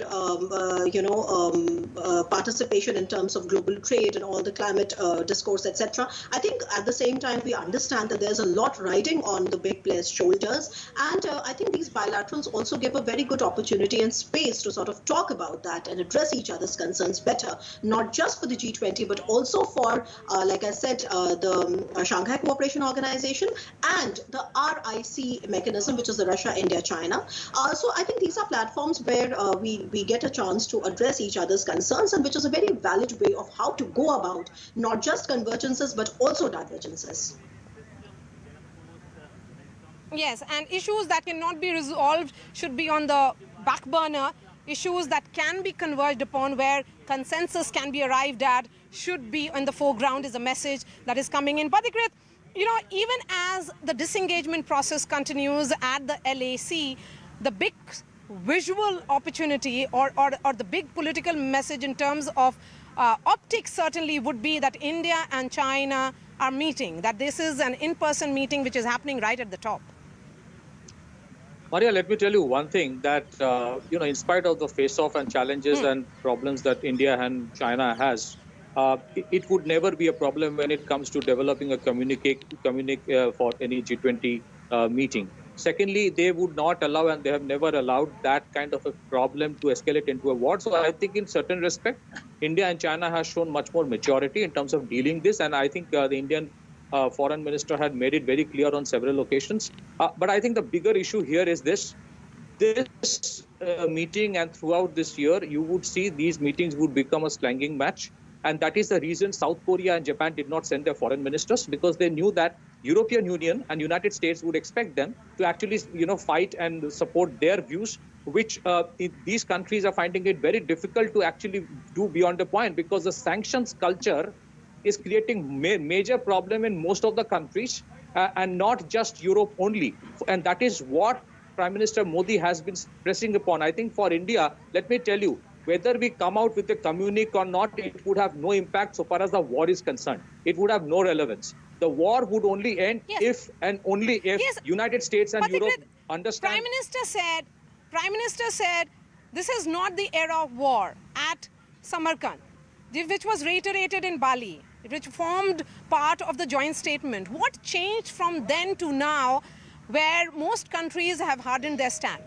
participation in terms of global trade and all the climate discourse, etc. I think at the same time we understand that there's a lot riding on the big players' shoulders, and I think these bilaterals also give a very good opportunity and space to sort of talk about that and address each other's concerns better, not just for the G20, but also for, like I said, the Shanghai Cooperation Organization and the RIC mechanism, which is the Russia, India, China. So I think these are platforms where we get a chance to address each other's concerns, and which is a very valid way of how to go about not just convergences, but also divergences. Yes, and issues that cannot be resolved should be on the back burner. Issues that can be converged upon, where consensus can be arrived at, should be in the foreground, is a message that is coming in. Patikrit, even as the disengagement process continues at the LAC, the big visual opportunity or the big political message in terms of optics certainly would be that India and China are meeting, that this is an in-person meeting which is happening right at the top. Maria, let me tell you one thing that, in spite of the face-off and challenges and problems that India and China has, it would never be a problem when it comes to developing a communique for any G20 meeting. Secondly, they would not allow, and they have never allowed, that kind of a problem to escalate into a war. So I think in certain respect, India and China has shown much more maturity in terms of dealing this. And I think the Indian foreign minister had made it very clear on several occasions. But I think the bigger issue here is this meeting, and throughout this year, you would see these meetings would become a slanging match. And that is the reason South Korea and Japan did not send their foreign ministers, because they knew that European Union and United States would expect them to actually, fight and support their views, which these countries are finding it very difficult to actually do beyond the point, because the sanctions culture is creating major problem in most of the countries and not just Europe only. And that is what Prime Minister Modi has been pressing upon. I think for India, let me tell you, whether we come out with a communique or not, it would have no impact so far as the war is concerned. It would have no relevance. The war would only end if and only if United States and Europe understand. Prime Minister said, this is not the era of war at Samarkand, which was reiterated in Bali, which formed part of the joint statement. What changed from then to now, where most countries have hardened their stand?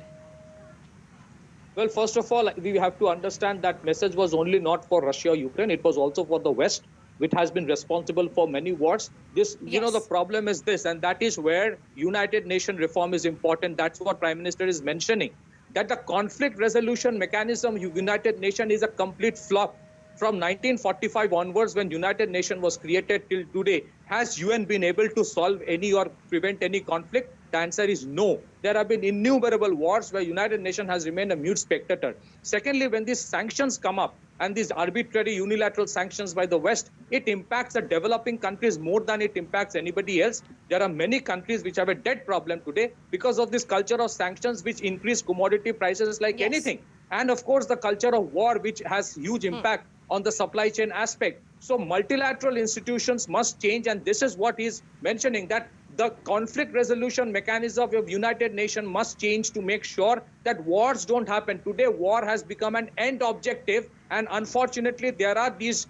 Well, first of all, we have to understand that message was only not for Russia or Ukraine. It was also for the West, which has been responsible for many wars. The problem is this, and that is where United Nations reform is important. That's what Prime Minister is mentioning, that the conflict resolution mechanism, United Nations, is a complete flop. From 1945 onwards, when United Nations was created till today, has UN been able to solve any or prevent any conflict? The answer is no. There have been innumerable wars where United Nations has remained a mute spectator. Secondly, when these sanctions come up, and these arbitrary unilateral sanctions by the West, it impacts the developing countries more than it impacts anybody else. There are many countries which have a debt problem today because of this culture of sanctions, which increase commodity prices like anything. And of course, the culture of war, which has huge impact on the supply chain aspect. So multilateral institutions must change, and this is what he's mentioning, that the conflict resolution mechanism of United Nations must change to make sure that wars don't happen. Today, war has become an end objective, and unfortunately, there are these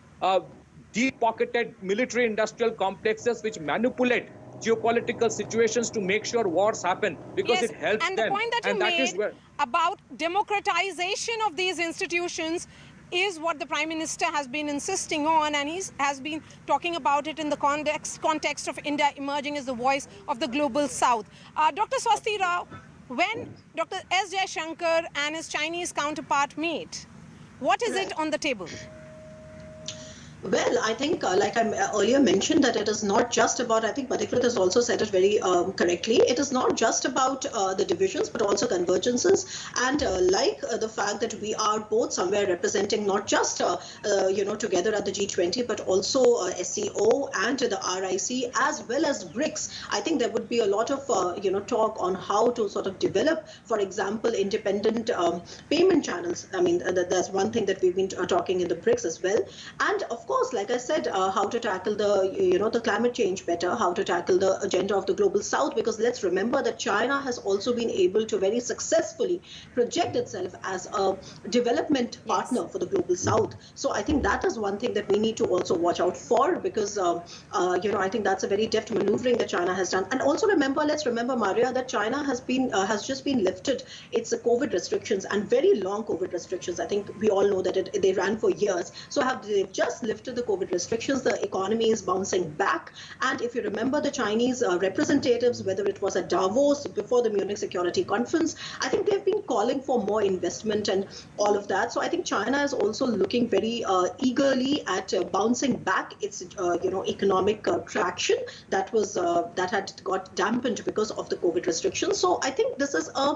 deep-pocketed military-industrial complexes which manipulate geopolitical situations to make sure wars happen, because it helps them. And the point that you made about democratization of these institutions is what the Prime Minister has been insisting on, and he has been talking about it in the context of India emerging as the voice of the global South. Dr. Swasti Rao, when Dr. S. Jaishankar and his Chinese counterpart meet, what is it on the table? Well, I think, like I earlier mentioned, that it is not just about, I think Madhikrit has also said it very correctly, it is not just about the divisions, but also convergences. And the fact that we are both somewhere representing not just, together at the G20, but also SCO and the RIC, as well as BRICS. I think there would be a lot of, talk on how to sort of develop, for example, independent payment channels. I mean, that's one thing that we've been talking in the BRICS as well. And of course, like I said, how to tackle the climate change better, how to tackle the agenda of the global South, because let's remember that China has also been able to very successfully project itself as a development partner for the global South. So I think that is one thing that we need to also watch out for, because I think that's a very deft maneuvering that China has done. And also let's remember, Maria, that China has just been lifted its COVID restrictions, and very long COVID restrictions. I think we all know that they ran for years. So they've just lifted the COVID restrictions, the economy is bouncing back. And if you remember the Chinese representatives, whether it was at Davos before the Munich Security Conference, I think they've been calling for more investment and all of that. So I think China is also looking very eagerly at bouncing back its economic traction that had got dampened because of the COVID restrictions. So I think this is a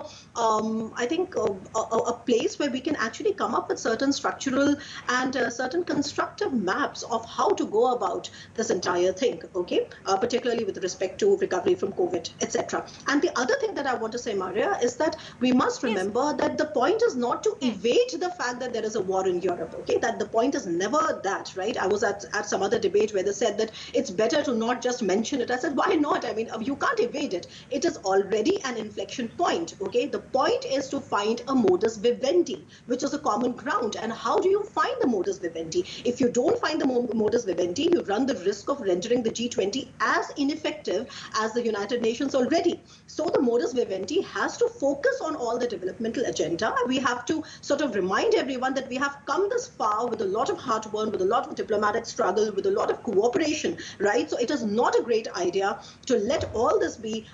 place where we can actually come up with certain structural and certain constructive maps roadmaps of how to go about this entire thing, okay, particularly with respect to recovery from COVID, etc. And the other thing that I want to say, Maria, is that we must remember that the point is not to evade the fact that there is a war in Europe, okay, that the point is never that, right? I was at some other debate where they said that it's better to not just mention it. I said, why not? I mean, you can't evade it. It is already an inflection point, okay? The point is to find a modus vivendi, which is a common ground. And how do you find the modus vivendi? If you don't find the modus vivendi, you run the risk of rendering the G20 as ineffective as the United Nations already. So the modus vivendi has to focus on all the developmental agenda. We have to sort of remind everyone that we have come this far with a lot of heartburn, with a lot of diplomatic struggle, with a lot of cooperation, right? So it is not a great idea to let all this be,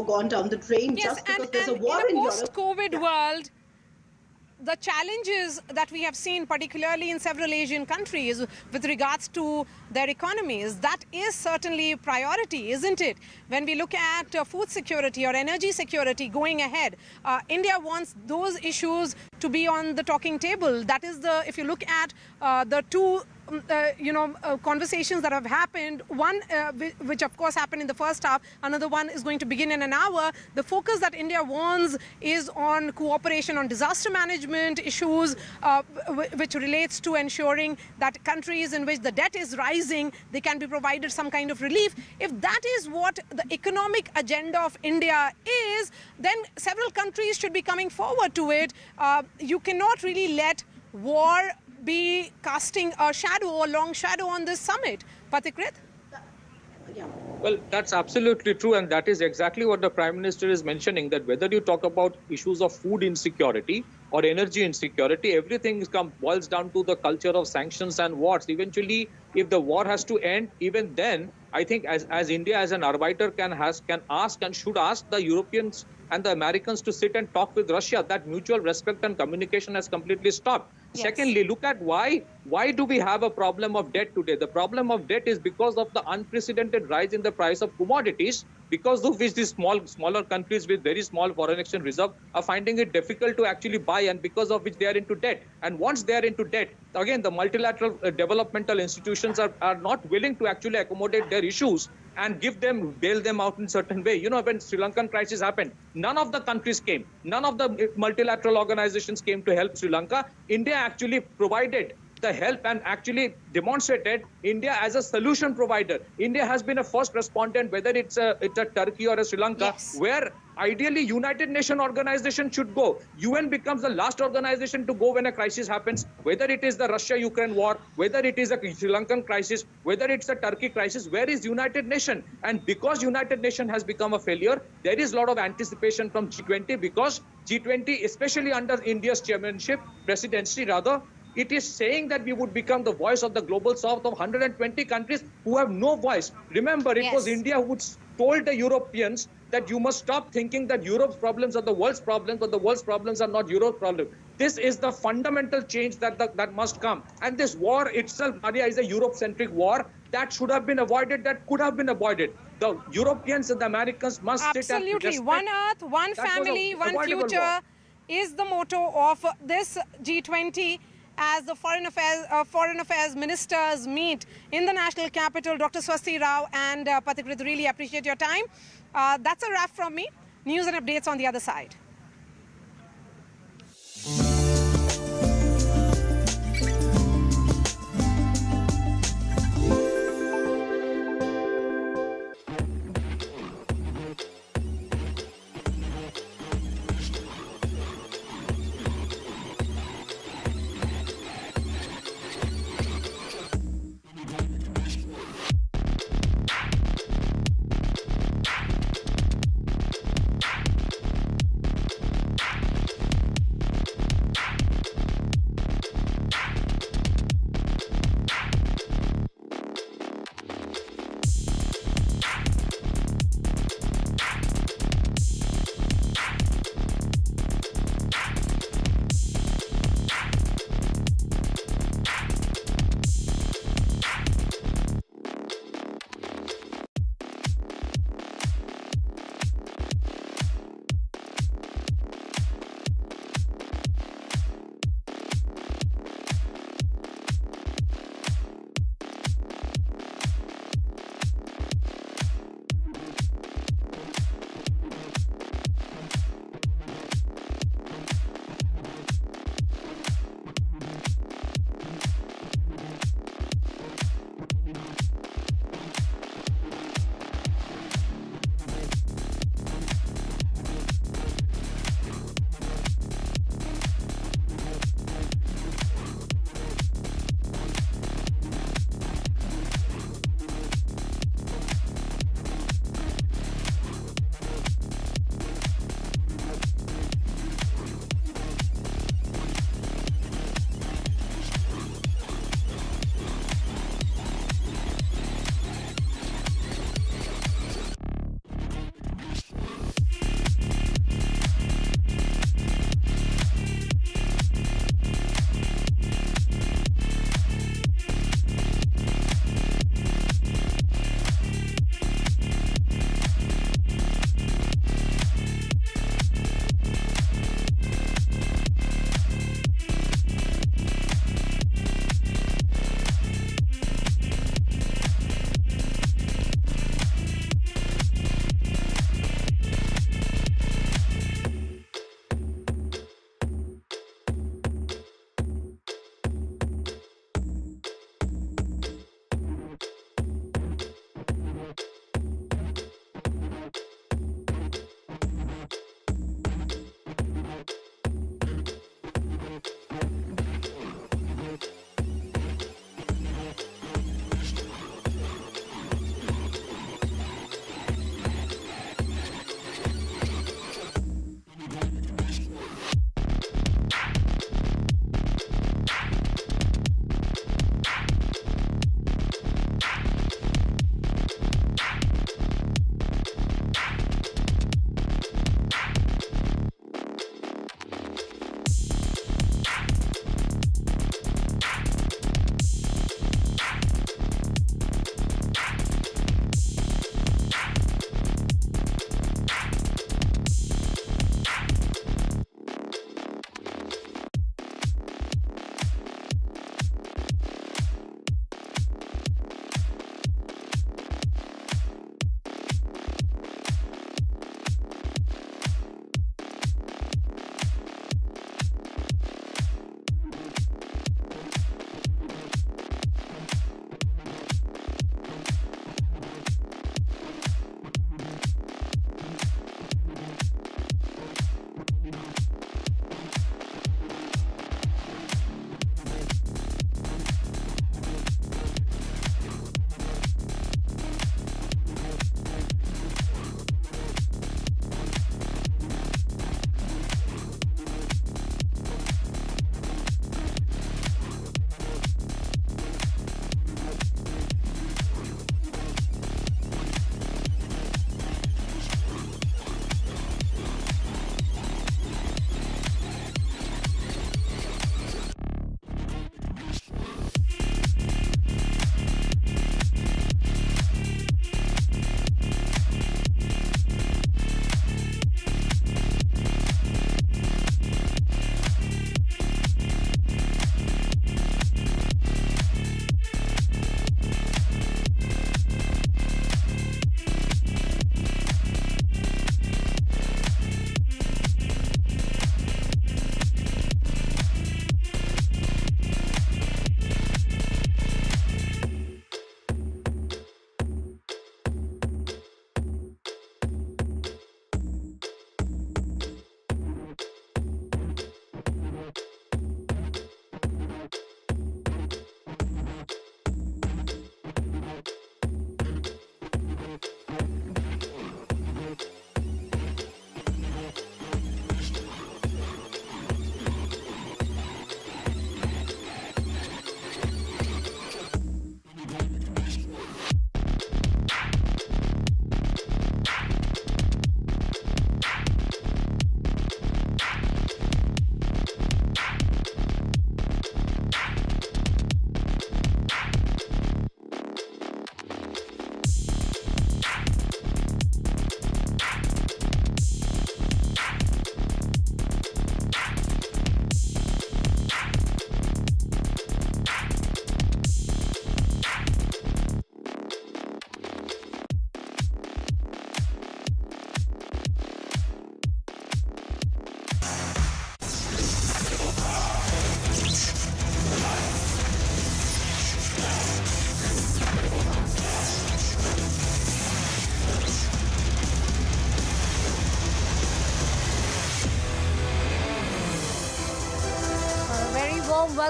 gone down the drain just because there's a war in Europe. Post-COVID world, the challenges that we have seen, particularly in several Asian countries with regards to their economies, that is certainly a priority, isn't it? When we look at food security or energy security going ahead, India wants those issues to be on the talking table. That is if you look at the two conversations that have happened, one which of course happened in the first half, another one is going to begin in an hour. The focus that India wants is on cooperation on disaster management issues, which relates to ensuring that countries in which the debt is rising, they can be provided some kind of relief. If that is what the economic agenda of India is, then several countries should be coming forward to it. You cannot really let war be casting a shadow, a long shadow on this summit. Patikrit? Well, that's absolutely true, and that is exactly what the Prime Minister is mentioning, that whether you talk about issues of food insecurity or energy insecurity, everything boils down to the culture of sanctions and wars. Eventually, if the war has to end, even then, I think as India as an arbiter can ask and should ask the Europeans and the Americans to sit and talk with Russia. That mutual respect and communication has completely stopped. Yes. Secondly, look at why do we have a problem of debt today? The problem of debt is because of the unprecedented rise in the price of commodities, because of which these smaller countries with very small foreign exchange reserve are finding it difficult to actually buy, and because of which they are into debt. And once they are into debt, again, the multilateral developmental institutions are not willing to actually accommodate their issues and bail them out in certain way. You know, when Sri Lankan crisis happened, none of the countries came. None of the multilateral organizations came to help Sri Lanka. India actually provided the help and actually demonstrated India as a solution provider. India has been a first respondent, whether it's a Turkey or a Sri Lanka, yes, where ideally United Nations organization should go. UN becomes the last organization to go when a crisis happens, whether it is the Russia-Ukraine war, whether it is a Sri Lankan crisis, whether it's a Turkey crisis. Where is United Nations? And because United Nations has become a failure, there is a lot of anticipation from G20, because G20, especially under India's presidency, it is saying that we would become the voice of the global south of 120 countries who have no voice. Remember, it was India who told the Europeans that you must stop thinking that Europe's problems are the world's problems, but the world's problems are not Europe's problems. This is the fundamental change that must come. And this war itself, Maria, is a Europe-centric war that should have been avoided, that could have been avoided. The Europeans and the Americans must sit and absolutely. One Earth, one family, one future is the motto of this G20. As the foreign affairs ministers meet in the national capital, Dr. Swasti Rao and Patikrit, really appreciate your time. That's a wrap from me. News and updates on the other side.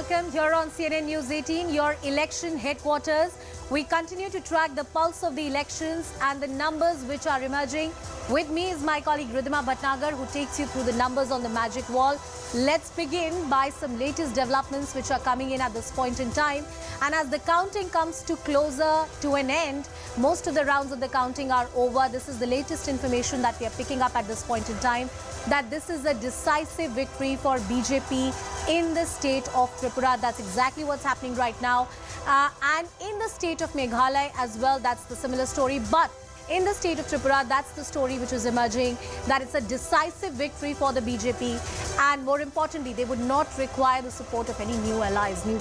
welcome here on CNN News 18, your election headquarters. We continue to track the pulse of the elections and the numbers which are emerging. With me is my colleague Ridhima Bhatnagar, who takes you through the numbers on the magic wall. Let's begin by some latest developments which are coming in at this point in time. And as the counting comes to closer to an end, most of the rounds of the counting are over. This is the latest information that we are picking up at this point in time, that this is a decisive victory for BJP in the state of Tripura. That's exactly what's happening right now. And in the state of Meghalaya as well, that's the similar story. But in the state of Tripura, that's the story which is emerging, that it's a decisive victory for the BJP. And more importantly, they would not require the support of any new allies, new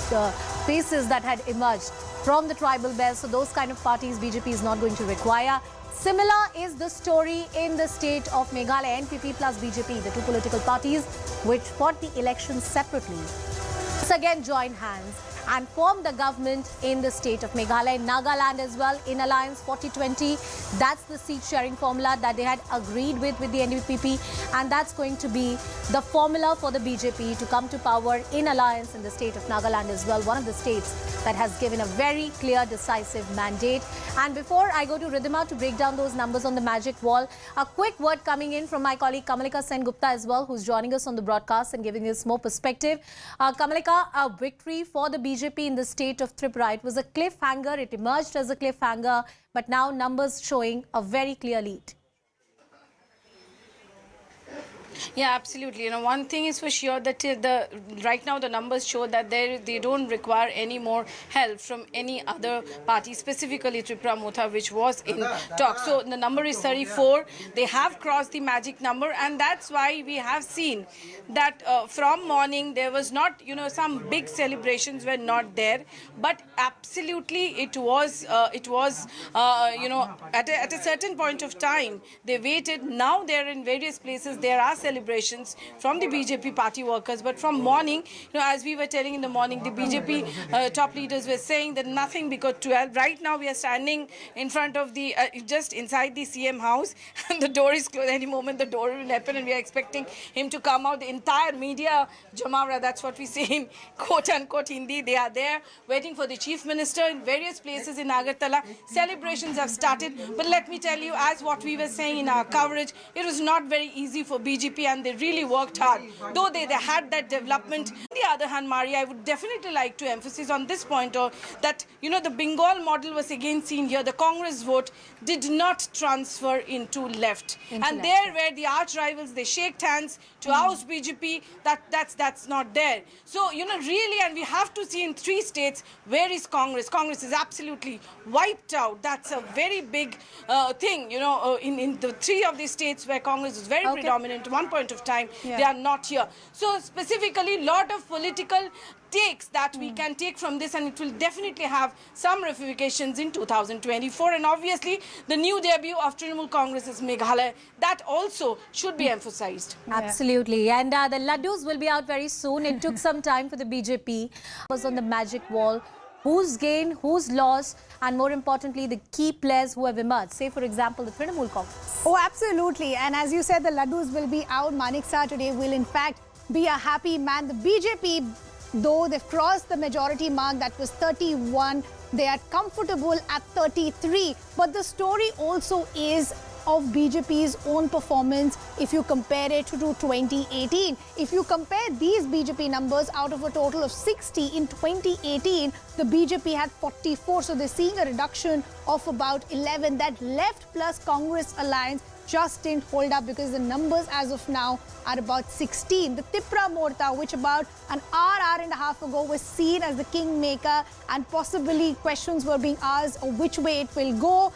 faces that had emerged from the tribal belts. So those kind of parties BJP is not going to require. Similar is the story in the state of Meghalaya, NPP plus BJP, the two political parties which fought the elections separately, once again join hands and form the government in the state of Meghalaya. Nagaland as well in alliance 40-20. That's the seat sharing formula that they had agreed with the NDPP, and that's going to be the formula for the BJP to come to power in alliance in the state of Nagaland as well, one of the states that has given a very clear, decisive mandate. And before I go to Ridhima to break down those numbers on the magic wall, a quick word coming in from my colleague Kamalika Sen-Gupta as well, who's joining us on the broadcast and giving us more perspective. Kamalika, a victory for the BJP in the state of Tripura. It was a cliffhanger. It emerged as a cliffhanger, but now numbers showing a very clear lead. Yeah, absolutely. You know, one thing is for sure that right now the numbers show that they don't require any more help from any other party, specifically Tripura Motha, which was in talk. So the number is 34. They have crossed the magic number, and that's why we have seen that from morning there was not, you know, some big celebrations were not there, but absolutely it was you know, at a certain point of time they waited. Now they're in various places. There are celebrations from the BJP party workers, but from morning, you know, as we were telling in the morning, the BJP top leaders were saying that nothing because 12. Right now we are standing in front of the just inside the CM house, and the door is closed. Any moment the door will open, and we are expecting him to come out. The entire media jamawra, that's what we say in quote-unquote Hindi, they are there waiting for the chief minister in various places in Agartala. Celebrations have started, but let me tell you, as what we were saying in our coverage, it was not very easy for BJP, and they really worked hard, though they had that development. On the other hand, Maria, I would definitely like to emphasize on this point that, you know, the Bengal model was again seen here. The Congress vote did not transfer into left. And there where the arch rivals, they shaked hands to oust BJP, that's not there. So, you know, really, and we have to see in 3 states, where is Congress? Congress is absolutely wiped out. That's a very big thing, you know, in the 3 of these states where Congress is very predominant at one point of time, they are not here. So specifically, lot of political takes that we can take from this, and it will definitely have some ramifications in 2024. And obviously, the new debut of Trinamool Congress is Meghalaya. That also should be emphasized. Absolutely. And the laddus will be out very soon. It took some time for the BJP. Was on the magic wall. Who's gained, who's lost, and more importantly, the key players who have emerged. Say, for example, the Trinamool Congress. Oh, absolutely. And as you said, the laddus will be out. Manik Saha today will, in fact, be a happy man. The BJP, though they've crossed the majority mark, that was 31, they are comfortable at 33. But the story also is of BJP's own performance if you compare it to 2018. If you compare these BJP numbers, out of a total of 60 in 2018, the BJP had 44. So they're seeing a reduction of about 11. That left plus Congress alliance just didn't hold up because the numbers as of now are about 16. The Tripura Morta, which about an hour and a half ago was seen as the kingmaker, and possibly questions were being asked of which way it will go.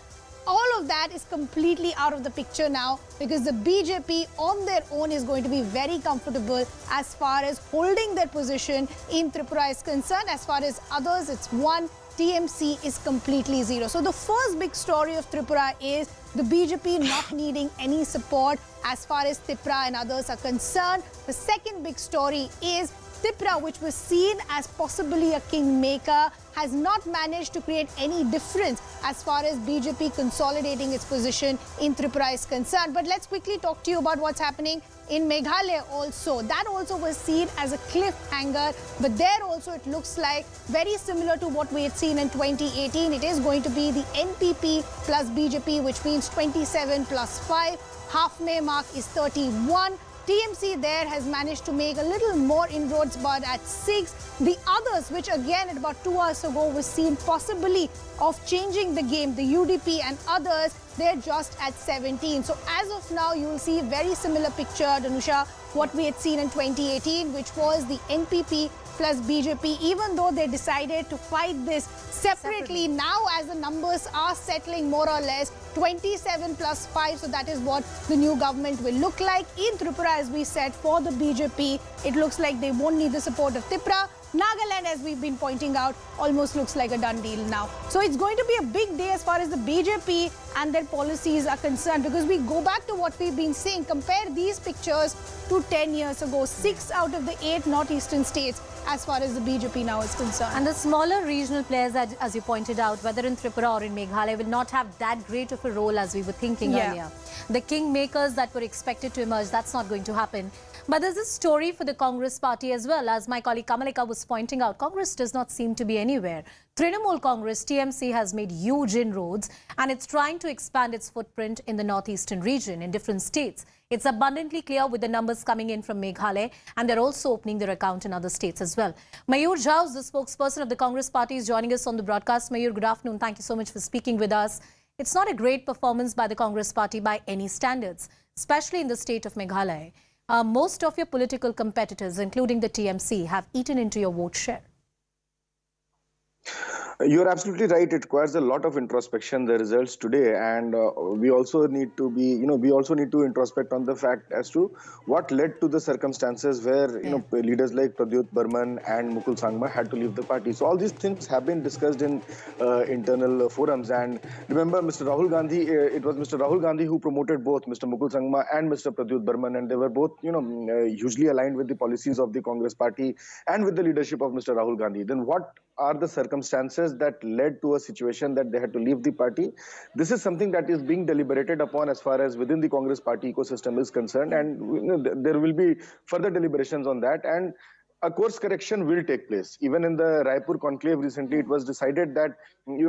All of that is completely out of the picture now, because the BJP on their own is going to be very comfortable as far as holding their position in Tripura is concerned. As far as others, it's 1. TMC is completely 0. So the first big story of Tripura is the BJP not needing any support as far as Tripura and others are concerned. The second big story is Tripura, which was seen as possibly a kingmaker, has not managed to create any difference as far as BJP consolidating its position in Tripura is concerned. But let's quickly talk to you about what's happening in Meghalaya also. That also was seen as a cliffhanger, but there also it looks like very similar to what we had seen in 2018. It is going to be the NPP plus BJP, which means 27 plus 5. Halfway mark is 31. TMC there has managed to make a little more inroads, but at 6. The others, which again at about 2 hours ago was seen possibly of changing the game, the UDP and others, they're just at 17. So as of now, you will see a very similar picture, Danusha, what we had seen in 2018, which was the NPP plus BJP, even though they decided to fight this separately. Now as the numbers are settling more or less, 27 plus 5, so that is what the new government will look like. In Tripura, as we said, for the BJP, it looks like they won't need the support of Tripura. Nagaland, as we've been pointing out, almost looks like a done deal now. So it's going to be a big day as far as the BJP and their policies are concerned, because we go back to what we've been saying. Compare these pictures to 10 years ago. 6 out of the 8 northeastern states as far as the BJP now is concerned. And the smaller regional players, as you pointed out, whether in Tripura or in Meghalaya, will not have that great of a role as we were thinking earlier. The kingmakers that were expected to emerge, that's not going to happen. But there's a story for the Congress party as well. As my colleague Kamalika was pointing out, Congress does not seem to be anywhere. Trinamool Congress, TMC, has made huge inroads and it's trying to expand its footprint in the northeastern region in different states. It's abundantly clear with the numbers coming in from Meghalaya, and they're also opening their account in other states as well. Mayur Jha, the spokesperson of the Congress party, is joining us on the broadcast. Mayur, good afternoon. Thank you so much for speaking with us. It's not a great performance by the Congress party by any standards, especially in the state of Meghalaya. Most of your political competitors, including the TMC, have eaten into your vote share. You're absolutely right. It requires a lot of introspection, the results today, and we also need to be, we also need to introspect on the fact as to what led to the circumstances where, leaders like Pradyut Burman and Mukul Sangma had to leave the party. So all these things have been discussed in internal forums. And remember, Mr. Rahul Gandhi, it was Mr. Rahul Gandhi who promoted both Mr. Mukul Sangma and Mr. Pradyut Burman, and they were both, hugely aligned with the policies of the Congress party and with the leadership of Mr. Rahul Gandhi. Then what are the circumstances that led to a situation that they had to leave the party? This is something that is being deliberated upon as far as within the Congress party ecosystem is concerned, and there will be further deliberations on that, and a course correction will take place. Even in the Raipur conclave recently, it was decided that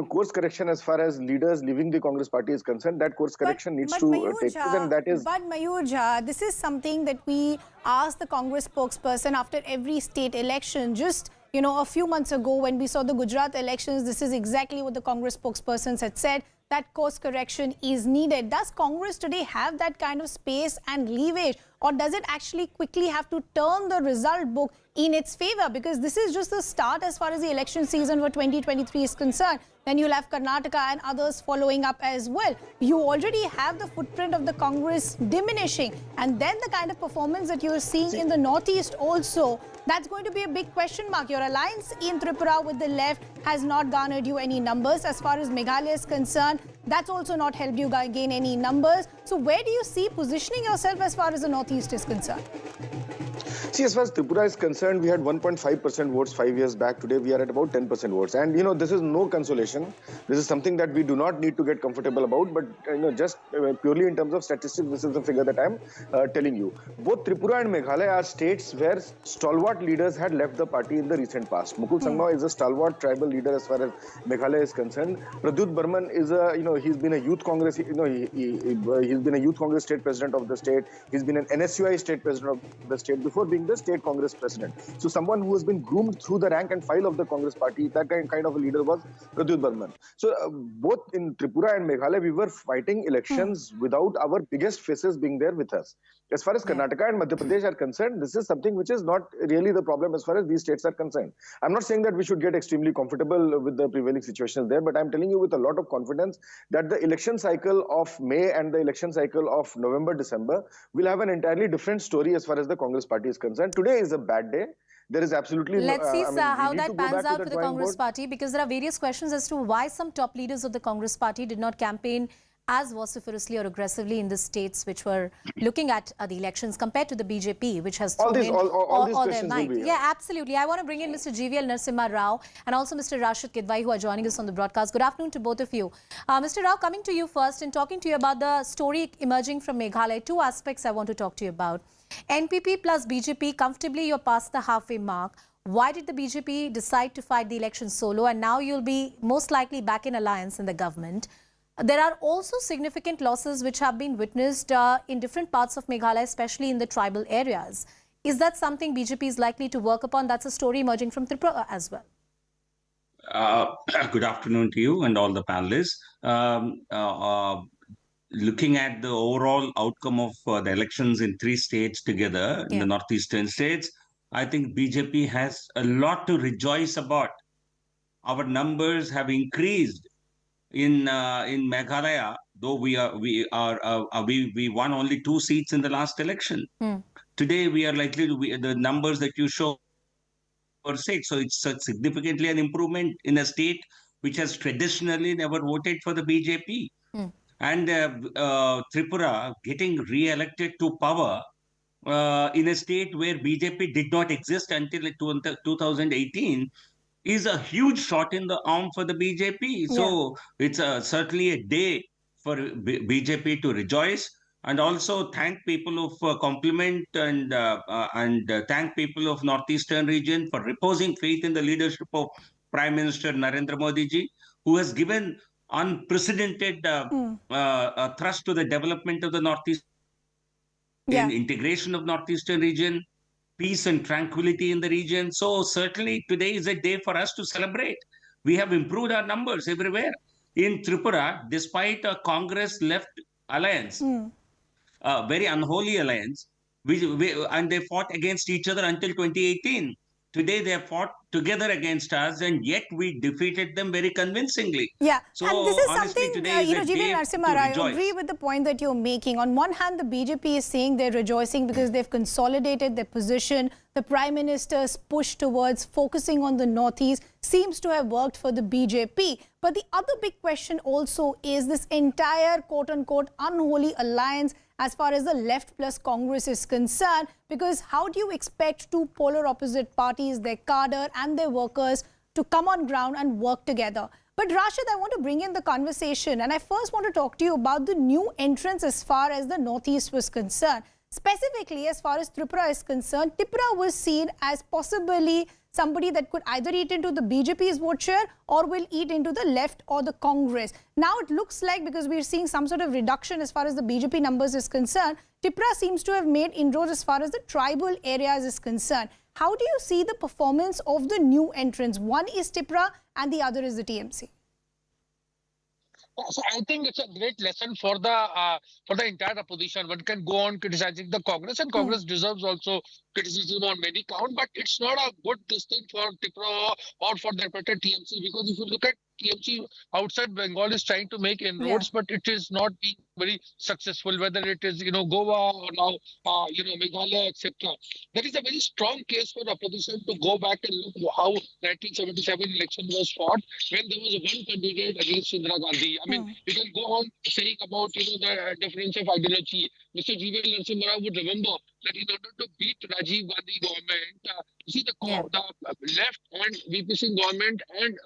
course correction as far as leaders leaving the Congress party is concerned, that course correction needs to take place, and that is... But Mayur Jha, this is something that we ask the Congress spokesperson after every state election. Just a few months ago when we saw the Gujarat elections, this is exactly what the Congress spokespersons had said, that course correction is needed. Does Congress today have that kind of space and leverage, or does it actually quickly have to turn the result book in its favor? Because this is just the start as far as the election season for 2023 is concerned. Then you'll have Karnataka and others following up as well. You already have the footprint of the Congress diminishing, and then the kind of performance that you're seeing in the Northeast also, that's going to be a big question mark. Your alliance in Tripura with the left has not garnered you any numbers. As far as Meghalaya is concerned, that's also not helped you gain any numbers. So where do you see positioning yourself as far as the Northeast is concerned? See, as far as Tripura is concerned, we had 1.5% votes 5 years back. Today, we are at about 10% votes. And, this is no consolation. This is something that we do not need to get comfortable about. But, just purely in terms of statistics, this is the figure that I'm telling you. Both Tripura and Meghalaya are states where stalwart leaders had left the party in the recent past. Mukul Sangma is a stalwart tribal leader as far as Meghalaya is concerned. Pradyut Burman is a, he's been a youth Congress, he's been a youth Congress state president of the state. He's been an NSUI state president of the state before being the state Congress president. So someone who has been groomed through the rank and file of the Congress party, that kind of a leader was Pradyut Burman. So both in Tripura and Meghalaya, we were fighting elections without our biggest faces being there with us. As far as Karnataka and Madhya Pradesh are concerned, this is something which is not really the problem as far as these states are concerned. I'm not saying that we should get extremely comfortable with the prevailing situations there, but I'm telling you with a lot of confidence that the election cycle of May and the election cycle of November, December will have an entirely different story as far as the Congress party is concerned. Today is a bad day. There is absolutely Let's see how that pans out for the drawing Congress board. party, because there are various questions as to why some top leaders of the Congress party did not campaign as vociferously or aggressively in the states which were looking at the elections compared to the BJP, which has All thrown these in all these their questions will might. be. Yeah, absolutely. I want to bring in Mr. GVL Narasimha Rao and also Mr. Rashid Kidwai, who are joining us on the broadcast. Good afternoon to both of you. Mr. Rao, coming to you first and talking to you about the story emerging from Meghalaya. Two aspects I want to talk to you about. NPP plus BJP, comfortably you're past the halfway mark. Why did the BJP decide to fight the election solo, and now you'll be most likely back in alliance in the government? There are also significant losses which have been witnessed in different parts of Meghalaya, especially in the tribal areas. Is that something BJP is likely to work upon? That's a story emerging from Tripura as well. Good afternoon to you and all the panelists. Looking at the overall outcome of the elections in 3 states together, in the northeastern states, I think BJP has a lot to rejoice about. Our numbers have increased in Meghalaya, though we won only 2 seats in the last election. Today we are likely to be the numbers that you show per 6. So it's significantly an improvement in a state which has traditionally never voted for the BJP. And Tripura getting re-elected to power in a state where BJP did not exist until 2018 is a huge shot in the arm for the BJP. So it's certainly a day for BJP to rejoice, and also thank people of compliment and thank people of northeastern region for reposing faith in the leadership of Prime Minister Narendra Modi ji, who has given unprecedented thrust to the development of the northeast, in integration of northeastern region, peace and tranquility in the region. So certainly today is a day for us to celebrate. We have improved our numbers everywhere. In Tripura, despite a Congress left alliance, a very unholy alliance, and they fought against each other until 2018. Today they have fought together against us, and yet we defeated them very convincingly. Yeah, so and this is honestly, something, today is a GVL day Narasimha, to I rejoice. agree with the point that you're making. On one hand, the BJP is saying they're rejoicing because they've consolidated their position. The Prime Minister's push towards focusing on the Northeast seems to have worked for the BJP. But the other big question also is this entire quote-unquote unholy alliance as far as the left plus Congress is concerned, because how do you expect two polar opposite parties, their cadre and their workers, to come on ground and work together? But Rashid, I want to bring in the conversation, and I first want to talk to you about the new entrants as far as the Northeast was concerned. Specifically, as far as Tripura is concerned, Tripura was seen as possibly somebody that could either eat into the BJP's vote share or will eat into the left or the Congress. Now it looks like, because we're seeing some sort of reduction as far as the BJP numbers is concerned, Tripura seems to have made inroads as far as the tribal areas is concerned. How do you see the performance of the new entrants? One is Tripura and the other is the TMC. So I think it's a great lesson for the entire opposition. One can go on criticizing the Congress, and Congress deserves also criticism on many counts. But it's not a good thing for Tripura or for the better TMC, because if you look at TMC outside Bengal is trying to make inroads, but it is not being very successful. Whether it is Goa or now Meghalaya, etc. There is a very strong case for opposition to go back and look how 1977 election was fought when there was one candidate against Indira Gandhi. I mean, you can go on saying about the difference of ideology. Mr. GVL Narasimha Rao would remember that in order to beat Rajiv Gandhi government, you see the left and VP Singh government and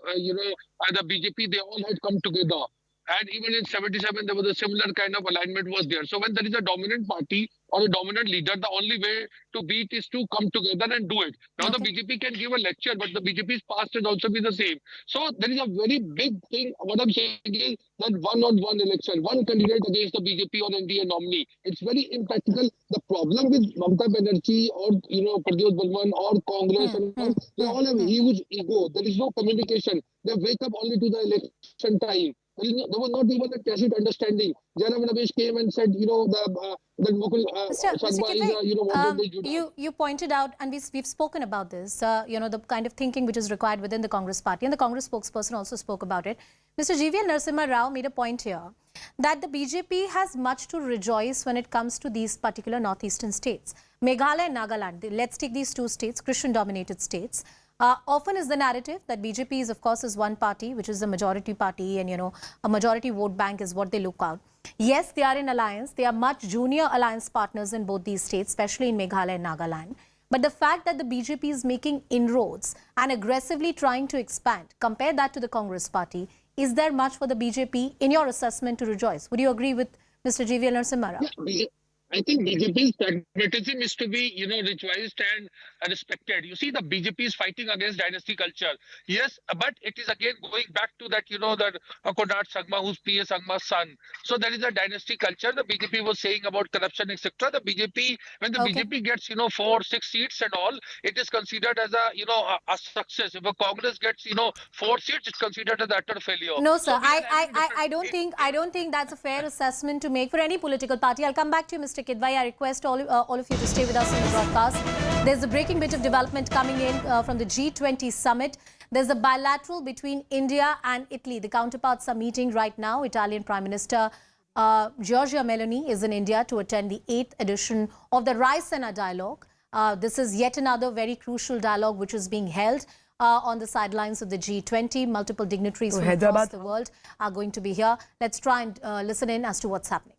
the BJP, they all had come together. And even in 77, there was a similar kind of alignment was there. So when there is a dominant party or a dominant leader, the only way to beat is to come together and do it. Now the BJP can give a lecture, but the BJP's past has also been the same. So there is a very big thing. What I'm saying is that one-on-one election, one candidate against the BJP or NDA nominee. It's very impractical. The problem with Mamata Banerjee or Pradyot Balwan or Congress and all, they all have huge ego. There is no communication. They wake up only to the election time. There was not even a tacit understanding. Jairam Ramesh came and said, you pointed out, and we've spoken about this, the kind of thinking which is required within the Congress party, and the Congress spokesperson also spoke about it. Mr. GVL Narasimha Rao made a point here that the BJP has much to rejoice when it comes to these particular northeastern states. Meghalaya and Nagaland, let's take these 2 states, Christian-dominated states. Often is the narrative that BJP is, of course, is one party, which is the majority party, and, a majority vote bank is what they look out. Yes, they are in alliance. They are much junior alliance partners in both these states, especially in Meghalaya and Nagaland. But the fact that the BJP is making inroads and aggressively trying to expand, compare that to the Congress party, is there much for the BJP, in your assessment, to rejoice? Would you agree with Mr. GVL Narasimha Rao? Yeah, I think BJP's pragmatism is to be, rejoiced and respected. You see, the BJP is fighting against dynasty culture. Yes, but it is again going back to that, that Konrad Sangma, who's P.A. Sangma's son. So there is a dynasty culture. The BJP was saying about corruption, etc. The BJP, when the BJP gets, 4, 6 seats and all, it is considered as a success. If a Congress gets, 4 seats, it's considered as utter failure. No, sir. So I don't think that's a fair assessment to make for any political party. I'll come back to you, Mr. Kidwai. I request all of you to stay with us in the broadcast. There's a breaking bit of development coming in from the G20 summit. There's a bilateral between India and Italy. The counterparts are meeting right now. Italian Prime Minister Giorgia Meloni is in India to attend the 8th edition of the Raisina dialogue. This is yet another very crucial dialogue which is being held on the sidelines of the G20. Multiple dignitaries from across the world are going to be here. Let's try and listen in as to what's happening.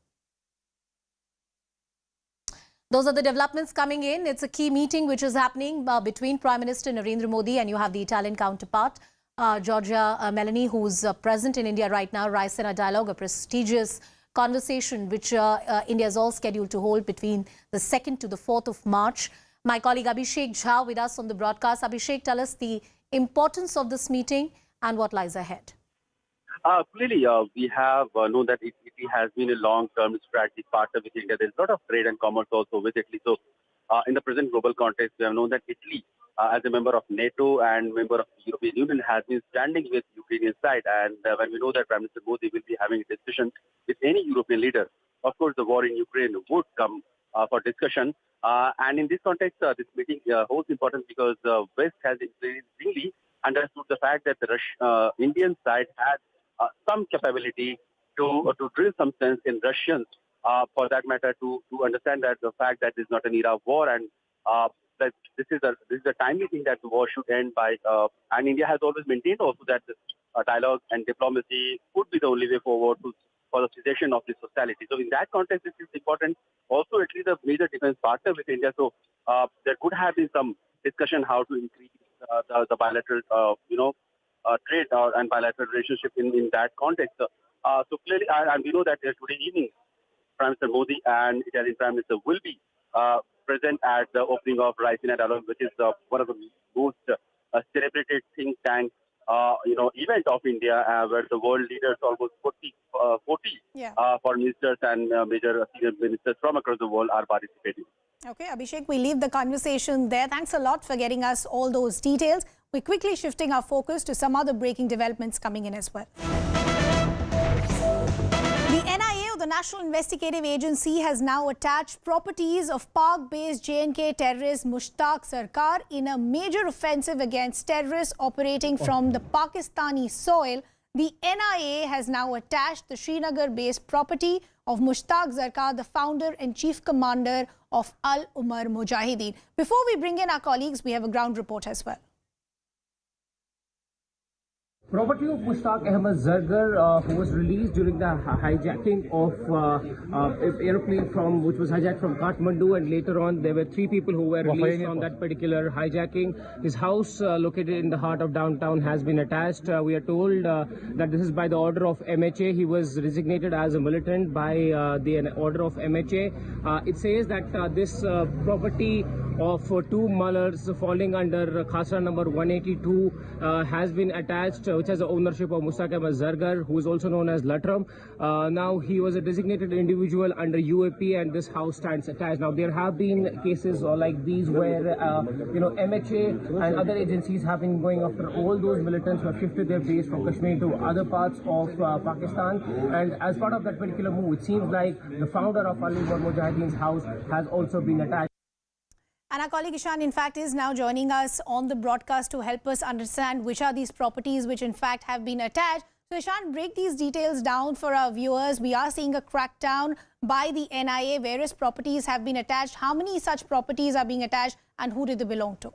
Those are the developments coming in. It's a key meeting which is happening between Prime Minister Narendra Modi and you have the Italian counterpart, Giorgia Meloni, who's present in India right now. Raisina dialogue, a prestigious conversation which India is all scheduled to hold between the 2nd to the 4th of March. My colleague Abhishek Jha with us on the broadcast. Abhishek, tell us the importance of this meeting and what lies ahead. Clearly, we have known that Italy has been a long-term strategic partner with India. There's a lot of trade and commerce also with Italy. So, in the present global context, we have known that Italy, as a member of NATO and member of the European Union, has been standing with Ukrainian side. And when we know that Prime Minister Modi will be having a discussion with any European leader, of course, the war in Ukraine would come for discussion. And in this context, this meeting holds importance because the West has increasingly understood the fact that the Indian side has some capability to drill some sense in Russians, for that matter, to understand that the fact that this is not an era of war and that this is a timely thing that the war should end by. And India has always maintained also that dialogue and diplomacy could be the only way forward for the cessation of this hostility. So in that context, it is important. Also, at least a major defense partner with India. So there could have been some discussion how to increase the bilateral, trade and bilateral relationship in that context. So clearly, and we know that today evening, Prime Minister Modi and Italian Prime Minister will be present at the opening of Raisina Dialogue, which is one of the most celebrated think tank, event of India, where the world leaders, almost 40 foreign ministers and major senior ministers from across the world are participating. Okay, Abhishek, we leave the conversation there. Thanks a lot for getting us all those details. We're quickly shifting our focus to some other breaking developments coming in as well. The NIA, or the National Investigative Agency, has now attached properties of Pak-based J&K terrorist Mushtaq Sarkar in a major offensive against terrorists operating from the Pakistani soil. The NIA has now attached the Srinagar-based property of Mushtaq Sarkar, the founder and chief commander of Al-Umar Mujahideen. Before we bring in our colleagues, we have a ground report as well. Property of Mushtaq Ahmed Zargar, who was released during the hijacking of aeroplane which was hijacked from Kathmandu, and later on there were 3 people who were released on that particular hijacking. His house located in the heart of downtown has been attached. We are told that this is by the order of MHA. He was designated as a militant by the order of MHA. It says that this property of 2 mullahs falling under Khasra number 182 has been attached, which has the ownership of Mushtaq Ahmed Zargar, who is also known as Latram. Now he was a designated individual under UAP, and this house stands attached. Now there have been cases like these where MHA and other agencies have been going after all those militants who have shifted their base from Kashmir to other parts of Pakistan. And as part of that particular move, it seems like the founder of Al-Umar Mujahideen's house has also been attached. And our colleague Ishan, in fact, is now joining us on the broadcast to help us understand which are these properties which, in fact, have been attached. So, Ishan, break these details down for our viewers. We are seeing a crackdown by the NIA. Various properties have been attached. How many such properties are being attached and who do they belong to?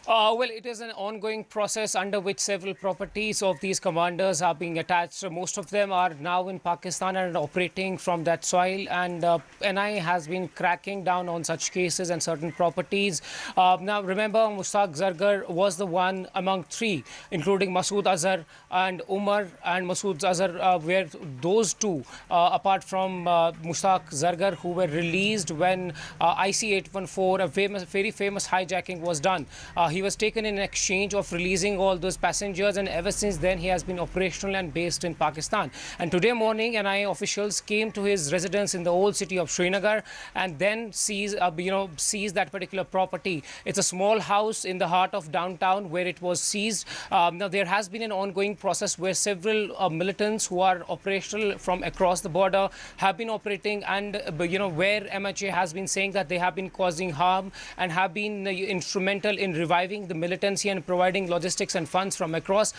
Well, it is an ongoing process under which several properties of these commanders are being attached. So most of them are now in Pakistan and operating from that soil. And NI has been cracking down on such cases and certain properties. Now, remember, Mushtaq Zargar was the one among three, including Masood Azhar and Umar and Masood Azhar, were those two, apart from Mushtaq Zargar, who were released when IC-814, a very famous hijacking, was done. He was taken in exchange of releasing all those passengers, and ever since then he has been operational and based in Pakistan. And today morning, NIA officials came to his residence in the old city of Srinagar and then seized that particular property. It's a small house in the heart of downtown where it was seized. Now there has been an ongoing process where several militants who are operational from across the border have been operating, and where MHA has been saying that they have been causing harm and have been instrumental in reviving the militancy and providing logistics and funds from across.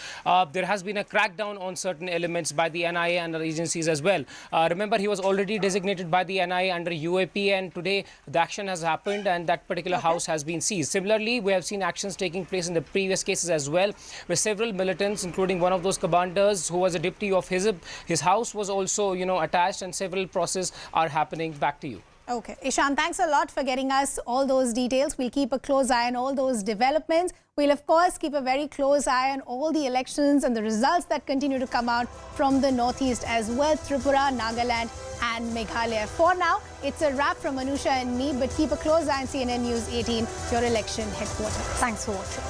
There has been a crackdown on certain elements by the NIA and other agencies as well. Remember, he was already designated by the NIA under UAP, and today the action has happened and that particular house has been seized. Similarly, we have seen actions taking place in the previous cases as well, where several militants, including one of those commanders who was a deputy of Hizb, his house was also attached, and several processes are happening. Back to you. Okay. Ishan, thanks a lot for getting us all those details. We'll keep a close eye on all those developments. We'll, of course, keep a very close eye on all the elections and the results that continue to come out from the northeast as well, Tripura, Nagaland and Meghalaya. For now, it's a wrap from Anusha and me, but keep a close eye on CNN News 18, your election headquarters. Thanks for watching.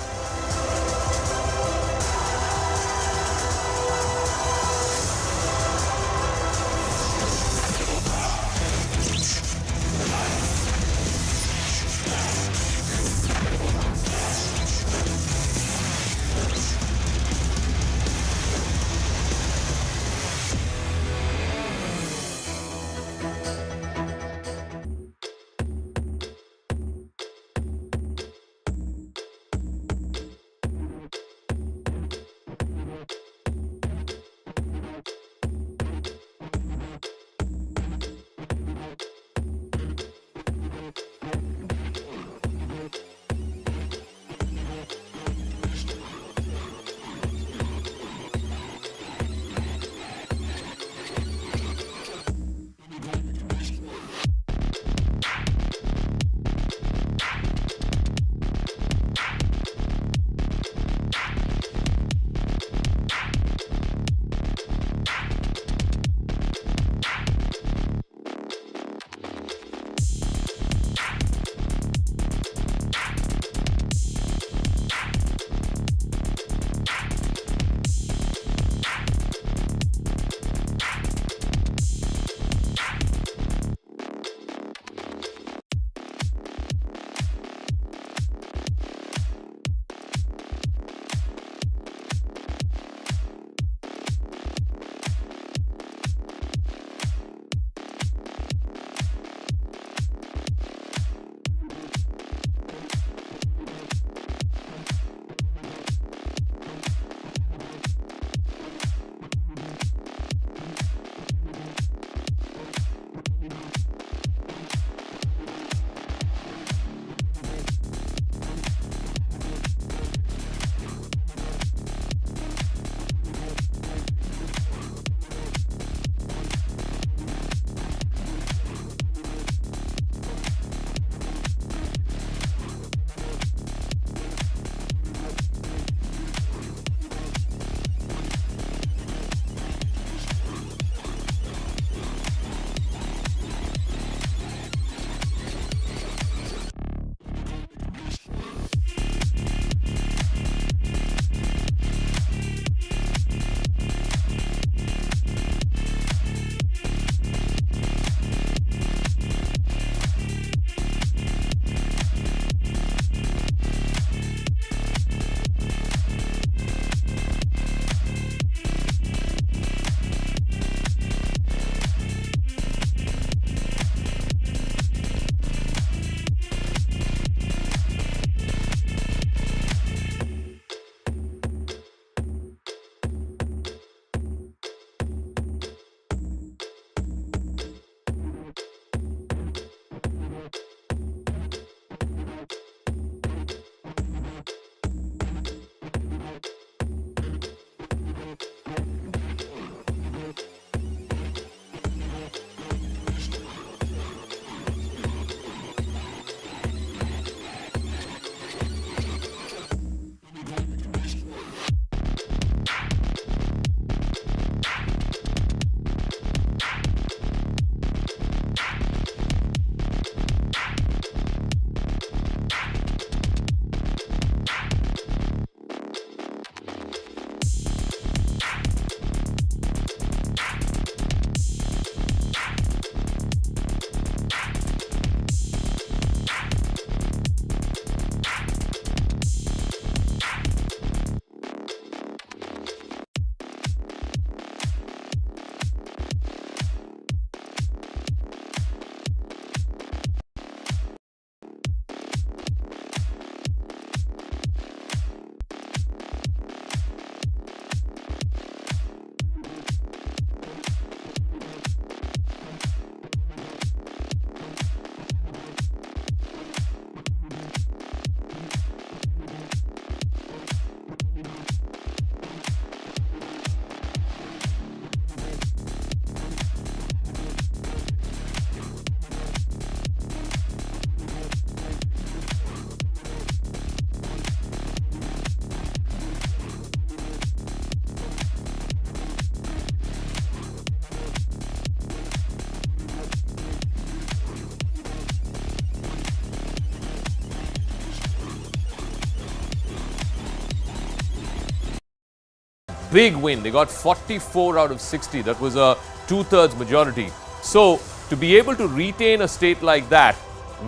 big win. They got 44 out of 60. That was a 2/3 majority. So to be able to retain a state like that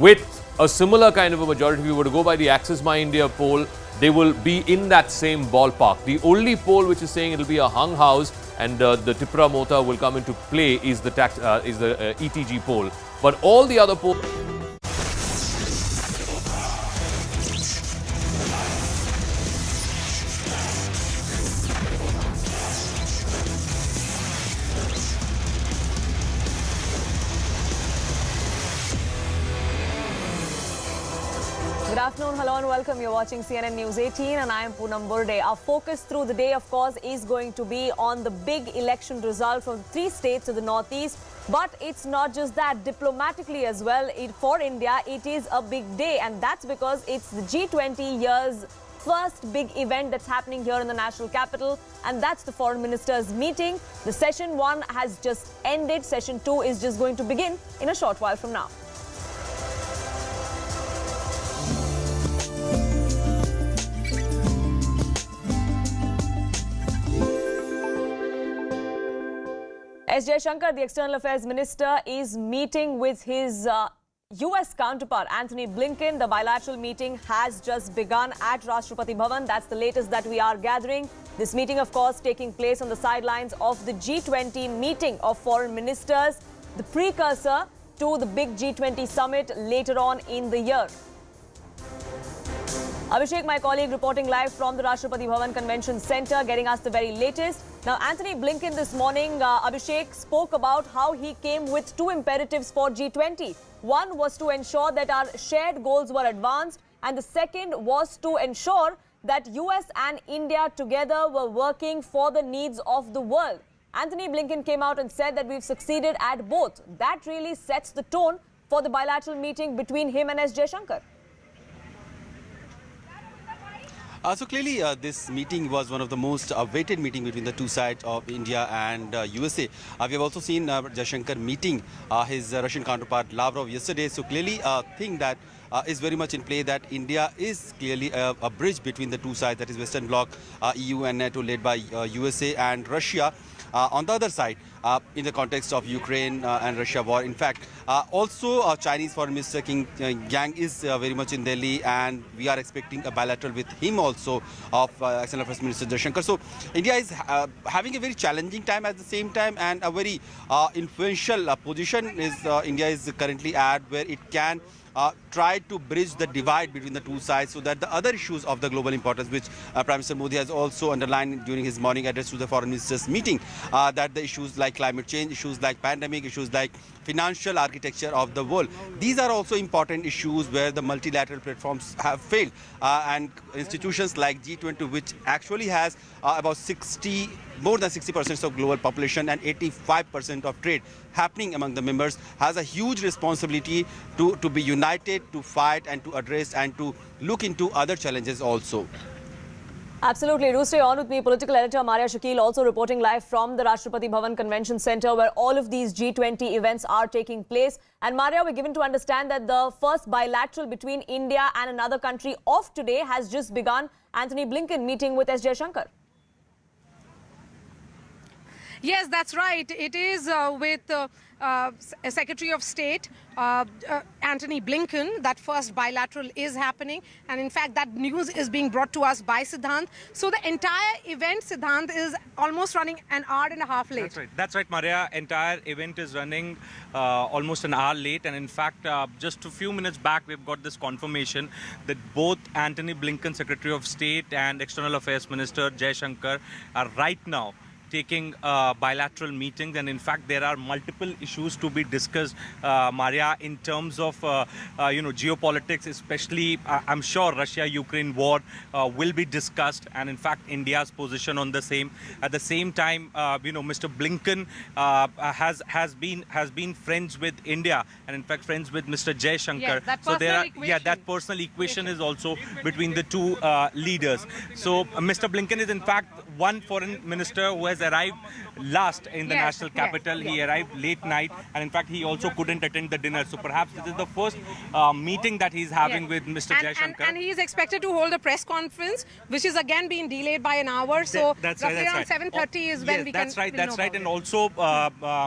with a similar kind of a majority, if you were to go by the Access My India poll, they will be in that same ballpark. The only poll which is saying it will be a hung house and the Tripura Mota will come into play is the ETG poll. But all the other polls... Good afternoon, hello and welcome. You're watching CNN News 18 and I am Poonam Burde. Our focus through the day, of course, is going to be on the big election result from 3 states to the northeast. But it's not just that. Diplomatically as well, for India, it is a big day. And that's because it's the G20 year's first big event that's happening here in the national capital. And that's the foreign ministers meeting. The session 1 has just ended. Session 2 is just going to begin in a short while from now. S. Jaishankar, the External Affairs Minister, is meeting with his US counterpart, Antony Blinken. The bilateral meeting has just begun at Rashtrapati Bhavan. That's the latest that we are gathering. This meeting, of course, taking place on the sidelines of the G20 meeting of foreign ministers, the precursor to the big G20 summit later on in the year. Abhishek, my colleague, reporting live from the Rashtrapati Bhavan Convention Centre, getting us the very latest. Now, Antony Blinken this morning, Abhishek, spoke about how he came with 2 imperatives for G20. One was to ensure that our shared goals were advanced, and the second was to ensure that US and India together were working for the needs of the world. Antony Blinken came out and said that we've succeeded at both. That really sets the tone for the bilateral meeting between him and S. Jaishankar. So clearly, this meeting was one of the most awaited meeting between the two sides of India and USA. We have also seen Jaishankar meeting his Russian counterpart Lavrov yesterday. So clearly, a thing that is very much in play, that India is clearly a bridge between the two sides, that is Western Bloc, EU and NATO, led by USA and Russia. On the other side, in the context of Ukraine and Russia war. In fact, also Chinese Foreign Minister King Yang is very much in Delhi, and we are expecting a bilateral with him also of External Affairs Minister Jaishankar. So India is having a very challenging time at the same time, and a very influential position is India is currently at, where it can try to bridge the divide between the two sides, so that the other issues of the global importance, which Prime Minister Modi has also underlined during his morning address to the foreign ministers meeting, that the issues like climate change, issues like pandemic, issues like financial architecture of the world, these are also important issues where the multilateral platforms have failed, and institutions like G20, which actually has about more than 60% of global population and 85% of trade happening among the members, has a huge responsibility to be united, to fight and to address and to look into other challenges also. Absolutely. Do stay on with me. Political editor Maria Shakil also reporting live from the Rashtrapati Bhavan Convention Centre, where all of these G20 events are taking place. And Maria, we're given to understand that the first bilateral between India and another country of today has just begun. Antony Blinken meeting with S. Jaishankar. Yes, that's right. It is with Secretary of State Antony Blinken. That first bilateral is happening. And in fact, that news is being brought to us by Siddhant. So the entire event, Siddhant, is almost running an hour and a half late. That's right. That's right, Maria. Entire event is running almost an hour late. And in fact, just a few minutes back, we've got this confirmation that both Antony Blinken, Secretary of State, and External Affairs Minister Jaishankar are right now taking bilateral meetings, and in fact there are multiple issues to be discussed, Maria, in terms of geopolitics, especially I'm sure Russia-Ukraine war will be discussed, and in fact India's position on the same. At the same time, Mr. Blinken has been friends with India, and in fact friends with Mr. Jaishankar. Yes, so there are that personal equation is also between the two leaders. So Mr. Blinken is in fact one foreign minister who has arrived last in the national capital. He arrived late night, and in fact, he also couldn't attend the dinner. So perhaps this is the first meeting that he's having with Mr. Jaishankar. And he is expected to hold a press conference, which is again being delayed by an hour. So that's roughly right, around 7:30 is when we can. That's right. And also,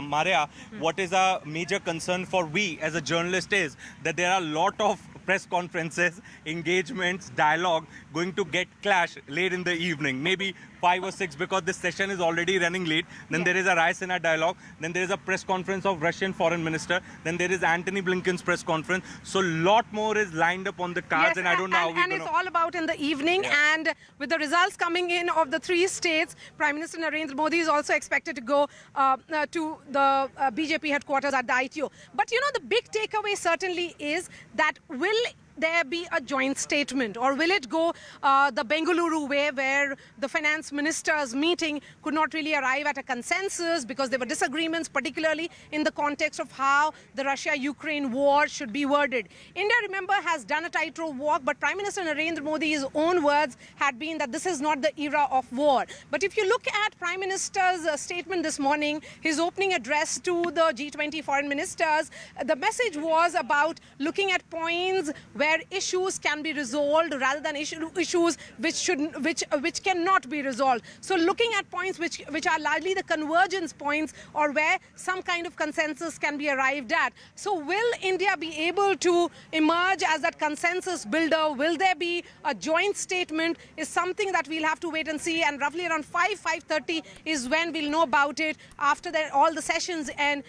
Maria, what is a major concern for we as a journalist is that there are a lot of press conferences, engagements, dialogue going to get clash late in the evening, maybe 5 or 6, because this session is already running late. Then there is a Raisina dialogue. Then there is a press conference of Russian foreign minister. Then there is Antony Blinken's press conference. So lot more is lined up on the cards, and I don't know how and it's all about in the evening. And with the results coming in of the 3 states, Prime Minister Narendra Modi is also expected to go to the BJP headquarters at the ITO. But you know, the big takeaway certainly is that will there be a joint statement, or will it go the Bengaluru way, where the finance ministers meeting could not really arrive at a consensus because there were disagreements, particularly in the context of how the Russia-Ukraine war should be worded. India, remember, has done a tightrope walk, but Prime Minister Narendra Modi's own words had been that this is not the era of war. But if you look at Prime Minister's statement this morning, his opening address to the G20 foreign ministers, the message was about looking at points where issues can be resolved rather than issues which cannot be resolved. So looking at points which are largely the convergence points, or where some kind of consensus can be arrived at. So will India be able to emerge as that consensus builder? Will there be a joint statement? Is something that we'll have to wait and see. And roughly around 5:30 is when we'll know about it, after all the sessions and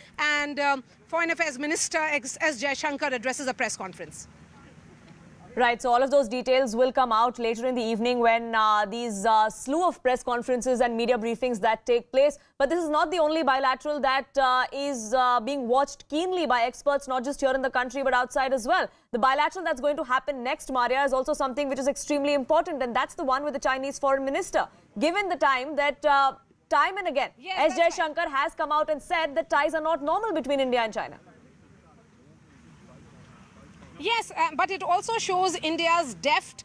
Foreign Affairs Minister S. Jaishankar addresses a press conference. Right, so all of those details will come out later in the evening when these slew of press conferences and media briefings that take place. But this is not the only bilateral that is being watched keenly by experts, not just here in the country, but outside as well. The bilateral that's going to happen next, Maria, is also something which is extremely important, and that's the one with the Chinese foreign minister. Given the time that time and again, S. Jaishankar has come out and said that ties are not normal between India and China. Yes, but it also shows India's deft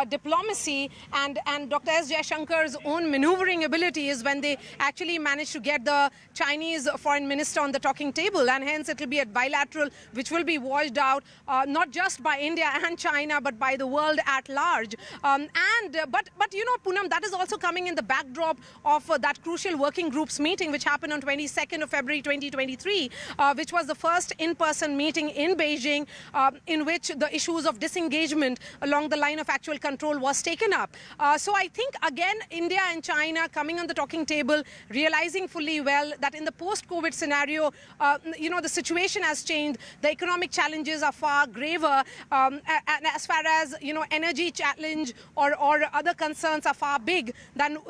diplomacy and Dr. S. Jaishankar's own maneuvering abilities when they actually managed to get the Chinese foreign minister on the talking table, and hence it will be a bilateral which will be watched out not just by India and China but by the world at large. But you know, Poonam, that is also coming in the backdrop of that crucial working groups meeting which happened on 22nd of February 2023, which was the first in-person meeting in Beijing, in which the issues of disengagement along the line of actual control was taken up. So I think, again, India and China coming on the talking table, realizing fully well that in the post-COVID scenario, you know, the situation has changed. The economic challenges are far graver. And as far as, you know, energy challenge or other concerns are far big than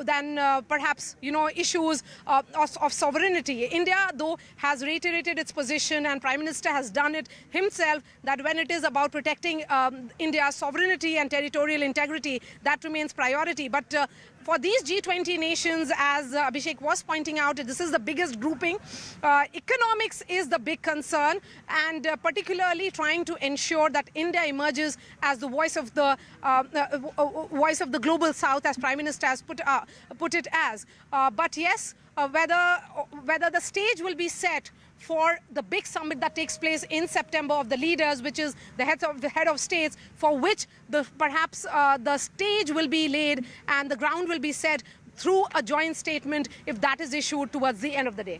perhaps, you know, issues of sovereignty. India, though, has reiterated its position, and Prime Minister has done it himself, that when it is about protecting India's sovereignty and territorial integrity, that remains priority. But for these G20 nations, as Abhishek was pointing out, this is the biggest grouping. Economics is the big concern, and particularly trying to ensure that India emerges as the voice of the global South, as Prime Minister has put it as. But yes, whether the stage will be set for the big summit that takes place in September of the leaders, which is the head of states, for which perhaps the stage will be laid and the ground will be set through a joint statement, if that is issued towards the end of the day.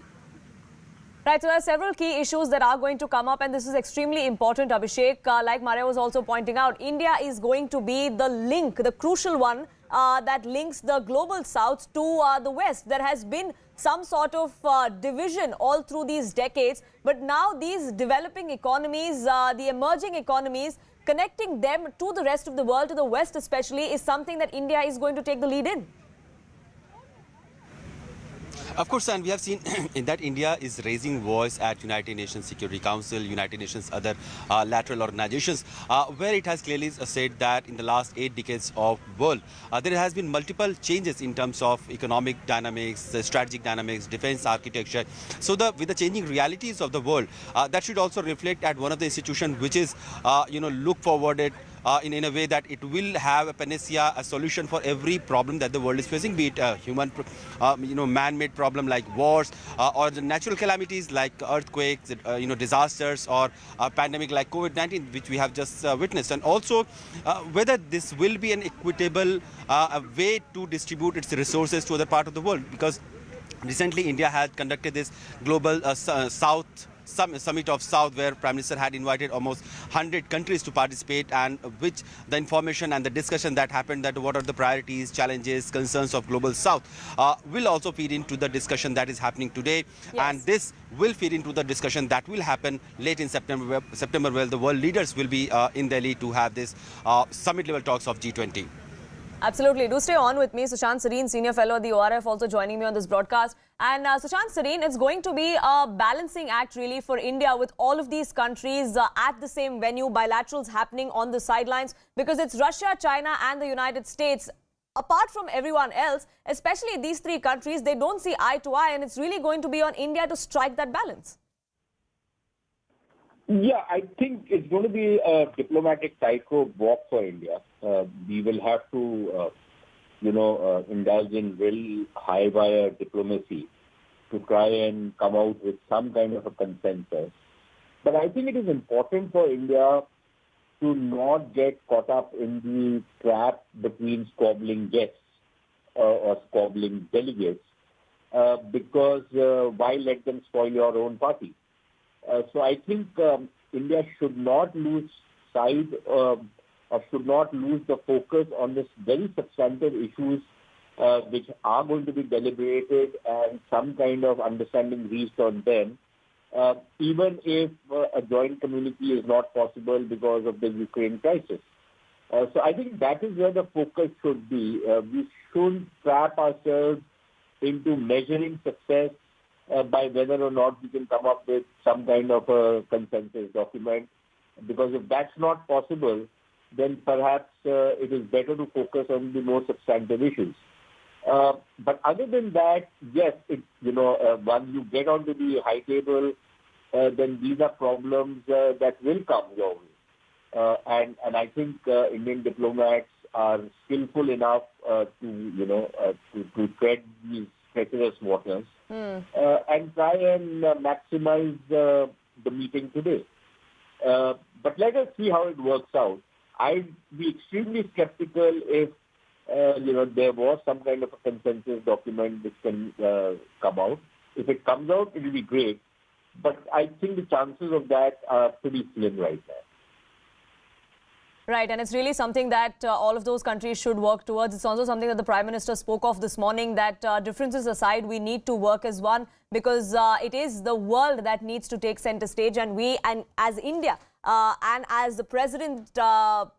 Right, so there are several key issues that are going to come up, and this is extremely important, Abhishek. Like Maria was also pointing out, India is going to be the link, the crucial one that links the global South to the West. There has been some sort of division all through these decades, but now these developing economies, the emerging economies, connecting them to the rest of the world, to the West especially, is something that India is going to take the lead in. Of course, and we have seen in that India is raising voice at United Nations Security Council, United Nations other lateral organizations, where it has clearly said that in the last 8 decades of world, there has been multiple changes in terms of economic dynamics, strategic dynamics, defense architecture. So with the changing realities of the world, that should also reflect at one of the institutions which is, look forwarded in a way that it will have a panacea, a solution for every problem that the world is facing, be it human, man-made problem like wars, or the natural calamities like earthquakes, disasters, or a pandemic like COVID-19, which we have just witnessed. And also whether this will be an equitable way to distribute its resources to other part of the world, because recently India had conducted this global Summit of South, where Prime Minister had invited almost 100 countries to participate, and which the information and the discussion that happened, that what are the priorities, challenges, concerns of Global South, will also feed into the discussion that is happening today. Yes. And this will feed into the discussion that will happen late in September, where the world leaders will be in Delhi to have this summit-level talks of G20. Absolutely. Do stay on with me. Sushant Sareen, Senior Fellow at the ORF, also joining me on this broadcast. And Sushant Sareen, it's going to be a balancing act really for India with all of these countries at the same venue, bilaterals happening on the sidelines, because it's Russia, China and the United States. Apart from everyone else, especially these three countries, they don't see eye to eye, and it's really going to be on India to strike that balance. Yeah, I think it's going to be a diplomatic tightrope walk for India. We will have to, indulge in very high-wire diplomacy to try and come out with some kind of a consensus. But I think it is important for India to not get caught up in the trap between squabbling guests or squabbling delegates, because why let them spoil your own party? So I think India should not lose sight or should not lose the focus on this very substantive issues which are going to be deliberated and some kind of understanding reached on them, even if a joint community is not possible because of the Ukraine crisis. So I think that is where the focus should be. We shouldn't trap ourselves into measuring success by whether or not we can come up with some kind of a consensus document. Because if that's not possible, then perhaps it is better to focus on the more substantive issues. But other than that, yes, once you get onto the high table, then these are problems that will come your way. And I think Indian diplomats are skillful enough to tread these treacherous waters and try and maximize the meeting today. But let us see how it works out. I'd be extremely skeptical if there was some kind of a consensus document which can come out. If it comes out, it will be great. But I think the chances of that are pretty slim right now. Right, and it's really something that all of those countries should work towards. It's also something that the Prime Minister spoke of this morning, that differences aside, we need to work as one, because it is the world that needs to take center stage, and we, and as India and as the president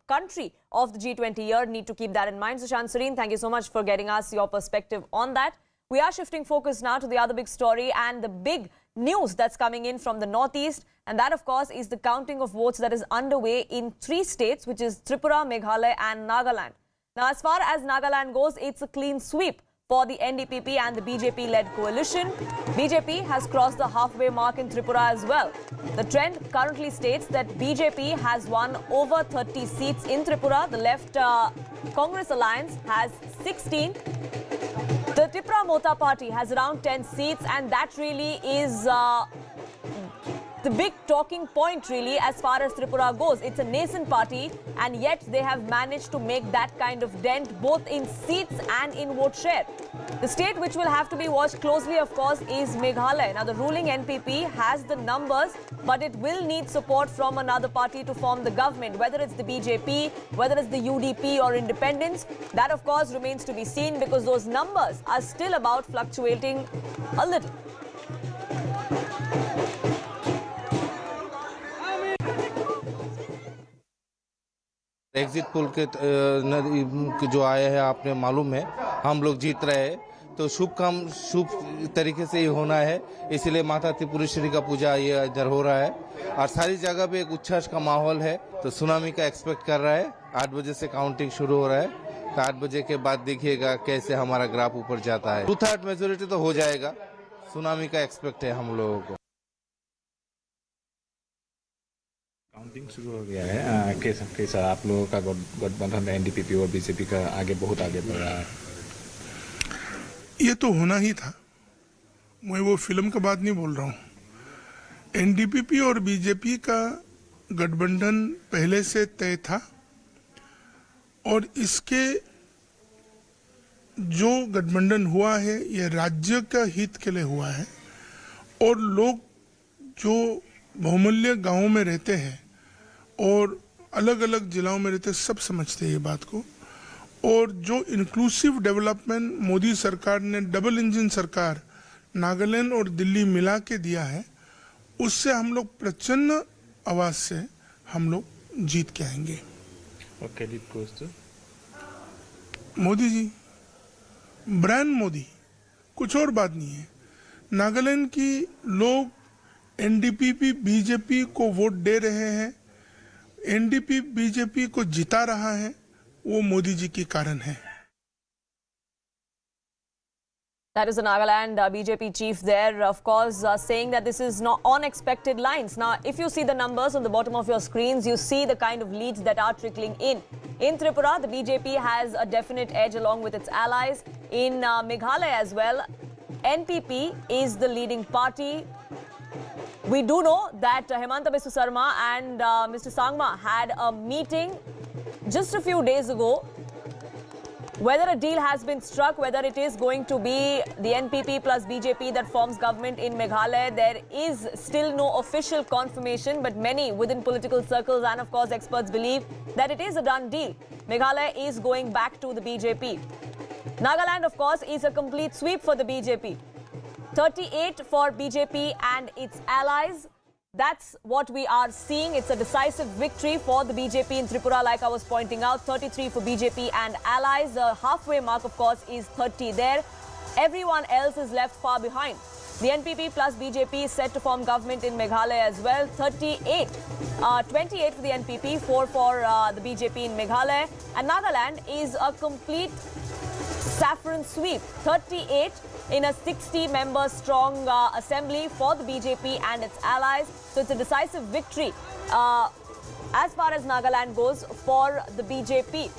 country of the G20 year, need to keep that in mind. Sushant Sareen, thank you so much for getting us your perspective on that. We are shifting focus now to the other big story and the big news that's coming in from the northeast, and that of course is the counting of votes that is underway in 3 states, which is Tripura, Meghalaya and Nagaland. Now, as far as Nagaland goes, it's a clean sweep for the NDPP and the BJP-led coalition. BJP has crossed the halfway mark in Tripura as well. The trend currently states that BJP has won over 30 seats in Tripura. The left Congress alliance has 16. The Tripura Mota party has around 10 seats, and that really is the big talking point really as far as Tripura goes. It's a nascent party, and yet they have managed to make that kind of dent both in seats and in vote share. The state which will have to be watched closely, of course, is Meghalaya. Now, the ruling NPP has the numbers, but it will need support from another party to form the government, whether it's the BJP, whether it's the UDP or independents. That, of course, remains to be seen, because those numbers are still about fluctuating a little. Exit poll के जो आए हैं आपने मालूम है, हम लोग जीत रहे हैं, तो शुभ तरीके से ये होना है, इसलिए माता त्रिपुरेश्वरी का पूजा ये इधर हो रहा है और सारी जगह पे एक उच्छ्वास का माहौल है। तो सुनामी का एक्सपेक्ट कर रहा है, 8 बजे से काउंटिंग शुरू हो रहा है, तो 8 बजे के बाद देखिएगा कैसे हमारा ग्राफ ऊपर जाता है। 2/3 मेजोरिटी तो हो जाएगा, सुनामी का एक्सपेक्ट है हम लोगों को। बिल्डिंग शुरू हो गया है कैसा आप लोगों का गठबंधन एनडीपीपी और बीजेपी का आगे बहुत आगे बढ़ रहा है? ये तो होना ही था। मैं वो फिल्म का बात नहीं बोल रहा हूँ। एनडीपीपी और बीजेपी का गठबंधन पहले से तय था और इसके जो गठबंधन हुआ है ये राज्य का हित के लिए हुआ है और लोग जो बहुमूल्य गांवों में रहते हैं और अलग अलग जिलों में रहते हैं सब समझते हैं ये बात को। और जो इंक्लूसिव डेवलपमेंट मोदी सरकार ने डबल इंजन सरकार नागालैंड और दिल्ली मिला के दिया है उससे हम लोग प्रचंड आवाज से हम लोग जीत के आएंगे। और credit goes to Modi ji, brand Modi, कुछ और बात नहीं है। नागालैंड की लोग एनडीपीपी बीजेपी को वोट दे रहे हैं, एनडीपी बीजेपी को जिता रहा है, वो मोदी जी के कारण है। That is the Nagaland BJP chief there, of course, saying that this is not unexpected lines. Now, if you see the numbers on the bottom of your screens, you see the kind of leads that are trickling in. In Tripura, the BJP has a definite edge along with its allies. In Meghalaya as well, NPP is the leading party. We do know that Hemanta Biswa Sarma and Mr. Sangma had a meeting just a few days ago. Whether a deal has been struck, whether it is going to be the NPP plus BJP that forms government in Meghalaya, there is still no official confirmation, but many within political circles and of course experts believe that it is a done deal. Meghalaya is going back to the BJP. Nagaland, of course, is a complete sweep for the BJP. 38 for BJP and its allies. That's what we are seeing. It's a decisive victory for the BJP in Tripura, like I was pointing out. 33 for BJP and allies. The halfway mark, of course, is 30 there. Everyone else is left far behind. The NPP plus BJP is set to form government in Meghalaya as well. 28. 28 for the NPP, 4 for the BJP in Meghalaya. And Nagaland is a complete saffron sweep. 38 in a 60-member strong assembly for the BJP and its allies. So it's a decisive victory as far as Nagaland goes for the BJP.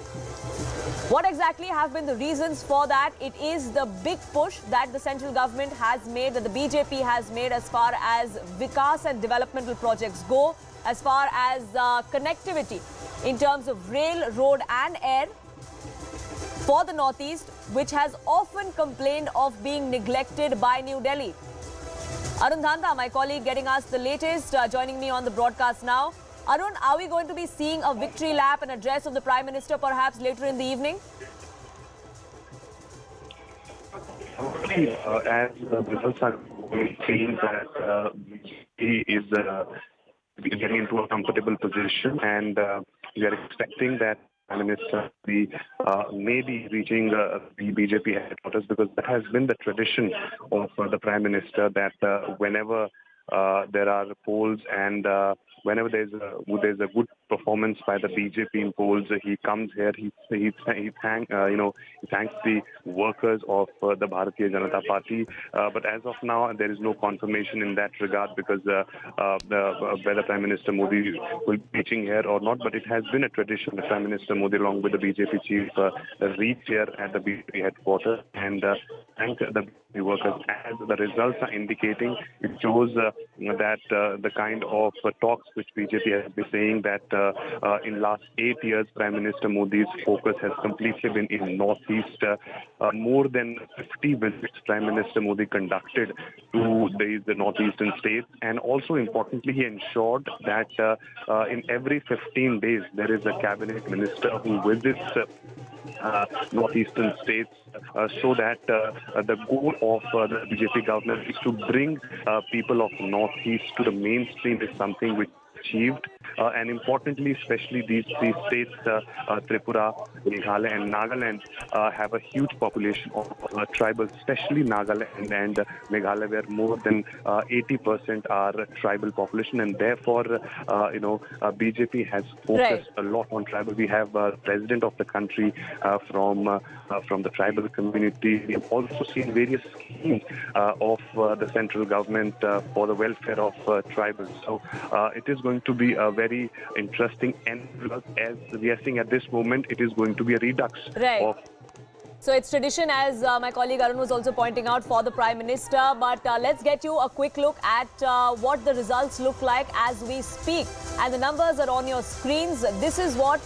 What exactly have been the reasons for that? It is the big push that the central government has made, that the BJP has made as far as Vikas and developmental projects go, as far as connectivity in terms of rail, road and air for the Northeast, which has often complained of being neglected by New Delhi. Arun Dhanda, my colleague, getting us the latest, joining me on the broadcast now. Arun, are we going to be seeing a victory lap and address of the Prime Minister perhaps later in the evening? As the results are going, it seems that he is getting into a comfortable position, and we are expecting that Prime Minister may be reaching the BJP headquarters, because that has been the tradition of the Prime Minister, that whenever there are polls and whenever there's a good performance by the BJP in polls, he comes here. He thanks the workers of the Bharatiya Janata Party. But as of now, there is no confirmation in that regard, because whether Prime Minister Modi will be reaching here or not. But it has been a tradition that Prime Minister Modi, along with the BJP chief, reach here at the BJP headquarters and thank the workers. As the results are indicating, it shows that the kind of talks which BJP has been saying, that in last 8 years, Prime Minister Modi's focus has completely been in Northeast. More than 50 visits Prime Minister Modi conducted to the northeastern states, and also importantly, he ensured that in every 15 days there is a cabinet minister who visits northeastern states, so that the goal of the BJP government is to bring people of Northeast to the mainstream is something which achieved. And importantly, especially these three states, Tripura, Meghalaya and Nagaland, have a huge population of tribal, especially Nagaland and Meghalaya, where more than 80% are tribal population, and therefore, BJP has focused a lot on tribal. We have president of the country from the tribal community. We have also seen various schemes of the central government for the welfare of tribals. So it is going to be a very interesting end result. As we are seeing at this moment, it is going to be a redux of. So it's tradition, as my colleague Arun was also pointing out, for the Prime Minister. But let's get you a quick look at what the results look like as we speak. And the numbers are on your screens. This is what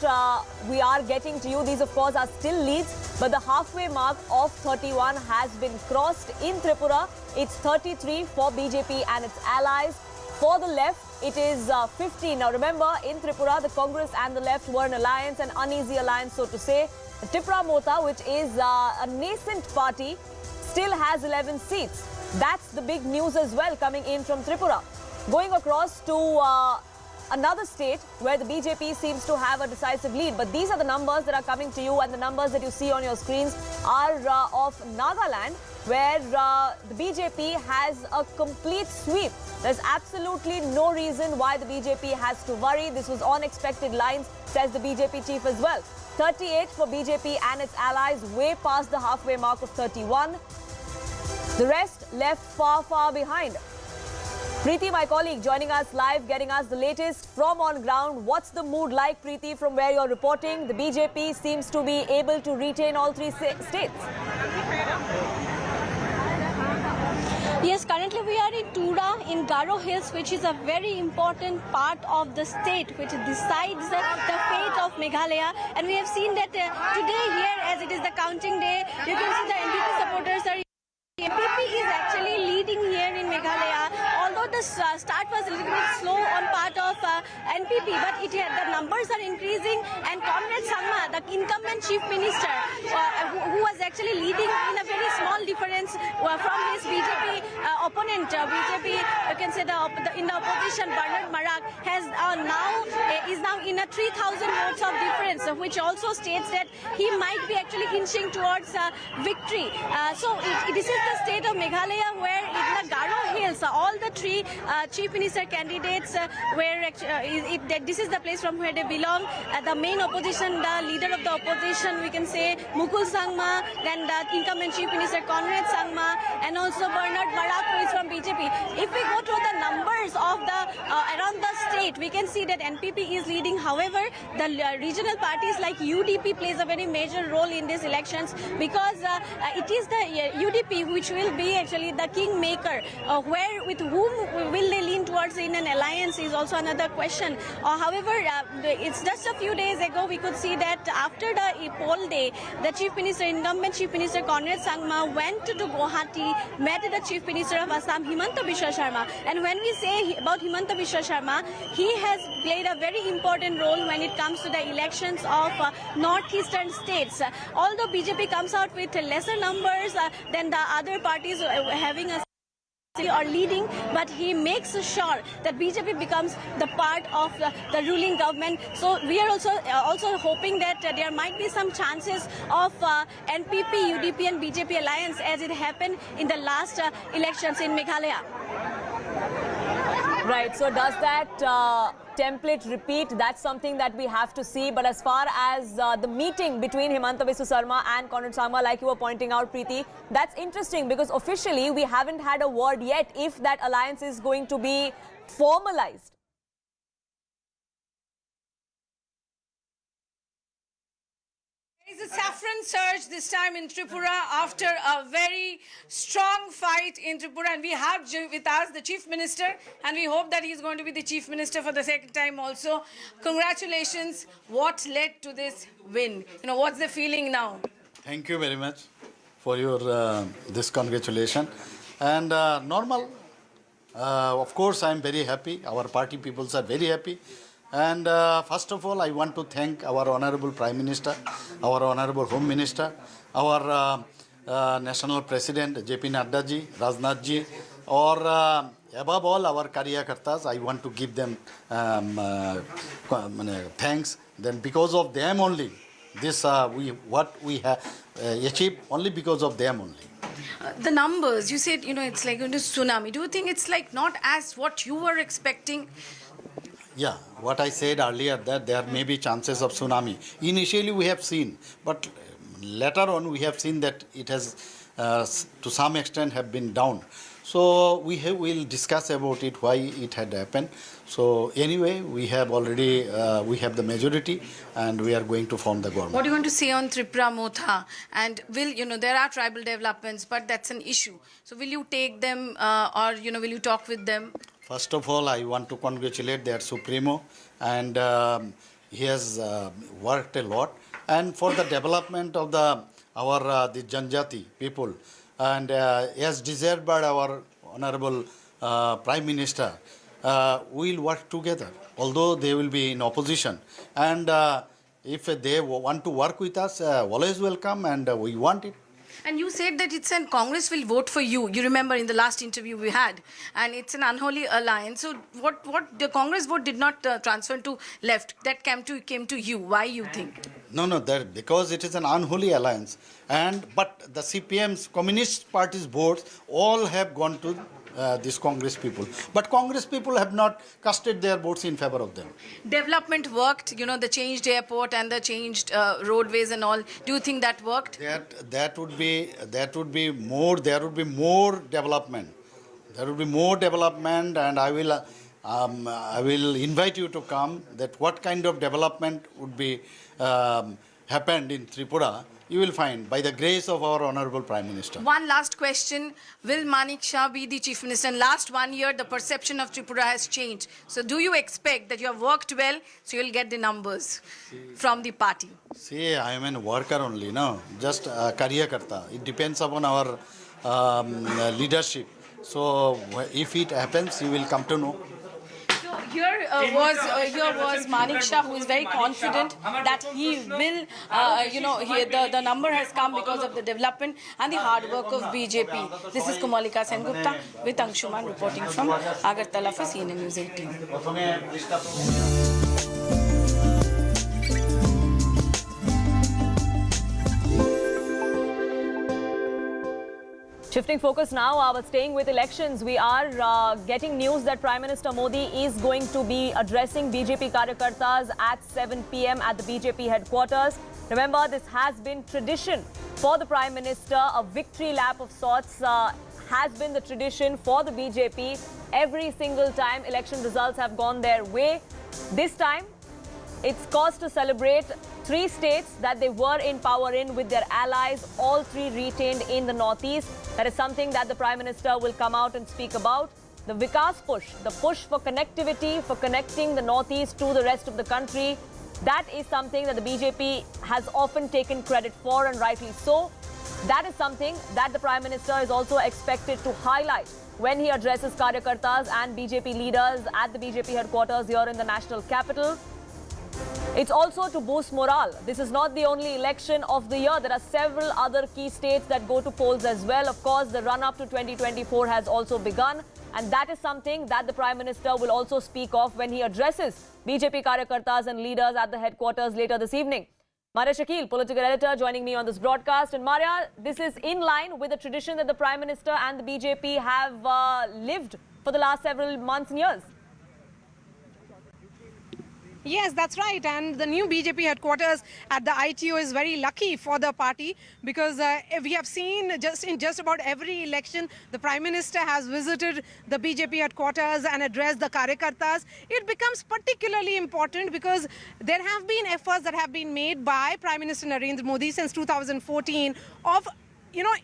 we are getting to you. These, of course, are still leads. But the halfway mark of 31 has been crossed in Tripura. It's 33 for BJP and its allies. For the left, it is 15. Now, remember, in Tripura, the Congress and the left were an alliance, an uneasy alliance, so to say. Tripura Mota, which is a nascent party, still has 11 seats. That's the big news as well coming in from Tripura. Going across to another state where the BJP seems to have a decisive lead. But these are the numbers that are coming to you, and the numbers that you see on your screens are of Nagaland, where the BJP has a complete sweep. There's absolutely no reason why the BJP has to worry. This was on expected lines, says the BJP chief as well. 38 for BJP and its allies, way past the halfway mark of 31. The rest left far, far behind. Preeti, my colleague, joining us live, getting us the latest from on ground. What's the mood like, Preeti, from where you're reporting? The BJP seems to be able to retain all three states. Yes, currently we are in Tura in Garo Hills, which is a very important part of the state, which decides the fate of Meghalaya. And we have seen that today here, as it is the counting day, you can see the NDP supporters are. NDPP is actually leading here in Meghalaya, although the start was a little bit slow on part of NPP, but the numbers are increasing, and Comrade Sangma, the incumbent chief minister, who was actually leading in a very small difference from his BJP opponent, BJP, you can say in the opposition, Bernard Marak, is now in a 3,000 votes of difference, which also states that he might be actually inching towards victory. So this is the state of Meghalaya, where in the Garo Hills, all the three chief minister candidates this is the place from where they belong. The main opposition, the leader of the opposition, we can say Mukul Sangma, then the incumbent chief minister Conrad Sangma, and also Bernard Marak, who is from BJP. If we go through the numbers of the around the state, we can see that NPP is leading. However, the regional parties like UDP plays a very major role in these elections, because it is the UDP which will be actually the kingmaker. With whom will they lean towards in an alliance is also another question. However, it's just a few days ago we could see that after the poll day, the incumbent chief minister Conrad Sangma went to Guwahati, met the chief minister of Assam, Himanta Biswa Sharma. And when we say about Himanta Biswa Sharma, he has played a very important role when it comes to the elections of northeastern states. Although BJP comes out with lesser numbers than the other parties having a or leading, but he makes sure that BJP becomes the part of the ruling government. So we are also hoping that there might be some chances of NPP, UDP and BJP alliance, as it happened in the last elections in Meghalaya. Right, so does that template repeat? That's something that we have to see. But as far as the meeting between Himanta Biswa Sharma and Conrad Sangma, like you were pointing out, Preeti, that's interesting, because officially we haven't had a word yet if that alliance is going to be formalized. There is a saffron surge this time in Tripura after a very strong fight in Tripura, and we have with us the Chief Minister, and we hope that he is going to be the Chief Minister for the second time also. Congratulations. What led to this win? What's the feeling now? Thank you very much for your this congratulation. And normal, of course, I am very happy. Our party peoples are very happy. And first of all, I want to thank our Honorable Prime Minister, our Honorable Home Minister, our National President, JP Nadda ji, Rajnath ji, or above all our Karyakartas. I want to give them thanks. Then because of them only, this what we have achieved, only because of them only. The numbers, you said, it's like a tsunami. Do you think it's like not as what you were expecting? Yeah, what I said earlier, that there may be chances of tsunami. Initially we have seen, but later on we have seen that it has to some extent have been down. So we'll discuss about it, why it had happened. So anyway, we have already, we have the majority and we are going to form the government. What do you want to say on Tripura Motha? And will, there are tribal developments, but that's an issue. So will you take them or, will you talk with them? First of all, I want to congratulate their Supremo, and he has worked a lot. And for the development of the Janjati people, and as desired by our Honorable Prime Minister, we will work together, although they will be in opposition. And if they want to work with us, always welcome, and we want it. And you said that it's an Congress will vote for you. You remember in the last interview we had, and it's an unholy alliance. So what the Congress vote did not transfer to left, that came to you. Why you think? No, that because it is an unholy alliance, but the CPM's Communist Party's votes all have gone to these Congress people. But Congress people have not casted their votes in favor of them. Development worked, the changed airport and the changed roadways and all. Do you think that worked? That would be more. There would be more development. There would be more development, and I will invite you to come. That what kind of development would be happened in Tripura, you will find by the grace of our Honorable Prime Minister. One last question. Will Manik Shah be the Chief Minister? In last 1 year, the perception of Tripura has changed. So do you expect that you have worked well, so you'll get the numbers from the party? See, I am a worker only, no? Just karya karta. It depends upon our leadership. So if it happens, you will come to know. Here was Manik Shah, who is very confident that he will, the number has come because of the development and the hard work of BJP. This is Kumalika Sengupta with Anshuman reporting from Agartala for CNN News 18. Shifting focus now, but staying with elections, we are getting news that Prime Minister Modi is going to be addressing BJP Karyakartas at 7 p.m. at the BJP headquarters. Remember, this has been tradition for the Prime Minister. A victory lap of sorts has been the tradition for the BJP. Every single time election results have gone their way. This time, it's cause to celebrate 3 states that they were in power in with their allies, all 3 retained in the northeast. That is something that the Prime Minister will come out and speak about. The Vikas push, the push for connectivity, for connecting the northeast to the rest of the country, that is something that the BJP has often taken credit for, and rightly so. That is something that the Prime Minister is also expected to highlight when he addresses Karyakartas and BJP leaders at the BJP headquarters here in the national capital. It's also to boost morale. This is not the only election of the year. There are several other key states that go to polls as well. Of course, the run-up to 2024 has also begun. And that is something that the Prime Minister will also speak of when he addresses BJP Karyakartas and leaders at the headquarters later this evening. Maria Shakil, political editor, joining me on this broadcast. And Maria, this is in line with the tradition that the Prime Minister and the BJP have lived for the last several months and years. Yes, that's right. And the new BJP headquarters at the ITO is very lucky for the party because we have seen in just about every election, the Prime Minister has visited the BJP headquarters and addressed the Karyakartas. It becomes particularly important because there have been efforts that have been made by Prime Minister Narendra Modi since 2014 of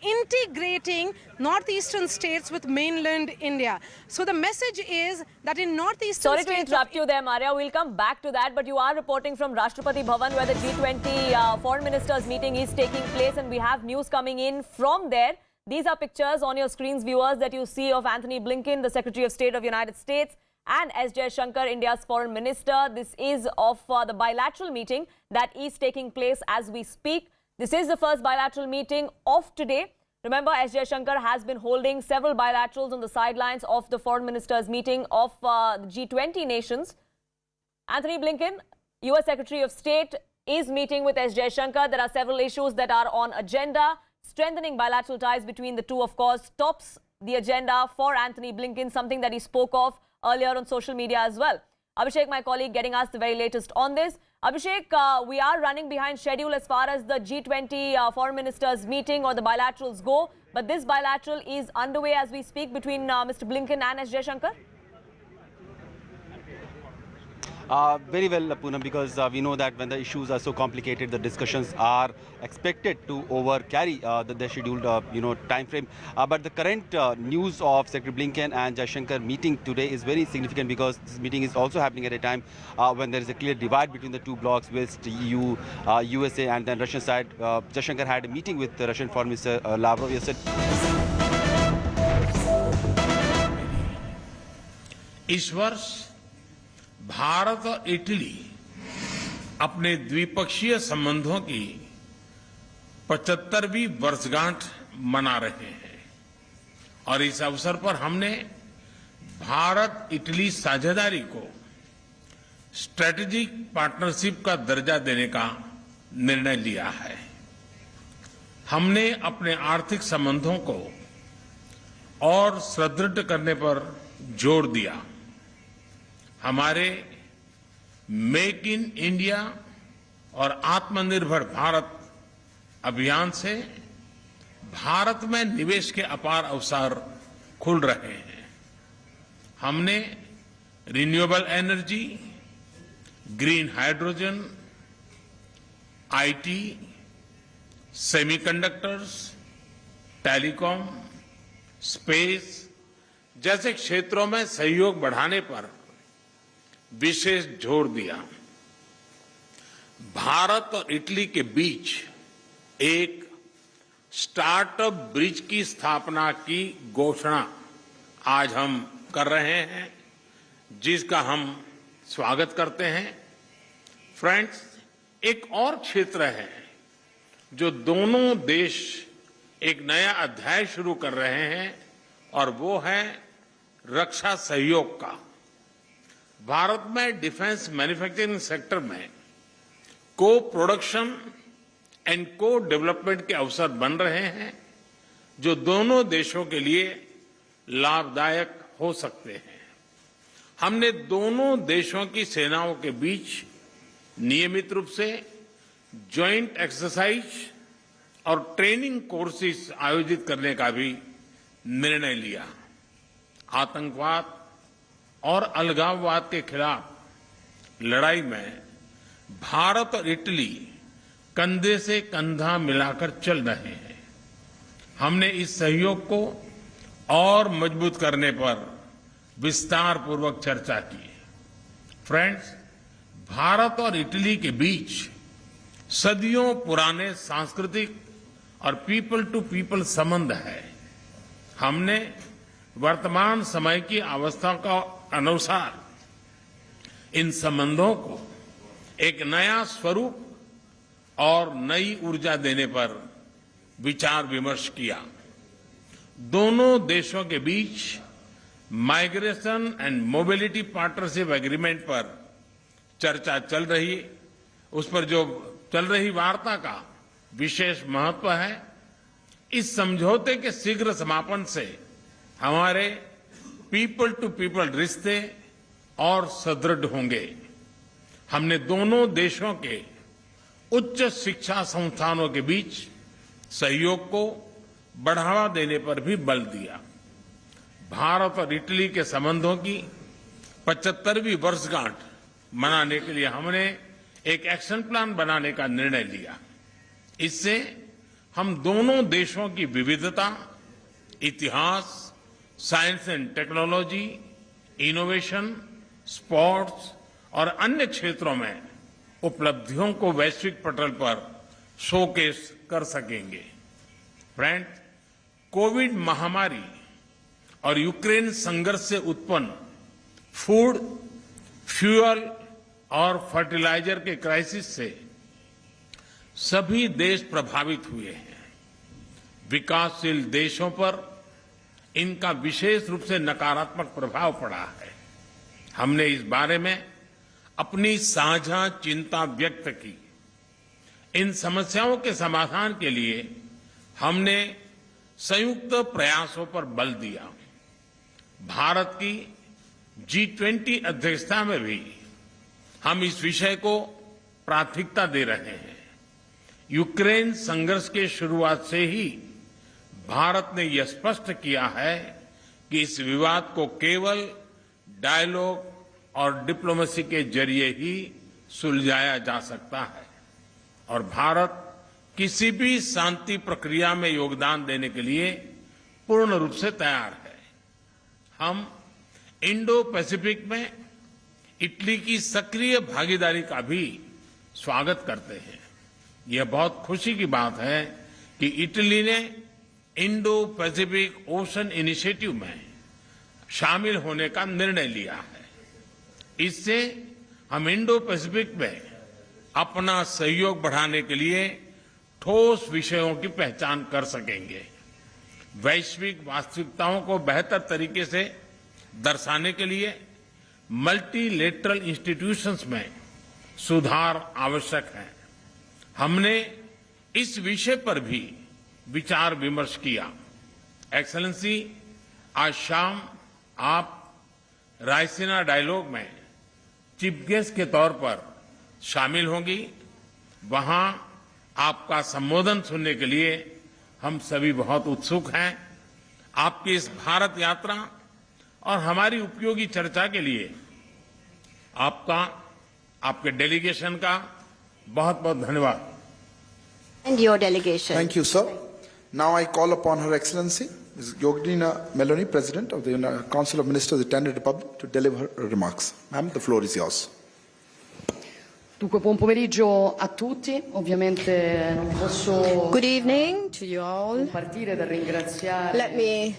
integrating northeastern states with mainland India. So the message is that in northeastern states... Sorry to interrupt you there, Maria. We'll come back to that. But you are reporting from Rashtrapati Bhavan where the G20 foreign ministers meeting is taking place, and we have news coming in from there. These are pictures on your screens, viewers, that you see of Anthony Blinken, the Secretary of State of the United States, and S. Jaishankar, India's foreign minister. This is of the bilateral meeting that is taking place as we speak. This is the first bilateral meeting of today. Remember, S. Jaishankar has been holding several bilaterals on the sidelines of the foreign ministers meeting of the G20 nations. Anthony Blinken, US Secretary of State, is meeting with S. Jaishankar. There are several issues that are on agenda. Strengthening bilateral ties between the two, of course, tops the agenda for Anthony Blinken, something that he spoke of earlier on social media as well. Abhishek, my colleague, getting us the very latest on this. Abhishek, we are running behind schedule as far as the G20 foreign ministers meeting or the bilaterals go. But this bilateral is underway as we speak between Mr. Blinken and S. Jaishankar. Very well, Poonam, because we know that when the issues are so complicated, the discussions are expected to overcarry the scheduled, time frame. But the current news of Secretary Blinken and Jaishankar meeting today is very significant because this meeting is also happening at a time when there is a clear divide between the two blocs, West, EU, USA, and then Russian side. Jaishankar had a meeting with the Russian Foreign Minister Lavrov yesterday. इस वर्ष भारत और Italy अपने द्विपक्षीय संबंधों की 75वीं वर्षगांठ मना रहे हैं और इस अवसर पर हमने भारत इटली साझेदारी को स्ट्रेटेजिक पार्टनरशिप का दर्जा देने का निर्णय लिया है। हमने अपने आर्थिक संबंधों को और सुदृढ़ करने पर जोर दिया। हमारे मेक इन इंडिया और आत्मनिर्भर भारत अभियान से भारत में निवेश के अपार अवसर खुल रहे हैं। हमने renewable energy, green hydrogen, IT, semiconductors, telecom, space जैसे क्षेत्रों में सहयोग बढ़ाने पर विशेष जोर दिया। भारत और इटली के बीच एक स्टार्टअप ब्रिज की स्थापना की घोषणा आज हम कर रहे हैं, जिसका हम स्वागत करते हैं। फ्रेंड्स, एक और क्षेत्र है जो दोनों देश एक नया अध्याय शुरू कर रहे हैं और वो है रक्षा सहयोग का। भारत में डिफेंस मैन्युफैक्चरिंग सेक्टर में को प्रोडक्शन एंड को डेवलपमेंट के अवसर बन रहे हैं जो दोनों देशों के लिए लाभदायक हो सकते हैं। हमने दोनों देशों की सेनाओं के बीच नियमित रूप से ज्वाइंट एक्सरसाइज और ट्रेनिंग कोर्सेज आयोजित करने का भी निर्णय लिया। आतंकवाद और अलगाववाद के खिलाफ लड़ाई में भारत और इटली कंधे से कंधा मिलाकर चल रहे हैं। हमने इस सहयोग को और मजबूत करने पर विस्तार पूर्वक चर्चा की। फ्रेंड्स, भारत और इटली के बीच सदियों पुराने सांस्कृतिक और पीपल टू पीपल संबंध है। हमने वर्तमान समय की अवस्था का अनुसार इन संबंधों को एक नया स्वरूप और नई ऊर्जा देने पर विचार विमर्श किया। दोनों देशों के बीच migration and mobility partnership agreement पर चर्चा चल रही, उस पर जो चल रही वार्ता का विशेष महत्व है। इस समझौते के शीघ्र समापन से हमारे पीपल टू पीपल रिश्ते और सुदृढ़ होंगे। हमने दोनों देशों के उच्च शिक्षा संस्थानों के बीच सहयोग को बढ़ावा देने पर भी बल दिया। भारत और इटली के संबंधों की 75वीं वर्षगांठ मनाने के लिए हमने एक एक्शन प्लान बनाने का निर्णय लिया। इससे हम दोनों देशों की विविधता, इतिहास, science and technology, innovation, sports और अन्य क्षेत्रों में उपलब्धियों को वैश्विक पटल पर शोकेस कर सकेंगे। फ्रेंड, कोविड महामारी और यूक्रेन संघर्ष से उत्पन्न फूड, फ्यूल और फर्टिलाइजर के क्राइसिस से सभी देश प्रभावित हुए हैं। विकासशील देशों पर इनका विशेष रूप से नकारात्मक प्रभाव पड़ा है। हमने इस बारे में अपनी साझा चिंता व्यक्त की। इन समस्याओं के समाधान के लिए हमने संयुक्त प्रयासों पर बल दिया। भारत की G20 अध्यक्षता में भी हम इस विषय को प्राथमिकता दे रहे हैं। यूक्रेन संघर्ष के शुरुआत से ही भारत ने यह स्पष्ट किया है कि इस विवाद को केवल डायलॉग और डिप्लोमेसी के जरिए ही सुलझाया जा सकता है और भारत किसी भी शांति प्रक्रिया में योगदान देने के लिए पूर्ण रूप से तैयार है। हम इंडो पैसिफिक में इटली की सक्रिय भागीदारी का भी स्वागत करते हैं। यह बहुत खुशी की बात है कि इटली ने इंडो पैसिफिक ओशन इनिशिएटिव में शामिल होने का निर्णय लिया है। इससे हम इंडो पैसिफिक में अपना सहयोग बढ़ाने के लिए ठोस विषयों की पहचान कर सकेंगे। वैश्विक वास्तविकताओं को बेहतर तरीके से दर्शाने के लिए मल्टीलेटरल इंस्टीट्यूशंस में सुधार आवश्यक है। हमने इस विषय पर भी विचार विमर्श किया। एक्सेलेंसी, आज शाम आप रायसीना डायलॉग में चीफ गेस्ट के तौर पर शामिल होंगी। वहां आपका संबोधन सुनने के लिए हम सभी बहुत उत्सुक हैं। आपकी इस भारत यात्रा और हमारी उपयोगी चर्चा के लिए आपका, आपके डेलीगेशन का बहुत बहुत धन्यवाद। And your delegation. Thank you, sir. Now I call upon Her Excellency, Ms. Yogdina Meloni, President of the Council of Ministers of the Italian Republic, to deliver her remarks. Ma'am, the floor is yours. Dunque, buon pomeriggio a tutti. Ovviamente non posso Good evening to you all. partire dal ringraziare. Let me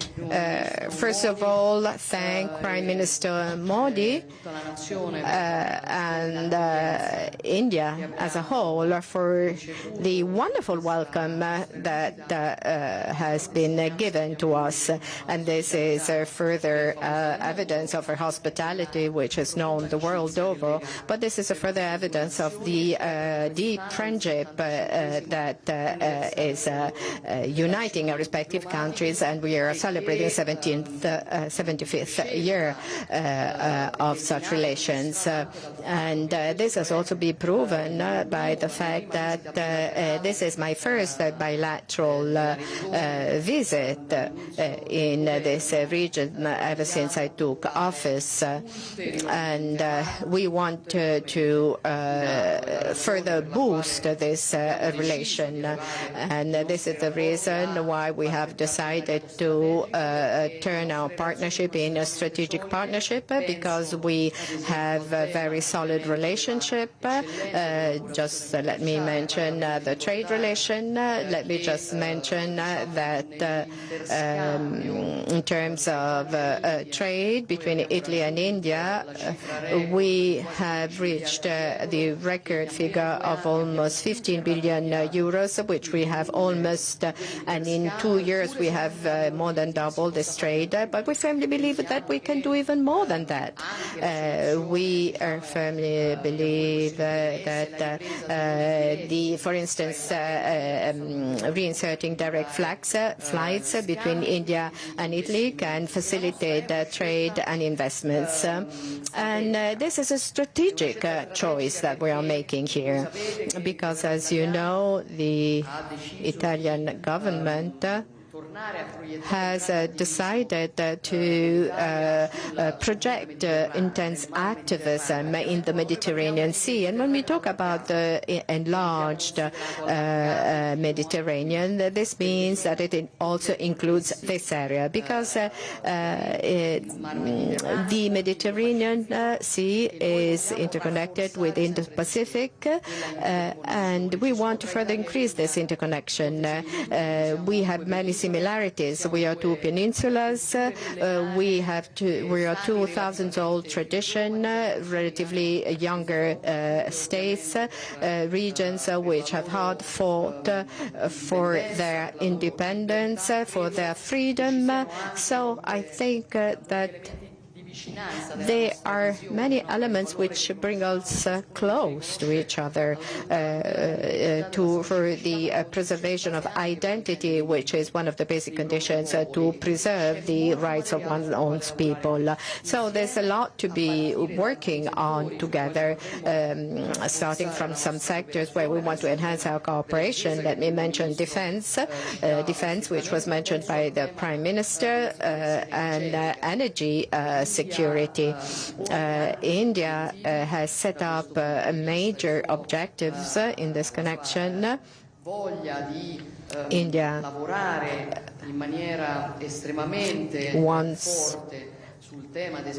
first of all thank Prime Minister Modi and India as a whole for the wonderful welcome that has been given to us. And this is further evidence of our hospitality, which is known the world over. But this is a further evidence of the deep friendship that is uniting our respective countries, and we are celebrating 75th year of such relations. And this has also been proven by the fact that this is my first bilateral visit in this region ever since I took office. And we want to further boost this relation, and this is the reason why we have decided to turn our partnership in a strategic partnership, because we have a very solid relationship. Just let me mention the trade relation. Let me just mention that in terms of trade between Italy and India, we have reached the record figure of almost 15 billion euros, which we have almost, and in 2 years we have more than doubled this trade. But we firmly believe that we can do even more than that. We firmly believe that for instance, reinserting direct flights between India and Italy can facilitate trade and investments. And this is a strategic choice that we are making here, because, as you know, the Italian government has decided to project intense activism in the Mediterranean Sea. And when we talk about the enlarged Mediterranean, this means that it also includes this area, because the Mediterranean Sea is interconnected with the Indo-Pacific, and we want to further increase this interconnection. We have many similarities. We are two peninsulas. We are 2,000-old tradition, relatively younger states, regions which have hard fought for their independence, for their freedom. So I think that there are many elements which bring us close to each other for the preservation of identity, which is one of the basic conditions to preserve the rights of one's own people. So there's a lot to be working on together, starting from some sectors where we want to enhance our cooperation. Let me mention defense, which was mentioned by the Prime Minister, and energy security. India has set up major objectives in this connection. India wants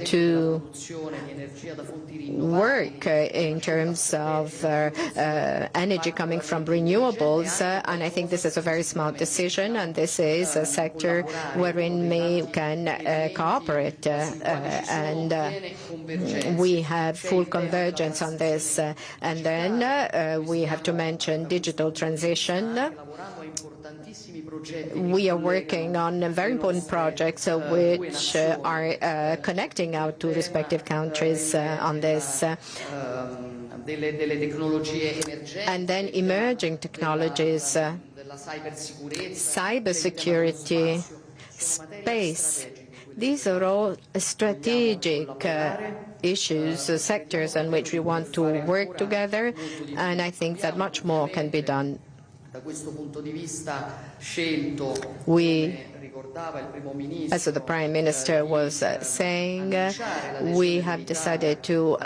to work in terms of energy coming from renewables, and I think this is a very smart decision, and this is a sector wherein we can cooperate, and we have full convergence on this. And then we have to mention digital transition. We are working on very important projects which are connecting our two respective countries on this. And then emerging technologies, cybersecurity, space. These are all strategic issues, sectors in which we want to work together, and I think that much more can be done. We, as the Prime Minister was saying, we have decided to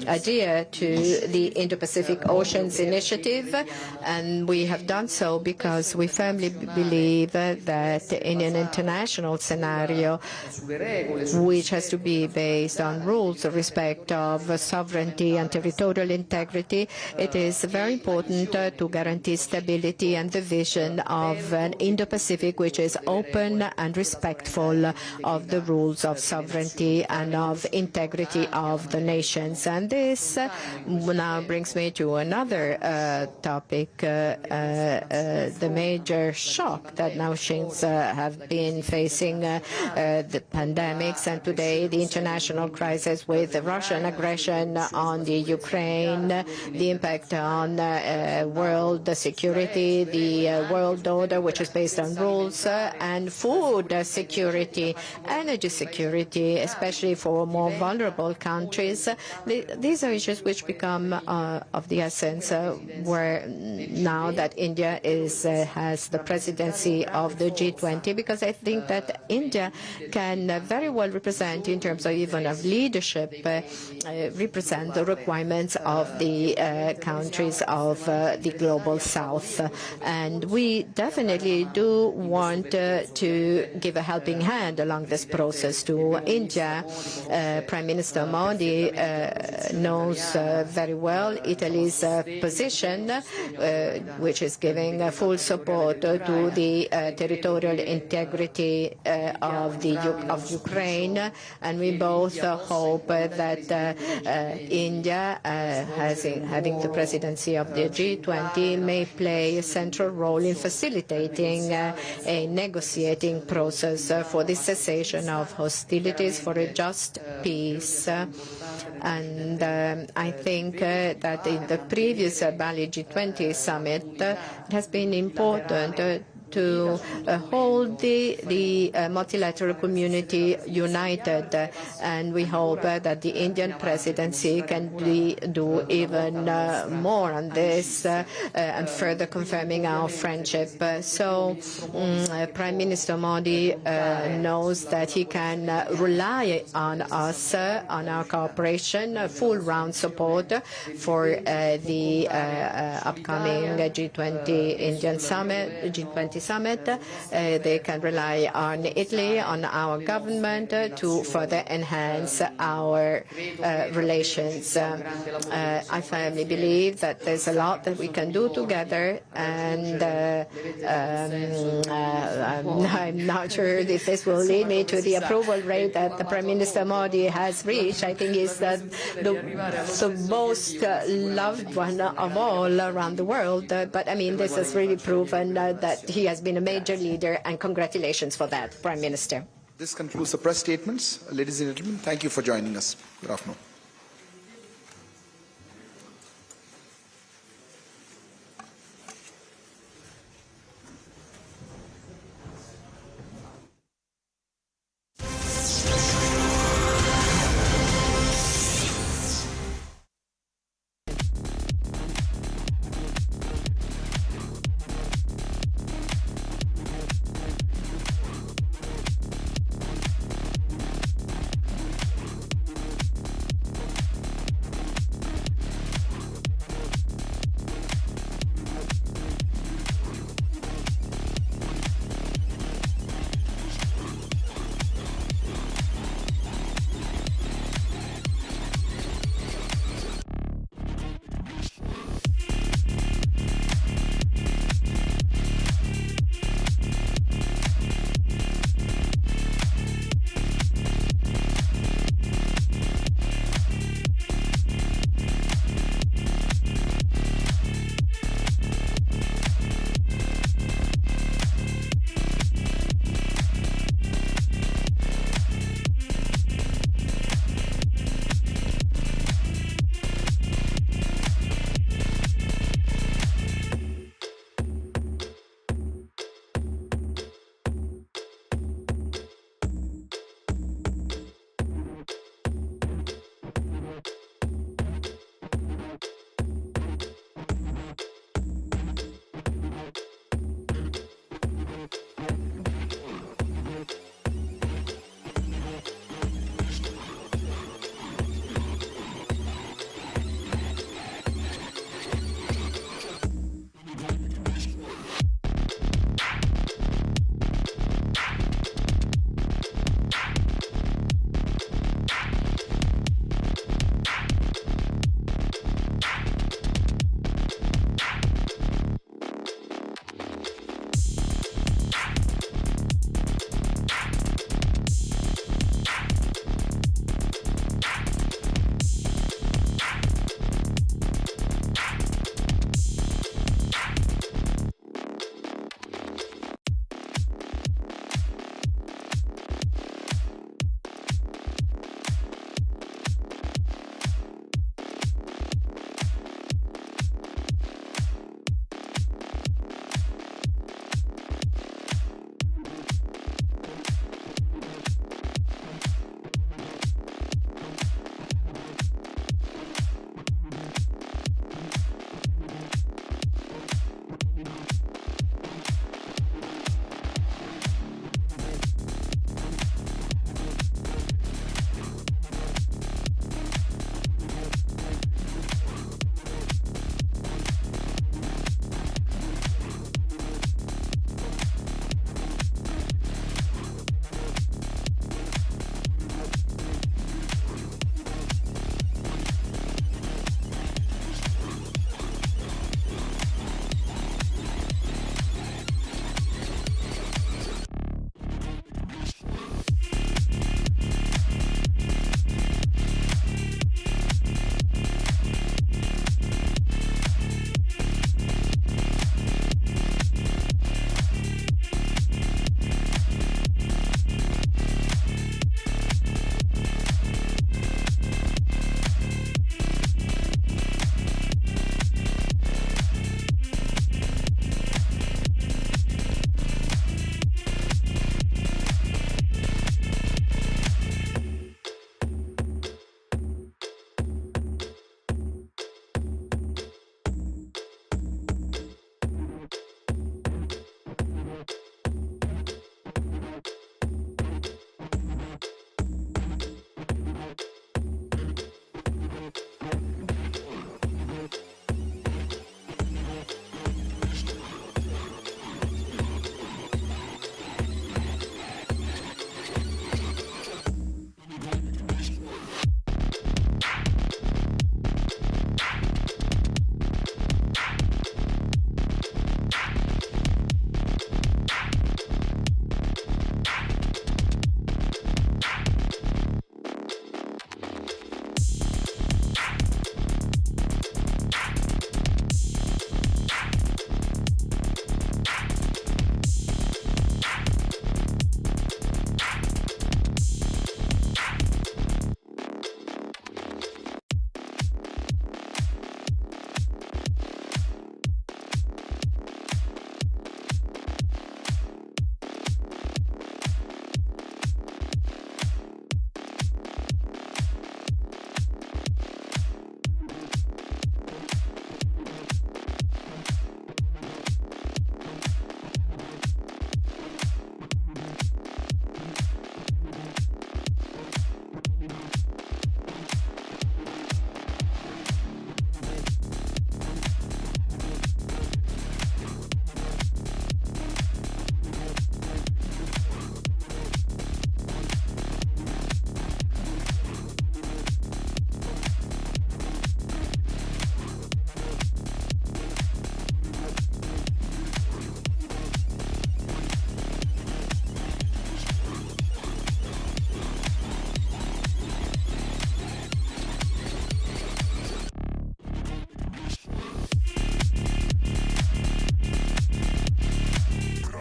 adhere to the Indo-Pacific Oceans Initiative, and we have done so because we firmly believe that in an international scenario, which has to be based on rules of respect of sovereignty and territorial integrity, it is very important to guarantee stability and the vision of an Indo-Pacific which is open and respectful of the rules of sovereignty and of integrity of the nations. And this now brings me to another topic, the major shock that nations have been facing, the pandemics, and today the international crisis with the Russian aggression on the Ukraine, the impact on world security, the world order, which is based on rules, and food security, energy security, especially for more vulnerable countries. These are issues which become of the essence where now that India has the presidency of the G20, because I think that India can very well represent, in terms of even of leadership, represent the requirements of the countries of the global south. And we definitely do want to give a helping hand along this process to India. Prime Minister Modi knows very well Italy's position, which is giving full support to the territorial integrity of Ukraine, and we both hope that India, having the presidency of the G20, may play a central role in facilitating a negotiating process for the cessation of hostilities for a just peace. And I think that in the previous Bali G20 summit, it has been important to hold the multilateral community united, and we hope that the Indian presidency can do even more on this and further confirming our friendship. So Prime Minister Modi knows that he can rely on us, on our cooperation, full round support for the upcoming G20 Indian summit, G20 summit. They can rely on Italy, on our government, to further enhance our relations. I firmly believe that there's a lot that we can do together, and I'm not sure if this will lead me to the approval rate that the Prime Minister Modi has reached. I think he's the most loved one of all around the world. But I mean, this has really proven that he has been a major leader, and congratulations for that, Prime Minister. This concludes the press statements. Ladies and gentlemen, thank you for joining us. Good afternoon.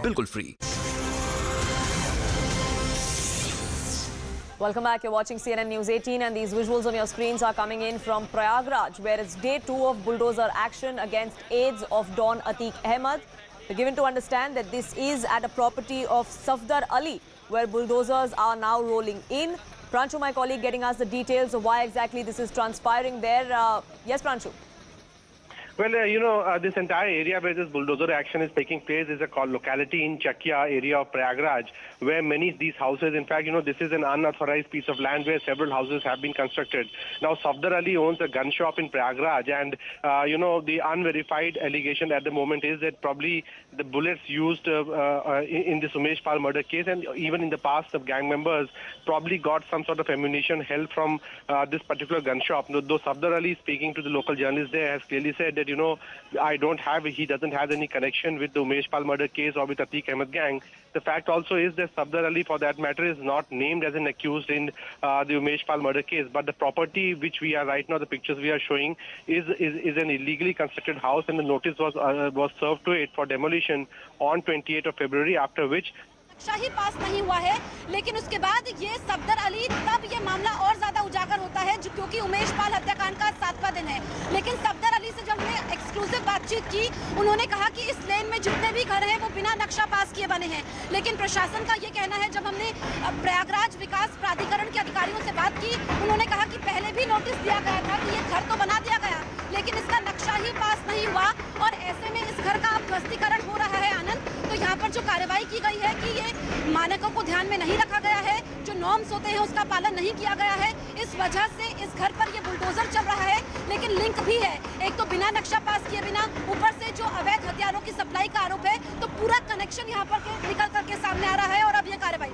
बिल्कुल free. Welcome back. You're watching CNN News 18 and these visuals on your screens are coming in from Prayagraj, where it's day 2 of bulldozer action against aides of Don Atiq Ahmed. We're given to understand that this is at a property of Safdar Ali, where bulldozers are now rolling in. Pranchu, my colleague, getting us the details of why exactly this is transpiring there. Yes, Pranchu. Well, this entire area where this bulldozer action is taking place is a locality in Chakia area of Prayagraj, where many of these houses, in fact, this is an unauthorized piece of land where several houses have been constructed. Now, Safdar Ali owns a gun shop in Prayagraj, and, the unverified allegation at the moment is that probably the bullets used in this Umesh Pal murder case, and even in the past, the gang members probably got some sort of ammunition held from this particular gun shop. Though Safdar Ali, speaking to the local journalist there, has clearly said that, he doesn't have any connection with the Umesh Pal murder case or with Atiq Ahmed gang. The fact also is that Safdar Ali, for that matter, is not named as an accused in the Umesh Pal murder case. But the property which we are right now, the pictures we are showing, is an illegally constructed house, and the notice was served to it for demolition on 28th of February, after which शाही पास नहीं हुआ है, लेकिन उसके बाद ये सफदर अली तब ये मामला और ज्यादा उजागर होता है क्योंकि उमेश पाल हत्याकांड का 7वां दिन है। लेकिन सफदर अली से जब हमने एक्सक्लूसिव बातचीत की, उन्होंने कहा कि इस लेन में जितने भी घर हैं वो बिना नक्शा पास किए बने हैं। लेकिन प्रशासन का ये कहना है, जब हमने प्रयागराज विकास प्राधिकरण के अधिकारियों से बात की, उन्होंने कहा कि पहले भी नोटिस दिया गया था कि ये घर तो बना दिया गया, लेकिन इसका नक्शा ही पास नहीं हुआ, और ऐसे में इस घर का अब ध्वस्तीकरण हो रहा है। आनंद, तो यहाँ पर जो कार्रवाई की गई है कि ये मानकों को ध्यान में नहीं रखा गया है, जो नॉर्म्स होते हैं उसका पालन नहीं किया गया है, इस वजह से इस घर पर ये बुलडोजर चल रहा है। लेकिन लिंक भी है, एक तो बिना नक्शा पास किए बिना, ऊपर से जो अवैध हथियारों की सप्लाई का आरोप है, तो पूरा कनेक्शन यहाँ पर निकल करके सामने आ रहा है, और अब ये कार्रवाई।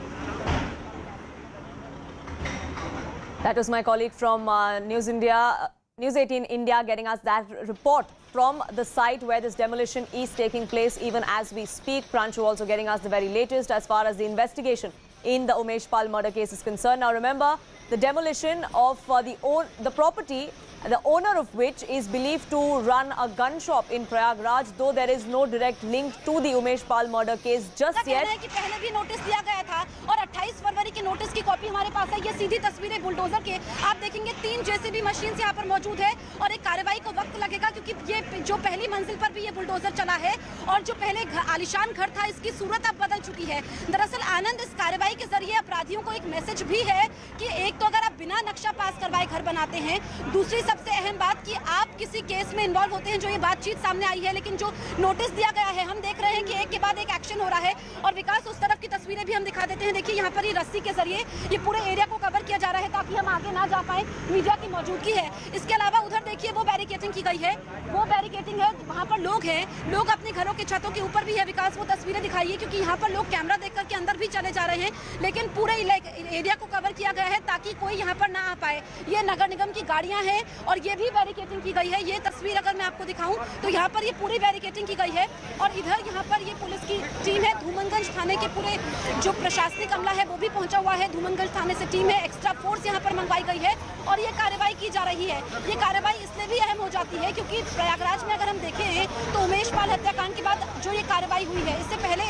That was my colleague from News 18 India getting us that report from the site where this demolition is taking place even as we speak. Pranchu also getting us the very latest as far as the investigation in the Umesh Pal murder case is concerned. Now remember, the demolition of the property, the owner of which is believed to run a gun shop in Prayagraj, though there is no direct link to the Umesh Pal murder case just yet. कि पहले भी notice दिया गया था, और 28 फरवरी की notice की copy हमारे पास है। ये सीधी तस्वीरें बुलडोजर के, आप देखेंगे 3 जेसीबी मशीन यहाँ पर मौजूद है, और एक कार्रवाई को वक्त लगेगा क्योंकि ये जो पहली मंजिल पर भी ये बुलडोजर चला है, और जो पहले आलिशान घर था, इसकी सूरत अब बदल चुकी है। दरअसल आनंद, इस कार्रवाई के जरिए अपराधियों को एक मैसेज भी है कि एक तो अगर आप बिना नक्शा पास करवाए घर बनाते हैं, दूसरी सबसे अहम बात कि आप किसी केस में इन्वॉल्व होते हैं, जो ये बातचीत सामने आई है, लेकिन जो नोटिस दिया गया है, हम देख रहे हैं कि एक के बाद एक एक्शन हो रहा है। और विकास, उस तरफ की तस्वीरें भी हम दिखा देते हैं। देखिए यहाँ पर ये रस्सी के जरिए ये पूरे एरिया को कवर किया जा रहा है ताकि हम आगे ना जा पाए, मीडिया की मौजूदगी है। इसके अलावा उधर देखिए वो बैरिकेडिंग की गई है, वो बैरिकेडिंग है, वहाँ पर लोग हैं, लोग अपने घरों के छतों के ऊपर भी है। विकास, वो तस्वीरें दिखाइए, क्योंकि यहाँ पर लोग कैमरा देख करके अंदर भी चले जा रहे हैं, लेकिन पूरे एरिया को कवर किया गया है ताकि कोई यहाँ पर ना आ पाए। ये नगर निगम की गाड़ियाँ हैं, और ये भी बैरिकेडिंग की गई है। ये तस्वीर अगर मैं आपको दिखाऊं तो यहाँ पर ये पूरी बैरिकेडिंग की गई है, और इधर यहाँ पर ये पुलिस की टीम है, धूमनगंज थाने के पूरे जो प्रशासनिक अमला है वो भी पहुंचा हुआ है। धूमनगंज थाने से टीम है, एक्स्ट्रा फोर्स यहाँ पर मंगवाई गई है, और ये कार्रवाई की जा रही है। ये कार्रवाई इसलिए भी अहम हो जाती है क्योंकि प्रयागराज में अगर हम देखें तो उमेश पाल हत्याकांड के बाद जो ये कार्रवाई हुई है, इससे पहले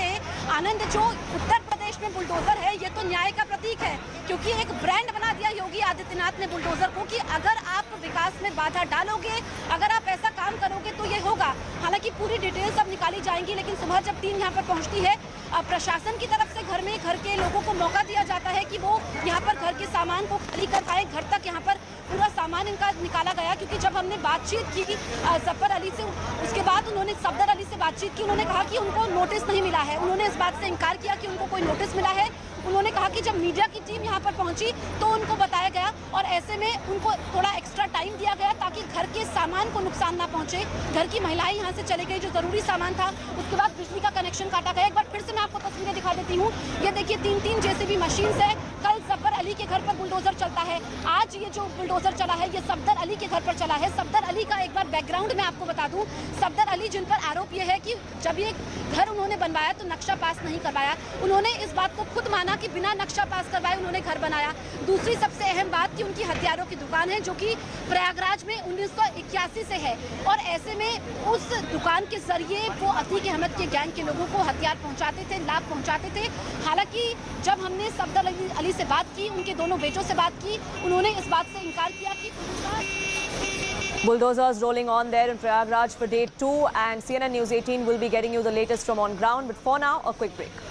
आनंद, जो उत्तर प्रदेश में बुलडोजर है, ये तो न्याय का प्रतीक है, क्योंकि एक ब्रांड बना दिया योगी आदित्यनाथ ने बुलडोजर को कि अगर आप विकास में बाधा डालोगे, अगर आप ऐसा काम करोगे तो ये होगा। हालांकि पूरी डिटेल्स अब निकाली जाएंगी, लेकिन सुबह जब टीम यहाँ पर पहुंचती है, प्रशासन की तरफ से घर के लोगों को मौका दिया जाता है कि वो यहाँ पर घर के सामान को खाली कर पाए। घर तक यहाँ पर पूरा सामान इनका निकाला गया, क्योंकि जब हमने बातचीत की सफदर अली से, उसके बाद उन्होंने सफदर अली से बातचीत की, उन्होंने कहा कि उनको नोटिस नहीं मिला है। उन्होंने इस बात से इनकार किया कि उनको कोई नोटिस मिला है। उन्होंने कहा कि जब मीडिया की टीम यहाँ पर पहुंची तो उनको बताया गया, और ऐसे में उनको थोड़ा एक्स्ट्रा टाइम दिया गया ताकि घर के सामान को नुकसान ना पहुंचे। घर की महिलाएं यहाँ से चले गई, जो जरूरी सामान था। उसके बाद बिजली का कनेक्शन काटा गया। एक बार फिर से मैं आपको तस्वीरें दिखा देती हूँ। ये देखिए 3 जेसीबी मशीन है। कल सफदर अली के घर पर बुलडोजर चलता है। आज ये जो बुलडोजर चला है ये सफदर अली के घर पर चला है। सफदर अली का एक बार बैकग्राउंड मैं आपको बता दूं। सफदर अली जिन पर आरोप ये है कि जब ये घर उन्होंने बनवाया तो नक्शा पास नहीं करवाया। उन्होंने इस बात को खुद माना कि बिना नक्शा पास करवाए उन्होंने घर बनाया। दूसरी सबसे अहम बात कि उनकी हथियारों की दुकान है जो कि प्रयागराज में 1981 से है और ऐसे में उस दुकान के जरिए वो अतीक अहमद के गैंग के लोगों को हथियार पहुंचाते थे, लाभ पहुंचाते थे। हालांकि जब हमने सफदर अली से बात की, उनके दोनों बेटों से बात की, उन्होंने इस बात से इनकार किया कि Bulldozers rolling on there in Prayagraj for day 2, and CNN News 18 will be getting you the latest from on ground. But for now, a quick break.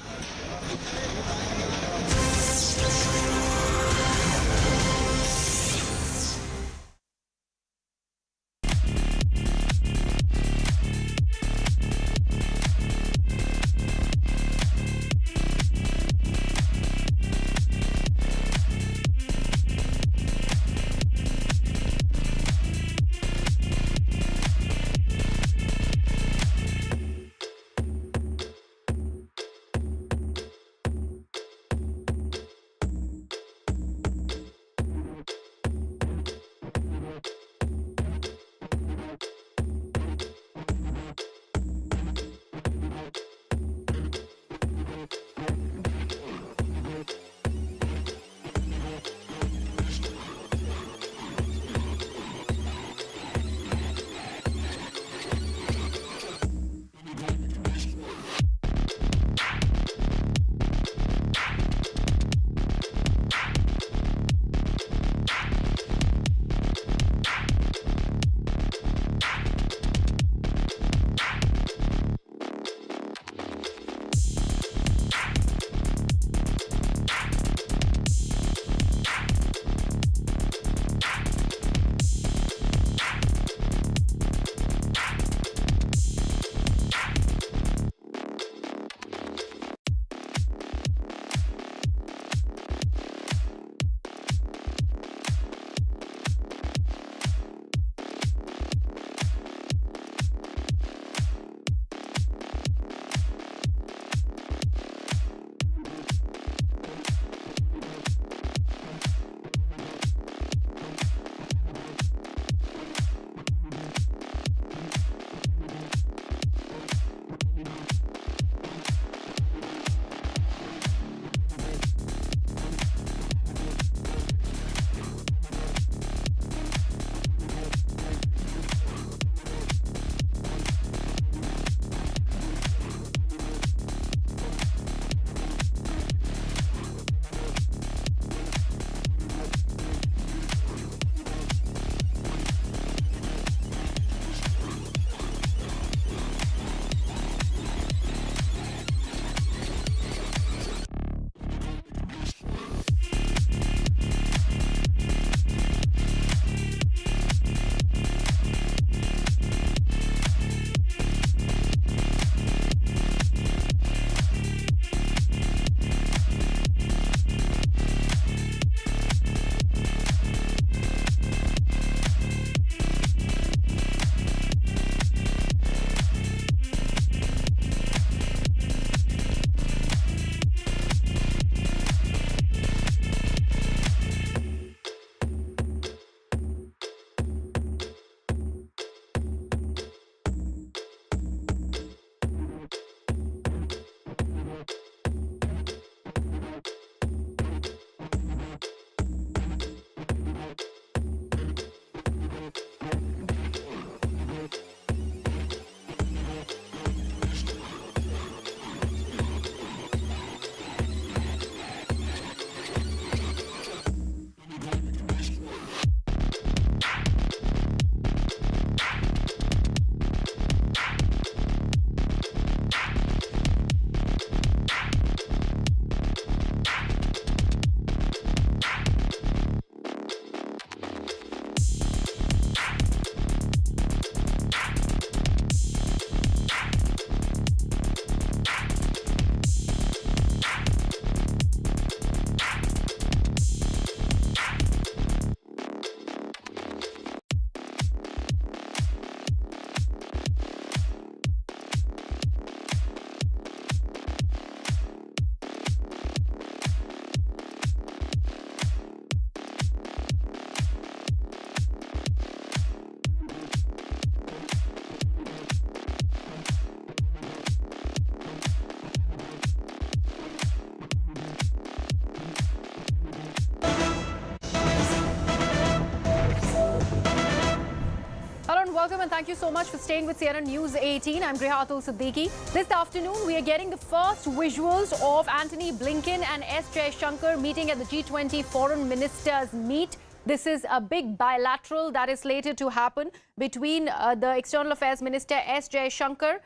Thank you so much for staying with CNN News 18. I'm Grihatul Siddiqui. This afternoon, we are getting the first visuals of Antony Blinken and S. Jaishankar meeting at the G20 Foreign Ministers meet. This is a big bilateral that is slated to happen between the External Affairs Minister S. Jaishankar.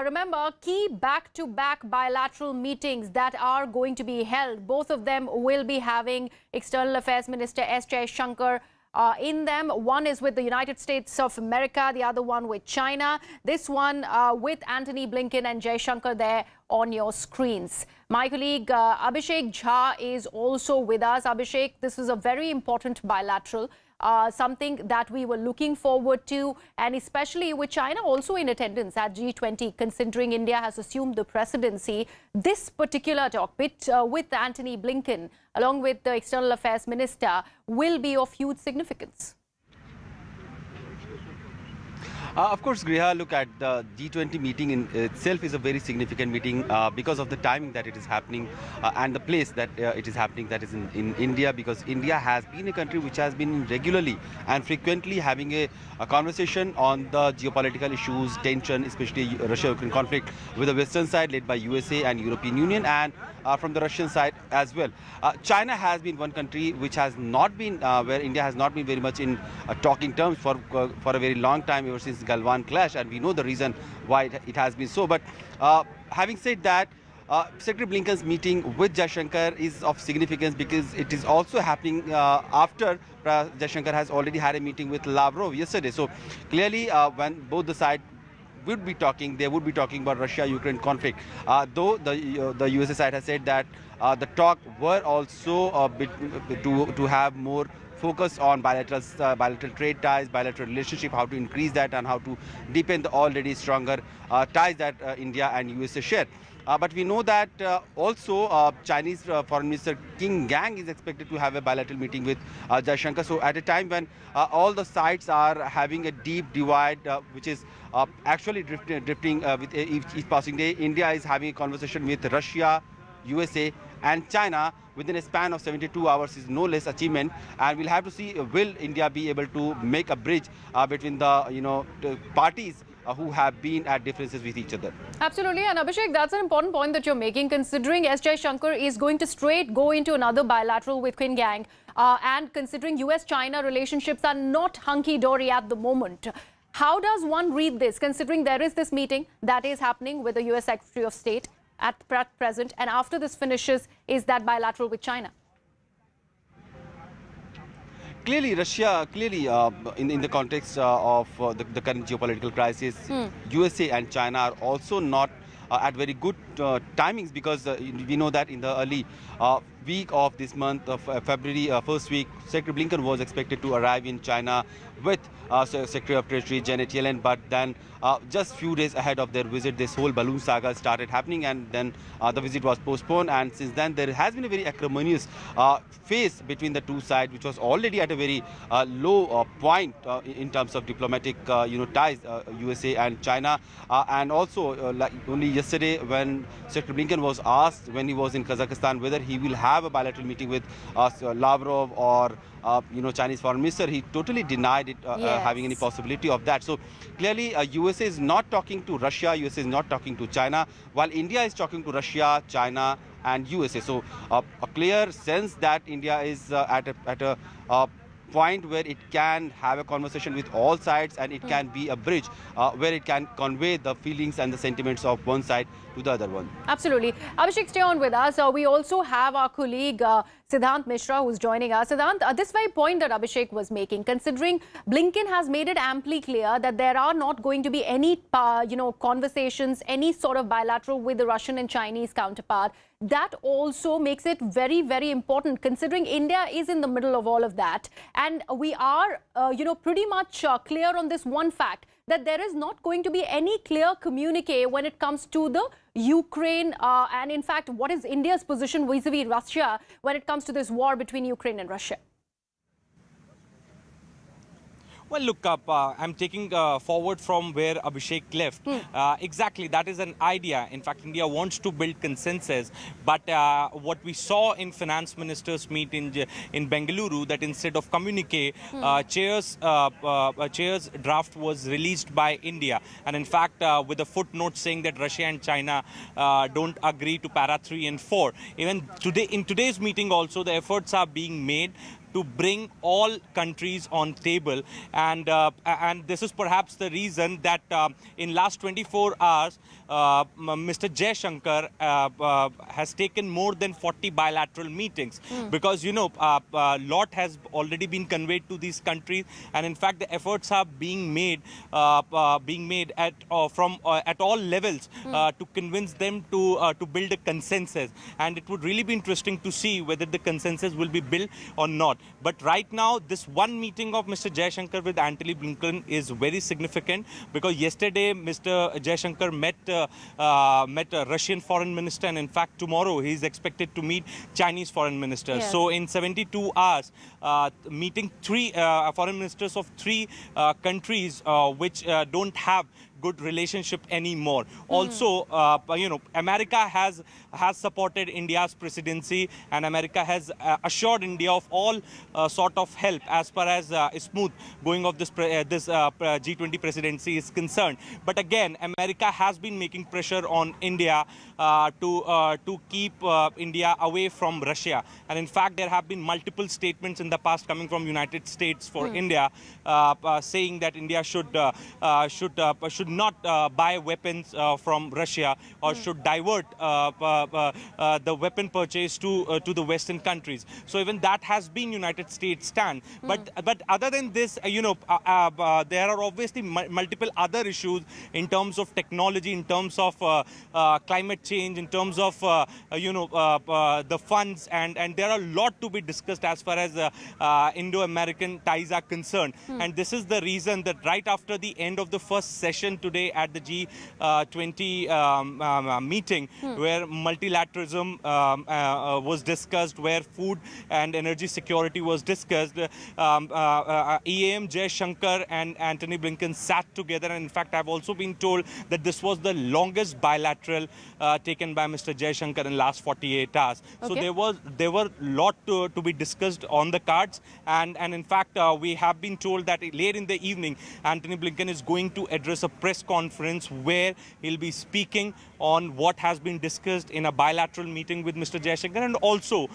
Remember, key back-to-back bilateral meetings that are going to be held. Both of them will be having External Affairs Minister S. Jaishankar in them. One is with the United States of America, the other one with China. This one with Antony Blinken and Jaishankar there on your screens. My colleague Abhishek Jha is also with us. Abhishek, this is a very important bilateral, something that we were looking forward to, and especially with China also in attendance at G20, considering India has assumed the presidency. This particular talk with Antony Blinken, along with the External Affairs Minister, will be of huge significance. Of course, Griha, look at the G20 meeting in itself is a very significant meeting because of the timing that it is happening and the place that it is happening, that is in India, because India has been a country which has been regularly and frequently having a conversation on the geopolitical issues, tension, especially Russia-Ukraine conflict, with the Western side led by USA and European Union, and from the Russian side as well. China has been one country which has not been, where India has not been very much in talking terms for a very long time, ever since Galwan clash, and we know the reason why it has been so. But having said that, Secretary Blinken's meeting with Jaishankar is of significance because it is also happening after Jaishankar has already had a meeting with Lavrov yesterday. So clearly, when both the sides would be talking, they would be talking about Russia-Ukraine conflict. Though the USA side has said that the talk were also a bit to have more focus on bilateral trade ties, bilateral relationship, how to increase that and how to deepen the already stronger ties that India and USA share. But we know that also Chinese Foreign Minister King Gang is expected to have a bilateral meeting with Jaishankar. So at a time when all the sides are having a deep divide, which is actually drifting with each passing day, India is having a conversation with Russia, USA and China within a span of 72 hours is no less achievement, and we'll have to see will India be able to make a bridge between the the parties who have been at differences with each other. Absolutely, and Abhishek, that's an important point that you're making, considering S. Jaishankar is going to straight go into another bilateral with King Gang, and considering US-China relationships are not hunky-dory at the moment. How does one read this, considering there is this meeting that is happening with the US Secretary of State at present, and after this finishes is that bilateral with China? Clearly, Russia, in the context of the current geopolitical crisis, USA and China are also not at very good timings, because we know that in the early week of this month of February, first week, Secretary Blinken was expected to arrive in China with Secretary of Treasury Janet Yellen, but then just few days ahead of their visit, this whole balloon saga started happening, and then the visit was postponed, and since then there has been a very acrimonious phase between the two sides, which was already at a very low point in terms of diplomatic ties, USA and China, and also like only yesterday when Secretary Blinken was asked when he was in Kazakhstan whether he will have a bilateral meeting with Lavrov or Chinese Foreign Minister, he totally denied it having any possibility of that. So clearly USA is not talking to Russia, USA is not talking to China, while India is talking to Russia, China and USA. So a clear sense that India is at a point where it can have a conversation with all sides, and it can be a bridge where it can convey the feelings and the sentiments of one side to the other one. Absolutely. Abhishek, stay on with us. We also have our colleague Siddhant Mishra who's joining us. Siddhant, this very point that Abhishek was making, considering Blinken has made it amply clear that there are not going to be any conversations, any sort of bilateral with the Russian and Chinese counterpart. That also makes it very, very important, considering India is in the middle of all of that. And we are, pretty much clear on this one fact, that there is not going to be any clear communique when it comes to the Ukraine and in fact, what is India's position vis-a-vis Russia when it comes to this war between Ukraine and Russia? Well, look, I'm taking forward from where Abhishek left. Exactly, that is an idea. In fact, India wants to build consensus. But what we saw in finance ministers meet in Bengaluru, that instead of communique, chair's draft was released by India. And in fact, with a footnote saying that Russia and China don't agree to para 3 and 4. Even today, in today's meeting also, the efforts are being made to bring all countries on table, and this is perhaps the reason that in last 24 hours Mr. Jaishankar has taken more than 40 bilateral meetings, because lot has already been conveyed to these countries, and in fact the efforts are being made at all levels to convince them to build a consensus, and it would really be interesting to see whether the consensus will be built or not. But right now, this one meeting of Mr. Jaishankar with Antony Blinken is very significant, because yesterday Mr. Jaishankar met a Russian foreign minister, and in fact tomorrow he is expected to meet Chinese foreign ministers. Yes. So in 72 hours, meeting three foreign ministers of three countries which don't have good relationship anymore. Also, America has supported India's presidency, and America has assured India of all sort of help as far as smooth going of this G20 presidency is concerned. But again, America has been making pressure on India to keep India away from Russia. And in fact, there have been multiple statements in the past coming from United States for India, saying that India should not buy weapons from Russia, or should divert the weapon purchase to the Western countries. So even that has been United States' stand. But other than this, there are obviously multiple other issues in terms of technology, in terms of climate change, in terms of the funds, and there are a lot to be discussed as far as Indo-American ties are concerned. And this is the reason that right after the end of the first session today at the G20 meeting, where multilateralism was discussed, where food and energy security was discussed, EAM Jaishankar and Antony Blinken sat together, and in fact I've also been told that this was the longest bilateral taken by Mr. Jaishankar in last 48 hours. Okay. So there were a lot to be discussed on the cards, and in fact we have been told that late in the evening Antony Blinken is going to address a press conference where he'll be speaking on what has been discussed in a bilateral meeting with Mr. Jaishankar, and also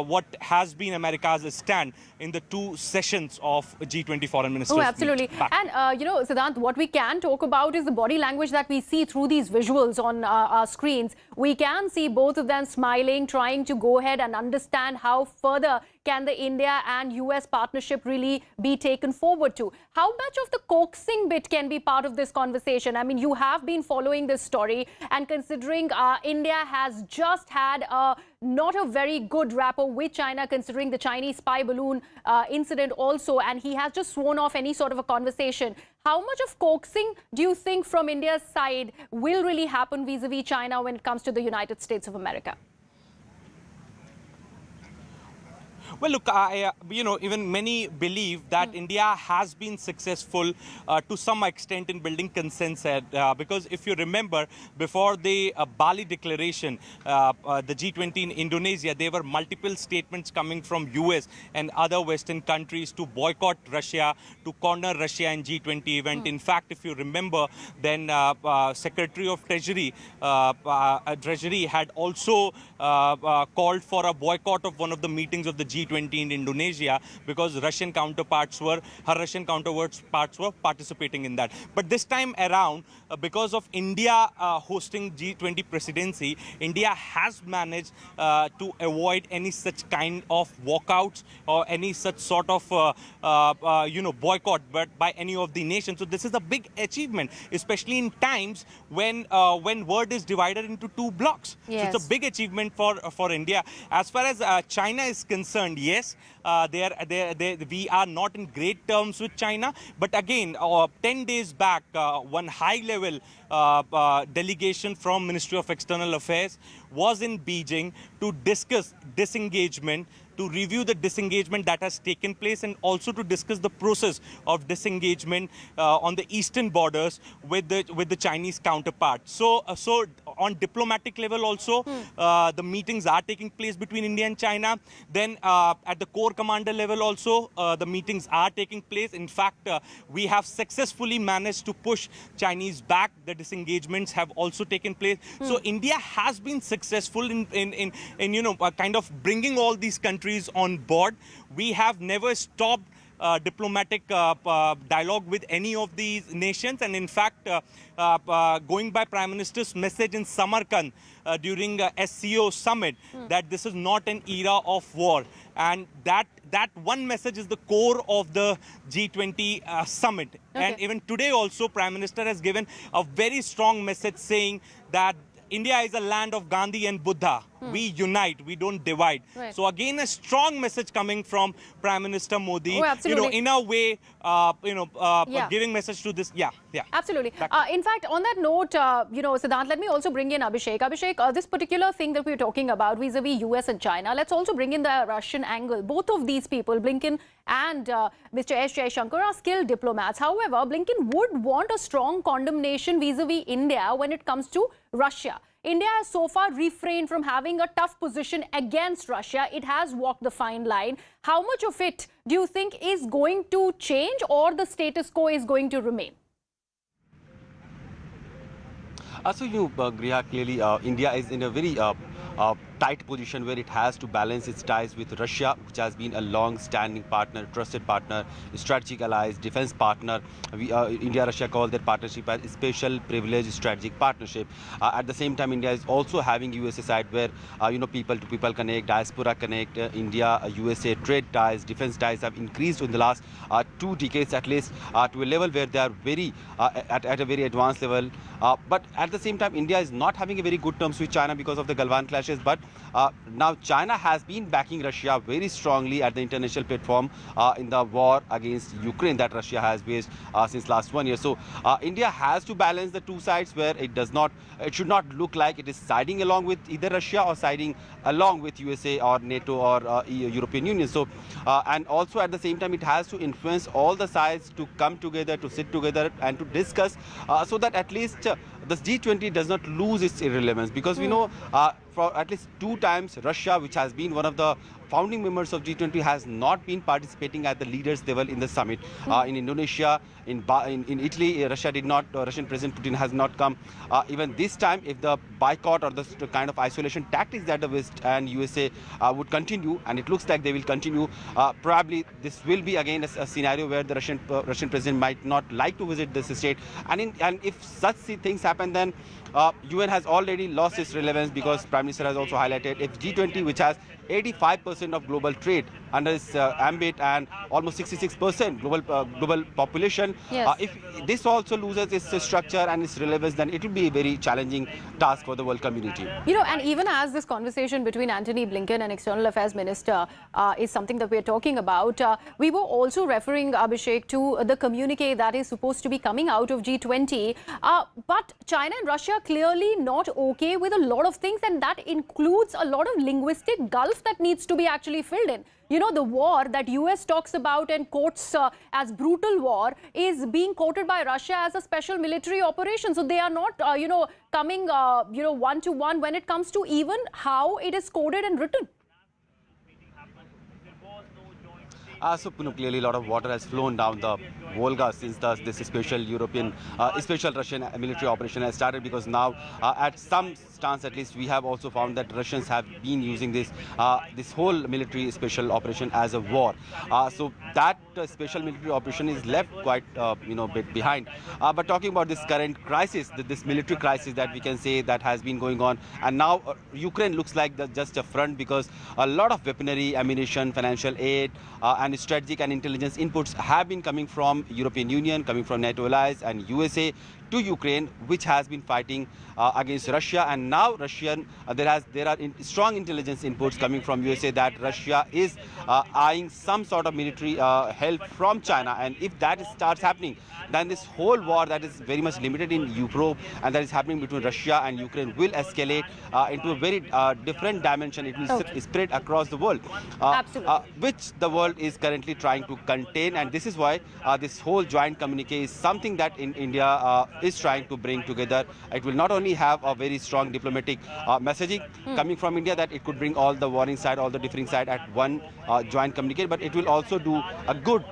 what has been America's stand in the two sessions of G20 foreign ministers. Oh, absolutely. And, Siddhant, what we can talk about is the body language that we see through these visuals on our screens. We can see both of them smiling, trying to go ahead and understand how further can the India and US partnership really be taken forward to. How much of the coaxing bit can be part of this conversation? I mean, you have been following this story, and considering India has just had not a very good rapport with China, considering the Chinese spy balloon incident also, and he has just sworn off any sort of a conversation. How much of coaxing do you think from India's side will really happen vis-a-vis China when it comes to the United States of America? Well, look, even many believe that India has been successful to some extent in building consensus, because if you remember, before the Bali declaration, the G20 in Indonesia, there were multiple statements coming from US and other Western countries to boycott Russia, to corner Russia in G20 event. In fact, if you remember, then Secretary of Treasury had also called for a boycott of one of the meetings of the G20 in Indonesia, because her Russian counterparts were participating in that. But this time around, because of India hosting G20 presidency, India has managed to avoid any such kind of walkouts or any such sort of boycott by any of the nations. So this is a big achievement, especially in times when world is divided into two blocks. Yes. So it's a big achievement for India. As far as China is concerned, yes, we are not in great terms with China. But again, 10 days back, one high-level delegation from Ministry of External Affairs was in Beijing to discuss disengagement to review the disengagement that has taken place and also to discuss the process of disengagement on the eastern borders with the Chinese counterpart. So on diplomatic level also, the meetings are taking place between India and China. Then at the Corps Commander level also, the meetings are taking place. In fact, we have successfully managed to push Chinese back. The disengagements have also taken place. So India has been successful in kind of bringing all these countries on board. We have never stopped diplomatic dialogue with any of these nations, and in fact going by Prime Minister's message in Samarkand during SCO summit that this is not an era of war, and that one message is the core of the G20 summit. And even today also Prime Minister has given a very strong message saying that India is a land of Gandhi and Buddha. We unite, we don't divide. Right. So again, a strong message coming from Prime Minister Modi. Oh, absolutely. In a way, giving message to this. Yeah. Absolutely. In fact, on that note, Siddhant, let me also bring in Abhishek. Abhishek, this particular thing that we're talking about vis-a-vis US and China, let's also bring in the Russian angle. Both of these people, Blinken and Mr. S. Jaishankar, are skilled diplomats. However, Blinken would want a strong condemnation vis-a-vis India when it comes to Russia. India has so far refrained from having a tough position against Russia. It has walked the fine line. How much of it do you think is going to change, or the status quo is going to remain? Griha, clearly India is in a very tight position where it has to balance its ties with Russia, which has been a long-standing partner, trusted partner, strategic allies, defense partner. India-Russia call their partnership as special privileged strategic partnership. At the same time, India is also having USA side where, people-to-people connect, diaspora connect, India-USA trade ties, defense ties have increased in the last 2 decades at least to a level where they are very, at a very advanced level. But at the same time, India is not having a very good terms with China because of the Galwan clashes. But now China has been backing Russia very strongly at the international platform in the war against Ukraine that Russia has waged since last 1 year. So India has to balance the two sides where it should not look like it is siding along with either Russia or siding along with USA or NATO or European Union. So and also at the same time, it has to influence all the sides to come together, to sit together and to discuss so that at least the G20 does not lose its irrelevance, because we know for at least 2 times Russia, which has been one of the founding members of G20, has not been participating at the leaders level in the summit. In Indonesia, in Italy, Russia did not. Russian President Putin has not come. Even this time, if the boycott or the kind of isolation tactics that the West and USA would continue, and it looks like they will continue, probably this will be again a scenario where the Russian president might not like to visit this state. And if such things happen, then UN has already lost its relevance, because Prime Minister has also highlighted if G20, which has 85% of global trade under its ambit and almost 66% global population. If this also loses its structure and its relevance, then it will be a very challenging task for the world community. And even as this conversation between Antony Blinken and External Affairs Minister is something that we are talking about, we were also referring, Abhishek, to the communique that is supposed to be coming out of G20. But China and Russia clearly not okay with a lot of things, and that includes a lot of linguistic gulf that needs to be actually filled in. The war that US talks about and quotes as brutal war is being quoted by Russia as a special military operation. So they are not, coming, one-to-one when it comes to even how it is coded and written. So clearly a lot of water has flown down the Volga since this special Russian military operation has started, because now at some stance at least we have also found that Russians have been using this whole military special operation as a war. So that special military operation is left quite bit behind. But talking about this current crisis, this military crisis that we can say that has been going on, and now Ukraine looks like just a front, because a lot of weaponry, ammunition, financial aid and strategic and intelligence inputs have been coming from European Union, coming from NATO allies and USA to Ukraine, which has been fighting against Russia, and now there are strong intelligence inputs coming from USA that Russia is eyeing some sort of military help from China, and if that starts happening, then this whole war that is very much limited in Europe and that is happening between Russia and Ukraine will escalate into a very different dimension. It will spread across the world, which the world is currently trying to contain, and this is why this whole joint communique is something that India is trying to bring together. It will not only have a very strong diplomatic messaging coming from India that it could bring all the warring side, all the differing side at one joint communique, but it will also do a good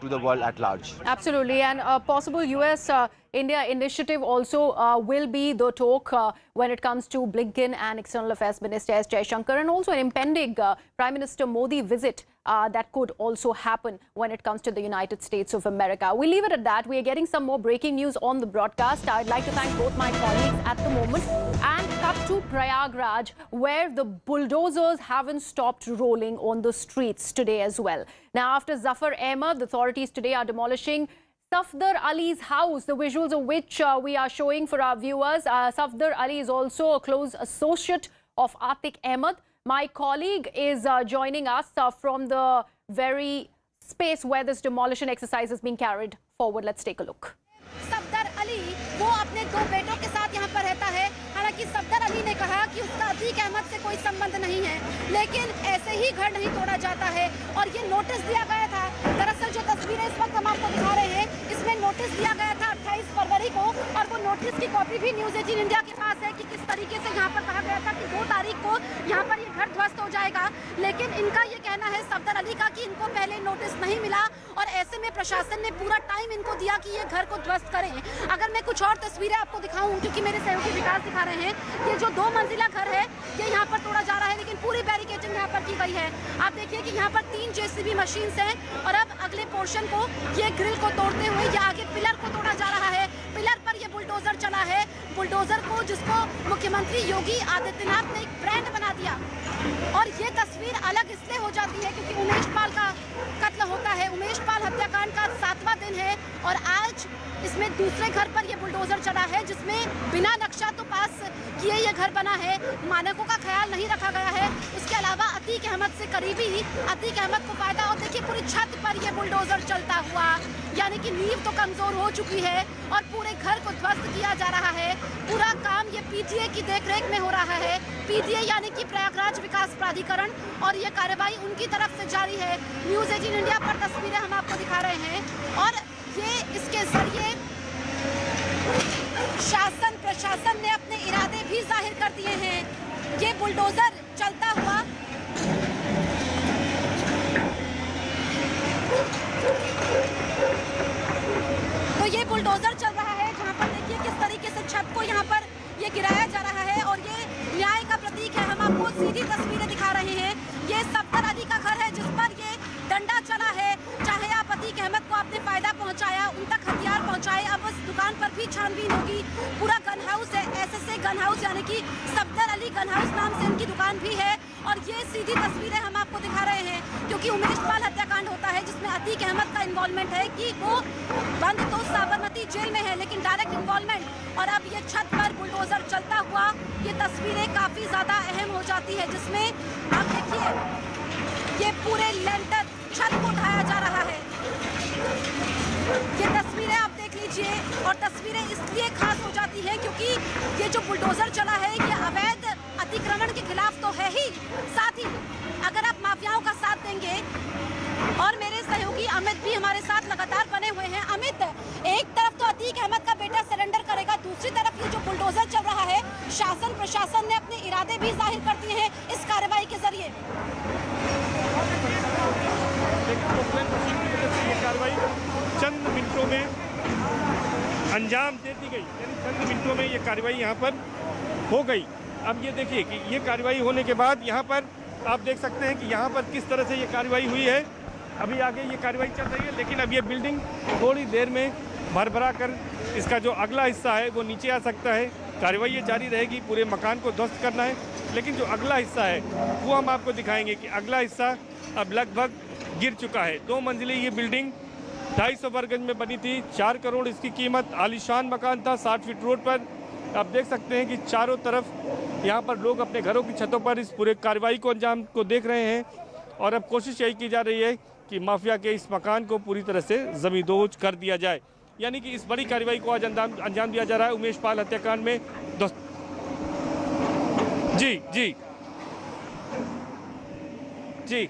to the world at large. Absolutely, and a possible US-India initiative also will be the talk when it comes to Blinken and External Affairs Minister S. Jaishankar, and also an impending Prime Minister Modi visit that could also happen when it comes to the United States of America. We'll leave it at that. We are getting some more breaking news on the broadcast. I'd like to thank both my colleagues at the moment and cut to Prayagraj, where the bulldozers haven't stopped rolling on the streets today as well. Now, after Zafar Ahmed, the authorities today are demolishing Safdar Ali's house, the visuals of which we are showing for our viewers. Safdar Ali is also a close associate of Atiq Ahmed. My colleague is joining us from the very space where this demolition exercise is being carried forward. Let's take a look. Safdar Ali वो अपने दो बेटों के साथ यहाँ पर रहता है। हालांकि सफदर अली ने कहा कि उसका अतीक अहमद से कोई संबंध नहीं है, लेकिन ऐसे ही घर नहीं तोड़ा जाता है और ये नोटिस दिया गया था। दरअसल जो तस्वीरें इस वक्त हम आपको दिखा रहे हैं, इसमें नोटिस दिया गया था 28 फरवरी को, और वो नोटिस की कॉपी भी न्यूज़ 18 इंडिया के पास है कि किस तरीके से यहाँ पर कहा गया था कि 2 तारीख को यहाँ पर ये घर ध्वस्त हो जाएगा। लेकिन इनका ये कहना है सफदर अली का कि इनको पहले नोटिस नहीं मिला और ऐसे में प्रशासन ने पूरा टाइम इनको दिया कि ये घर को ध्वस्त करें। अगर मैं कुछ और तस्वीरें आपको दिखाऊं, क्योंकि मेरे सहयोगी विकास दिखा रहे हैं, ये जो 2 मंजिला घर है ये यहाँ पर तोड़ा जा रहा है, लेकिन पूरी बैरिकेडिंग यहाँ पर की गई है। आप देखिए कि यहाँ पर 3 जेसीबी मशीन्स हैं और अब अगले पोर्शन को ये ग्रिल को तोड़ते हुए ये आगे पिलर को तोड़ा जा रहा है। पिलर पर ये बुलडोजर चला है, बुलडोजर को जिसको मुख्यमंत्री योगी आदित्यनाथ ने एक ब्रांड बना दिया। और ये तस्वीर अलग इसलिए हो जाती है क्योंकि उमेश पाल का कत्ल होता है। उमेश पाल हत्याकांड का 7वां दिन है और आज इसमें दूसरे घर पर ये बुलडोजर चला है जिसमें बिना नक्शा तो पास किए ये घर बना है, मानकों का ख्याल नहीं रखा गया है। उसके अलावा अतीक अहमद से करीबी अतीक अहमद को फायदा, और देखिए पूरी छत पर ये बुलडोजर चलता हुआ, यानी कि नींव तो कमजोर हो चुकी है और पूरे घर को ध्वस्त किया जा रहा है। पूरा काम ये पीटीए की देखरेख में हो रहा है। पीटीए यानी कि प्रयागराज विकास प्राधिकरण, और ये कार्रवाई उनकी तरफ से जारी है। न्यूज़ 18 इंडिया पर तस्वीरें हम आपको दिखा रहे हैं और ये इसके जरिए शासन प्रशासन ने अपने इरादे भी जाहिर कर दिए हैं। ये बुलडोजर चलता हुआ तो ये बुलडोजर चल रहा है जहां पर देखिए किस तरीके से छत को यहां पर ये गिराया जा रहा है और ये न्याय का प्रतीक है। हम आपको सीधी तस्वीरें दिखा रहे हैं। ये सफदर अली का घर है जिस पर ये डंडा चला है। चाहे आप अतीक अहमद को आपने फायदा पहुंचाया, उन तक हथियार पहुंचाए, अब उस दुकान पर भी छानबीन होगी। पूरा गन हाउस है, एसएसए गन हाउस, यानी कि सफदर अली गन हाउस नाम से इनकी दुकान भी है। और ये सीधी तस्वीरें हम आपको दिखा रहे हैं क्योंकि उमेश पाल हत्याकांड होता है जिसमें अतीक अहमद का इन्वॉल्वमेंट है कि वो बंद तो साबरमती जेल में है लेकिन डायरेक्ट इन्वॉल्वमेंट। और अब ये छत पर बुलडोजर चलता हुआ ये तस्वीरें काफ़ी ज़्यादा अहम हो जाती है, जिसमें आप देखिए ये पूरे लेंटर छत को उठाया जा रहा है। ये तस्वीरें आप देख लीजिए और तस्वीरें इसलिए खास हो जाती हैं क्योंकि ये जो बुलडोजर चला है ये अवैध अतिक्रमण के खिलाफ तो है ही, साथ ही अगर आप माफियाओं का साथ देंगे, और मेरे सहयोगी अमित भी हमारे साथ लगातार बने हुए हैं। अमित, एक तरफ तो अतीक अहमद का बेटा सरेंडर करेगा, दूसरी तरफ ये जो बुलडोजर चल रहा है, शासन प्रशासन ने अपने इरादे भी जाहिर कर दिए हैं इस कार्रवाई के जरिए। ये कार्रवाई चंद मिनटों में अंजाम दे दी गई, यानी चंद मिनटों में ये कार्रवाई यहाँ पर हो गई। अब ये देखिए कि ये कार्रवाई होने के बाद यहाँ पर आप देख सकते हैं कि यहाँ पर किस तरह से ये कार्रवाई हुई है। अभी आगे ये कार्रवाई चल रही है, लेकिन अब ये बिल्डिंग थोड़ी देर में भरभरा कर इसका जो अगला हिस्सा है वो नीचे आ सकता है। कार्रवाई ये जारी रहेगी, पूरे मकान को ध्वस्त करना है, लेकिन जो अगला हिस्सा है वो हम आपको दिखाएंगे कि अगला हिस्सा अब लगभग गिर चुका है। 2 मंजिली ये बिल्डिंग 250 वर्ग गज में बनी थी, 4 करोड़ इसकी कीमत। आलीशान मकान था 60 फीट रोड पर। आप देख सकते हैं कि चारों तरफ यहाँ पर लोग अपने घरों की छतों पर इस पूरे कार्रवाई को अंजाम को देख रहे हैं और अब कोशिश यही की जा रही है कि माफिया के इस मकान को पूरी तरह से जमींदोज कर दिया जाए। यानी कि इस बड़ी कार्रवाई को आज अंजाम दिया जा रहा है उमेश पाल हत्याकांड में। जी जी जी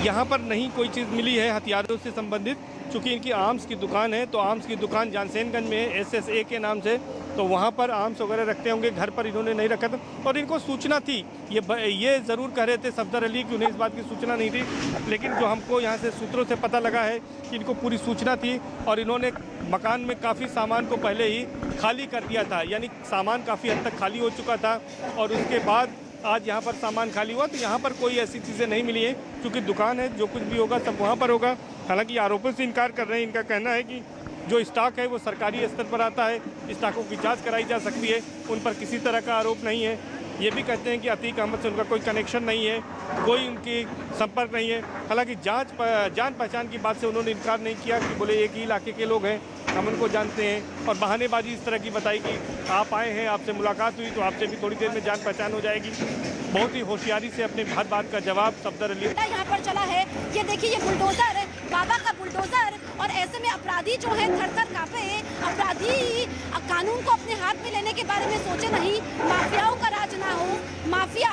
यहाँ पर नहीं कोई चीज़ मिली है हथियारों से संबंधित, चूँकि इनकी आर्म्स की दुकान है, तो आर्म्स की दुकान जानसेनगंज में है SSA के नाम से, तो वहाँ पर आर्म्स वगैरह रखते होंगे। घर पर इन्होंने नहीं रखा था और इनको सूचना थी। ये ज़रूर कह रहे थे सफदर अली कि उन्हें इस बात की सूचना नहीं थी, लेकिन जो हमको यहाँ से सूत्रों से पता लगा है कि इनको पूरी सूचना थी और इन्होंने मकान में काफ़ी सामान को पहले ही खाली कर दिया था। यानी सामान काफ़ी हद तक खाली हो चुका था और उसके बाद आज यहाँ पर सामान खाली हुआ, तो यहाँ पर कोई ऐसी चीज़ें नहीं मिली हैं क्योंकि दुकान है, जो कुछ भी होगा सब वहाँ पर होगा। हालांकि आरोपों से इनकार कर रहे हैं। इनका कहना है कि जो स्टॉक है वो सरकारी स्तर पर आता है, स्टॉकों की जांच कराई जा सकती है, उन पर किसी तरह का आरोप नहीं है। ये भी कहते हैं कि अतीक अहमद से उनका कोई कनेक्शन नहीं है, कोई उनकी संपर्क नहीं है। हालांकि जान पहचान की बात से उन्होंने इनकार नहीं किया कि बोले एक ही इलाके के लोग हैं, हम उनको जानते हैं, और बहानेबाजी इस तरह की बताई कि आप आए हैं, आपसे मुलाकात हुई तो आपसे भी थोड़ी देर में जान पहचान हो जाएगी। बहुत ही होशियारी से अपने हर बात का जवाब सफदर अली यहाँ पर चला है। ये देखिए ये बुलडोजर है, बाबा का बुलडोजर, और ऐसे में अपराधी जो है थर-थर कांपे। अपराधी कानून को अपने हाथ में लेने के बारे में सोचे नहीं, माफियाओं का राज ना हो। माफिया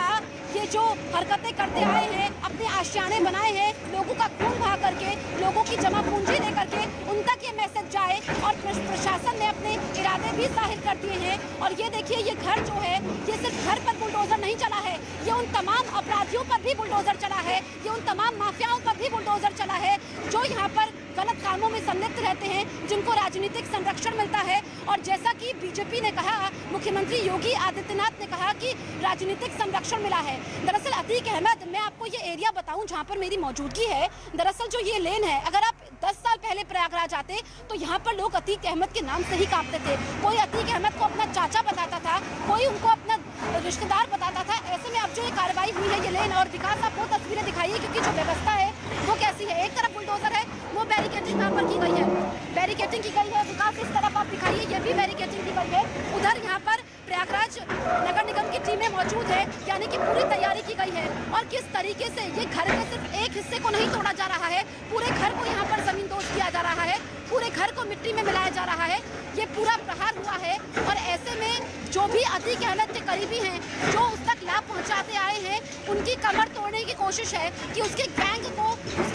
ये जो हरकतें करते आए हैं, अपने आशियाने बनाए हैं, लोगों का खून बहा करके, लोगों की जमा पूंजी ले करके उन तक ये मैसेज जाए, और प्रशासन ने अपने इरादे भी जाहिर कर दिए हैं। और ये देखिए ये घर जो है, ये सिर्फ घर पर बुलडोजर नहीं चला है, ये उन तमाम अपराधियों पर भी बुलडोजर चला है, ये उन तमाम माफियाओं पर भी बुलडोजर चला है जो यहाँ पर गलत कामों में संलिप्त रहते हैं, जिनको राजनीतिक संरक्षण मिलता है। और जैसा कि बीजेपी ने कहा, मुख्यमंत्री योगी आदित्यनाथ ने कहा कि राजनीतिक संरक्षण मिला है। दरअसल अतीक अहमद, मैं आपको ये एरिया बताऊं जहाँ पर मेरी मौजूदगी है। दरअसल जो ये लेन है, अगर आप 10 साल पहले प्रयागराज आते तो यहाँ पर लोग अतीक अहमद के नाम से ही कांपते थे। कोई अतीक अहमद को अपना चाचा बताता था, कोई उनको अपना रिश्तेदार बताता था। ऐसे में अब जो ये कार्रवाई हुई है, ये लेन, और विकास आप वो तस्वीरें दिखाइए क्योंकि जो व्यवस्था है वो कैसी है। एक तरफ बुलडोजर है, वो बैरिकेडिंग यहाँ पर की गई है, बैरिकेडिंग की गई है। विकास इस तरफ आप दिखाइए, ये भी बैरिकेडिंग की गई है। उधर यहाँ पर प्रयागराज नगर निगम की टीमें मौजूद है, यानी कि पूरी तैयारी की गई है। और किस तरीके से ये घर के सिर्फ एक हिस्से को नहीं तोड़ा जा रहा है, पूरे घर को यहाँ पर जमींदोज किया जा रहा है, पूरे घर को मिट्टी में मिलाया जा रहा है। ये पूरा प्रहार हुआ है और ऐसे में जो भी अतीक अहमद के करीबी हैं, जो उस तक लाभ पहुँचाते आए हैं, उनकी कमर तोड़ने की कोशिश है कि उसके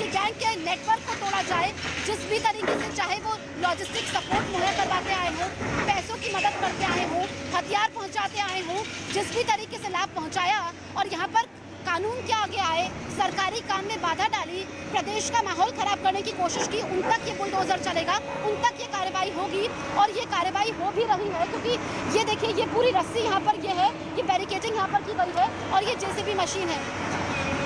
गैंग के नेटवर्क को तोड़ा जाए। जिस भी तरीके से, चाहे वो लॉजिस्टिक सपोर्ट मुहैया करवाते आए हों, पैसों की मदद करते आए हों, हथियार पहुंचाते आए हों, जिस भी तरीके से लाभ पहुंचाया और यहाँ पर कानून के आगे आए, सरकारी काम में बाधा डाली, प्रदेश का माहौल खराब करने की कोशिश की, उन तक ये बुलडोजर चलेगा, उन तक ये कार्रवाई होगी। और ये कार्रवाई हो भी रही है क्योंकि ये देखिए ये पूरी रस्सी यहाँ पर ये है, ये बैरिकेडिंग यहाँ पर की गई है और ये JCB मशीन है।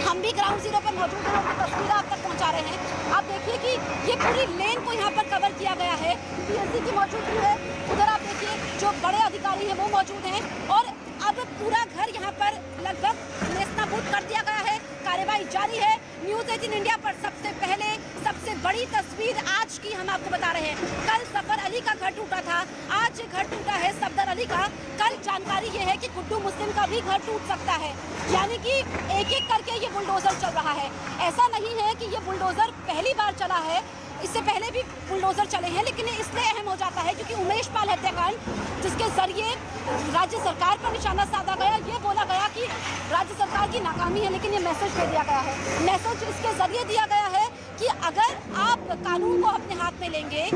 हम भी ग्राउंड जीरो पर मौजूद हैं और तस्वीरें आप तक पहुंचा रहे हैं। आप देखिए कि ये पूरी लेन को यहाँ पर कवर किया गया है, PSC की मौजूदगी है। उधर आप देखिए जो बड़े अधिकारी हैं वो मौजूद हैं और अब पूरा घर यहाँ पर लगभग नेस्तनाबूद कर दिया गया है। कार्रवाई जारी है। न्यूज़ 18 इंडिया पर सबसे पहले सबसे बड़ी तस्वीर आज की हम आपको बता रहे हैं। कल सफर अली का घर टूटा था, आज घर टूटा है सफदर अली का। कल जानकारी ये है कि गुड्डू मुस्लिम का भी घर टूट सकता है, यानी कि एक एक करके ये बुलडोजर चल रहा है। ऐसा नहीं है कि ये बुलडोजर पहली बार चला है, इससे पहले भी बुलडोजर चले हैं, लेकिन इसलिए अहम हो जाता है क्योंकि उमेश पाल हत्याकांड, जिसके जरिए राज्य सरकार पर निशाना साधा गया, ये बोला गया कि राज्य सरकार की नाकामी है, लेकिन ये मैसेज दे दिया गया है। मैसेज इसके जरिए दिया गया है कि अगर आप कानून को अपने हाथ में लेंगे,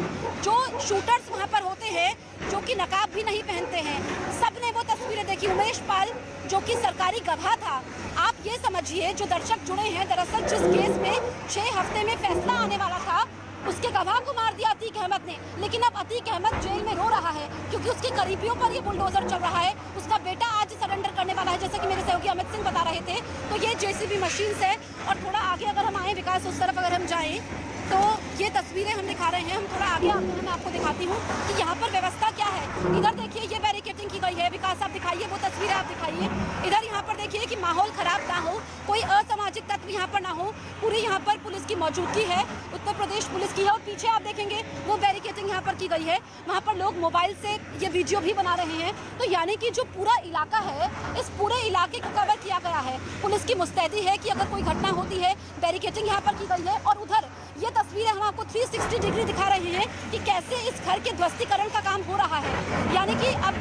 जो शूटर्स वहाँ पर होते हैं जो कि नकाब भी नहीं पहनते हैं, सबने वो तस्वीरें देखी। उमेश पाल जो कि सरकारी गवाह था, आप ये समझिए जो दर्शक जुड़े हैं, दरअसल जिस केस में 6 हफ्ते में फैसला आने वाला था, उसके गवाह को मार दिया अतीक अहमद ने। लेकिन अब अतीक अहमद जेल में रो रहा है क्योंकि उसके करीबियों पर ये बुलडोजर चल रहा है। उसका बेटा आज सरेंडर करने वाला है, जैसे कि मेरे सहयोगी अमित सिंह बता रहे थे। तो ये JCB मशीन है और थोड़ा आगे अगर हम आए, विकास उस तरफ अगर हम जाएं तो ये तस्वीरें हम दिखा रहे हैं। हम थोड़ा आगे मैं आपको दिखाती हूँ कि यहाँ पर व्यवस्था क्या है। इधर देखिए ये बैरिकेडिंग की गई है। विकास आप दिखाइए वो तस्वीरें आप दिखाइए। इधर यहाँ पर देखिए कि माहौल खराब ना हो, कोई असामाजिक तत्व यहाँ पर ना हो। पूरी यहाँ पर पुलिस की मौजूदगी है, उत्तर प्रदेश पुलिस की है। और पीछे आप देखेंगे वो बैरिकेडिंग यहाँ पर की गई है। वहाँ पर लोग मोबाइल से ये वीडियो भी बना रहे हैं। तो यानी कि जो पूरा इलाका है, इस पूरे इलाके को कवर किया गया है। पुलिस की मुस्तैदी है कि अगर कोई घटना होती है, बैरिकेडिंग यहाँ पर की गई है। और उधर ये तस्वीरें हम आपको 360 डिग्री दिखा रहे हैं कि कैसे इस घर के ध्वस्तीकरण का काम हो रहा है। यानी कि अब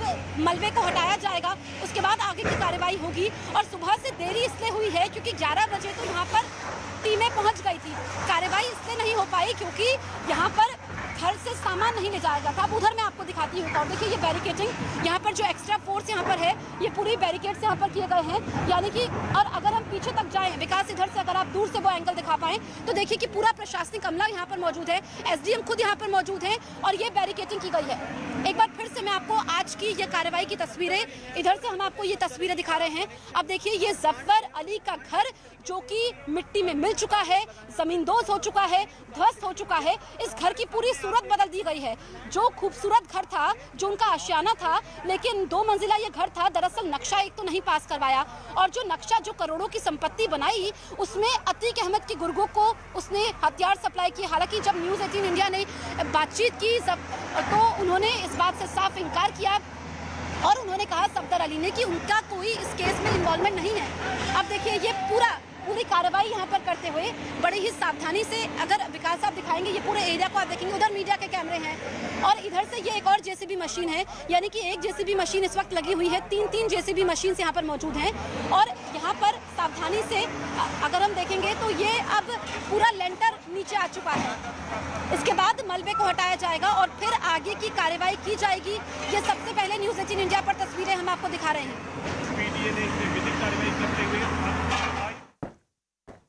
मलबे को हटाया जाएगा, उसके बाद आगे की कार्रवाई होगी। और सुबह से देरी इसलिए हुई है क्योंकि 11 बजे तो यहाँ पर टीमें पहुँच गई थी। कार्रवाई इसलिए नहीं हो पाई क्योंकि यहाँ पर घर से सामान नहीं ले जाया जाता। अब उधर मैं आपको दिखाती हूँ। और देखिए ये बैरिकेडिंग यहाँ पर जो एक्स्ट्रा फोर्स यहाँ पर है, ये पूरी बैरिकेड्स यहाँ पर किए गए हैं। यानी कि और अगर हम पीछे तक जाएं, विकास इधर से अगर आप दूर से वो एंगल दिखा पाएं तो देखिए कि पूरा प्रशासनिक अमला यहाँ पर मौजूद है, एसडीएम खुद यहाँ पर मौजूद है और ये बैरिकेडिंग की गई है। एक बार फिर से मैं आपको आज की ये कार्रवाई की तस्वीरें, इधर से हम आपको ये तस्वीरें दिखा रहे हैं। अब देखिए ये जफर अली का घर जो कि मिट्टी में मिल चुका है, जमींदोज हो चुका है, ध्वस्त हो चुका है। इस घर की पूरी सूरत बदल दी गई है। जो खूबसूरत घर था, जो उनका आशियाना था, लेकिन 2 मंजिला ये घर था, दरअसल नक्शा एक तो नहीं पास करवाया। और जो नक्शा जो करोड़ों की संपत्ति बनाई, उसमें अतीक अहमद के गुर्गों को उसने हथियार सप्लाई किए। हालांकि जब न्यूज़ 18 इंडिया ने बातचीत की तो उन्होंने इस बात से साफ इनकार किया और उन्होंने कहा सफदर अली ने कि उनका कोई इस केस में इन्वॉल्वमेंट नहीं है। अब देखिए ये पूरी कार्रवाई यहाँ पर करते हुए बड़ी ही सावधानी से, अगर विकास आप दिखाएंगे ये पूरे एरिया को आप देखेंगे, उधर मीडिया के कैमरे हैं और इधर से ये एक और जेसीबी मशीन है। यानी कि एक जेसीबी मशीन इस वक्त लगी हुई है, 3 जेसीबी मशीन यहाँ पर मौजूद हैं। और यहाँ पर सावधानी से अगर हम देखेंगे तो ये अब पूरा लेंटर नीचे आ चुका है। इसके बाद मलबे को हटाया जाएगा और फिर आगे की कार्रवाई की जाएगी। ये सबसे पहले न्यूज़ 18 इंडिया पर तस्वीरें हम आपको दिखा रहे हैं।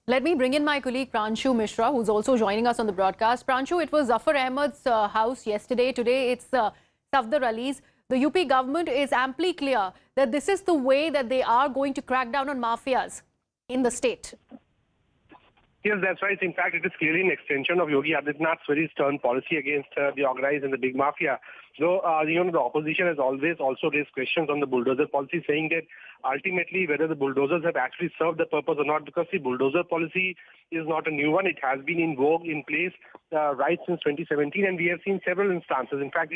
Let me bring in my colleague Pranshu Mishra, who's also joining us on the broadcast. Pranshu, it was Zafar Ahmed's house yesterday. Today it's Safdar Ali's. The UP government is amply clear that this is the way that they are going to crack down on mafias in the state. Yes, that's right. In fact, it is clearly an extension of Yogi Adityanath's very stern policy against the organized and the big mafia. Though, the opposition has always also raised questions on the bulldozer policy, saying that ultimately whether the bulldozers have actually served the purpose or not, because the bulldozer policy is not a new one. It has been in vogue, in place right since 2017, and we have seen several instances. In fact,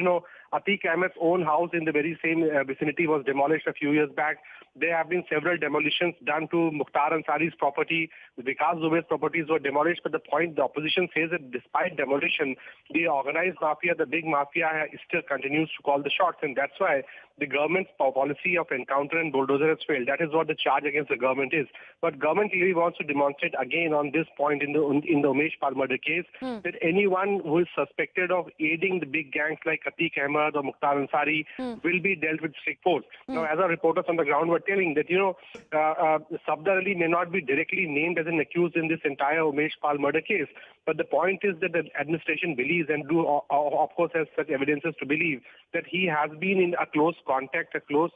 Atiq Ahmed's own house in the very same vicinity was demolished a few years back. There have been several demolitions done to Mukhtar Ansari's property. Vikas Dubey's properties were demolished, but the point the opposition says that despite demolition, the organized mafia, the big mafia, still continues to call the shots, and that's why the government's policy of encounter and bulldozer has failed. That is what the charge against the government is. But government clearly wants to demonstrate again on this point in the Umesh Pal murder case that anyone who is suspected of aiding the big gangs like Atiq Ahmed or Mukhtar Ansari will be dealt with strict force. Now, as our reporters on the ground were telling that, Safdar Ali may not be directly named as an accused in this entire Umesh Pal murder case, but the point is that the administration believes and of course has such evidences to believe that he has been in a close contact, a close,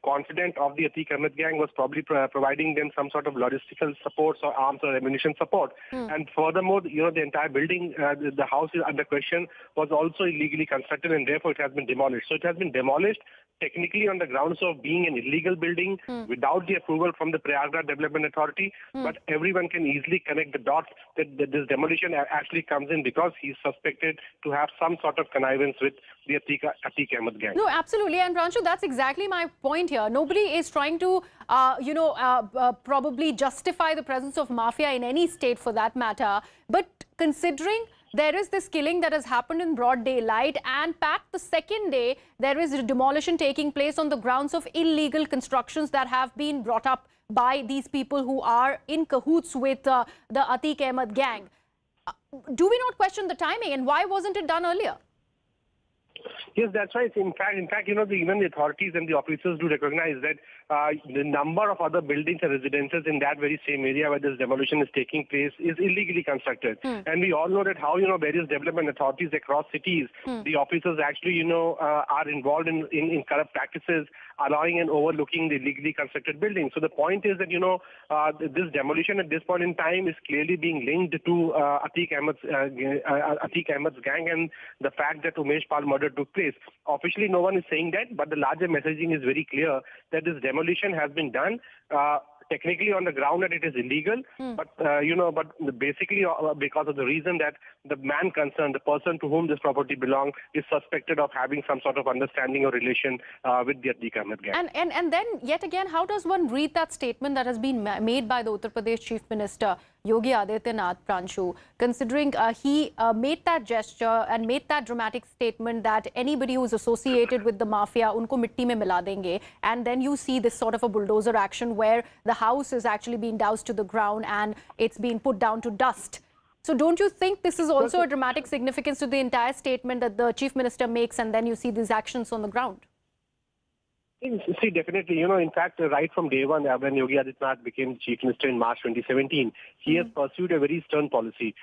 confidant of the Atiq Ahmed gang, was probably providing them some sort of logistical support or arms or ammunition support. And furthermore, the entire building, the house is under question, was also illegally constructed and therefore it has been demolished. So it has been demolished technically on the grounds of being an illegal building without the approval from the Prayagraj Development Authority, but everyone can easily connect the dots that this demolition actually comes in because he's suspected to have some sort of connivance with the Atiq Ahmed gang. No, absolutely. And Pranshu, that's exactly my point here. Nobody is trying to, probably justify the presence of mafia in any state for that matter. But considering there is this killing that has happened in broad daylight, and packed the second day, there is a demolition taking place on the grounds of illegal constructions that have been brought up by these people who are in cahoots with the Atiq Ahmed gang. Do we not question the timing, and why wasn't it done earlier? Yes, that's right. In fact, even the authorities and the officers do recognize that the number of other buildings and residences in that very same area where this demolition is taking place is illegally constructed. And we all know that how, various development authorities across cities, the officers actually, are involved in corrupt practices, allowing and overlooking the illegally constructed buildings. So the point is that, this demolition at this point in time is clearly being linked to Atiq Ahmed's gang and the fact that Umesh Pal murder took place. Officially, no one is saying that, but the larger messaging is very clear that this demolition has been done. Technically on the ground that it is illegal, but basically because of the reason that the man concerned, the person to whom this property belongs, is suspected of having some sort of understanding or relation with the Atiq Ahmed gang. And then yet again, how does one read that statement that has been made by the Uttar Pradesh Chief Minister Yogi Adityanath, Pranshu, considering he made that gesture and made that dramatic statement that anybody who is associated with the mafia, unko mitti mein mila denge, and then you see this sort of a bulldozer action where the house is actually being doused to the ground and it's being put down to dust. So don't you think this is also a dramatic significance to the entire statement that the Chief Minister makes, and then you see these actions on the ground? See, definitely, in fact, right from day one, when Yogi Adityanath became Chief Minister in March 2017, he has pursued a very stern policy,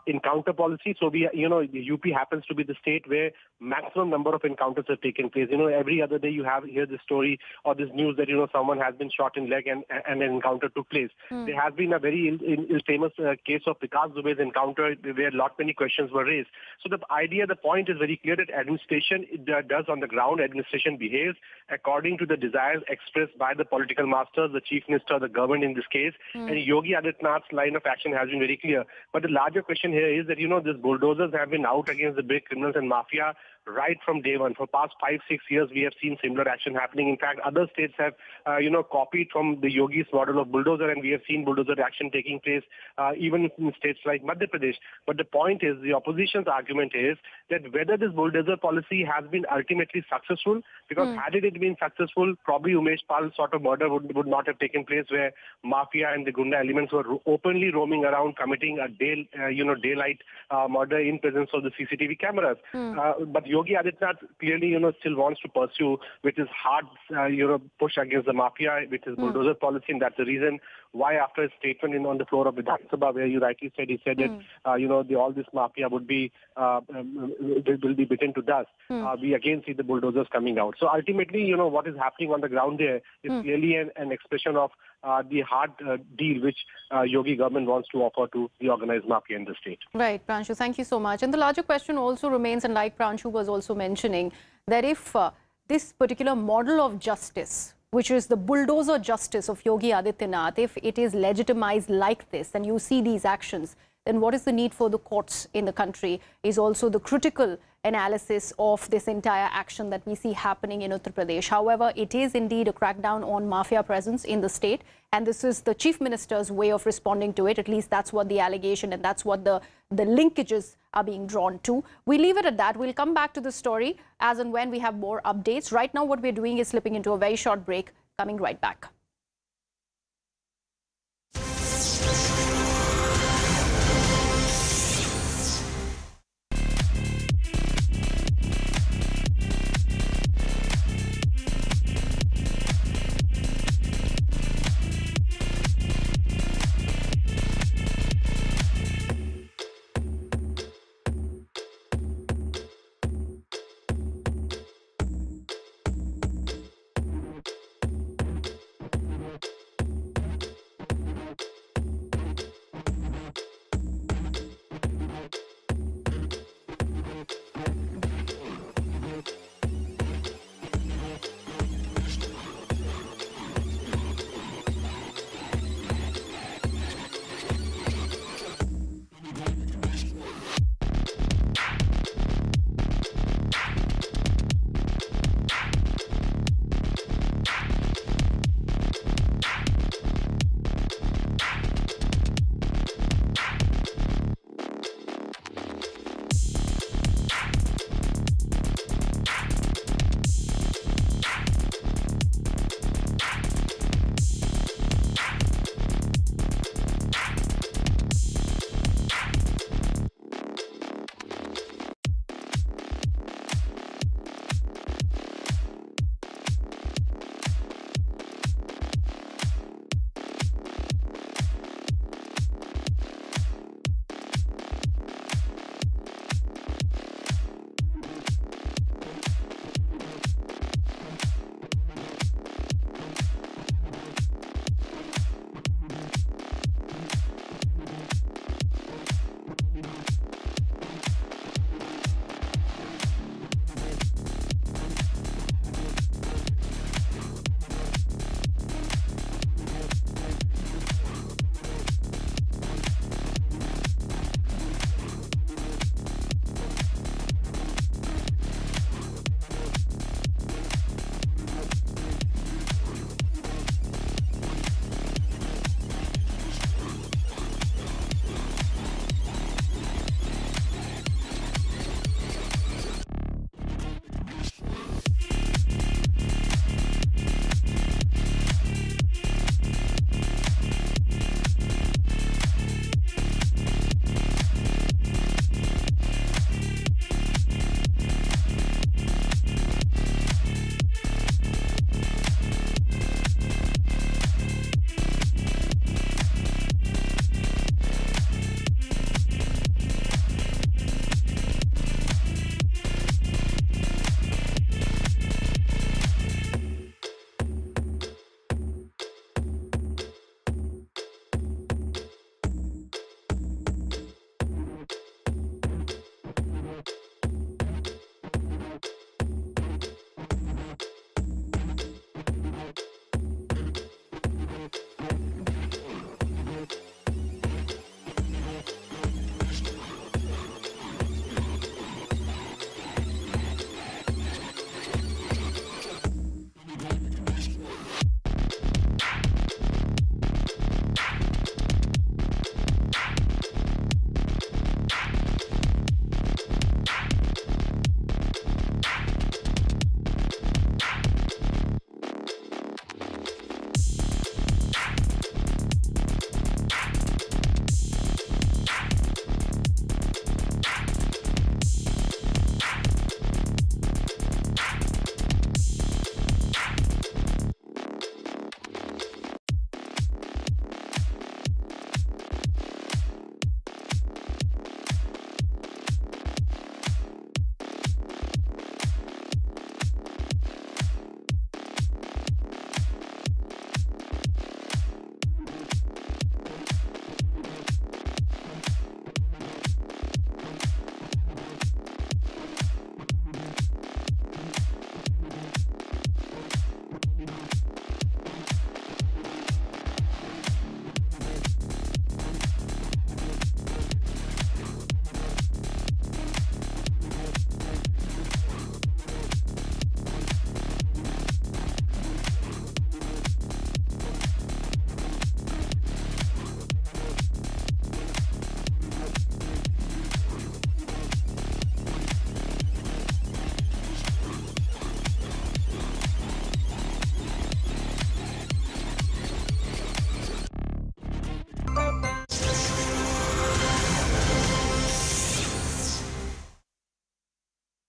encounter policy. So, the UP happens to be the state where maximum number of encounters have taken place. Every other day you hear this story or this news that, someone has been shot in leg and an encounter took place. There has been a very famous case of Vikas Dubey's encounter where many questions were raised. So the point is very clear that administration does on the ground, administration behaves according to the desires expressed by the political masters, the Chief Minister, the government in this case. And Yogi Adityanath's line of action has been very clear. But the larger question here is that, these bulldozers have been out against the big criminals and mafia right from day one. For past 5-6 years, we have seen similar action happening. In fact, other states have, copied from the Yogi's model of bulldozer, and we have seen bulldozer action taking place even in states like Madhya Pradesh. But the point is, the opposition's argument is that whether this bulldozer policy has been ultimately successful, because had it been successful, probably Umesh Pal's sort of murder would not have taken place, where mafia and the Gunda elements were openly roaming around committing a daylight murder in presence of the CCTV cameras. But Yogi Adityanath clearly, still wants to pursue with his hard, push against the mafia, with his bulldozer policy, and that's the reason why after his statement on the floor of Vidhan Sabha, where you rightly said, he said that, all this mafia would be, will be bitten to dust. We again see the bulldozers coming out. So ultimately, what is happening on the ground there is clearly an expression of the hard deal which Yogi government wants to offer to the organized mafia in the state. Right, Pranshu, thank you so much. And the larger question also remains, and like Pranshu was also mentioning, that if this particular model of justice, which is the bulldozer justice of Yogi Adityanath, if it is legitimized like this, and you see these actions, then what is the need for the courts in the country is also the critical analysis of this entire action that we see happening in Uttar Pradesh. However, it is indeed a crackdown on mafia presence in the state, and this is the Chief Minister's way of responding to it. At least that's what the allegation and that's what the linkages are being drawn to. We leave it at that. We'll come back to the story as and when we have more updates. Right now, what we're doing is slipping into a very short break, coming right back.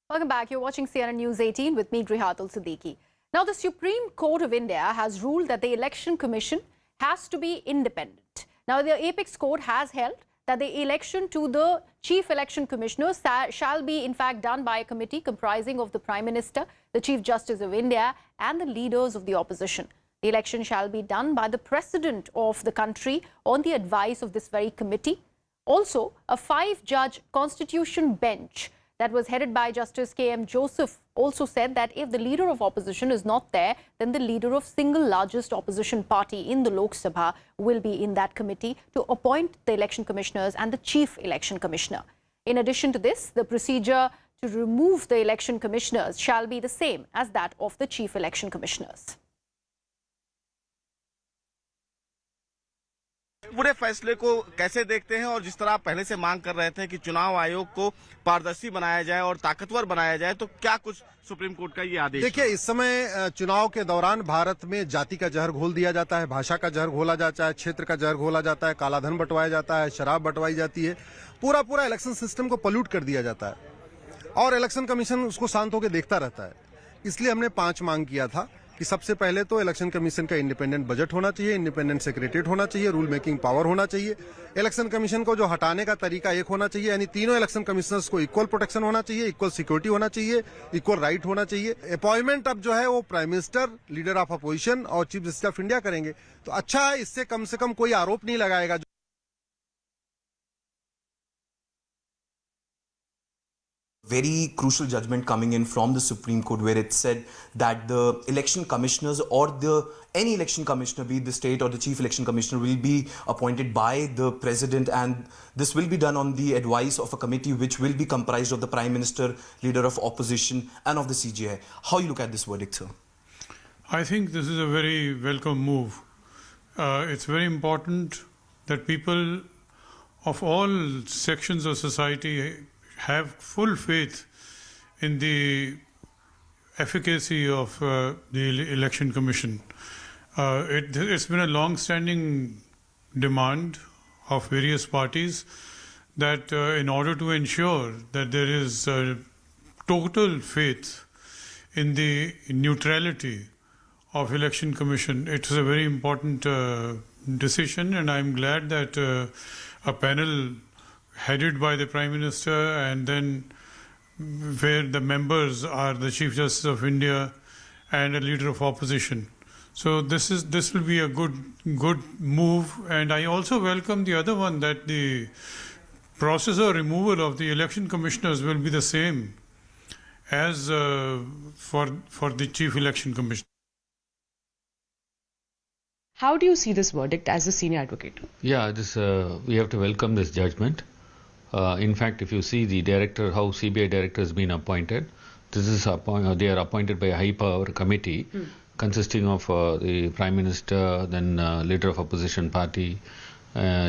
Welcome back. You're watching CNN News 18 with me, Grihatul Siddiqui. Now, the Supreme Court of India has ruled that the Election Commission has to be independent. Now, the Apex Court has held that the election to the Chief Election Commissioner shall be, in fact, done by a committee comprising of the Prime Minister, the Chief Justice of India, and the leaders of the opposition. The election shall be done by the President of the country on the advice of this very committee. Also, a 5-judge constitution bench that was headed by Justice K.M. Joseph also said that if the leader of opposition is not there, then the leader of single largest opposition party in the Lok Sabha will be in that committee to appoint the election commissioners and the chief election commissioner. In addition to this, the procedure to remove the election commissioners shall be the same as that of the chief election commissioners. पूरे फैसले को कैसे देखते हैं और जिस तरह आप पहले से मांग कर रहे थे कि चुनाव आयोग को पारदर्शी बनाया जाए और ताकतवर बनाया जाए, तो क्या कुछ सुप्रीम कोर्ट का ये आदेश? देखिए, इस समय चुनाव के दौरान भारत में जाति का जहर घोल दिया जाता है, भाषा का जहर घोला जाता है, क्षेत्र का जहर घोला जाता है, कालाधन बंटवाया जाता है, शराब बंटवाई जाती है, पूरा इलेक्शन सिस्टम को पॉल्यूट कर दिया जाता है और इलेक्शन कमीशन उसको शांत होकर देखता रहता है। इसलिए हमने 5 मांग किया था कि सबसे पहले तो इलेक्शन कमीशन का इंडिपेंडेंट बजट होना चाहिए, इंडिपेंडेंट सेक्रेटरीट होना चाहिए, रूल मेकिंग पावर होना चाहिए, इलेक्शन कमीशन को जो हटाने का तरीका एक होना चाहिए, यानी तीनों इलेक्शन कमिश्नर्स को इक्वल प्रोटेक्शन होना चाहिए, इक्वल सिक्योरिटी होना चाहिए, इक्वल राइट होना चाहिए। अपॉइंटमेंट अब जो है वो prime minister, leader of opposition और चीफ जस्टिस ऑफ इंडिया करेंगे, तो अच्छा है, इससे कम से कम कोई आरोप नहीं लगाएगा। Very crucial judgment coming in from the Supreme Court, where it said that the election commissioners or any election commissioner, be it the state or the chief election commissioner, will be appointed by the president, and this will be done on the advice of a committee which will be comprised of the Prime Minister, leader of opposition, and of the CJI. How you look at this verdict, sir? I think this is a very welcome move. It's very important that people of all sections of society have full faith in the efficacy of the Election Commission. It's been a long-standing demand of various parties that in order to ensure that there is total faith in the neutrality of Election Commission, it is a very important decision, and I'm glad that a panel headed by the Prime Minister, and then where the members are the Chief Justice of India and a leader of opposition. So this will be a good move, and I also welcome the other one, that the process of removal of the election commissioners will be the same as for the Chief Election Commissioner. How do you see this verdict as a senior advocate? Yeah, we have to welcome this judgment. In fact, if you see the director, how CBI director has been appointed, they are appointed by a high power committee consisting of the Prime Minister, then leader of opposition party,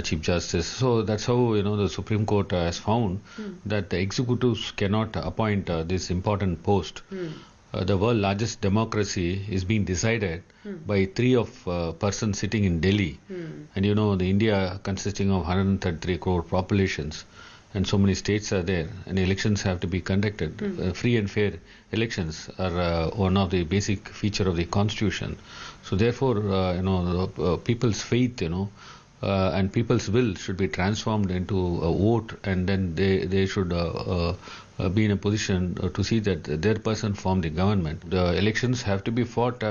Chief Justice. So that's how the Supreme Court has found that the executives cannot appoint this important post. The world's largest democracy is being decided by 3 persons sitting in Delhi. And the India consisting of 133 crore populations, and so many states are there, and elections have to be conducted. Free and fair elections are one of the basic feature of the constitution. So therefore, people's faith, and people's will should be transformed into a vote, and then they should be in a position to see that their person form the government. The elections have to be fought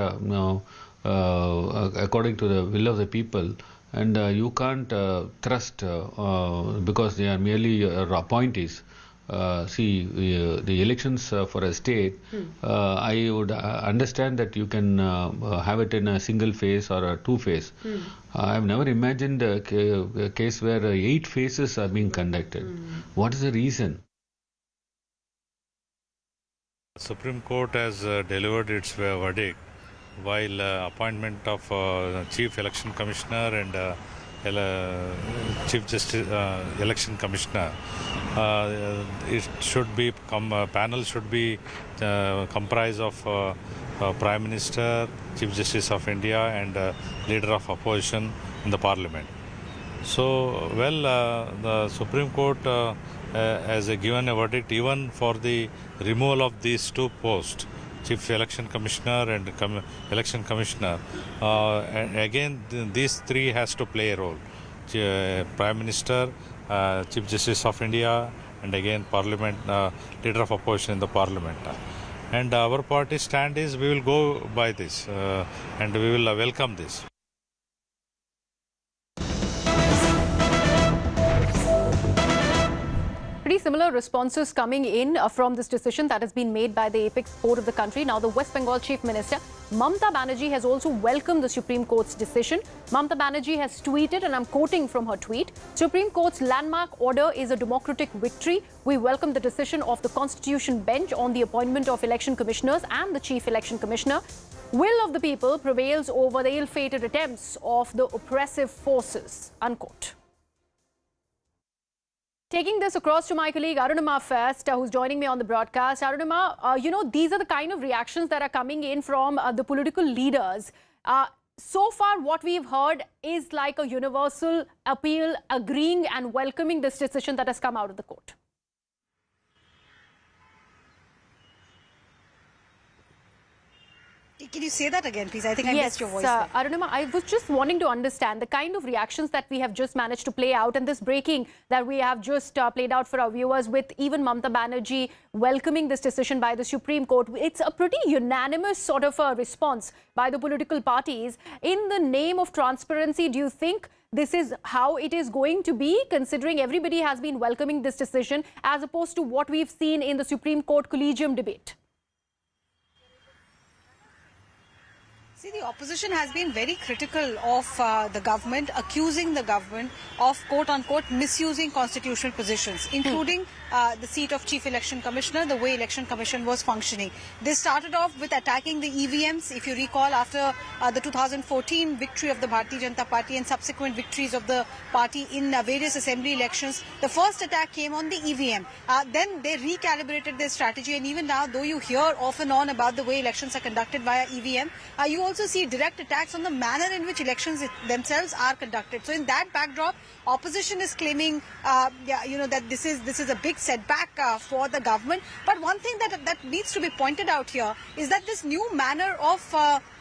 according to the will of the people, and you can't trust because they are merely appointees. The elections for a state, I would understand that you can have it in a single phase or a 2 phase. I have never imagined a case where 8 phases are being conducted. What is the reason? The Supreme Court has delivered its verdict, while appointment of Chief Election Commissioner and Chief Justice Election Commissioner, it should be panel should be comprised of Prime Minister, Chief Justice of India, and leader of opposition in the Parliament. So, the Supreme Court has given a verdict even for the removal of these two posts, Chief Election Commissioner and Election Commissioner. And again, these three has to play a role. Prime Minister, Chief Justice of India, and again Parliament, Leader of Opposition in the Parliament. And our party stand is we will go by this and we will welcome this. Pretty similar responses coming in from this decision that has been made by the apex court of the country. Now, the West Bengal Chief Minister, Mamata Banerjee, has also welcomed the Supreme Court's decision. Mamata Banerjee has tweeted, and I'm quoting from her tweet, "Supreme Court's landmark order is a democratic victory. We welcome the decision of the Constitution Bench on the appointment of election commissioners and the Chief Election Commissioner. Will of the people prevails over the ill-fated attempts of the oppressive forces," unquote. Taking this across to my colleague Arunima first, who's joining me on the broadcast. Arunima, these are the kind of reactions that are coming in from the political leaders. So far, what we've heard is like a universal appeal, agreeing and welcoming this decision that has come out of the court. Can you say that again, please? I think I missed your voice. Yes, Arunima, I was just wanting to understand the kind of reactions that we have just managed to play out, and this breaking that we have just played out for our viewers, with even Mamata Banerjee welcoming this decision by the Supreme Court. It's a pretty unanimous sort of a response by the political parties. In the name of transparency, do you think this is how it is going to be, considering everybody has been welcoming this decision, as opposed to what we've seen in the Supreme Court collegium debate? See, the opposition has been very critical of the government, accusing the government of quote-unquote misusing constitutional positions, including the seat of Chief Election Commissioner, the way Election Commission was functioning. They started off with attacking the EVMs, if you recall, after the 2014 victory of the Bharatiya Janata Party and subsequent victories of the party in various assembly elections. The first attack came on the EVM. Then they recalibrated their strategy, and even now, though you hear off and on about the way elections are conducted via EVM, you also see direct attacks on the manner in which elections themselves are conducted. So in that backdrop, opposition is claiming that this is a big setback for the government. But one thing that needs to be pointed out here is that this new manner of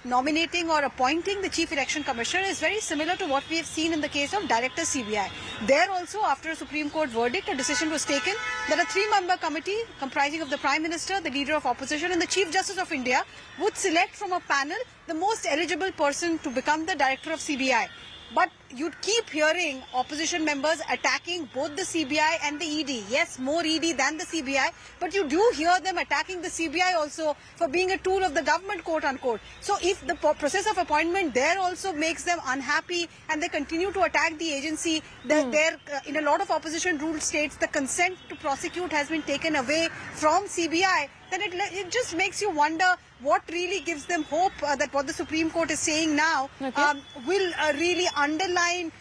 nominating or appointing the Chief Election Commissioner is very similar to what we have seen in the case of Director CBI. There also, after a Supreme Court verdict, a decision was taken that a 3-member committee comprising of the Prime Minister, the Leader of Opposition and the Chief Justice of India would select from a panel the most eligible person to become the Director of CBI. But you'd keep hearing opposition members attacking both the CBI and the ED. Yes, more ED than the CBI, but you do hear them attacking the CBI also for being a tool of the government, quote unquote. So if the process of appointment there also makes them unhappy and they continue to attack the agency, in a lot of opposition ruled states, the consent to prosecute has been taken away from CBI, then it just makes you wonder what really gives them hope that what the Supreme Court is saying now will really underline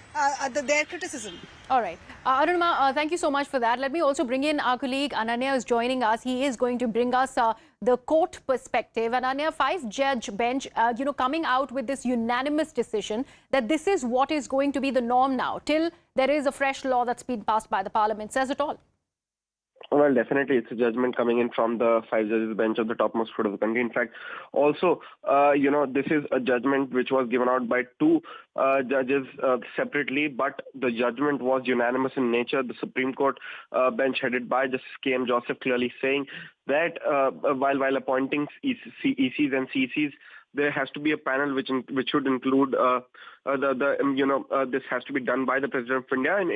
their criticism. All right. Arunima, thank you so much for that. Let me also bring in our colleague Ananya, is joining us. He is going to bring us the court perspective. Ananya, 5-judge bench, coming out with this unanimous decision that this is what is going to be the norm now, till there is a fresh law that's been passed by the parliament. Says it all. Well, definitely, it's a judgment coming in from the 5 judges bench of the topmost court of the country. In fact, also, this is a judgment which was given out by 2 judges separately, but the judgment was unanimous in nature. The Supreme Court bench headed by Justice KM Joseph clearly saying that while appointing ECs and CCs, there has to be a panel which should include this has to be done by the President of India and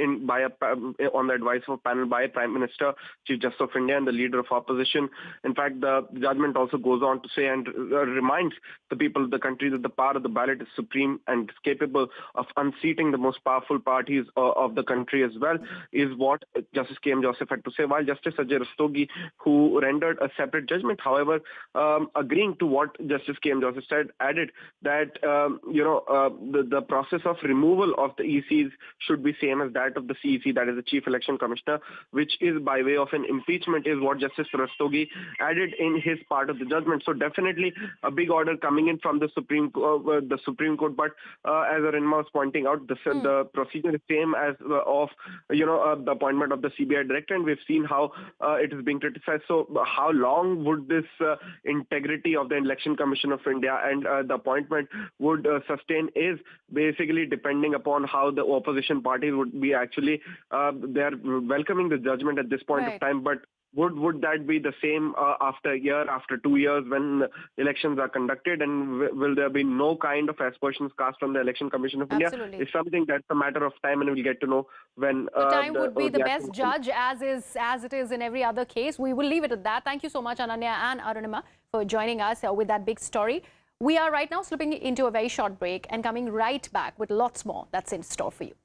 on the advice of a panel by Prime Minister, Chief Justice of India and the Leader of Opposition. In fact, the judgment also goes on to say and reminds the people of the country that the power of the ballot is supreme and is capable of unseating the most powerful parties of the country as well, is what Justice KM Joseph had to say. While Justice Ajay Rastogi, who rendered a separate judgment, however, agreeing to what Justice KM Joseph added that the process of removal of the ECs should be same as that of the CEC, that is the Chief Election Commissioner, which is by way of an impeachment, is what Justice Rastogi added in his part of the judgment. So definitely a big order coming in from the Supreme Court. But as Arinma was pointing out, the procedure is same as of the appointment of the CBI director, and we've seen how it is being criticized. So how long would this integrity of the Election Commission of India and the appointment would sustain is basically depending upon how the opposition parties would be actually they are welcoming the judgment at this point of time, but would that be the same after a year, after 2 years when elections are conducted, and will there be no kind of aspersions cast on the Election Commission of India? It's something that's a matter of time, and we'll get to know when time would be the best judge, as it is in every other case. We will leave it at that. Thank you so much, Ananya and Arunima, for joining us with that big story. We are right now slipping into a very short break and coming right back with lots more that's in store for you.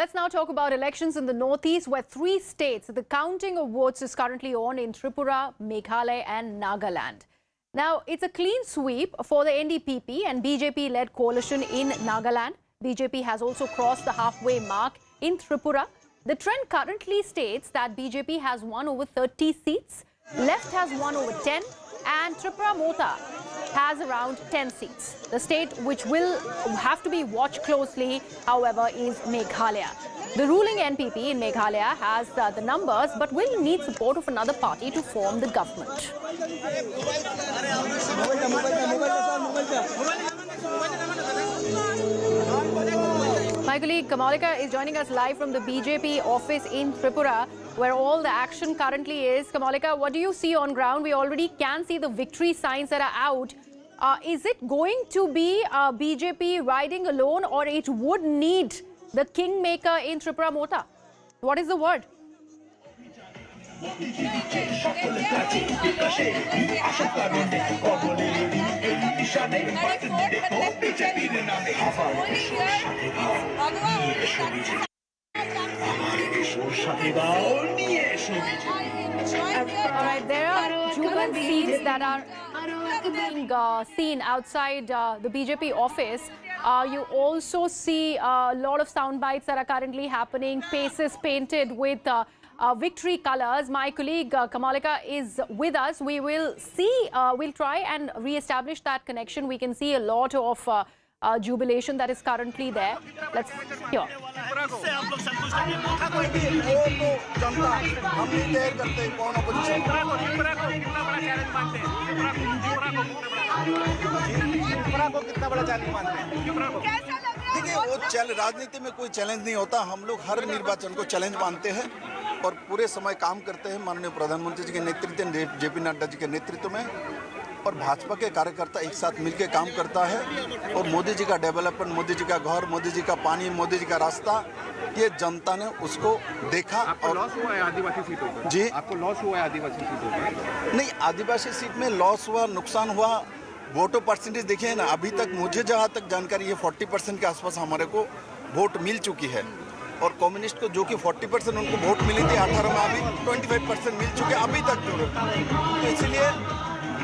Let's now talk about elections in the northeast, where 3 states, the counting of votes is currently on in Tripura, Meghalaya and Nagaland. Now, it's a clean sweep for the NDPP and BJP-led coalition in Nagaland. BJP has also crossed the halfway mark in Tripura. The trend currently states that BJP has won over 30 seats, Left has won over 10, and Tripura Mota has around 10 seats. The state which will have to be watched closely, however, is Meghalaya. The ruling NPP in Meghalaya has the numbers but will need support of another party to form the government. My colleague Kamalika is joining us live from the BJP office in Tripura, where all the action currently is. Kamalika, what do you see on ground? We already can see the victory signs that are out. Is it going to be BJP riding alone, or it would need the kingmaker in Tripura Mota? What is the word? Alright, there are jubilant scenes that are being seen outside the BJP office. You also see a lot of sound bites that are currently happening, faces painted with victory colors. My colleague Kamalika is with us. We will see, we'll try and re-establish that connection. We can see a lot of jubilation that is currently there. Let's hear. देखिए, वो राजनीति में कोई challenge नहीं होता। हम लोग हर निर्वाचन को चैलेंज मानते हैं और पूरे समय काम करते हैं माननीय प्रधानमंत्री जी के नेतृत्व में, जेपी नड्डा जी के नेतृत्व में, और भाजपा के कार्यकर्ता एक साथ मिलकर काम करता है। और मोदी जी का डेवलपमेंट, मोदी जी का घर, मोदी जी का पानी, मोदी जी का रास्ता, ये जनता ने उसको देखा। आपको लॉस हुआ है आदिवासी सीटों पर? जी, आपको लॉस हुआ है आदिवासी सीटों पर? नहीं, आदिवासी सीट में लॉस हुआ, नुकसान हुआ। वोटों परसेंटेज देखिए ना, अभी तक मुझे जहाँ तक जानकारी है 40% के आसपास हमारे को वोट मिल चुकी है। और कम्युनिस्ट को जो कि 40% उनको वोट मिली थी 18 में, अभी 25% मिल चुके अभी तक जो। तो इसलिए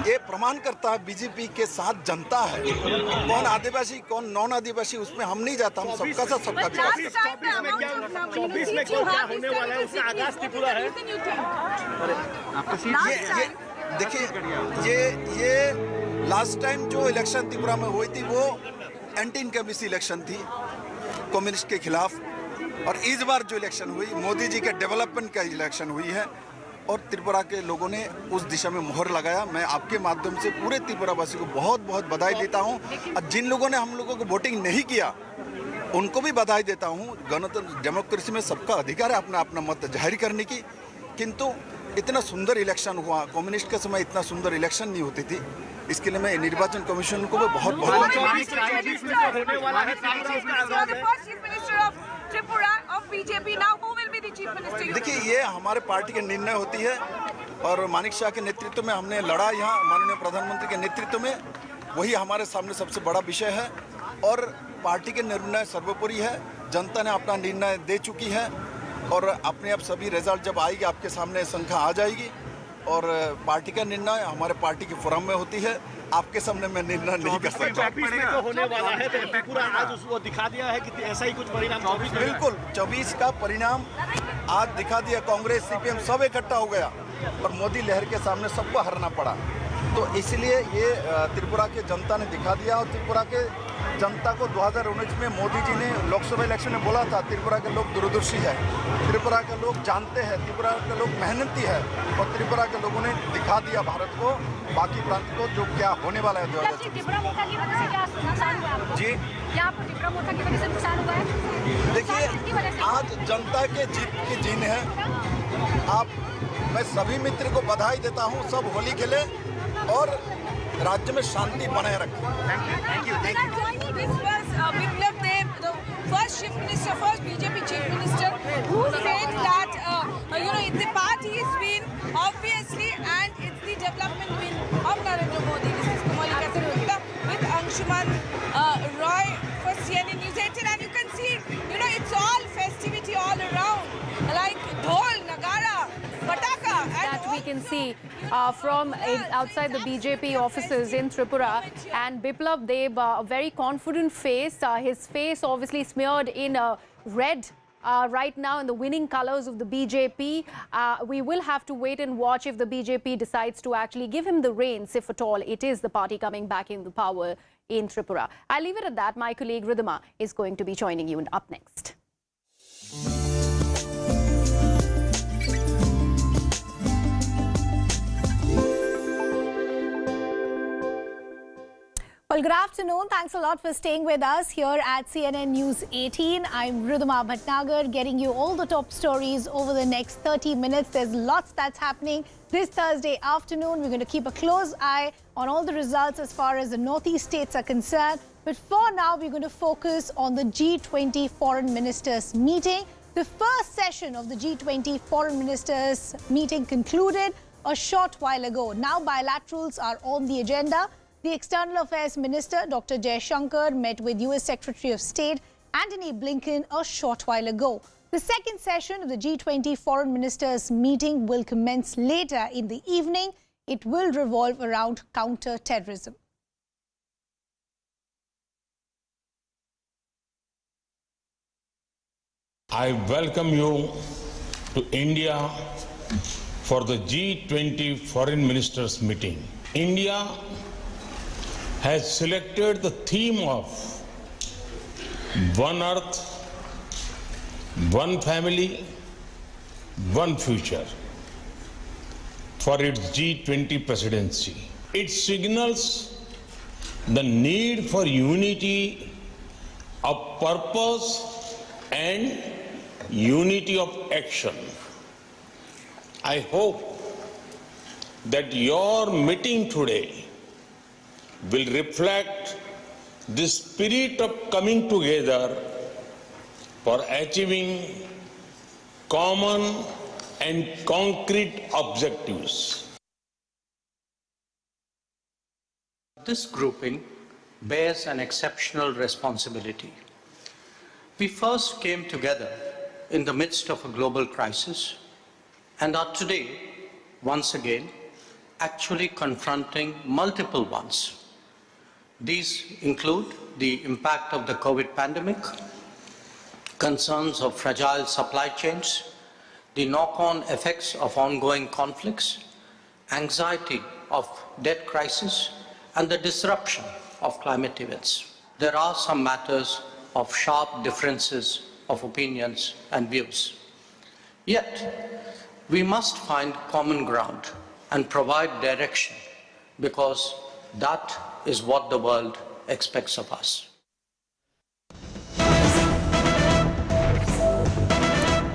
ये प्रमाण करता है बीजेपी के साथ जनता है। कौन आदिवासी कौन नॉन आदिवासी उसमें हम नहीं जाता, हम सबका साथ सबका विकास करते हैं। 24 में क्या होने वाला है उसका आगाज त्रिपुरा है। ये देखिए, ये लास्ट टाइम जो इलेक्शन त्रिपुरा में हुई थी वो एंटी इनकम्बेंसी इलेक्शन थी कम्युनिस्ट के खिलाफ, और इस बार जो इलेक्शन हुई मोदी जी के डेवलपमेंट का इलेक्शन हुई है और त्रिपुरा के लोगों ने उस दिशा में मोहर लगाया। मैं आपके माध्यम से पूरे त्रिपुरावासी को बहुत बहुत बधाई देता हूं, और जिन लोगों ने हम लोगों को वोटिंग नहीं किया उनको भी बधाई देता हूं। गणतंत्र डेमोक्रेसी में सबका अधिकार है अपना अपना मत जाहिर करने की, किंतु इतना सुंदर इलेक्शन हुआ। कम्युनिस्ट के समय इतना सुंदर इलेक्शन नहीं होती थी। इसके लिए मैं निर्वाचन कमीशन को भी बहुत बहुत देखिए, ये हमारे पार्टी के निर्णय होती है और मानिक शाह के नेतृत्व में हमने लड़ा यहाँ माननीय प्रधानमंत्री के नेतृत्व में, वही हमारे सामने सबसे बड़ा विषय है। और पार्टी के निर्णय सर्वोपरि है, जनता ने अपना निर्णय दे चुकी है और अपने आप सभी रिजल्ट जब आएगी आपके सामने संख्या आ जाएगी। और पार्टी का निर्णय हमारे पार्टी के फोरम में होती है, आपके सामने मैं निर्णय नहीं कर सकता। 24 में तो होने वाला है, तो त्रिपुरा आज उसको दिखा दिया है कि ऐसा ही कुछ परिणाम। बिल्कुल 24 का परिणाम आज दिखा दिया। कांग्रेस सीपीएम सब इकट्ठा हो गया और मोदी लहर के सामने सबको हारना पड़ा। तो इसलिए ये त्रिपुरा के जनता ने दिखा दिया। और त्रिपुरा के जनता को 2019 में मोदी जी ने लोकसभा इलेक्शन में बोला था त्रिपुरा के लोग दूरदर्शी है, त्रिपुरा के लोग जानते हैं, त्रिपुरा के लोग मेहनती है, और त्रिपुरा के लोगों ने दिखा दिया भारत को, बाकी प्रांत को, जो क्या होने वाला है 2024 जी। देखिए, आज जनता के जीत की जीन है। मैं सभी मित्र को बधाई देता हूँ, सब होली खेले और राज्य में शांति बनाए रखें। Thank you. This was Biplab Dev, the first chief minister, first BJP chief minister, who said that the party is win, obviously, and it's the development win of Narendra Modi. This is Kamalika with Anshuman Roy for CNN News 18, and you can see, it's all festive. we can see from outside the BJP offices in Tripura. And Biplab Deb, a very confident face, his face obviously smeared in red. Right now in the winning colors of the BJP. We will have to wait and watch if the BJP decides to actually give him the reins, if at all it is the party coming back in the power in Tripura. I'll leave it at that. My colleague Ridhima is going to be joining you up next. Well, good afternoon. Thanks a lot for staying with us here at CNN News 18. I'm Ridhima Bhatnagar, getting you all the top stories over the next 30 minutes. There's lots that's happening this Thursday afternoon. We're going to keep a close eye on all the results as far as the northeast states are concerned. But for now, we're going to focus on the G20 foreign ministers meeting. The first session of the G20 foreign ministers meeting concluded a short while ago. Now bilaterals are on the agenda. The External Affairs Minister, Dr. Jaishankar, met with US Secretary of State Antony Blinken a short while ago. The second session of the G20 Foreign Ministers meeting will commence later in the evening. It will revolve around counter-terrorism. I welcome you to India for the G20 Foreign Ministers meeting. India has selected the theme of One Earth, One Family, One Future for its G20 presidency. It signals the need for unity of purpose and unity of action. I hope that your meeting today will reflect the spirit of coming together for achieving common and concrete objectives. This grouping bears an exceptional responsibility. We first came together in the midst of a global crisis and are today, once again, actually confronting multiple ones. These include the impact of the COVID pandemic, concerns of fragile supply chains, the knock-on effects of ongoing conflicts, anxiety of debt crisis, and the disruption of climate events. There are some matters of sharp differences of opinions and views. Yet, we must find common ground and provide direction, because that is what the world expects of us.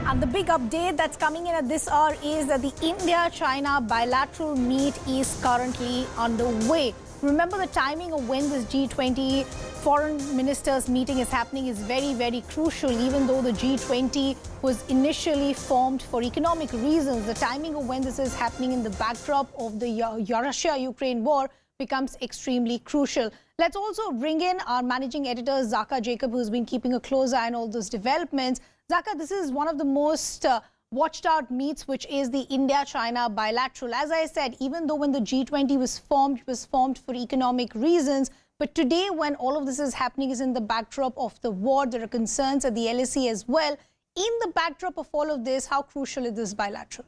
And the big update that's coming in at this hour is that the India-China bilateral meet is currently underway. Remember, the timing of when this G20 foreign ministers meeting is happening is very, very crucial. Even though the G20 was initially formed for economic reasons, the timing of when this is happening in the backdrop of the Russia-Ukraine war becomes extremely crucial. Let's also bring in our managing editor, Zaka Jacob, who's been keeping a close eye on all those developments. Zaka, this is one of the most watched out meets, which is the India-China bilateral. As I said, even though when the G20 was formed, it was formed for economic reasons. But today, when all of this is happening, is in the backdrop of the war. There are concerns at the LSE as well. In the backdrop of all of this, how crucial is this bilateral?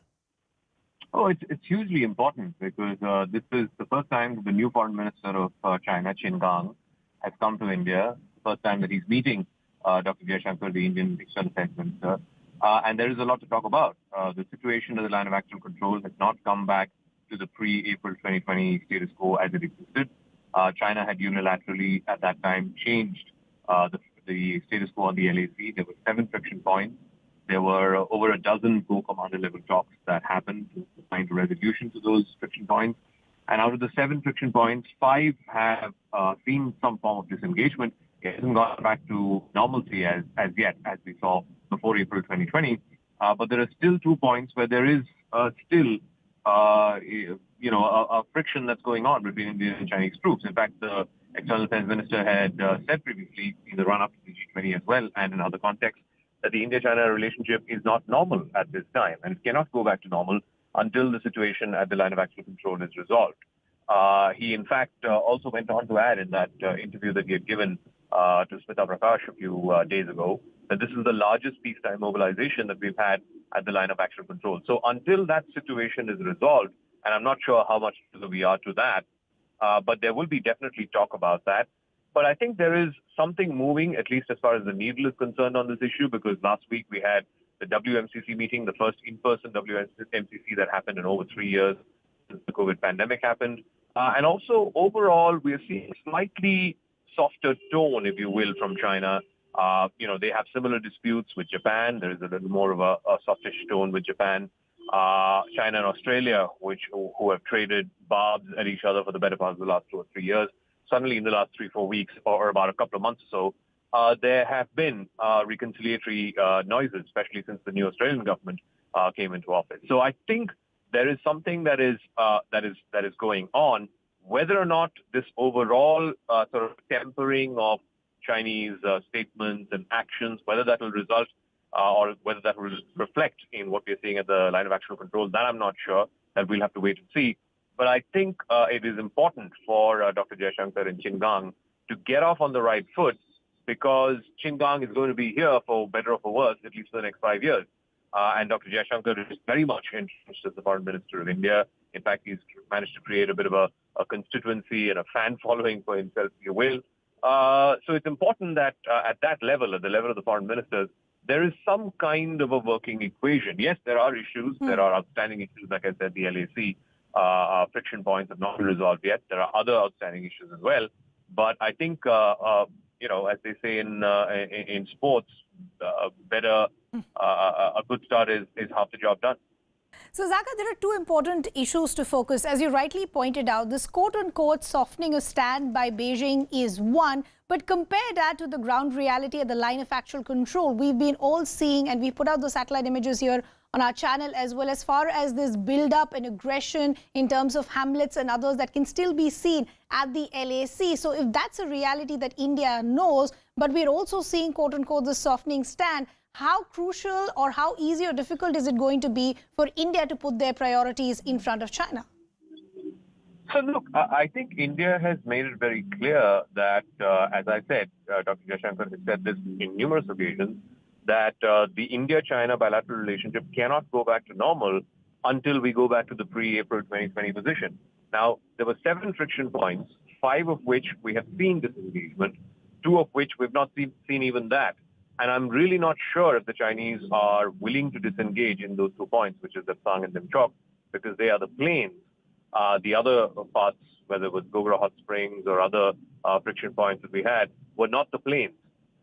Oh, it's hugely important, because this is the first time the new foreign minister of China, Qin Gang, has come to India. The first time that he's meeting Dr. Jaishankar, the Indian External Affairs Minister. And there is a lot to talk about. The situation of the line of actual control has not come back to the pre-April 2020 status quo as it existed. China had unilaterally at that time changed the status quo on the LAC. There were 7 friction points. There were over a dozen co-commander level talks that happened to find a resolution to those friction points. And out of the 7 friction points, 5 have seen some form of disengagement. It hasn't gone back to normalcy as yet, as we saw before April 2020. But there are still 2 points where there is still a friction that's going on between Indian and Chinese troops. In fact, the External Affairs Minister had said previously, in the run-up to the G20 as well, and in other contexts, that the India-China relationship is not normal at this time, and it cannot go back to normal until the situation at the line of actual control is resolved. He, in fact, also went on to add in that interview that he had given to Prayagraj a few days ago that this is the largest peacetime mobilization that we've had at the line of actual control. So until that situation is resolved, and I'm not sure how much we are to that, but there will be definitely talk about that. But I think there is something moving, at least as far as the needle is concerned on this issue, because last week we had the WMCC meeting, the first in-person WMCC that happened in over 3 years since the COVID pandemic happened. And also, overall, we are seeing a slightly softer tone, if you will, from China. They have similar disputes with Japan. There is a little more of a softish tone with Japan. China and Australia, who have traded barbs at each other for the better part of the last 2 or 3 years. Suddenly, in the last 3-4 weeks, or about a couple of months or so, there have been reconciliatory noises, especially since the new Australian government came into office. So I think there is something that is going on. Whether or not this overall sort of tempering of Chinese statements and actions, whether that will result or whether that will reflect in what we're seeing at the line of actual control, that I'm not sure. That we'll have to wait and see. But I think it is important for Dr. Jaishankar and Qin Gang to get off on the right foot, because Qin Gang is going to be here for better or for worse, at least for the next 5 years. And Dr. Jaishankar is very much entrenched as the foreign minister of India. In fact, he's managed to create a bit of a constituency and a fan following for himself, if you will. So it's important that at that level, at the level of the foreign ministers, there is some kind of a working equation. Yes, there are issues. There are outstanding issues, like I said, the LAC. Friction points have not been resolved yet. There are other outstanding issues as well. But I think, as they say in sports, a good start is half the job done. So, Zaka, there are two important issues to focus. As you rightly pointed out, this quote-unquote softening of stand by Beijing is one. But compare that to the ground reality at the line of actual control. We've been all seeing, and we put out the satellite images here on our channel as well, as far as this build-up and aggression in terms of hamlets and others that can still be seen at the LAC. So if that's a reality that India knows, but we're also seeing, quote-unquote, the softening stand, how crucial or how easy or difficult is it going to be for India to put their priorities in front of China? So look, I think India has made it very clear that, as I said, Dr. Jaishankar has said this in numerous occasions, that the India-China bilateral relationship cannot go back to normal until we go back to the pre-April 2020 position. Now, there were 7 friction points, 5 of which we have seen disengagement, 2 of which we've not seen even that. And I'm really not sure if the Chinese are willing to disengage in those 2 points, which is the Tsang and Dimchok, because they are the plains. The other parts, whether it was Gogra Hot Springs or other friction points that we had, were not the plains.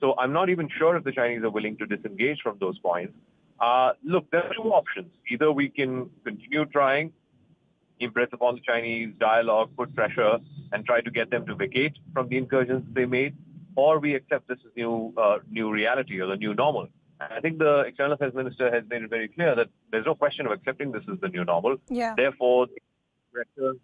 So I'm not even sure if the Chinese are willing to disengage from those points. Look, there are 2 options. Either we can continue trying, impress upon the Chinese, dialogue, put pressure, and try to get them to vacate from the incursions they made, or we accept this as new reality or the new normal. And I think the External Affairs Minister has made it very clear that there's no question of accepting this as the new normal. Yeah. Therefore, the pressure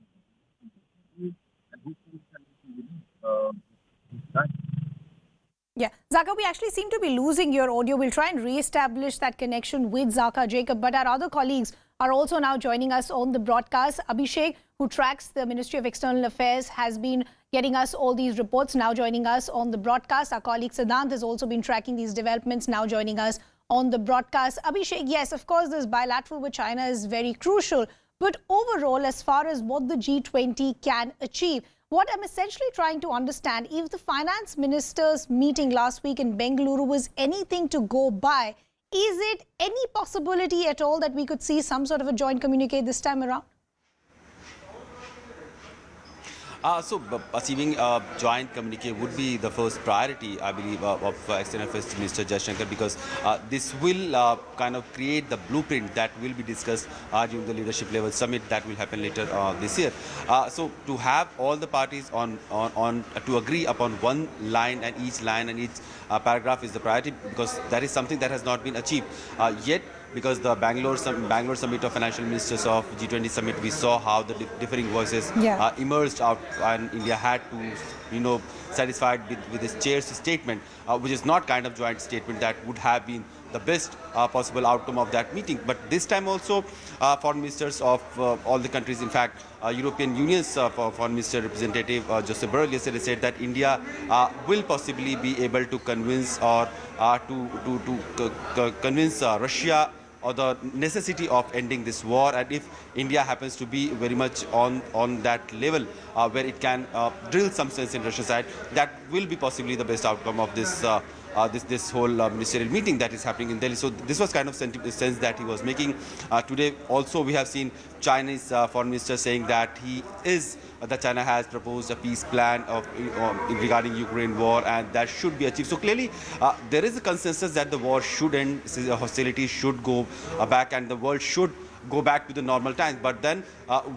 Yeah, Zaka, we actually seem to be losing your audio. We'll try and re-establish that connection with Zaka Jacob, but our other colleagues are also now joining us on the broadcast. Abhishek, who tracks the Ministry of External Affairs, has been getting us all these reports, now joining us on the broadcast. Our colleague Siddhant has also been tracking these developments, now joining us on the broadcast. Abhishek, yes, of course, this bilateral with China is very crucial, but overall, as far as what the G20 can achieve, what I'm essentially trying to understand, if the finance ministers' meeting last week in Bengaluru was anything to go by, is it any possibility at all that we could see some sort of a joint communique this time around? Achieving a joint communique would be the first priority, I believe, of External Affairs Minister Jaishankar, because this will kind of create the blueprint that will be discussed during the leadership level summit that will happen later this year. So to have all the parties to agree upon one line and each paragraph is the priority, because that is something that has not been achieved yet. Because the Bangalore summit of financial ministers of G20 summit, we saw how the differing voices emerged out, and India had to, satisfied with this chair's statement, which is not kind of joint statement that would have been the best possible outcome of that meeting. But this time also, foreign ministers of all the countries, in fact, European Union's foreign minister representative Joseph Borrell yesterday said that India will possibly be able to convince or convince Russia or the necessity of ending this war, and if India happens to be very much on that level where it can drill some sense in Russia's side, that will be possibly the best outcome of this this whole ministerial meeting that is happening in Delhi. So this was kind of sense that he was making. Today also we have seen Chinese foreign minister saying that that China has proposed a peace plan regarding Ukraine war, and that should be achieved. So clearly there is a consensus that the war should end, hostilities should go back, and the world should go back to the normal times. But then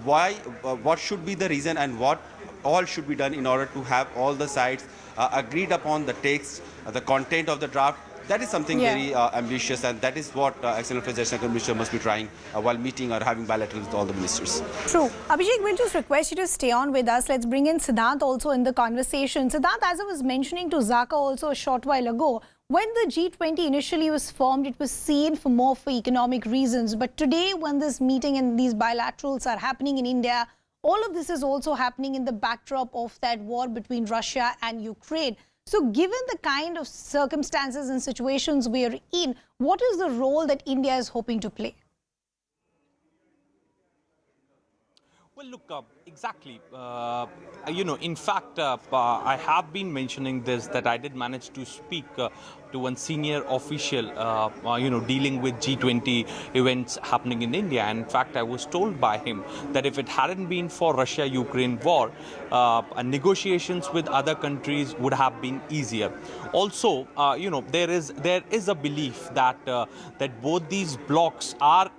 what should be the reason, and what all should be done in order to have all the sides agreed upon the text, the content of the draft? That is something very ambitious, and that is what External Affairs Commissioner must be trying while meeting or having bilaterals with all the ministers. True. Abhishek, we'll just request you to stay on with us. Let's bring in Siddhant also in the conversation. Siddhant, as I was mentioning to Zaka also a short while ago, when the G20 initially was formed, it was seen for more for economic reasons. But today, when this meeting and these bilaterals are happening in India, all of this is also happening in the backdrop of that war between Russia and Ukraine. So given the kind of circumstances and situations we are in, what is the role that India is hoping to play? Well, look, exactly. In fact, I have been mentioning this, that I did manage to speak to one senior official, dealing with G20 events happening in India. And in fact, I was told by him that if it hadn't been for Russia-Ukraine war, negotiations with other countries would have been easier. Also, there is a belief that that both these blocs are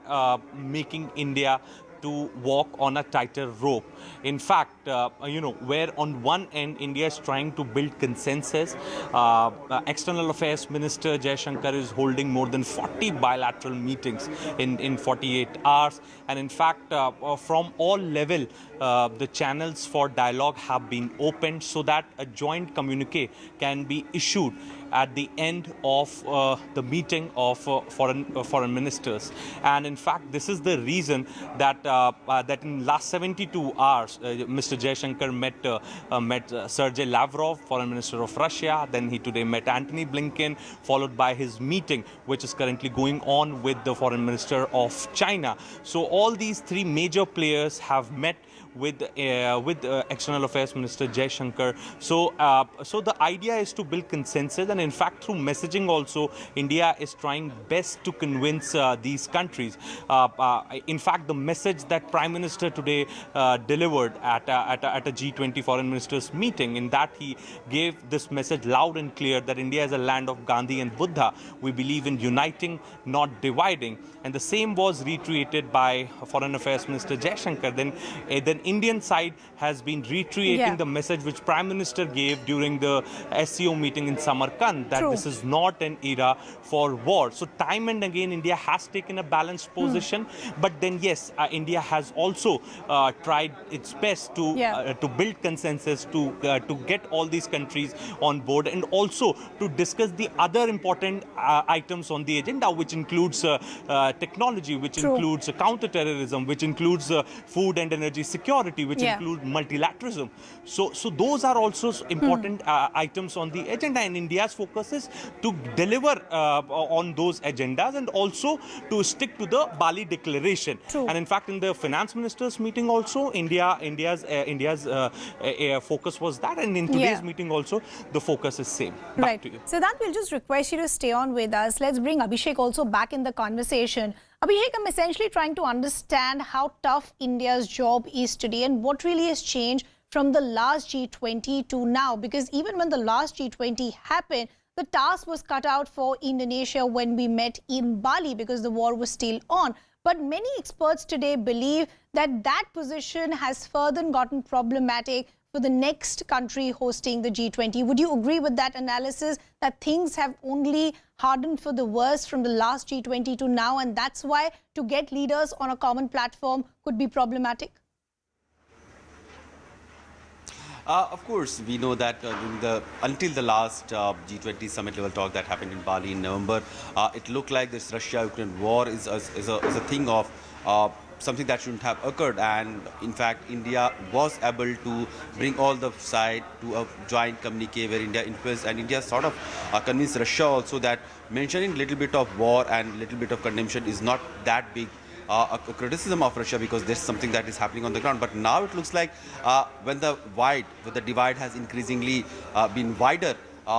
making India to walk on a tighter rope. In fact, where on one end India is trying to build consensus, External Affairs Minister Jaishankar is holding more than 40 bilateral meetings in 48 hours. And in fact, from all level, the channels for dialogue have been opened so that a joint communique can be issued at the end of the meeting of foreign ministers. And in fact, this is the reason that that in last 72 hours, Mr. Jaishankar met Sergei Lavrov, foreign minister of Russia. Then he today met Antony Blinken, followed by his meeting, which is currently going on with the foreign minister of China. So all these three major players have met with External Affairs Minister Jaishankar. So the idea is to build consensus, and in fact through messaging also India is trying best to convince these countries. In fact, the message that Prime Minister today delivered at a G20 foreign ministers meeting, in that he gave this message loud and clear that India is a land of Gandhi and Buddha. We believe in uniting, not dividing. And the same was reiterated by Foreign Affairs Minister Jaishankar. Then Indian side has been reiterating the message which Prime Minister gave during the SCO meeting in Samarkand, that this is not an era for war. So time and again India has taken a balanced position, but then yes, India has also tried its best to build consensus, to get all these countries on board, and also to discuss the other important items on the agenda, which includes technology, which includes counter-terrorism, which includes food and energy security, which includes multilateralism. So those are also important items on the agenda, and India's focus is to deliver on those agendas and also to stick to the Bali Declaration. And in fact, in the finance ministers meeting also, India's focus was that, and in today's meeting also the focus is same. Back to you. So that we'll just request you to stay on with us. Let's bring Abhishek also back in the conversation. Abhishek, I'm essentially trying to understand how tough India's job is today and what really has changed from the last G20 to now. Because even when the last G20 happened, the task was cut out for Indonesia when we met in Bali because the war was still on. But many experts today believe that that position has further gotten problematic for the next country hosting the G20. Would you agree with that analysis, that things have only hardened for the worse from the last G20 to now, and that's why to get leaders on a common platform could be problematic? Of course, we know that until the last G20 summit level talk that happened in Bali in November, it looked like this Russia-Ukraine war is a thing of something that shouldn't have occurred. And in fact, India was able to bring all the side to a joint communique where India influenced, and India sort of convinced Russia also that mentioning little bit of war and little bit of condemnation is not that big a criticism of Russia, because there's something that is happening on the ground. But now it looks like when the divide has increasingly been wider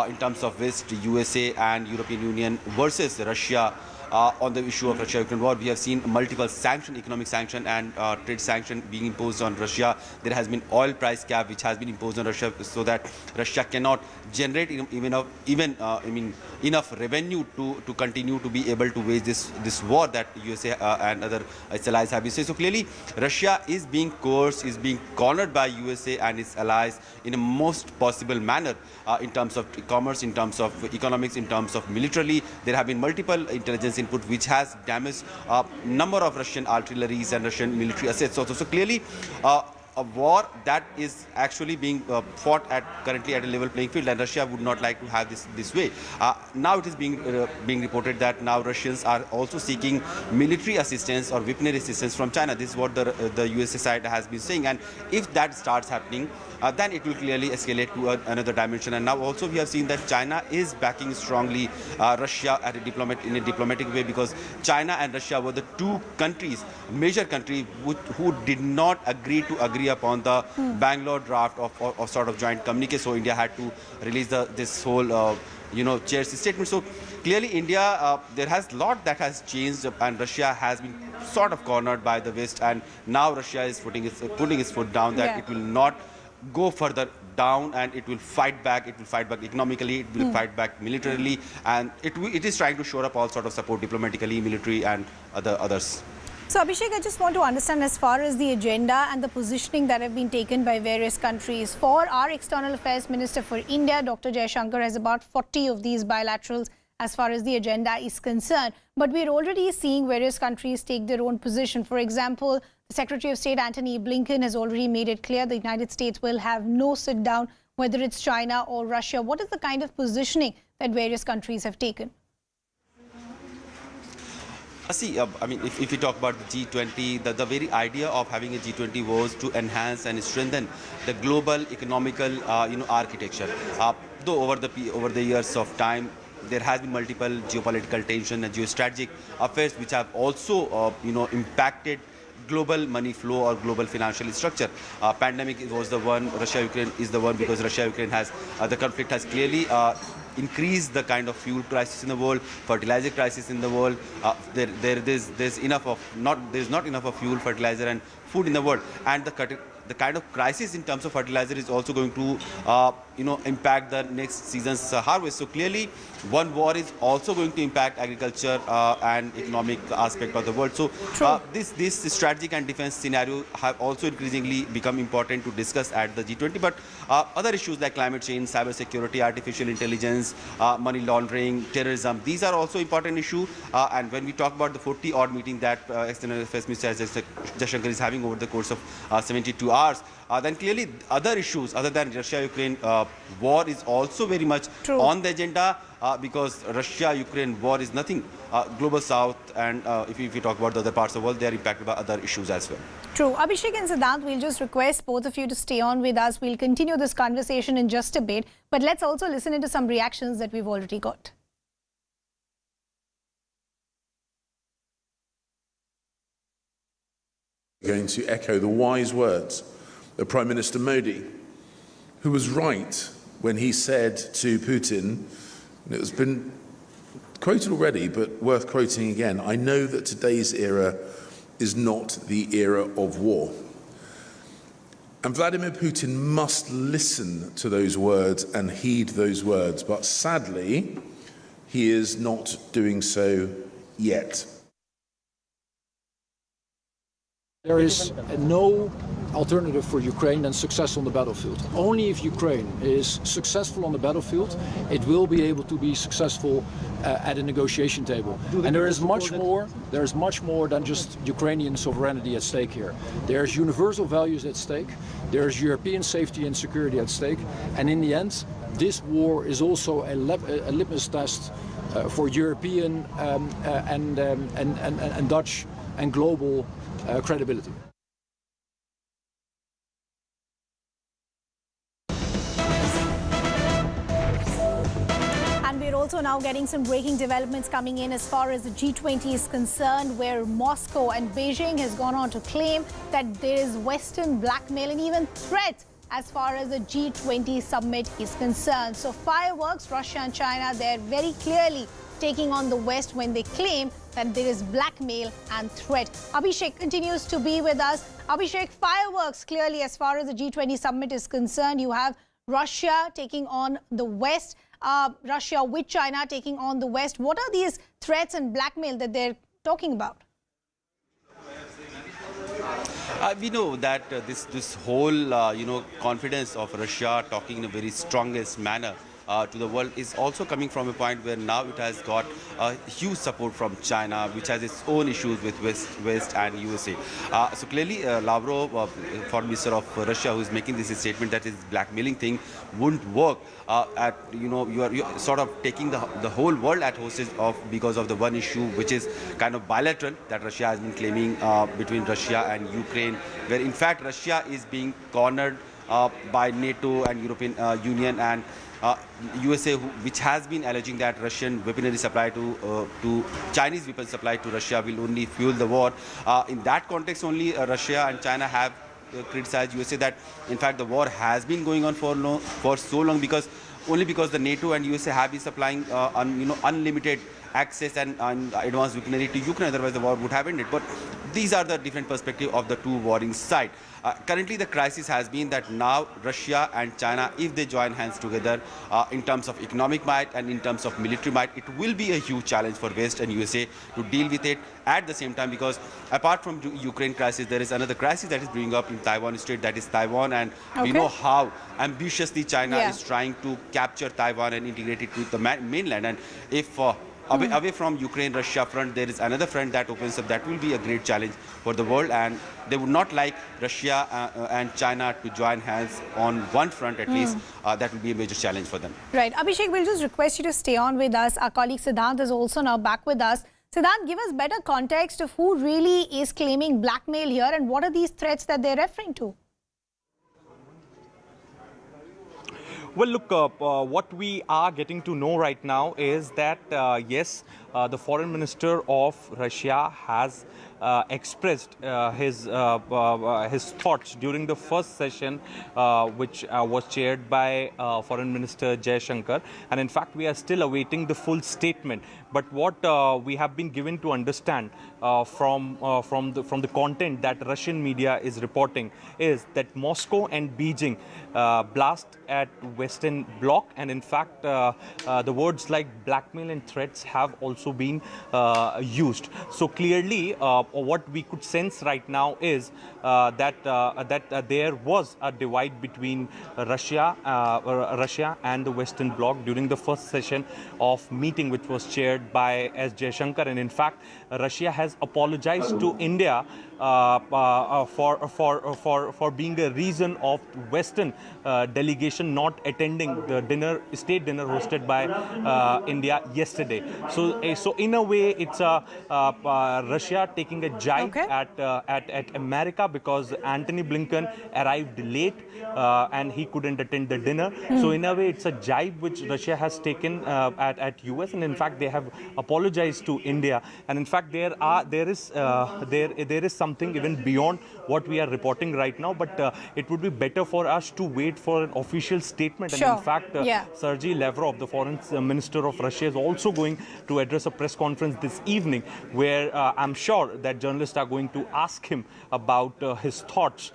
in terms of West, USA and European Union versus Russia on the issue of Russia-Ukraine war, we have seen multiple economic sanction and trade sanction being imposed on Russia. There has been oil price cap which has been imposed on Russia so that Russia cannot generate enough revenue to continue to be able to wage this war that USA and other its allies have been saying. So clearly, Russia is being coerced, is being cornered by USA and its allies in a most possible manner in terms of commerce, in terms of economics, in terms of militarily. There have been multiple intelligence input which has damaged a number of Russian artilleries and Russian military assets also. So clearly, a war that is actually being fought currently at a level playing field, and Russia would not like to have this way. Now it is being reported that now Russians are also seeking military assistance or weaponry assistance from China. This is what the USA side has been saying, and if that starts happening, then it will clearly escalate to another dimension. And now also we have seen that China is backing strongly Russia in a diplomatic way, because China and Russia were the two major countries who did not agree upon the Bangalore draft of sort of joint communique. So India had to release this whole chair's statement. So clearly India, there has a lot that has changed, and Russia has been sort of cornered by the West, and now Russia is putting its foot down that it will not go further down, and it will fight back. It will fight back economically, it will fight back militarily, and it is trying to shore up all sort of support diplomatically, military and others. So Abhishek, I just want to understand, as far as the agenda and the positioning that have been taken by various countries. For our External Affairs Minister for India, Dr. Jaishankar, has about 40 of these bilaterals as far as the agenda is concerned. But we're already seeing various countries take their own position. For example, the Secretary of State Antony Blinken has already made it clear the United States will have no sit down, whether it's China or Russia. What is the kind of positioning that various countries have taken? See, I mean, if we talk about the G20, the very idea of having a G20 was to enhance and strengthen the global economical, architecture. Though over the years of time, there has been multiple geopolitical tension and geostrategic affairs which have also, impacted global money flow or global financial structure. Pandemic was the one. Russia-Ukraine is the one, because Russia-Ukraine has the conflict has clearly increase the kind of fuel crisis in the world, fertilizer crisis in the world. There's not enough of fuel, fertilizer and food in the world, and the kind of crisis in terms of fertilizer is also going to impact the next season's harvest. So clearly, one war is also going to impact agriculture and economic aspect of the world. So this strategic and defense scenario have also increasingly become important to discuss at the G20. But other issues like climate change, cyber security, artificial intelligence, money laundering, terrorism, these are also important issues. And when we talk about the 40-odd meeting that External Affairs Minister Jaishankar is having over the course of 72 hours, then clearly other issues other than Russia-Ukraine war is also very much on the agenda, because Russia-Ukraine war is nothing. Global South, and if we talk about the other parts of the world, they are impacted by other issues as well. True. Abhishek and Siddhant, we'll just request both of you to stay on with us. We'll continue this conversation in just a bit, but let's also listen into some reactions that we've already got. Going to echo the wise words of Prime Minister Modi, who was right when he said to Putin, and it has been quoted already, but worth quoting again, "I know that today's era is not the era of war." And Vladimir Putin must listen to those words and heed those words, but sadly, he is not doing so yet. There is no alternative for Ukraine than success on the battlefield. Only if Ukraine is successful on the battlefield, it will be able to be successful at a negotiation table. And there is much more. There is much more than just Ukrainian sovereignty at stake here. There's universal values at stake. There's European safety and security at stake. And in the end, this war is also a litmus test for European and Dutch and global credibility. And we're also now getting some breaking developments coming in as far as the G20 is concerned, where Moscow and Beijing has gone on to claim that there is Western blackmail and even threat as far as the G20 summit is concerned. So fireworks, Russia and China, they're very clearly taking on the West when they claim that there is blackmail and threat. Abhishek continues to be with us. Abhishek, fireworks clearly as far as the G20 summit is concerned. You have Russia taking on the West, Russia with China taking on the West. What are these threats and blackmail that they're talking about? We know that this whole confidence of Russia talking in a very strongest manner to the world is also coming from a point where now it has got huge support from China, which has its own issues with West and USA. So clearly, Lavrov, foreign minister of Russia, who is making this statement that his blackmailing thing wouldn't work. You are sort of taking the whole world at hostage because of the one issue, which is kind of bilateral that Russia has been claiming between Russia and Ukraine, where in fact Russia is being cornered by NATO and European Union and USA, which has been alleging that Russian weaponry supply to Chinese weapons supply to Russia will only fuel the war. In that context only, Russia and China have criticized USA that in fact the war has been going on for so long because the NATO and USA have been supplying unlimited access and advanced weaponry to Ukraine, otherwise the war would have ended. But these are the different perspectives of the two warring sides. Currently the crisis has been that now Russia and China, if they join hands together in terms of economic might and in terms of military might, it will be a huge challenge for West and USA to deal with it at the same time, because apart from the Ukraine crisis, there is another crisis that is brewing up in Taiwan Strait, that is Taiwan, and we know how ambitiously China is trying to capture Taiwan and integrate it with the mainland. And if away from Ukraine-Russia front, there is another front that opens up. That will be a great challenge for the world, and they would not like Russia and China to join hands on one front at least. That will be a major challenge for them. Right. Abhishek, we'll just request you to stay on with us. Our colleague Siddhant is also now back with us. Siddhant, give us better context of who really is claiming blackmail here and what are these threats that they're referring to? Well, look, what we are getting to know right now is that, yes, the foreign minister of Russia has expressed his thoughts during the first session, which was chaired by Foreign Minister Jaishankar. And in fact, we are still awaiting the full statement. But what we have been given to understand from the content that Russian media is reporting is that Moscow and Beijing blast at Western Bloc, and in fact, the words like blackmail and threats have also been used. So clearly, what we could sense right now is that there was a divide between Russia and the Western Bloc during the first session of meeting, which was chaired by S. Jaishankar, and in fact, Russia has apologized to India for being a reason of Western delegation not attending the state dinner hosted by India yesterday. So in a way, it's Russia taking a jibe at America, because Antony Blinken arrived late and he couldn't attend the dinner. So in a way, it's a jibe which Russia has taken at US, and in fact, they have apologized to India. And in fact, there is something even beyond what we are reporting right now, but it would be better for us to wait for an official statement. Sure. And in fact, Sergei Lavrov, the foreign minister of Russia, is also going to address a press conference this evening, where I'm sure that journalists are going to ask him about his thoughts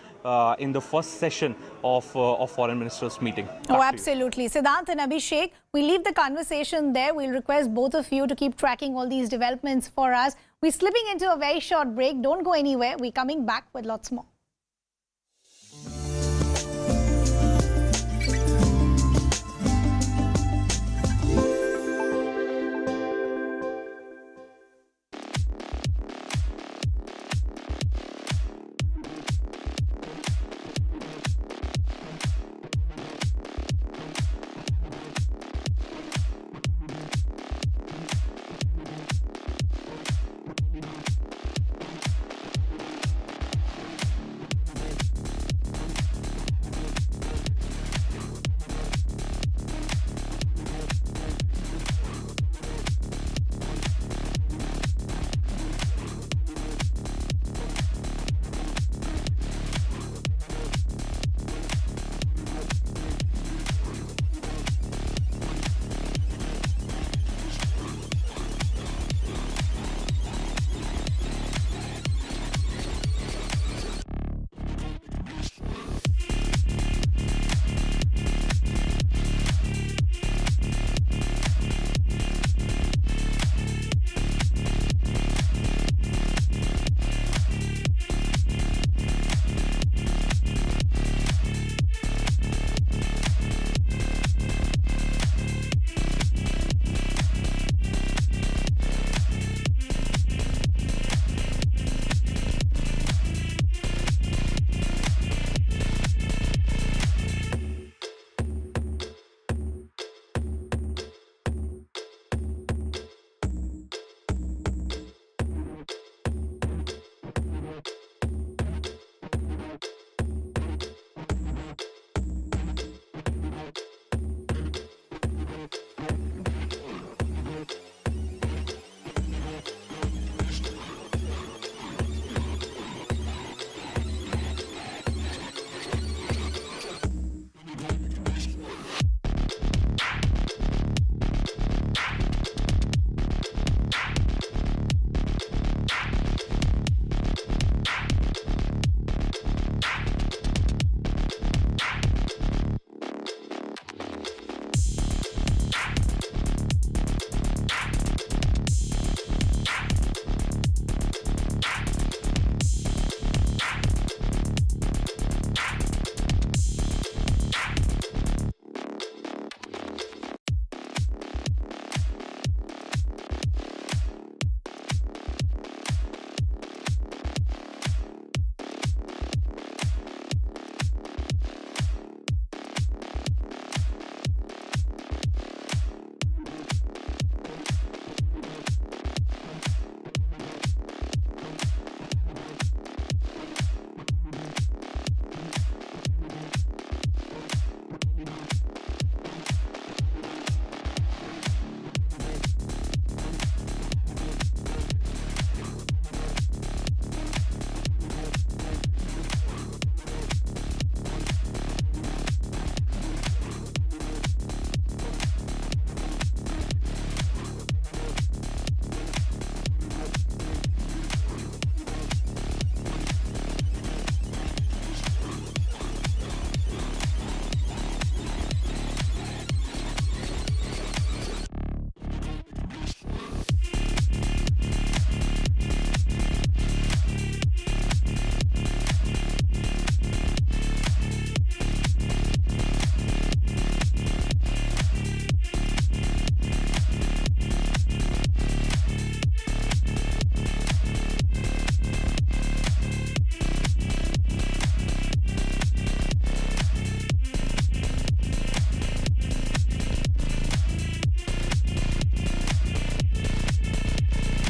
in the first session of foreign ministers meeting. Oh, absolutely. Siddhant and Abhishek, we leave the conversation there. We'll request both of you to keep tracking all these developments for us. We're slipping into a very short break. Don't go anywhere. We're coming back with lots more.